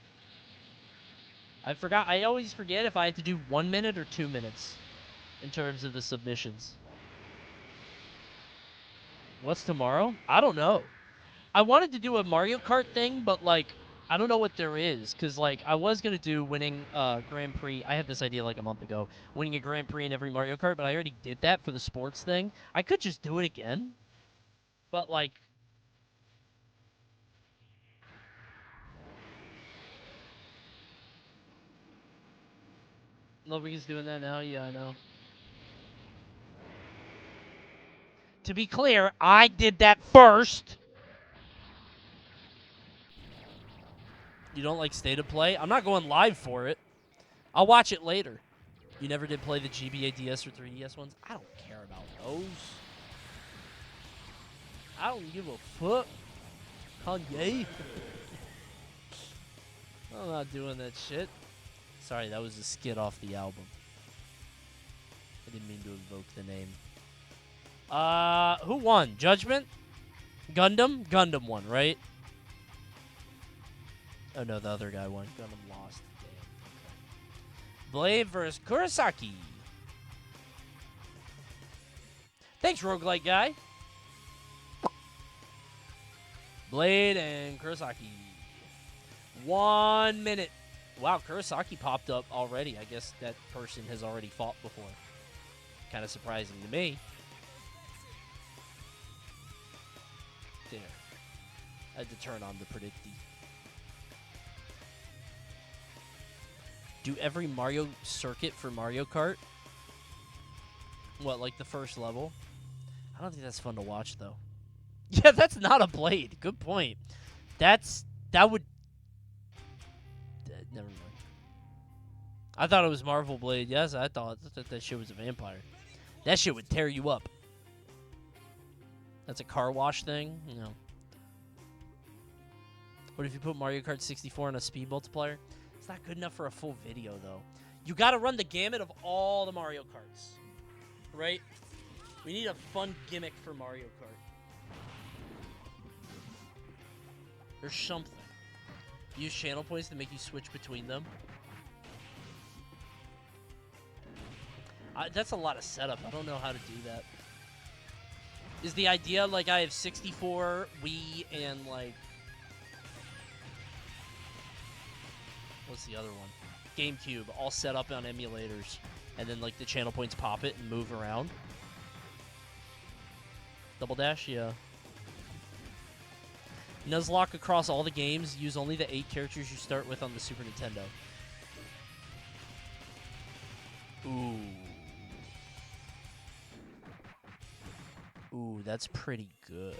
I always forget if I had to do 1 minute or 2 minutes in terms of the submissions. What's tomorrow? I don't know. I wanted to do a Mario Kart thing, but, like, I don't know what there is. Because, like, I was going to do winning Grand Prix. I had this idea, like, a month ago. Winning a Grand Prix in every Mario Kart, but I already did that for the sports thing. I could just do it again. But, like... Nobody's doing that now? Yeah, I know. To be clear, I did that first. You don't like State of Play? I'm not going live for it. I'll watch it later. You never did play the GBA DS or 3DS ones? I don't care about those. I don't give a fuck. Kanye. I'm not doing that shit. Sorry, that was a skit off the album. I didn't mean to invoke the name. Who won? Judgment? Gundam? Gundam won, right? Oh no, the other guy won. Gundam lost. Damn. Okay. Blade versus Kurosaki. Thanks, roguelike guy. Blade and Kurosaki. 1 minute. Wow, Kurosaki popped up already. I guess that person has already fought before. Kind of surprising to me. There. I had to turn on the predicty. Do every Mario circuit for Mario Kart? What, like the first level? I don't think that's fun to watch, though. Yeah, that's not a blade. Good point. That would... never mind. I thought it was Marvel Blade. Yes, I thought that shit was a vampire. That shit would tear you up. That's a car wash thing? You know. What if you put Mario Kart 64 on a speed multiplier? It's not good enough for a full video, though. You gotta run the gamut of all the Mario Karts. Right? We need a fun gimmick for Mario Kart. There's something. Use channel points to make you switch between them. That's a lot of setup. I don't know how to do that. Is the idea, like, I have 64 Wii and, like... What's the other one? GameCube, all set up on emulators. And then, like, the channel points pop it and move around. Double dash, yeah. Nuzlocke across all the games. Use only the 8 characters you start with on the Super Nintendo. Ooh. Ooh, that's pretty good.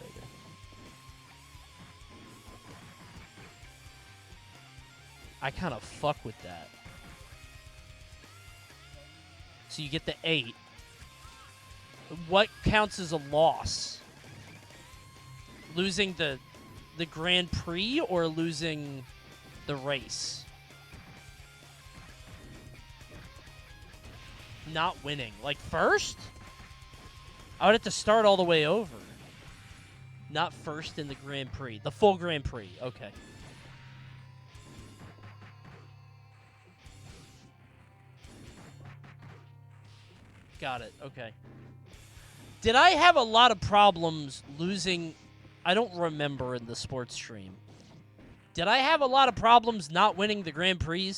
I kind of fuck with that. So you get the 8. What counts as a loss? Losing the Grand Prix or losing the race? Not winning. Like first? I would have to start all the way over. Not first in the Grand Prix. The full Grand Prix. Okay. Got it. Okay. Did I have a lot of problems losing? I don't remember in the sports stream. Did I have a lot of problems not winning the Grand Prix?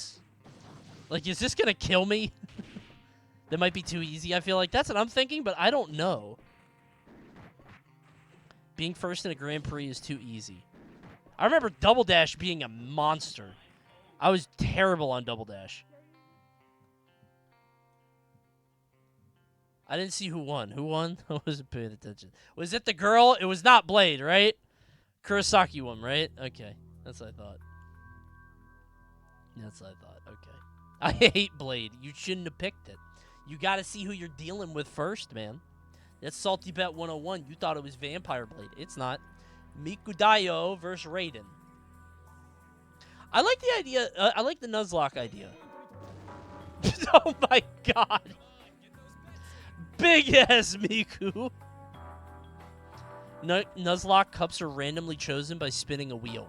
Like, is this going to kill me? That might be too easy. I feel like that's what I'm thinking, but I don't know. Being first in a Grand Prix is too easy. I remember Double Dash being a monster. I was terrible on Double Dash. I didn't see who won. Who won? I wasn't paying attention. Was it the girl? It was not Blade, right? Kurosaki won, right? Okay. That's what I thought. That's what I thought. Okay. I hate Blade. You shouldn't have picked it. You got to see who you're dealing with first, man. That's SaltyBet 101. You thought it was Vampire Blade. It's not. Mikudayo versus Raiden. I like the idea. I like the Nuzlocke idea. Oh my god. Big ass Miku. Nuzlocke cups are randomly chosen by spinning a wheel.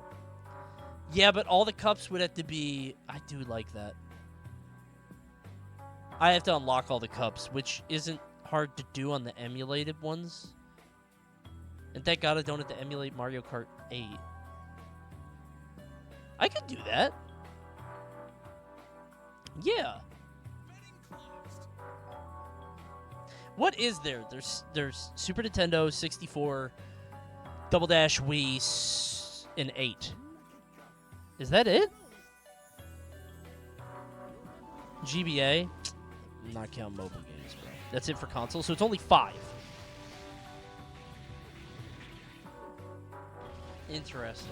Yeah, but all the cups would have to be... I do like that. I have to unlock all the cups, which isn't hard to do on the emulated ones. And thank God I don't have to emulate Mario Kart 8. I could do that. Yeah. What is there? There's Super Nintendo, 64, Double Dash, Wii, and 8. Is that it? GBA? I'm not counting mobile games, bro. That's it for console, so it's only 5. Interesting.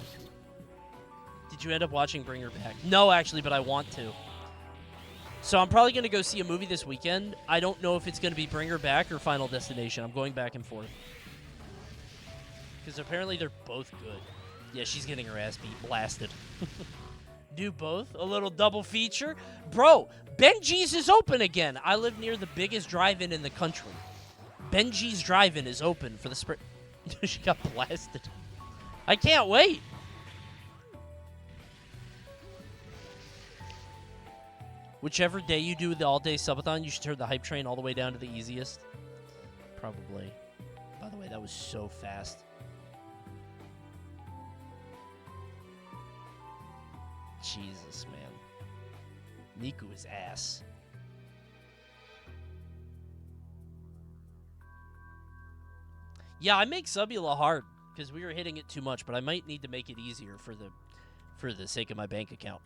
Did you end up watching Bring Her Back? No, actually, but I want to. So I'm probably going to go see a movie this weekend. I don't know if it's going to be Bring Her Back or Final Destination. I'm going back and forth. Because apparently they're both good. Yeah, she's getting her ass beat. Blasted. Do both? A little double feature? Bro, Benji's is open again. I live near the biggest drive-in in the country. Benji's Drive-In is open for the spring. She got blasted. I can't wait. Whichever day you do the all-day subathon, you should turn the hype train all the way down to the easiest. Probably. By the way, that was so fast. Jesus, man. Niku is ass. Yeah, I make Subula hard because we were hitting it too much, but I might need to make it easier for the sake of my bank account.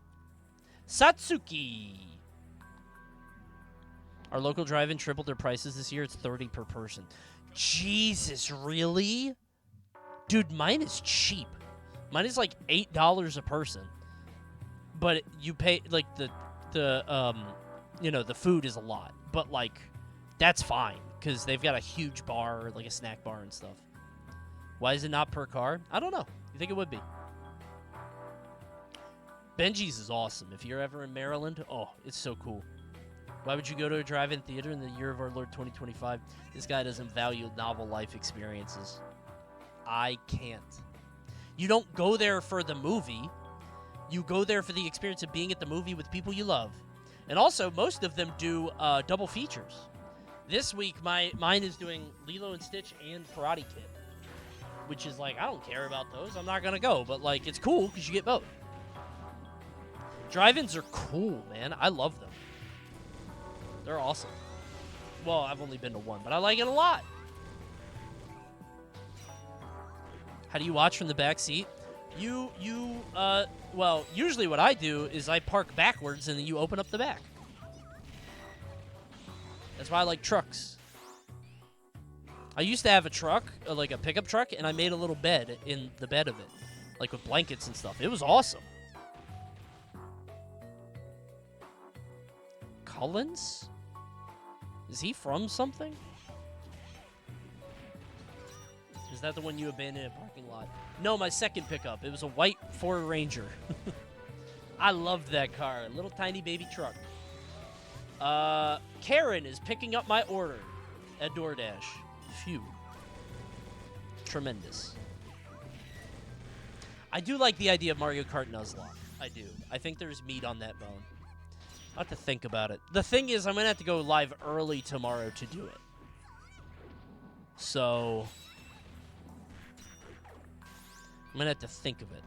Satsuki. Our local drive-in tripled their prices this year. It's $30 per person. Jesus, really? Dude, mine is cheap. Mine is like $8 a person. But you pay like the food is a lot. But like that's fine cuz they've got a huge bar, like a snack bar and stuff. Why is it not per car? I don't know. You think it would be? Benji's is awesome. If you're ever in Maryland, oh, it's so cool. Why would you go to a drive-in theater in the year of our Lord 2025? This guy doesn't value novel life experiences. I can't. You don't go there for the movie. You go there for the experience of being at the movie with people you love. And also, most of them do double features. This week, mine is doing Lilo and Stitch and Karate Kid, which is like, I don't care about those. I'm not going to go, but like, it's cool because you get both. Drive-ins are cool, man. I love them. They're awesome. Well, I've only been to one, but I like it a lot. How do you watch from the back seat? Well, usually what I do is I park backwards and then you open up the back. That's why I like trucks. I used to have a truck, like a pickup truck, and I made a little bed in the bed of it, like with blankets and stuff. It was awesome. Collins? Is he from something? Is that the one you abandoned in a parking lot? No, my second pickup. It was a white Ford Ranger. I loved that car. A little tiny baby truck. Karen is picking up my order at DoorDash. Phew. Tremendous. I do like the idea of Mario Kart Nuzlocke. I do. I think there's meat on that bone. I'll have to think about it. The thing is, I'm going to have to go live early tomorrow to do it. So I'm going to have to think of it.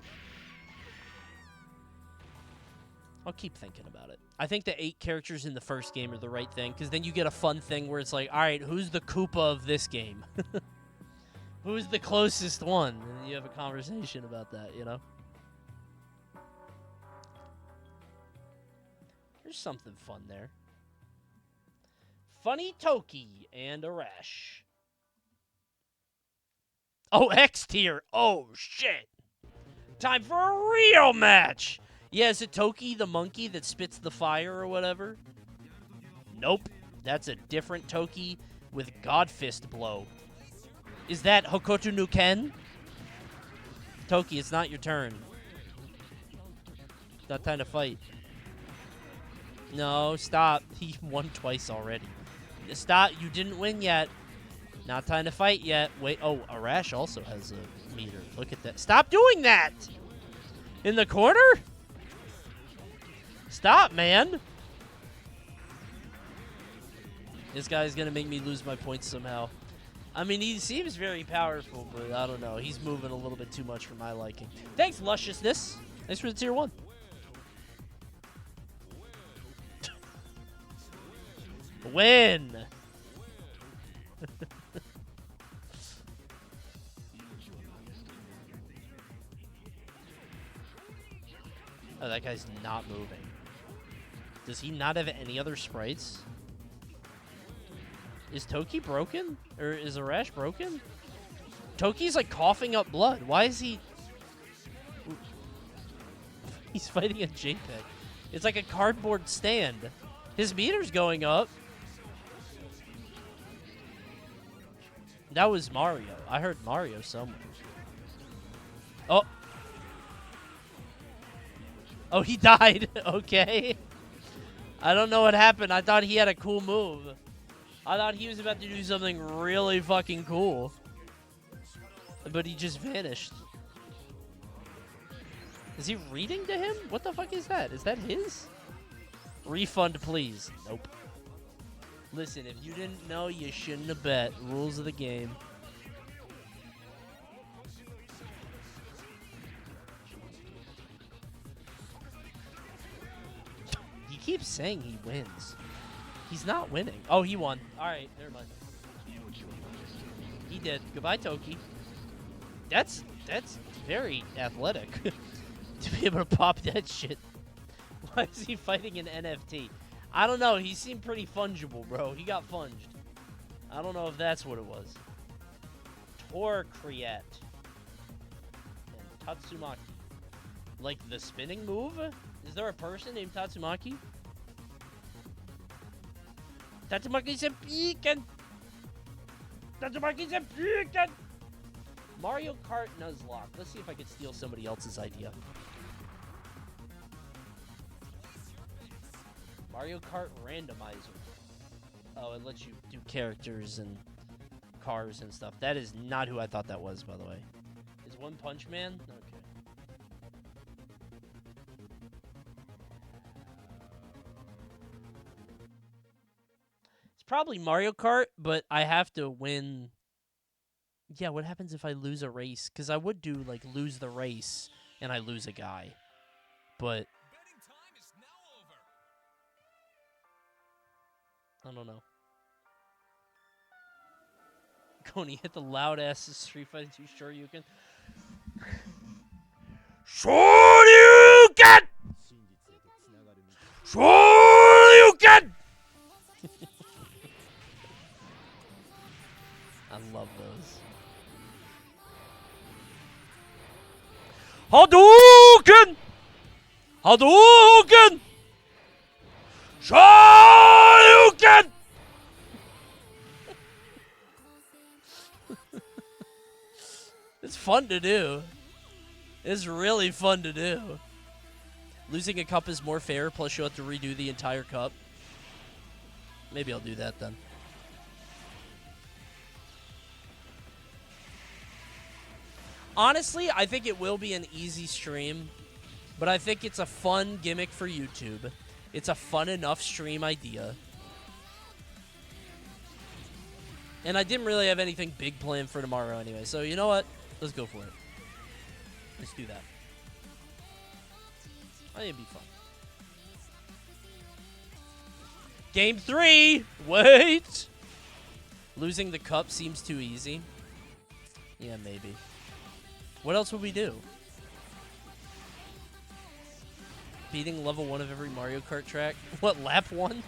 I'll keep thinking about it. I think the 8 characters in the first game are the right thing, because then you get a fun thing where it's like, all right, who's the Koopa of this game? Who's the closest one? And you have a conversation about that, you know? There's something fun there. Funny Toki and Arash. Oh, X tier. Oh, shit. Time for a real match. Yeah, is it Toki the monkey that spits the fire or whatever? Nope. That's a different Toki with Godfist blow. Is that Hokoto no Ken? Toki, it's not your turn. It's not time to fight. No, stop. He won twice already. Stop. You didn't win yet. Not time to fight yet. Wait. Oh, Arash also has a meter. Look at that. Stop doing that! In the corner? Stop, man. This guy's going to make me lose my points somehow. I mean, he seems very powerful, but I don't know. He's moving a little bit too much for my liking. Thanks, Lusciousness. Thanks for the tier 1. Win! Oh, that guy's not moving. Does he not have any other sprites? Is Toki broken? Or is Arash broken? Toki's like coughing up blood. Why is he... He's fighting a JPEG. It's like a cardboard stand. His meter's going up. That was Mario. I heard Mario somewhere. Oh. Oh, he died. Okay. I don't know what happened. I thought he had a cool move. I thought he was about to do something really fucking cool. But he just vanished. Is he reading to him? What the fuck is that? Is that his? Refund, please. Nope. Listen, if you didn't know, you shouldn't have bet. Rules of the game. He keeps saying he wins. He's not winning. Oh, he won. All right, never mind. He did. Goodbye, Toki. That's very athletic to be able to pop that shit. Why is he fighting an NFT? I don't know. He seemed pretty fungible, bro. He got funged. I don't know if that's what it was. Torcriet. And Tatsumaki. Like the spinning move? Is there a person named Tatsumaki? Tatsumaki's a beacon! Tatsumaki's a beacon! Mario Kart Nuzlocke. Let's see if I can steal somebody else's idea. Mario Kart Randomizer. Oh, it lets you do characters and cars and stuff. That is not who I thought that was, by the way. Is One Punch Man? Okay. It's probably Mario Kart, but I have to win. Yeah, what happens if I lose a race? Because I would do, like, lose the race and I lose a guy. But I don't know. Coney hit the loud-ass Street Fighter 2 Shoryuken. Shoryuken! Shoryuken! I love those. Hadouken! Hadouken! Shoryuken! It's fun to do. It's really fun to do. Losing a cup is more fair, plus you'll have to redo the entire cup. Maybe I'll do that then. Honestly, I think it will be an easy stream, but I think it's a fun gimmick for YouTube. It's a fun enough stream idea. And I didn't really have anything big planned for tomorrow anyway, so you know what? Let's go for it. Let's do that. I think it'd be fun. Game 3! Wait! Losing the cup seems too easy. Yeah, maybe. What else would we do? Beating level 1 of every Mario Kart track? What, lap 1?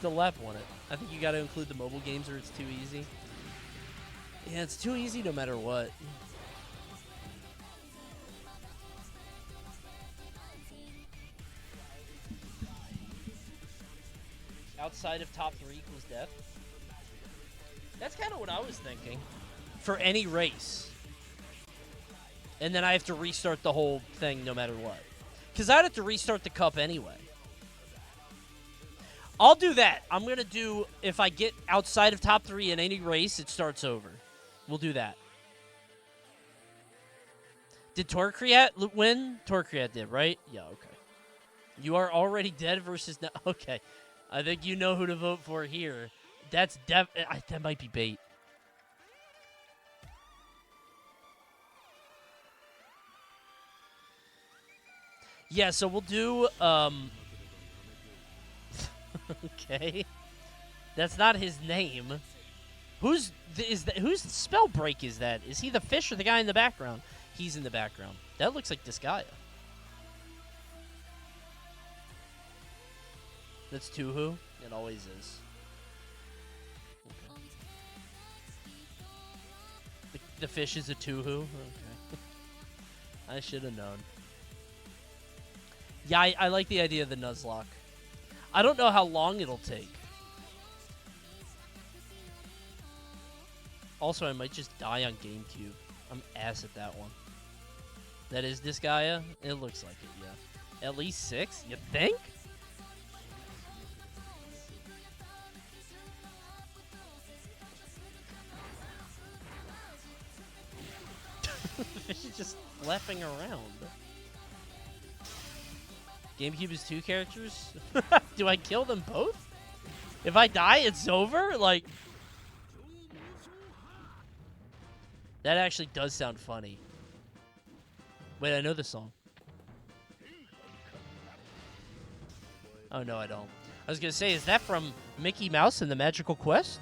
The lap 1 it. I think you gotta include the mobile games or it's too easy. Yeah, it's too easy no matter what. Outside of top 3 equals death. That's kind of what I was thinking. For any race. And then I have to restart the whole thing no matter what. Because I'd have to restart the cup anyway. I'll do that. I'm going to do, if I get outside of top 3 in any race, it starts over. We'll do that. Did Torcriat win? Torcriat did, right? Yeah, okay. You are already dead versus... Okay. I think you know who to vote for here. That's that might be bait. Yeah, so we'll do, okay. That's not his name. Whose spell break is that? Is he the fish or the guy in the background? He's in the background. That looks like Disgaea. That's Tuhu? It always is. Okay. The fish is a Tuhu? Okay. I should have known. Yeah, I like the idea of the Nuzlocke. I don't know how long it'll take. Also, I might just die on GameCube. I'm ass at that one. That is Disgaea? It looks like it, yeah. At least 6? You think? She's just flapping around. GameCube is 2 characters? Do I kill them both? If I die, it's over? Like... That actually does sound funny. Wait, I know the song. Oh, no, I don't. I was going to say, is that from Mickey Mouse and the Magical Quest?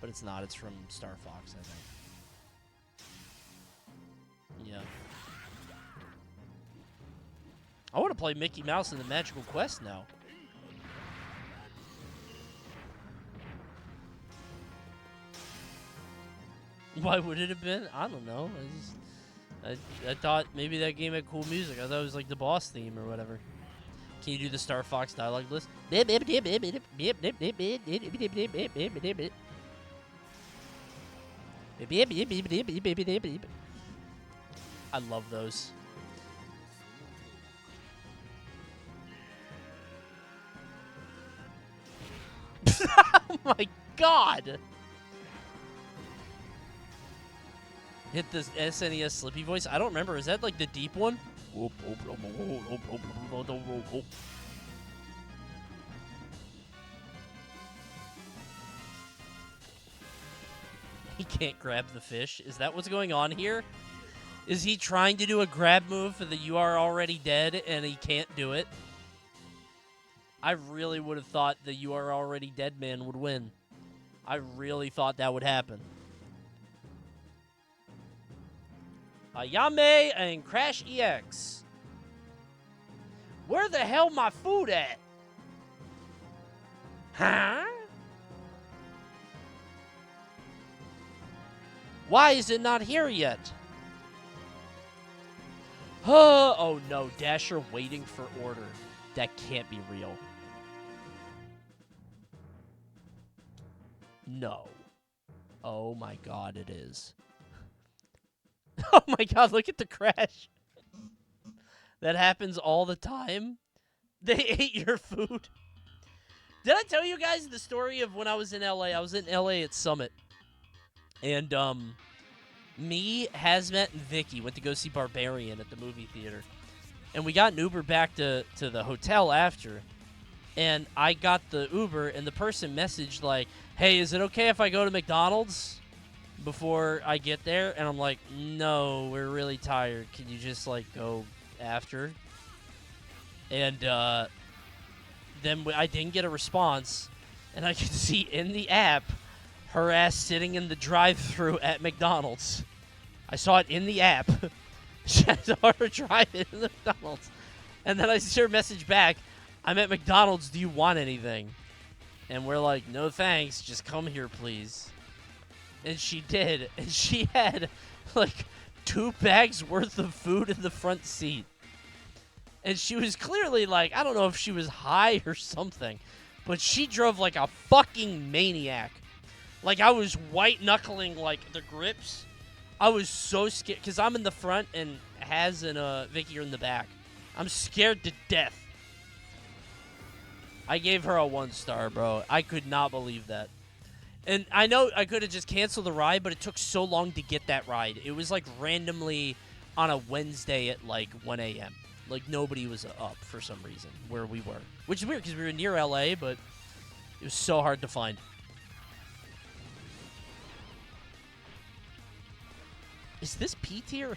But it's not. It's from Star Fox, I think. Yeah. I want to play Mickey Mouse and the Magical Quest now. Why would it have been? I don't know. I thought maybe that game had cool music. I thought it was like the boss theme or whatever. Can you do the Star Fox dialogue list? I love those. Oh my god! Hit the SNES Slippy voice. I don't remember. Is that like the deep one? He can't grab the fish. Is that what's going on here? Is he trying to do a grab move for the "you are already dead" and he can't do it? I really would have thought the "you are already dead" man would win. I really thought that would happen. Ayame and Crash EX. Where the hell my food at? Huh? Why is it not here yet? Oh no, Dasher waiting for order. That can't be real. No. Oh my god, it is. Oh my god, look at the crash. That happens all the time. They ate your food. Did I tell you guys the story of when I was in LA? I was in LA at Summit. And, me, Hazmat, and Vicky went to go see Barbarian at the movie theater. And we got an Uber back to the hotel after. And I got the Uber, and the person messaged, like, hey, is it okay if I go to McDonald's before I get there? And I'm like, no, we're really tired. Can you just, like, go after? And, then I didn't get a response. And I could see in the app her ass sitting in the drive-thru at McDonald's. I saw it in the app. I saw her driving in the McDonald's. And then I see her message back, I'm at McDonald's, do you want anything? And we're like, no thanks, just come here, please. And she did. And she had, like, 2 bags worth of food in the front seat. And she was clearly, like, I don't know if she was high or something, but she drove like a fucking maniac. Like, I was white-knuckling, like, the grips. I was so scared, because I'm in the front, and Haz and Vicky are in the back. I'm scared to death. I gave her a 1-star, bro. I could not believe that. And I know I could have just canceled the ride, but it took so long to get that ride. It was, like, randomly on a Wednesday at, like, 1 a.m. Like, nobody was up for some reason where we were. Which is weird, because we were near L.A., but it was so hard to find. Is this P tier?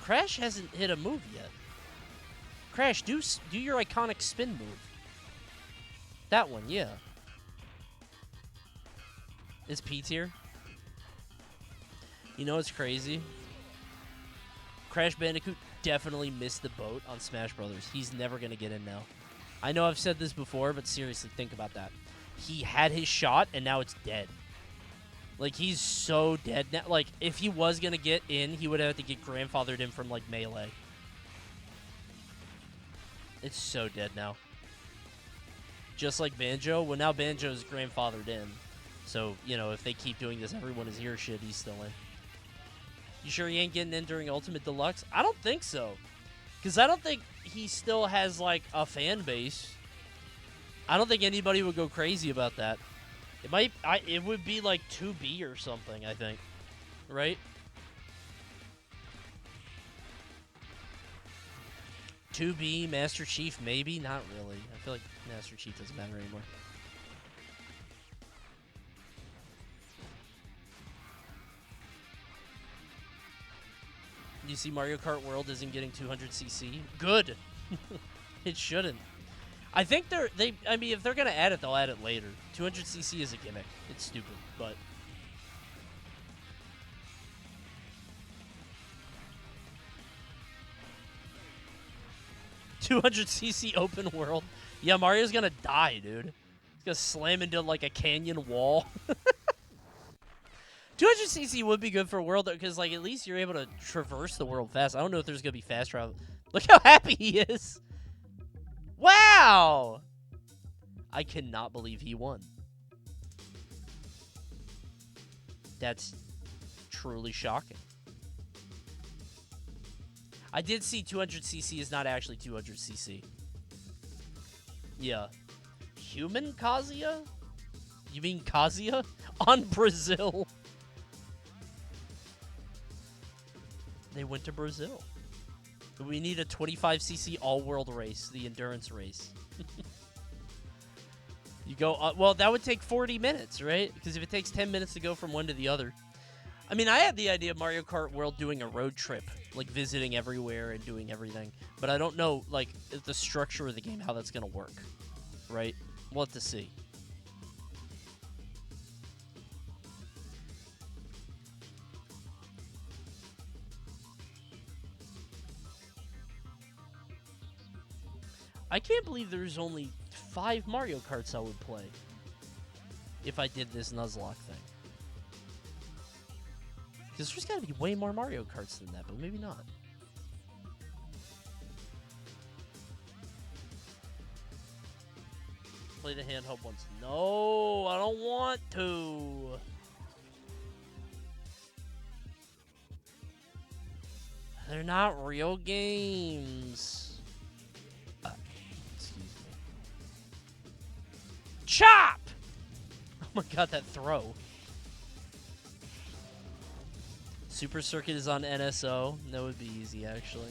Crash hasn't hit a move yet. Crash, do your iconic spin move. That one, yeah. Is P tier? You know what's crazy? Crash Bandicoot definitely missed the boat on Smash Brothers. He's never going to get in now. I know I've said this before, but seriously, think about that. He had his shot, and now it's dead. Like, he's so dead now. Like, if he was going to get in, he would have to get grandfathered in from, like, Melee. It's so dead now. Just like Banjo. Well, now Banjo's grandfathered in. So, you know, if they keep doing this, everyone is here shit, he's still in. You sure he ain't getting in during Ultimate Deluxe? I don't think so. Because I don't think he still has, like, a fan base. I don't think anybody would go crazy about that. It would be like 2B or something, I think. Right? 2B, Master Chief, maybe? Not really. I feel like Master Chief doesn't matter anymore. You see Mario Kart World isn't getting 200cc? Good! It shouldn't. I think I mean, if they're gonna add it, they'll add it later. 200cc is a gimmick. It's stupid, but... $200cc open world. Yeah, Mario's gonna die, dude. He's gonna slam into, like, a canyon wall. 200cc would be good for a world, because, like, at least you're able to traverse the world fast. I don't know if there's gonna be fast travel. Look how happy he is! Wow! I cannot believe he won. That's truly shocking. I did see 200cc is not actually 200cc. Yeah. Human Kazuya? You mean Kazuya? On Brazil. They went to Brazil. We need a 25cc all-world race, the endurance race. You go, well, that would take 40 minutes, right? Because if it takes 10 minutes to go from one to the other. I mean, I had the idea of Mario Kart World doing a road trip, like visiting everywhere and doing everything. But I don't know, like, the structure of the game, how that's going to work, right? We'll have to see. I can't believe there's only 5 Mario Karts I would play if I did this Nuzlocke thing. Because there's got to be way more Mario Karts than that, but maybe not. Play the handheld ones. No, I don't want to. They're not real games. Excuse me. Chop! Oh my god, that throw. Super Circuit is on NSO. That would be easy, actually.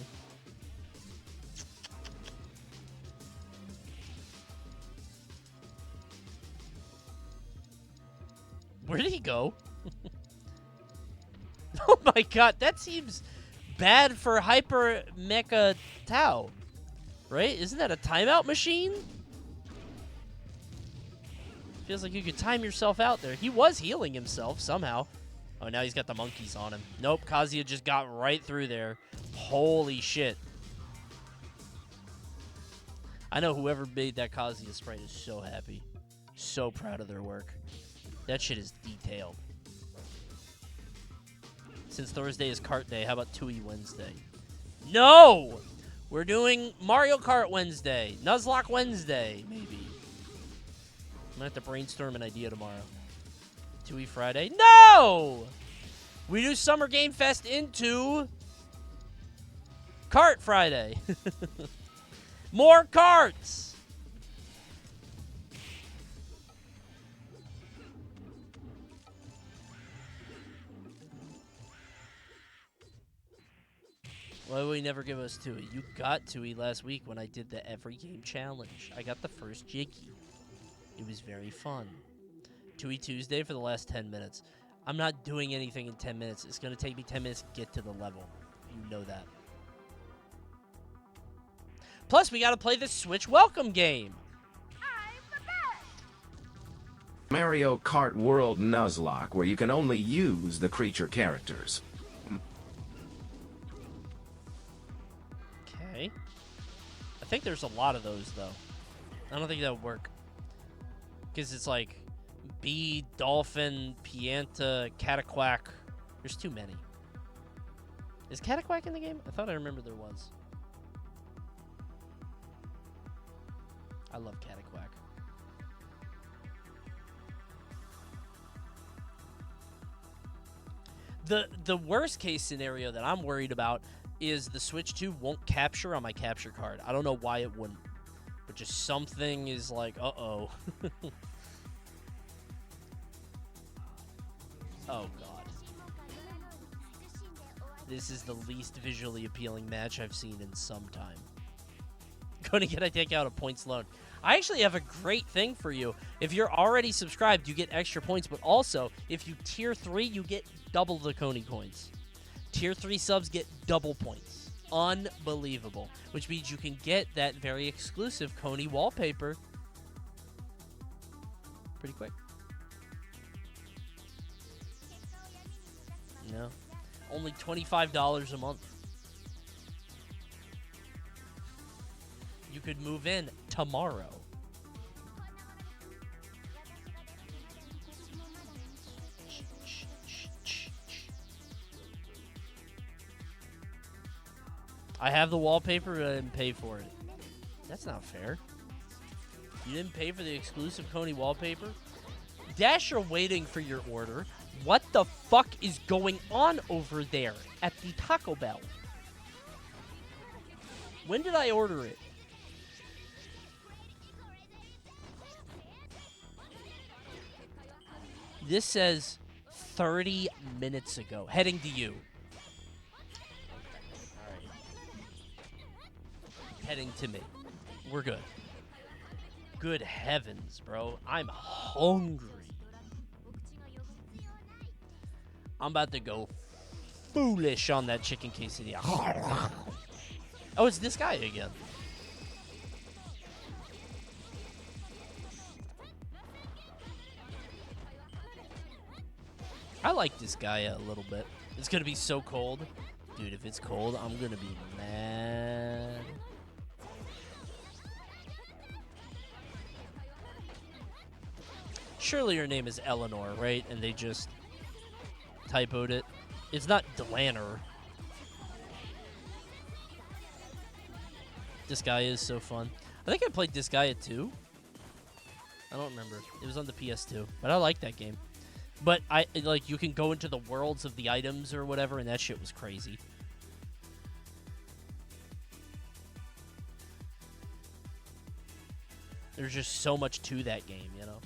Where did he go? Oh my god, that seems bad for Hyper Mecha Tau. Right? Isn't that a timeout machine? Feels like you could time yourself out there. He was healing himself somehow. Oh, now he's got the monkeys on him. Nope, Kazuya just got right through there. Holy shit. I know whoever made that Kazuya sprite is so happy. So proud of their work. That shit is detailed. Since Thursday is Kart Day, how about Tui Wednesday? No! We're doing Mario Kart Wednesday. Nuzlocke Wednesday, maybe. I'm going to have to brainstorm an idea tomorrow. Tui Friday? No! We do Summer Game Fest into Kart Friday. More carts! Why would he never give us Tui? You got Tui last week when I did the Every Game Challenge. I got the first Jiggy. It was very fun. Tui Tuesday for the last 10 minutes. I'm not doing anything in 10 minutes. It's going to take me 10 minutes to get to the level. You know that. Plus, we got to play the Switch welcome game. Mario Kart World Nuzlocke, where you can only use the creature characters. Okay. I think there's a lot of those, though. I don't think that would work. Because it's like Bee, Dolphin, Pianta, Cataquack. There's too many. Is Cataquack in the game? I thought I remember there was. I love Cataquack. The worst case scenario that I'm worried about is the Switch 2 won't capture on my capture card. I don't know why it wouldn't. But just something is like, uh-oh. Oh, God. This is the least visually appealing match I've seen in some time. Coney, can I take out a points loan? I actually have a great thing for you. If you're already subscribed, you get extra points. But also, if you tier 3, you get double the Coney coins. Tier 3 subs get double points. Unbelievable. Which means you can get that very exclusive Coney wallpaper pretty quick. No. Only $25 a month. You could move in tomorrow. I have the wallpaper, but I didn't pay for it. That's not fair. You didn't pay for the exclusive Coney wallpaper? Dash, you're waiting for your order. What the fuck is going on over there at the Taco Bell? When did I order it? This says 30 minutes ago. Heading to you. Heading to me. We're good. Good heavens, bro. I'm hungry. I'm about to go foolish on that chicken quesadilla. Oh, it's this guy again. I like this guy a little bit. It's gonna be so cold. Dude, if it's cold, I'm gonna be mad. Surely your name is Eleanor, right? And they just typoed it. It's not Delanner. This guy is so fun. I think I played this guy at 2. I don't remember. It was on the PS2, but I like that game. But you can go into the worlds of the items or whatever, and that shit was crazy. There's just so much to that game, you know?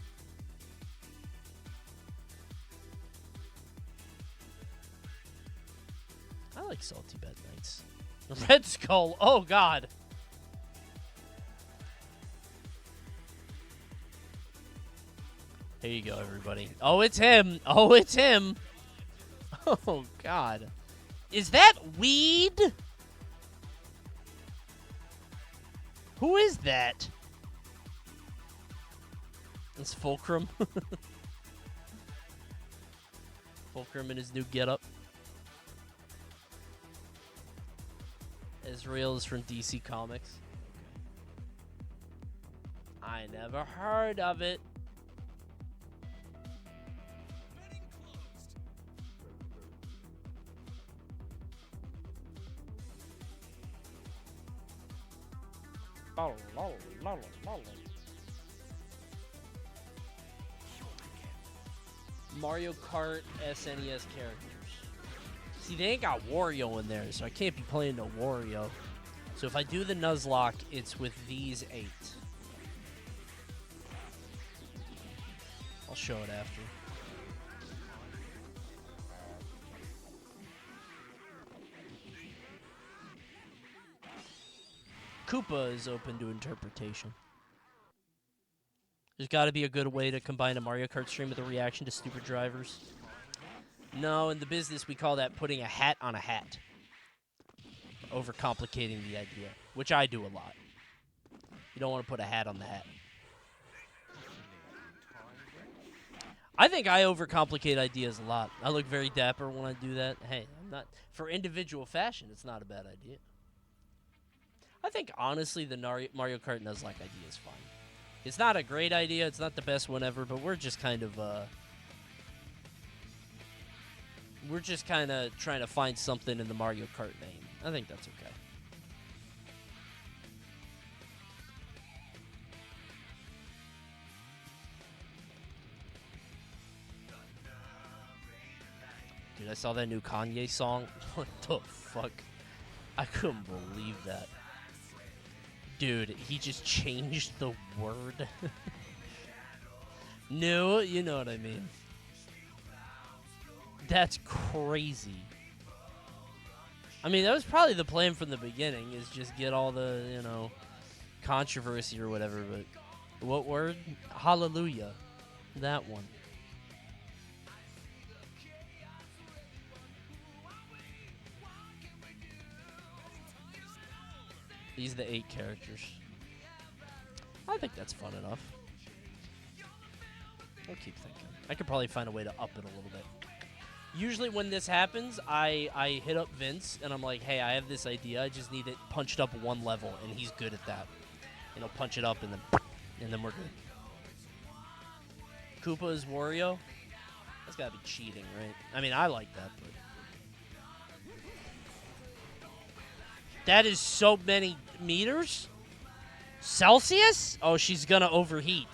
I like SaltyBet nights. Red Skull, oh god! Here you go, everybody. Oh, it's him! Oh, it's him! Oh, god. Is that weed? Who is that? It's Fulcrum. Fulcrum in his new getup. Israel is from DC Comics. I never heard of it. Mario Kart SNES characters. See, they ain't got Wario in there, so I can't be playing no Wario. So if I do the Nuzlocke, it's with these 8. I'll show it after. Koopa is open to interpretation. There's got to be a good way to combine a Mario Kart stream with a reaction to stupid drivers. No, in the business, we call that putting a hat on a hat. Overcomplicating the idea, which I do a lot. You don't want to put a hat on the hat. I think I overcomplicate ideas a lot. I look very dapper when I do that. Hey, I'm not... For individual fashion, it's not a bad idea. I think, honestly, the Mario Kart Nuzlocke idea is fine. It's not a great idea. It's not the best one ever, but we're just kind of, trying to find something in the Mario Kart vein. I think that's okay. Dude, I saw that new Kanye song. What the fuck? I couldn't believe that. Dude, he just changed the word. No, you know what I mean. That's crazy. I mean, that was probably the plan from the beginning, is just get all the, you know, controversy or whatever, but what word? Hallelujah. That one. These are the 8 characters. I think that's fun enough. I'll keep thinking. I could probably find a way to up it a little bit. Usually when this happens, I hit up Vince, and I'm like, hey, I have this idea. I just need it punched up 1 level, and he's good at that. And he'll punch it up, and then we're good. Koopa is Wario? That's gotta be cheating, right? I mean, I like that, but... That is so many meters? Celsius? Oh, she's gonna overheat.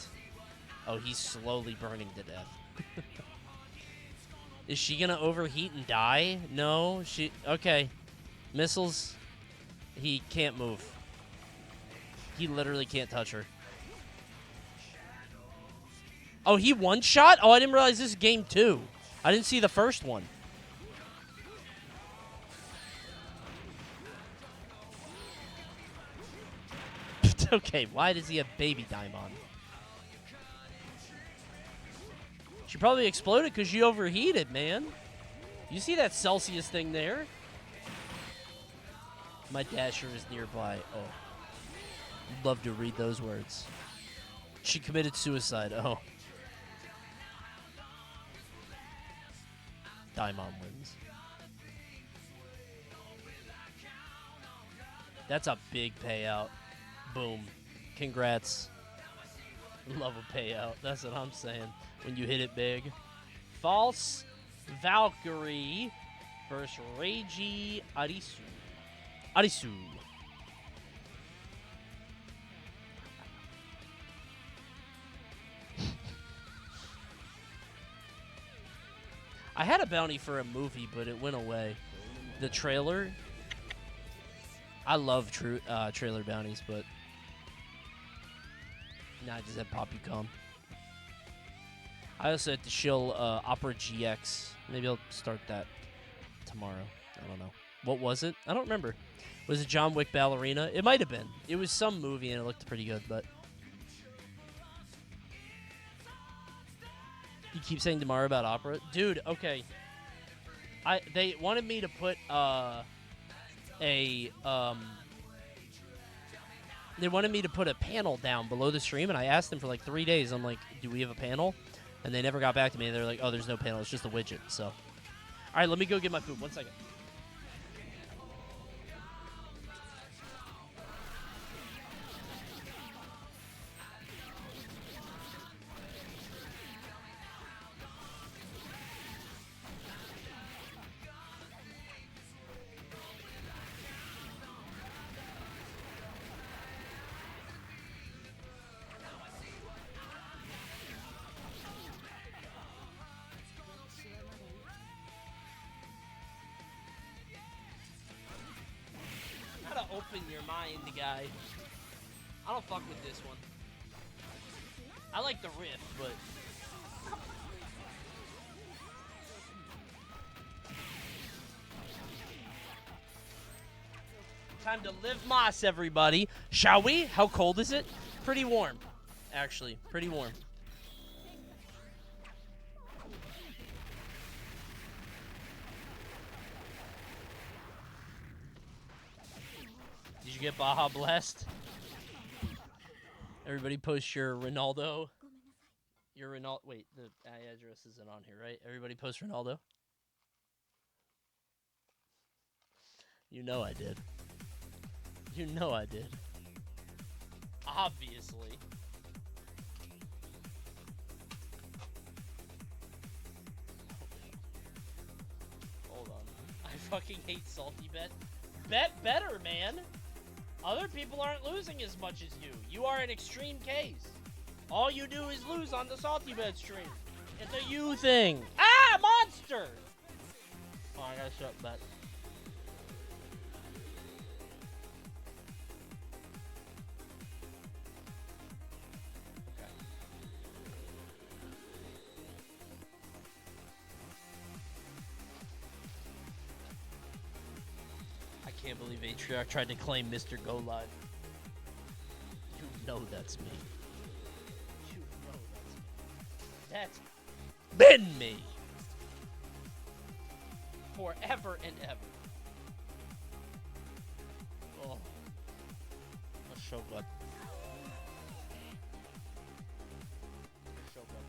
Oh, he's slowly burning to death. Is she gonna overheat and die? No, she... Okay. Missiles. He can't move. He literally can't touch her. Oh, he one-shot? Oh, I didn't realize this is game 2. I didn't see the first one. Okay, why does he have Baby Daimon? She probably exploded because she overheated, man. You see that Celsius thing there? My dasher is nearby. Oh. I'd love to read those words. She committed suicide. Oh. Daimon wins. That's a big payout. Boom. Congrats. Love a payout. That's what I'm saying. When you hit it big. False Valkyrie versus Reiji Arisu. Arisu. I had a bounty for a movie, but it went away. The trailer. I love trailer bounties, but nah, I just had Poppy come. I also had to shill Opera GX. Maybe I'll start that tomorrow. I don't know. What was it? I don't remember. Was it John Wick Ballerina? It might have been. It was some movie and it looked pretty good, but you keep saying tomorrow about opera? Dude, okay. They wanted me to put they wanted me to put a panel down below the stream, and I asked them for like 3 days. I'm like, do we have a panel? And they never got back to me. They're like, oh, there's no panel. It's just a widget. So, all right, let me go get my food. 1 second. Open your mind, guy. I don't fuck with this one. I like the riff, but time to live Moss, everybody. Shall we? How cold is it? Pretty warm, actually. Pretty warm. Did you get Baja Blessed? Everybody post your Ronaldo. Your Ronaldo. Wait, the address isn't on here, right? Everybody post Ronaldo. You know I did. You know I did. Obviously. Hold on. I fucking hate SaltyBet. Bet better, man. Other people aren't losing as much as you. You are an extreme case. All you do is lose on the SaltyBet stream. It's a you thing. Ah, monster! Oh, I gotta shut bet. Okay. I can't believe Atriarch tried to claim Mr. Go Live. You know that's me. You know that's me. That's been me. Forever and ever. Oh. That's so good. That's so good.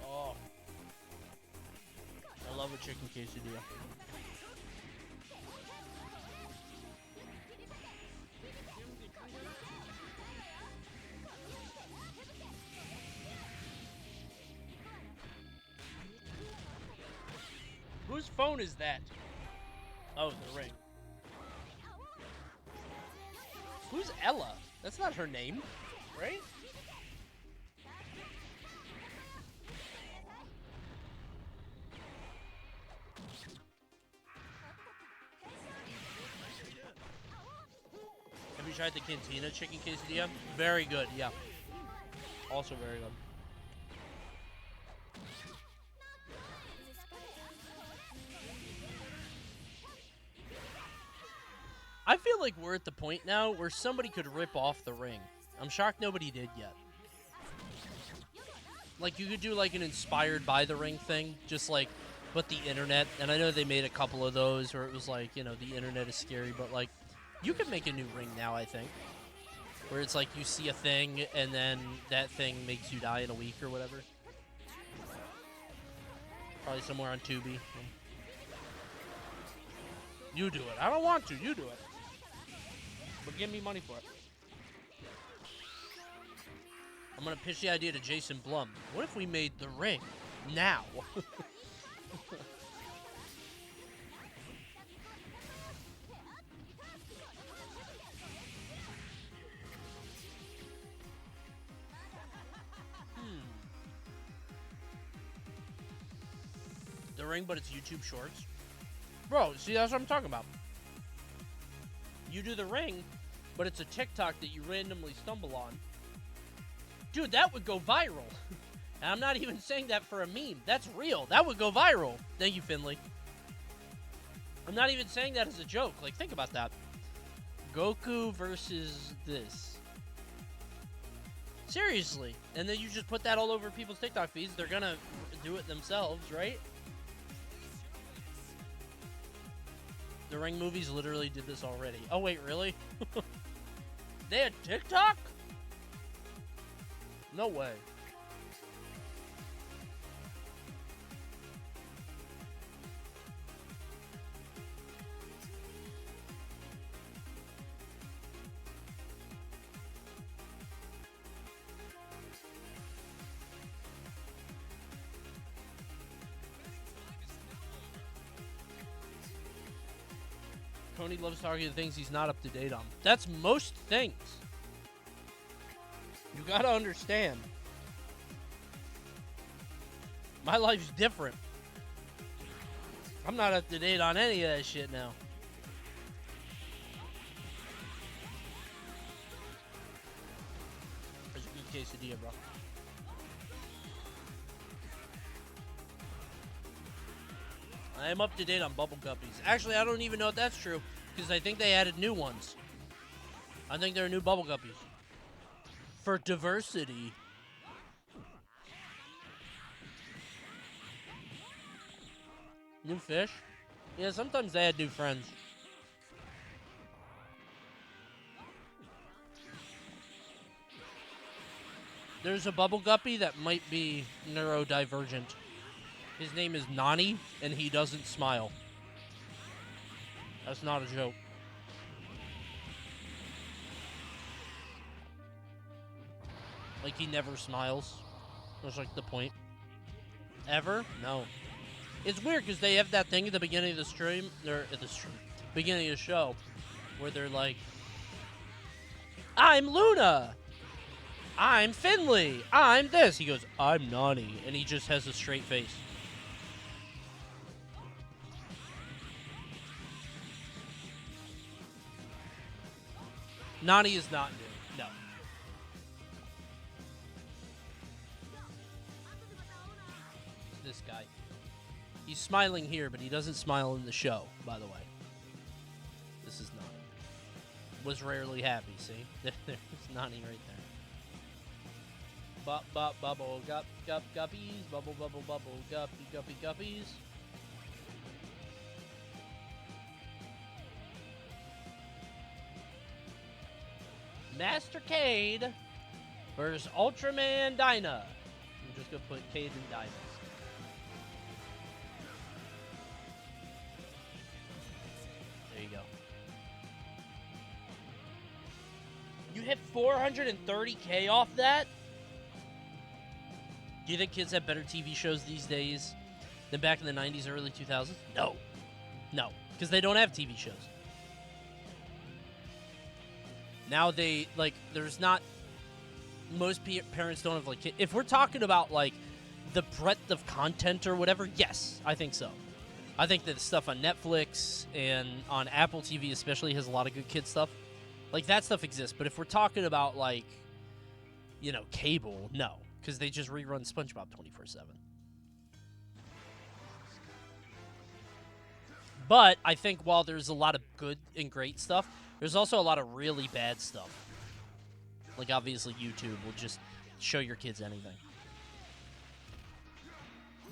Oh. I love a chicken quesadilla. Whose phone is that? Oh, the ring. Who's Ella? That's not her name, right? Have you tried the Cantina chicken quesadilla? Very good, yeah. Also very good. I feel like we're at the point now where somebody could rip off the ring. I'm shocked nobody did yet. Like, you could do, like, an inspired by the ring thing, just, like, but the internet. And I know they made a couple of those where it was, like, you know, the internet is scary, but, like, you could make a new ring now, I think. Where it's, like, you see a thing, and then that thing makes you die in a week or whatever. Probably somewhere on Tubi. You do it. I don't want to. You do it. But give me money for it. I'm going to pitch the idea to Jason Blum. What if we made The Ring now? The Ring, but it's YouTube Shorts. Bro, see, that's what I'm talking about. You do The Ring, but it's a TikTok that you randomly stumble on. Dude, that would go viral. And I'm not even saying that for a meme. That's real. That would go viral. Thank you, Finley. I'm not even saying that as a joke. Like, think about that. Goku versus this. Seriously. And then you just put that all over people's TikTok feeds. They're gonna do it themselves, right? The Ring movies literally did this already. Oh, wait, really? They had TikTok? No way. Coney loves talking to things he's not up to date on. That's most things. You gotta understand. My life's different. I'm not up to date on any of that shit now. There's a good quesadilla, bro. I am up to date on Bubble Guppies. Actually, I don't even know if that's true, because I think they added new ones. I think there are new Bubble Guppies. For diversity. New fish? Yeah, sometimes they add new friends. There's a Bubble Guppy that might be neurodivergent. His name is Nani, and he doesn't smile. That's not a joke. Like, he never smiles. That's like the point. Ever? No. It's weird because they have that thing at the beginning of the stream, or at the beginning of the show, where they're like, I'm Luna! I'm Finley! I'm this! He goes, I'm Nani. And he just has a straight face. Nani is not new. No. This guy. He's smiling here, but he doesn't smile in the show, by the way. This is Nani. Was rarely happy, see? There's Nani right there. Bubble guppies. Bubble guppy guppies. Master Cade versus Ultraman Dyna. I'm just gonna put Cade and Dyna. There you go. You hit 430K off that? Do you think kids have better TV shows these days than back in the 90s, early 2000s? No. No, because they don't have TV shows. Now they, like, there's not, most parents don't have, like, if we're talking about, like, the breadth of content or whatever, yes, I think so. I think that the stuff on Netflix and on Apple TV especially has a lot of good kid stuff. Like, that stuff exists. But if we're talking about, like, you know, cable, no. Because they just rerun SpongeBob 24/7. But I think while there's a lot of good and great stuff, there's also a lot of really bad stuff. Like, obviously, YouTube will just show your kids anything.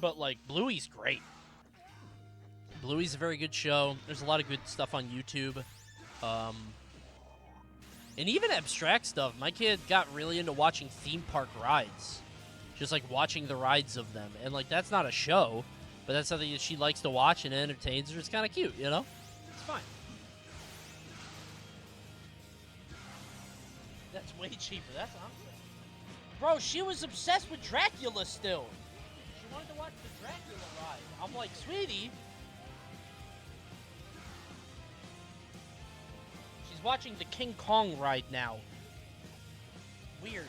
But, like, Bluey's great. Bluey's a very good show. There's a lot of good stuff on YouTube. And even abstract stuff. My kid got really into watching theme park rides. Just, like, watching the rides of them. And, like, that's not a show, but that's something that she likes to watch and entertains her. It's kind of cute, you know? It's fine. That's way cheaper. That's what I'm saying. Bro, she was obsessed with Dracula still. She wanted to watch the Dracula ride. I'm like, sweetie. She's watching the King Kong ride now. Weird.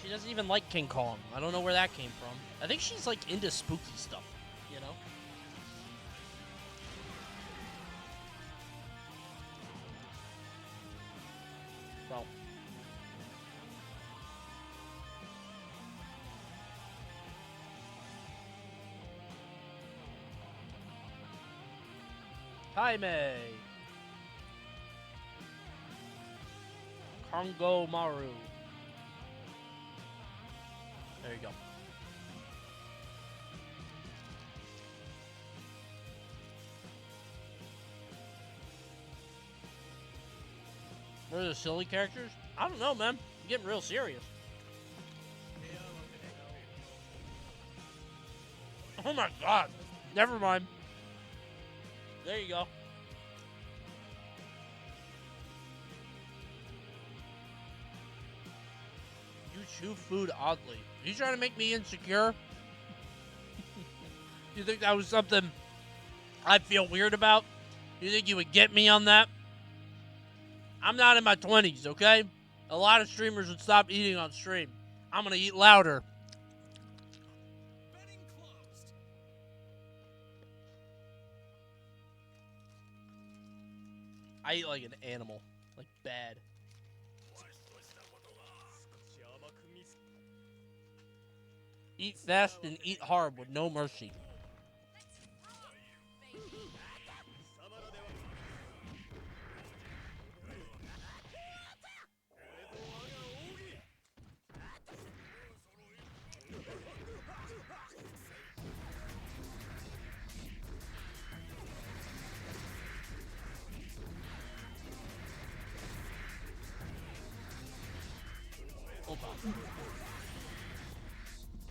She doesn't even like King Kong. I don't know where that came from. I think she's like into spooky stuff, you know? Well. Jaime. Congo Maru. There you go. What are the silly characters? I don't know, man. I'm getting real serious. Oh my god. Never mind. There you go. You chew food oddly. Are you trying to make me insecure? You think that was something I'd feel weird about? You think you would get me on that? I'm not in my 20s, okay? A lot of streamers would stop eating on stream. I'm gonna eat louder. I eat like an animal. Like, bad. Eat fast and eat hard with no mercy.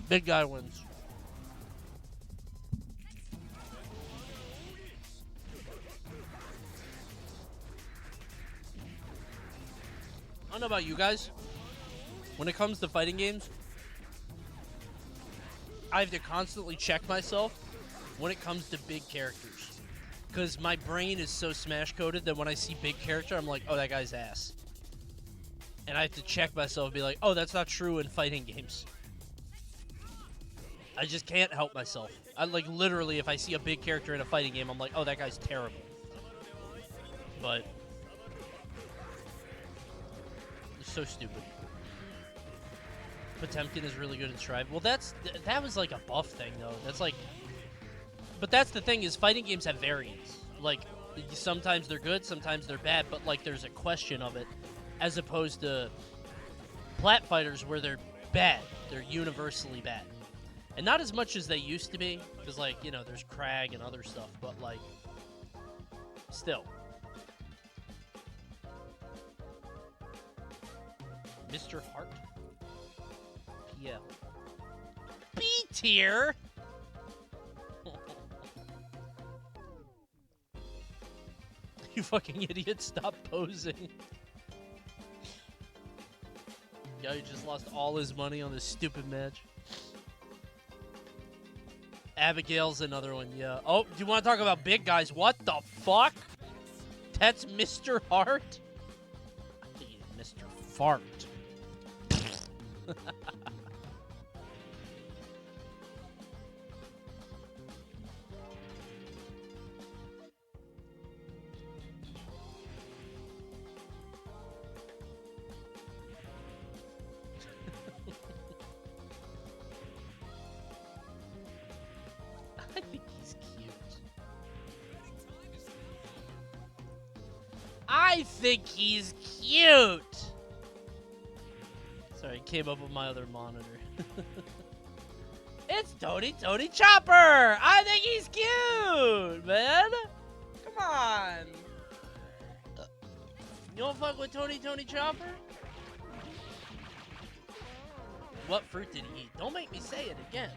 Big guy wins. I don't know about you guys. When it comes to fighting games, I have to constantly check myself when it comes to big characters. Because my brain is so smash-coded that when I see big character, I'm like, oh, that guy's ass. And I have to check myself and be like, oh, that's not true in fighting games. I just can't help myself. I like literally, if I see a big character in a fighting game, I'm like, oh, that guy's terrible. But it's so stupid. Potemkin is really good in Strive. Well, that was like a buff thing, though. That's like, but that's the thing is, fighting games have variants. Like, sometimes they're good, sometimes they're bad, but like, there's a question of it, as opposed to plat fighters where they're bad. They're universally bad. And not as much as they used to be, because, like, you know, there's Crag and other stuff, but, like, still. Mr. Hart? PL. B tier? You fucking idiot, stop posing. Yeah, he just lost all his money on this stupid match. Abigail's another one, yeah. Oh, do you want to talk about big guys? What the fuck? That's Mr. Hart? I think he's Mr. Fart. I think he's cute. I think he's cute! Sorry, it came up with my other monitor. It's Tony Chopper. I think he's cute, man. Come on. You don't fuck with Tony Chopper? What fruit did he eat? Don't make me say it again.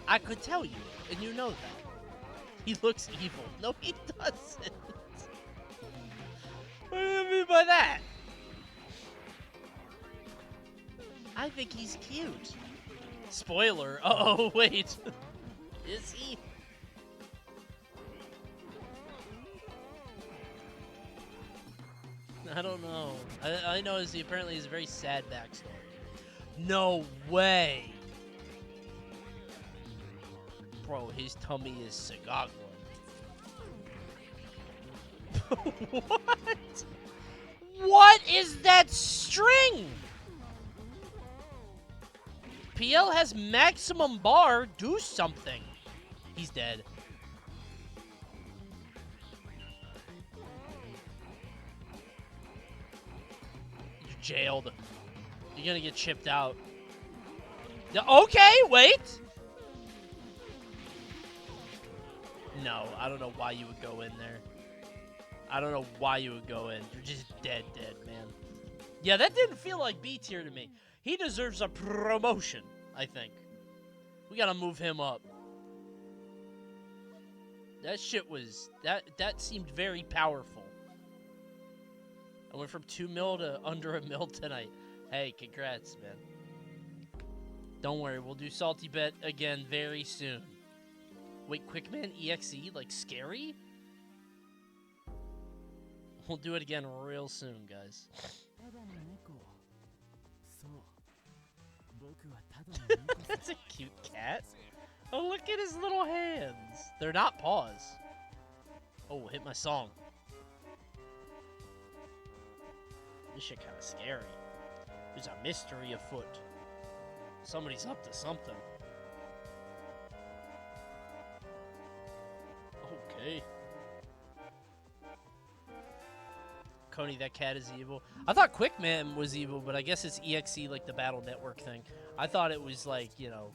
I could tell you, and you know that. He looks evil. No, he doesn't. What do you mean by that? I think he's cute. Spoiler. Oh, wait. Is he? I don't know. I know he apparently has a very sad backstory. No way. Bro, his tummy is Sagagwan. What? What is that string? PL has maximum bar. Do something. He's dead. You're jailed. You're gonna get chipped out. Okay, wait. No, I don't know why you would go in there. I don't know why you would go in. You're just dead, man. Yeah, that didn't feel like B tier to me. He deserves a promotion, I think. We gotta move him up. That shit was... That seemed very powerful. I went from 2 mil to under 1 mil tonight. Hey, congrats, man. Don't worry, we'll do SaltyBet again very soon. Wait, Quickman EXE? Like, scary? We'll do it again real soon, guys. That's a cute cat. Oh, look at his little hands. They're not paws. Oh, hit my song. This shit kind of scary. There's a mystery afoot. Somebody's up to something. Okay. Coney, that cat is evil. I thought Quickman was evil, but I guess it's EXE, like the Battle Network thing. I thought it was like, you know,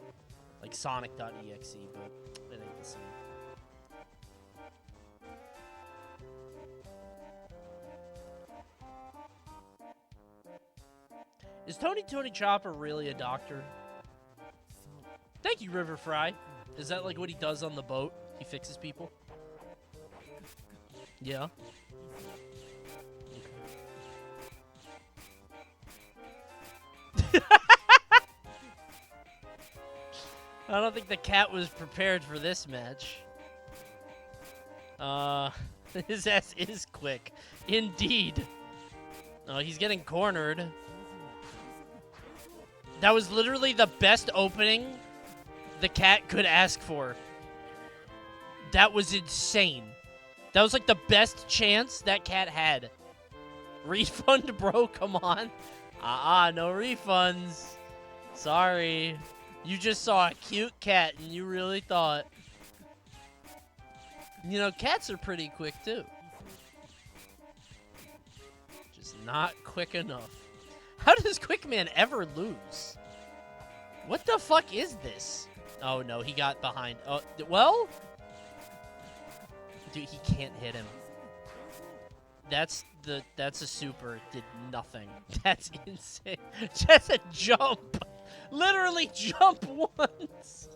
like Sonic.exe, but it ain't the same. Is Tony Chopper really a doctor? Thank you, River Fry. Is that like what he does on the boat? He fixes people? Yeah. I don't think the cat was prepared for this match. His ass is quick. Indeed. Oh, he's getting cornered. That was literally the best opening the cat could ask for. That was insane. That was like the best chance that cat had. Refund, bro? Come on. No refunds. Sorry. You just saw a cute cat and you really thought. You know, cats are pretty quick too. Just not quick enough. How does Quickman ever lose? What the fuck is this? Oh no, he got behind. Oh, well? Dude, he can't hit him. That's a super. Did nothing. That's insane. Just a jump. Literally jump once.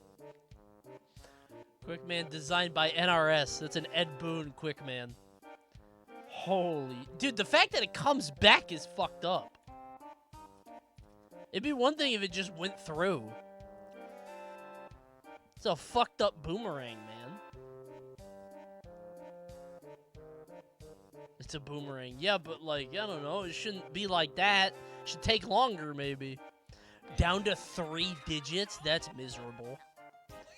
Quickman designed by NRS. That's an Ed Boon Quickman. Holy... Dude, the fact that it comes back is fucked up. It'd be one thing if it just went through. It's a fucked up boomerang, man. It's a boomerang. Yeah, but like, I don't know. It shouldn't be like that. It should take longer, maybe. Down to 3 digits? That's miserable.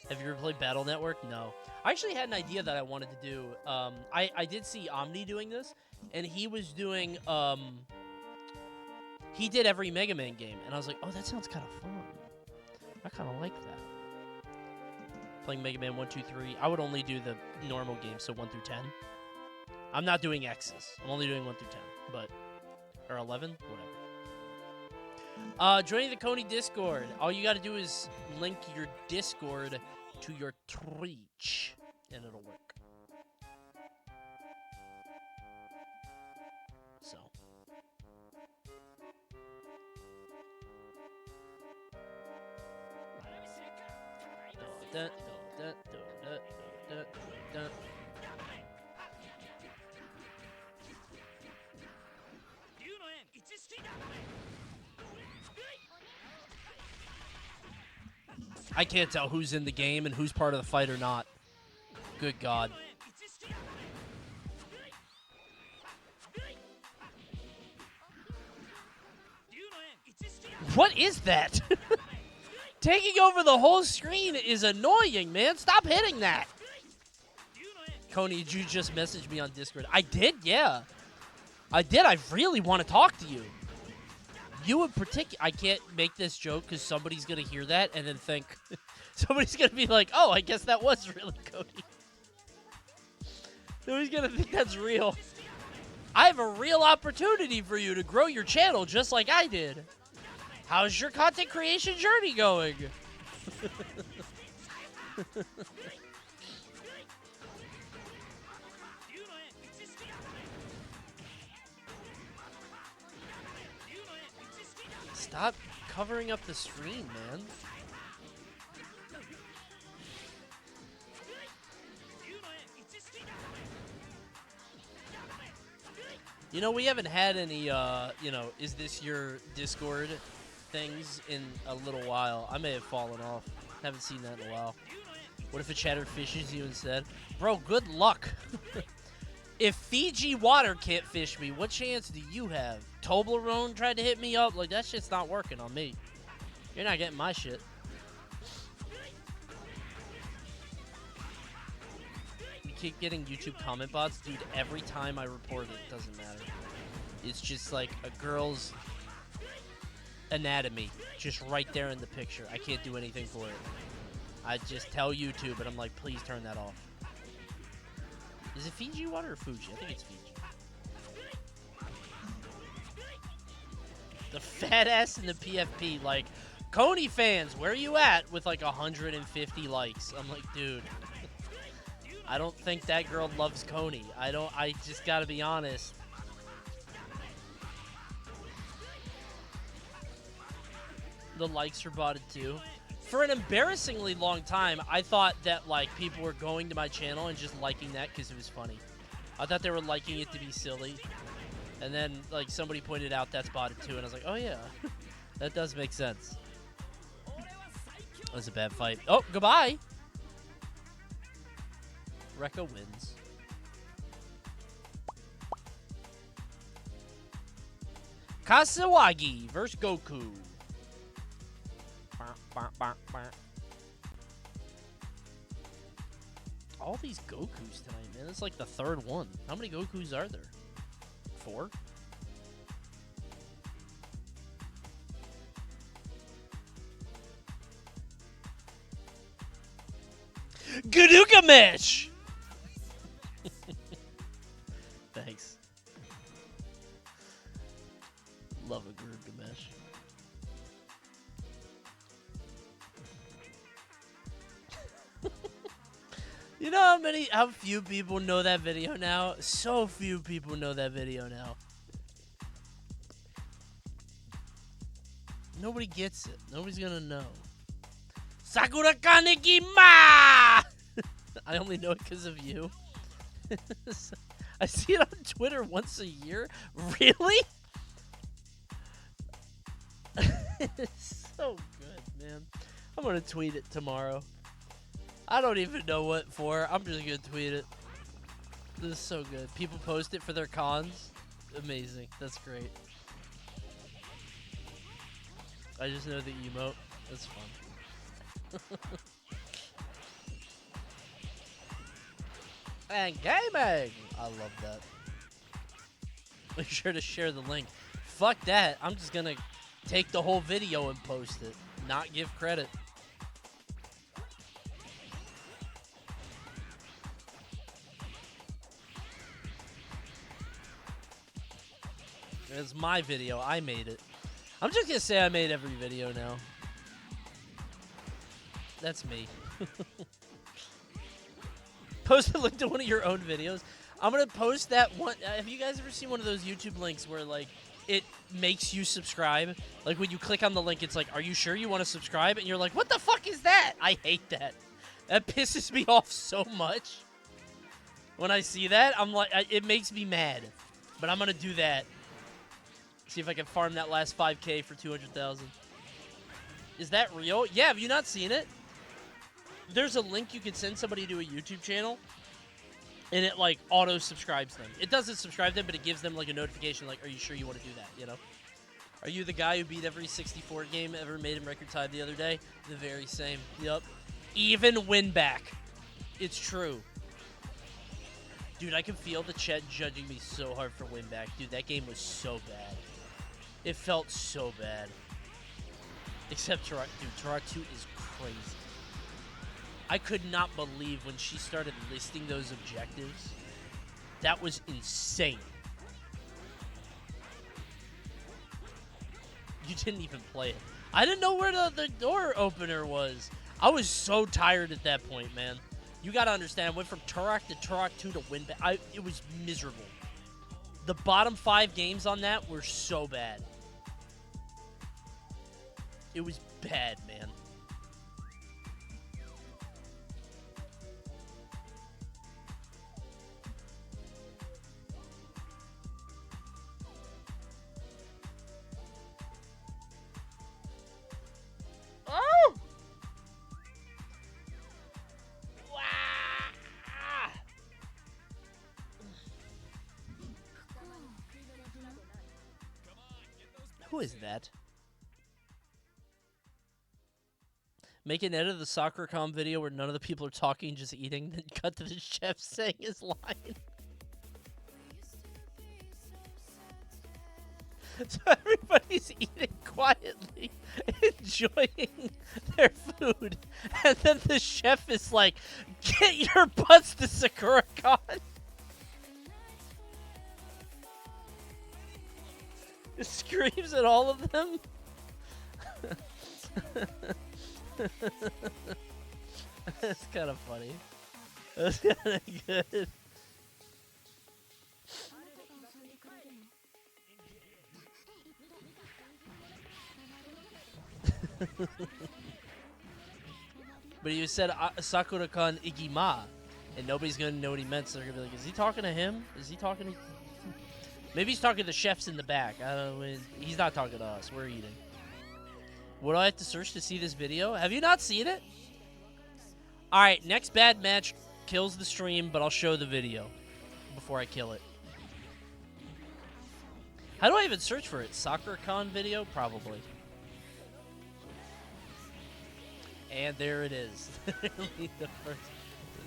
Have you ever played Battle Network? No. I actually had an idea that I wanted to do. I did see Omni doing this, and he was doing, he did every Mega Man game, and I was like, oh, that sounds kind of fun. I kind of like that. Playing Mega Man 1, 2, 3. I would only do the normal games, so 1 through 10. I'm not doing X's. I'm only doing 1 through 10, but, or 11, whatever. Joining the Coney Discord. All you got to do is link your Discord to your Twitch, and it'll work. So. I can't tell who's in the game and who's part of the fight or not. Good God. What is that? Taking over the whole screen is annoying, man. Stop hitting that. Coney, did you just message me on Discord? I did, yeah. I did. I really want to talk to you. You in particular. I can't make this joke because somebody's going to hear that and then think. Somebody's going to be like, oh, I guess that was really Coney. Nobody's going to think that's real. I have a real opportunity for you to grow your channel just like I did. How's your content creation journey going? Stop covering up the screen, man. You know, we haven't had any, is this your Discord things in a little while. I may have fallen off. Haven't seen that in a while. What if a chatter fishes you instead? Bro, good luck. If Fiji water can't fish me, what chance do you have? Toblerone tried to hit me up. Like, that shit's not working on me. You're not getting my shit. We keep getting YouTube comment bots. Dude, every time I report it, doesn't matter. It's just like a girl's anatomy just right there in the picture. I can't do anything for it. I just tell YouTube, and I'm like, please turn that off. Is it Fiji water or Fuji? I think it's Fiji. The fat ass in the PFP, like, Coney fans, where are you at with like 150 likes? I'm like, dude, I don't think that girl loves Coney. I just gotta be honest. The likes are botted too. For an embarrassingly long time, I thought that like people were going to my channel and just liking that because it was funny. I thought they were liking it to be silly. And then like somebody pointed out that's botted too, and I was like, oh yeah, that does make sense. That was a bad fight. Oh, goodbye. Rekka wins. Kasawagi versus Goku. All these Gokus tonight, man. It's like the third one. How many Gokus are there? 4? Gadugamesh! Thanks. Love a Gadugamesh. You know how few people know that video now? So few people know that video now. Nobody gets it. Nobody's gonna know. Sakura Kaneki Ma! I only know it because of you. I see it on Twitter once a year. Really? It's so good, man. I'm gonna tweet it tomorrow. I don't even know what for. I'm just gonna tweet it. This is so good. People post it for their cons. Amazing. That's great. I just know the emote. That's fun. And gaming! I love that. Make sure to share the link. Fuck that. I'm just gonna take the whole video and post it. Not give credit. It's my video. I made it. I'm just gonna say I made every video now. That's me. Post a link to one of your own videos. I'm gonna post that one. Have you guys ever seen one of those YouTube links where like it makes you subscribe? Like when you click on the link, it's like, "Are you sure you want to subscribe?" And you're like, "What the fuck is that?" I hate that. That pisses me off so much. When I see that, I'm like, it makes me mad. But I'm gonna do that. See if I can farm that last 5K for 200,000. Is that real? Yeah, have you not seen it? There's a link you can send somebody to a YouTube channel, and it, like, auto-subscribes them. It doesn't subscribe them, but it gives them, like, a notification, like, are you sure you want to do that, you know? Are you the guy who beat every 64 game ever, made him record time the other day? The very same. Yup. Even win back. It's true. Dude, I can feel the chat judging me so hard for win back. Dude, that game was so bad. It felt so bad. Except Turok. Dude, Turok 2 is crazy. I could not believe when she started listing those objectives. That was insane. You didn't even play it. I didn't know where the door opener was. I was so tired at that point, man. You gotta understand, I went from Turok to Turok 2 to win back. It was miserable. The bottom 5 games on that were so bad. It was bad, man. Oh! Who is that? Make an edit of the SoccerCom video where none of the people are talking, just eating, then cut to the chef saying his line. So everybody's eating quietly, enjoying their food, and then the chef is like, "Get your butts to SakuraCon." It screams at all of them. That's kind of funny. That's kind of good. But he said Sakura-kan Igima, and nobody's gonna know what he meant, so they're gonna be like, is he talking to him? Is he talking to... Maybe he's talking to the chefs in the back. I don't know. He's not talking to us. We're eating. What do I have to search to see this video? Have you not seen it? Alright, next bad match kills the stream, but I'll show the video before I kill it. How do I even search for it? SoccerCon video? Probably. And there it is. The first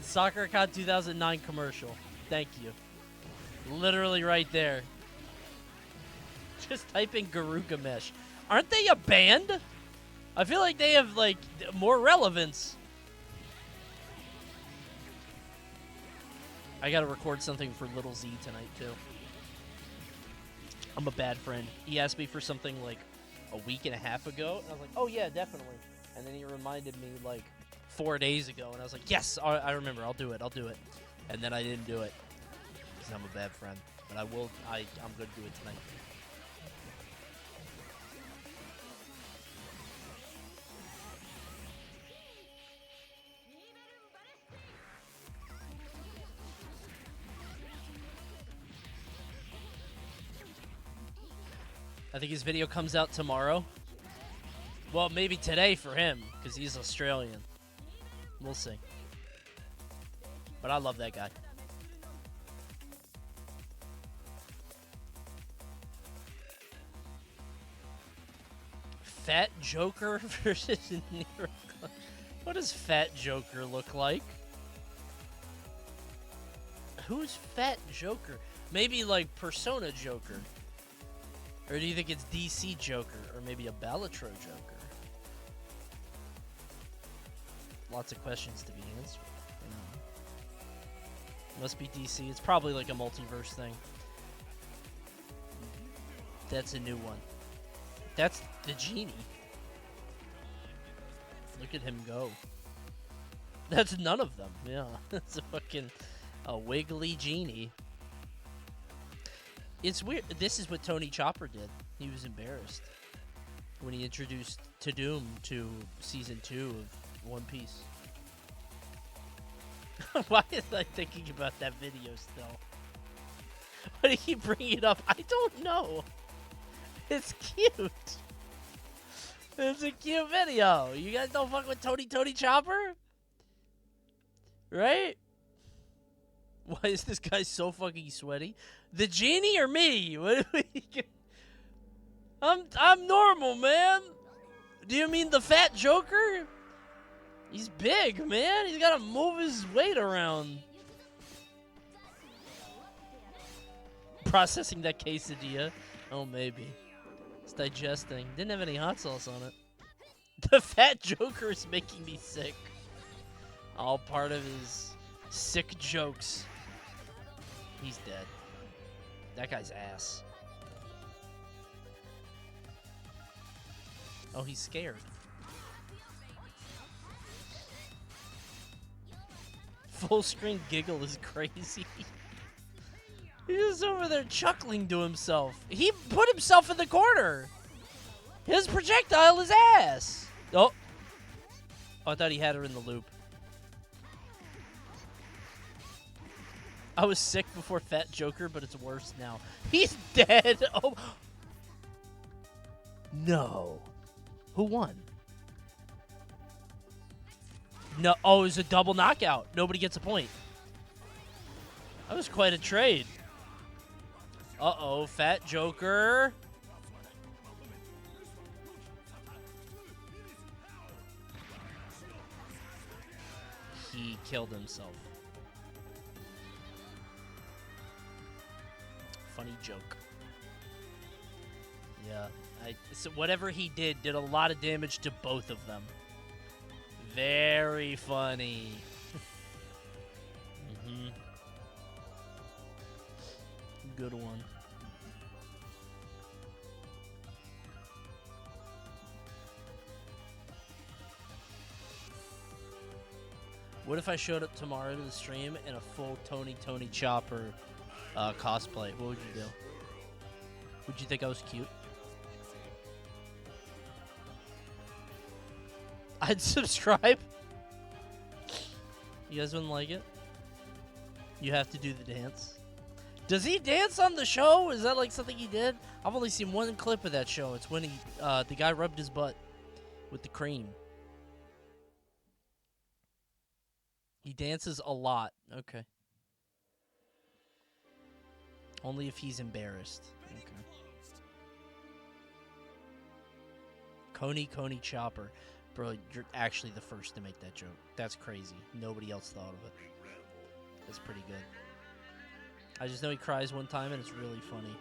SoccerCon 2009 commercial. Thank you. Literally right there. Just type in Garugamesh. Aren't they a band? I feel like they have, like, more relevance. I gotta record something for Little Z tonight, too. I'm a bad friend. He asked me for something, like, a week and a half ago. And I was like, oh, yeah, definitely. And then he reminded me, like, 4 days ago. And I was like, yes, I remember. I'll do it. And then I didn't do it. Because I'm a bad friend. But I will. I'm going to do it tonight. I think his video comes out tomorrow. Well, maybe today for him, because he's Australian. We'll see. But I love that guy. Fat Joker versus Nero. What does Fat Joker look like? Who's Fat Joker? Maybe like Persona Joker. Or do you think it's DC Joker? Or maybe a Bellatro Joker? Lots of questions to be answered. You know. Must be DC. It's probably like a multiverse thing. That's a new one. That's the genie. Look at him go. That's none of them. Yeah, it's a fucking wiggly genie. It's weird. This is what Tony Chopper did. He was embarrassed when he introduced Doom to season 2 of One Piece. Why is I thinking about that video still? Why do you keep bringing it up? I don't know. It's cute. It's a cute video. You guys don't fuck with Tony Chopper? Right? Why is this guy so fucking sweaty? The genie or me? I'm normal, man. Do you mean the fat Joker? He's big, man. He's got to move his weight around. Processing that quesadilla. Oh, maybe. It's digesting. Didn't have any hot sauce on it. The fat Joker is making me sick. All part of his sick jokes. He's dead. That guy's ass. Oh, he's scared. Full screen giggle is crazy. He's just over there chuckling to himself. He put himself in the corner. His projectile is ass. Oh. I thought he had her in the loop. I was sick before Fat Joker, but it's worse now. He's dead. Oh. No. Who won? No. Oh, it was a double knockout. Nobody gets a point. That was quite a trade. Uh-oh, Fat Joker. He killed himself. Funny joke. Yeah. So whatever he did a lot of damage to both of them. Very funny. Good one. What if I showed up tomorrow to the stream in a full Tony Chopper cosplay? What would you do? Would you think I was cute? I'd subscribe. You guys wouldn't like it? You have to do the dance. Does he dance on the show? Is that like something he did? I've only seen one clip of that show. It's when he, the guy rubbed his butt with the cream. He dances a lot. Okay. Only if he's embarrassed. Okay. Coney Chopper. Bro, you're actually the first to make that joke. That's crazy. Nobody else thought of it. That's pretty good. I just know he cries one time and it's really funny.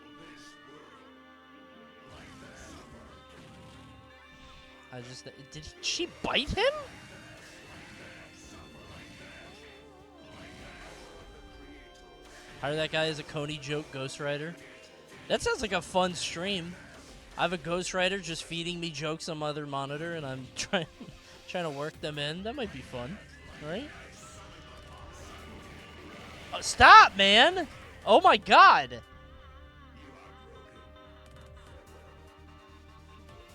Did she bite him? Hire that guy as a Coney joke ghostwriter. That sounds like a fun stream. I have a ghostwriter just feeding me jokes on my other monitor, and I'm trying to work them in. That might be fun, right? Oh, stop, man! Oh my god!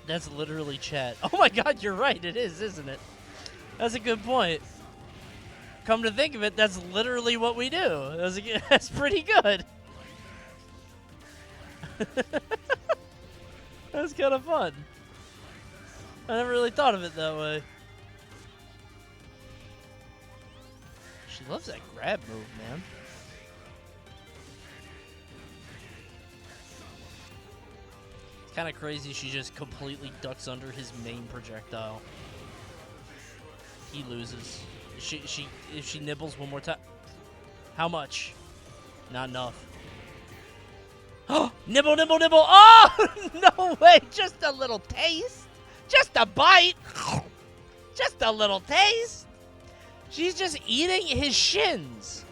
That's literally chat. Oh my god, you're right. It is, isn't it? That's a good point. Come to think of it, that's literally what we do. That's pretty good. That's kind of fun. I never really thought of it that way. She loves that grab move, man. It's kind of crazy she just completely ducks under his main projectile. He loses. If she nibbles one more time. How much? Not enough. Oh, nibble, nibble, nibble. Oh, no way. Just a little taste. Just a bite. Just a little taste. She's just eating his shins.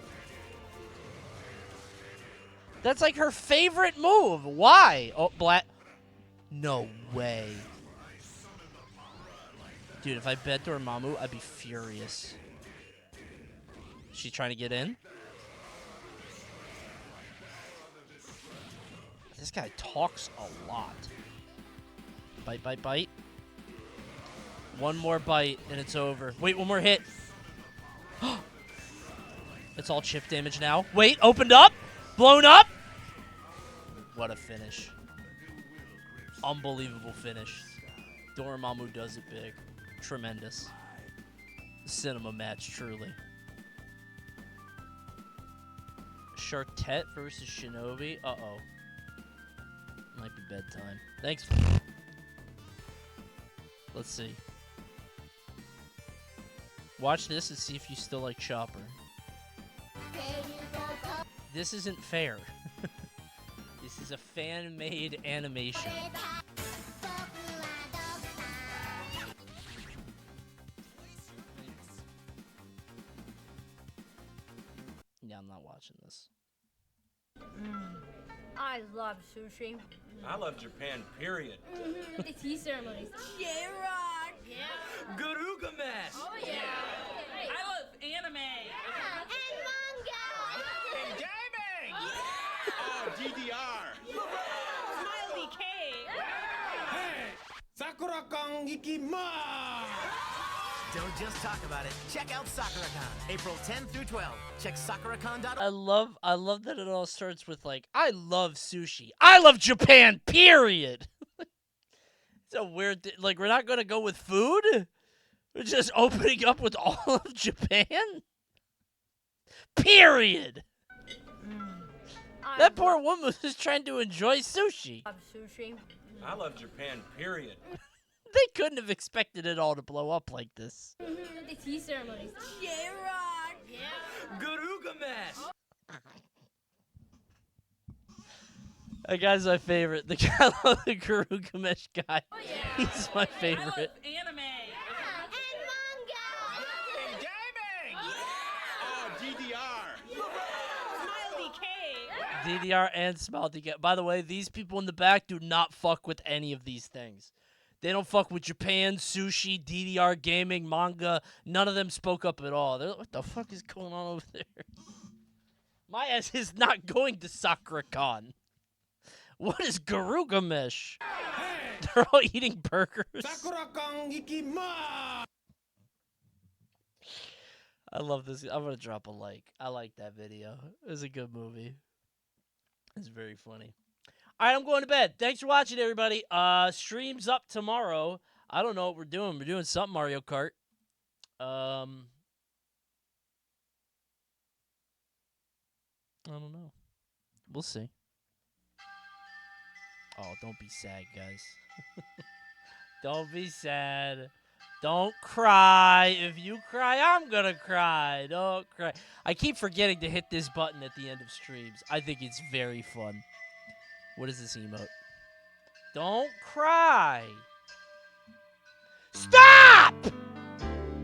That's like her favorite move. Why? Oh, black. No way. Dude, if I bet Dormammu, I'd be furious. Is she trying to get in? This guy talks a lot. Bite, bite, bite. One more bite, and it's over. Wait, one more hit. It's all chip damage now. Wait, opened up. Blown up. What a finish. Unbelievable finish. Dormammu does it big. Tremendous. Cinema match, truly. Chartet versus Shinobi. Uh-oh. Might be bedtime. Thanks. Let's see. Watch this and see if you still like Chopper. This isn't fair. This is a fan-made animation. Yeah, I'm not watching this. I love sushi. I love Japan, period. The tea ceremonies. J-Rock! Yeah. Garugamesh! Oh, yeah. I love anime! And manga! And gaming! Oh, DDR! Smiley K! Hey! Sakura-kan ikimasu! Don't just talk about it. Check out Sakura-Con, April 10 through 12. Check Sakura-Con.org. I love that it all starts with like, I love sushi. I love Japan, period. It's a weird thing. Like, we're not going to go with food? We're just opening up with all of Japan? Period. That poor woman was just trying to enjoy sushi. I love sushi. I love Japan, period. They couldn't have expected it all to blow up like this. The tea ceremonies. J-Rock! Yeah. Garugamesh! That guy's my favorite. The guy, I love the Garugamesh guy. Oh, yeah. He's my favorite. I love anime! And manga! And gaming! Oh, DDR! Smiley K! DDR and Smelty Cat. By the way, these people in the back do not fuck with any of these things. They don't fuck with Japan, sushi, DDR, gaming, manga. None of them spoke up at all. They're like, what the fuck is going on over there? My ass is not going to Sakura-Con. What is Garugamesh? Hey! They're all eating burgers. Sakura-kan ikimasu! I love this. I'm going to drop a like. I like that video. It was a good movie. It's very funny. All right, I'm going to bed. Thanks for watching, everybody. Streams up tomorrow. I don't know what we're doing. We're doing something Mario Kart. I don't know. We'll see. Oh, don't be sad, guys. Don't be sad. Don't cry. If you cry, I'm going to cry. Don't cry. I keep forgetting to hit this button at the end of streams. I think it's very fun. What is this emote? Don't cry.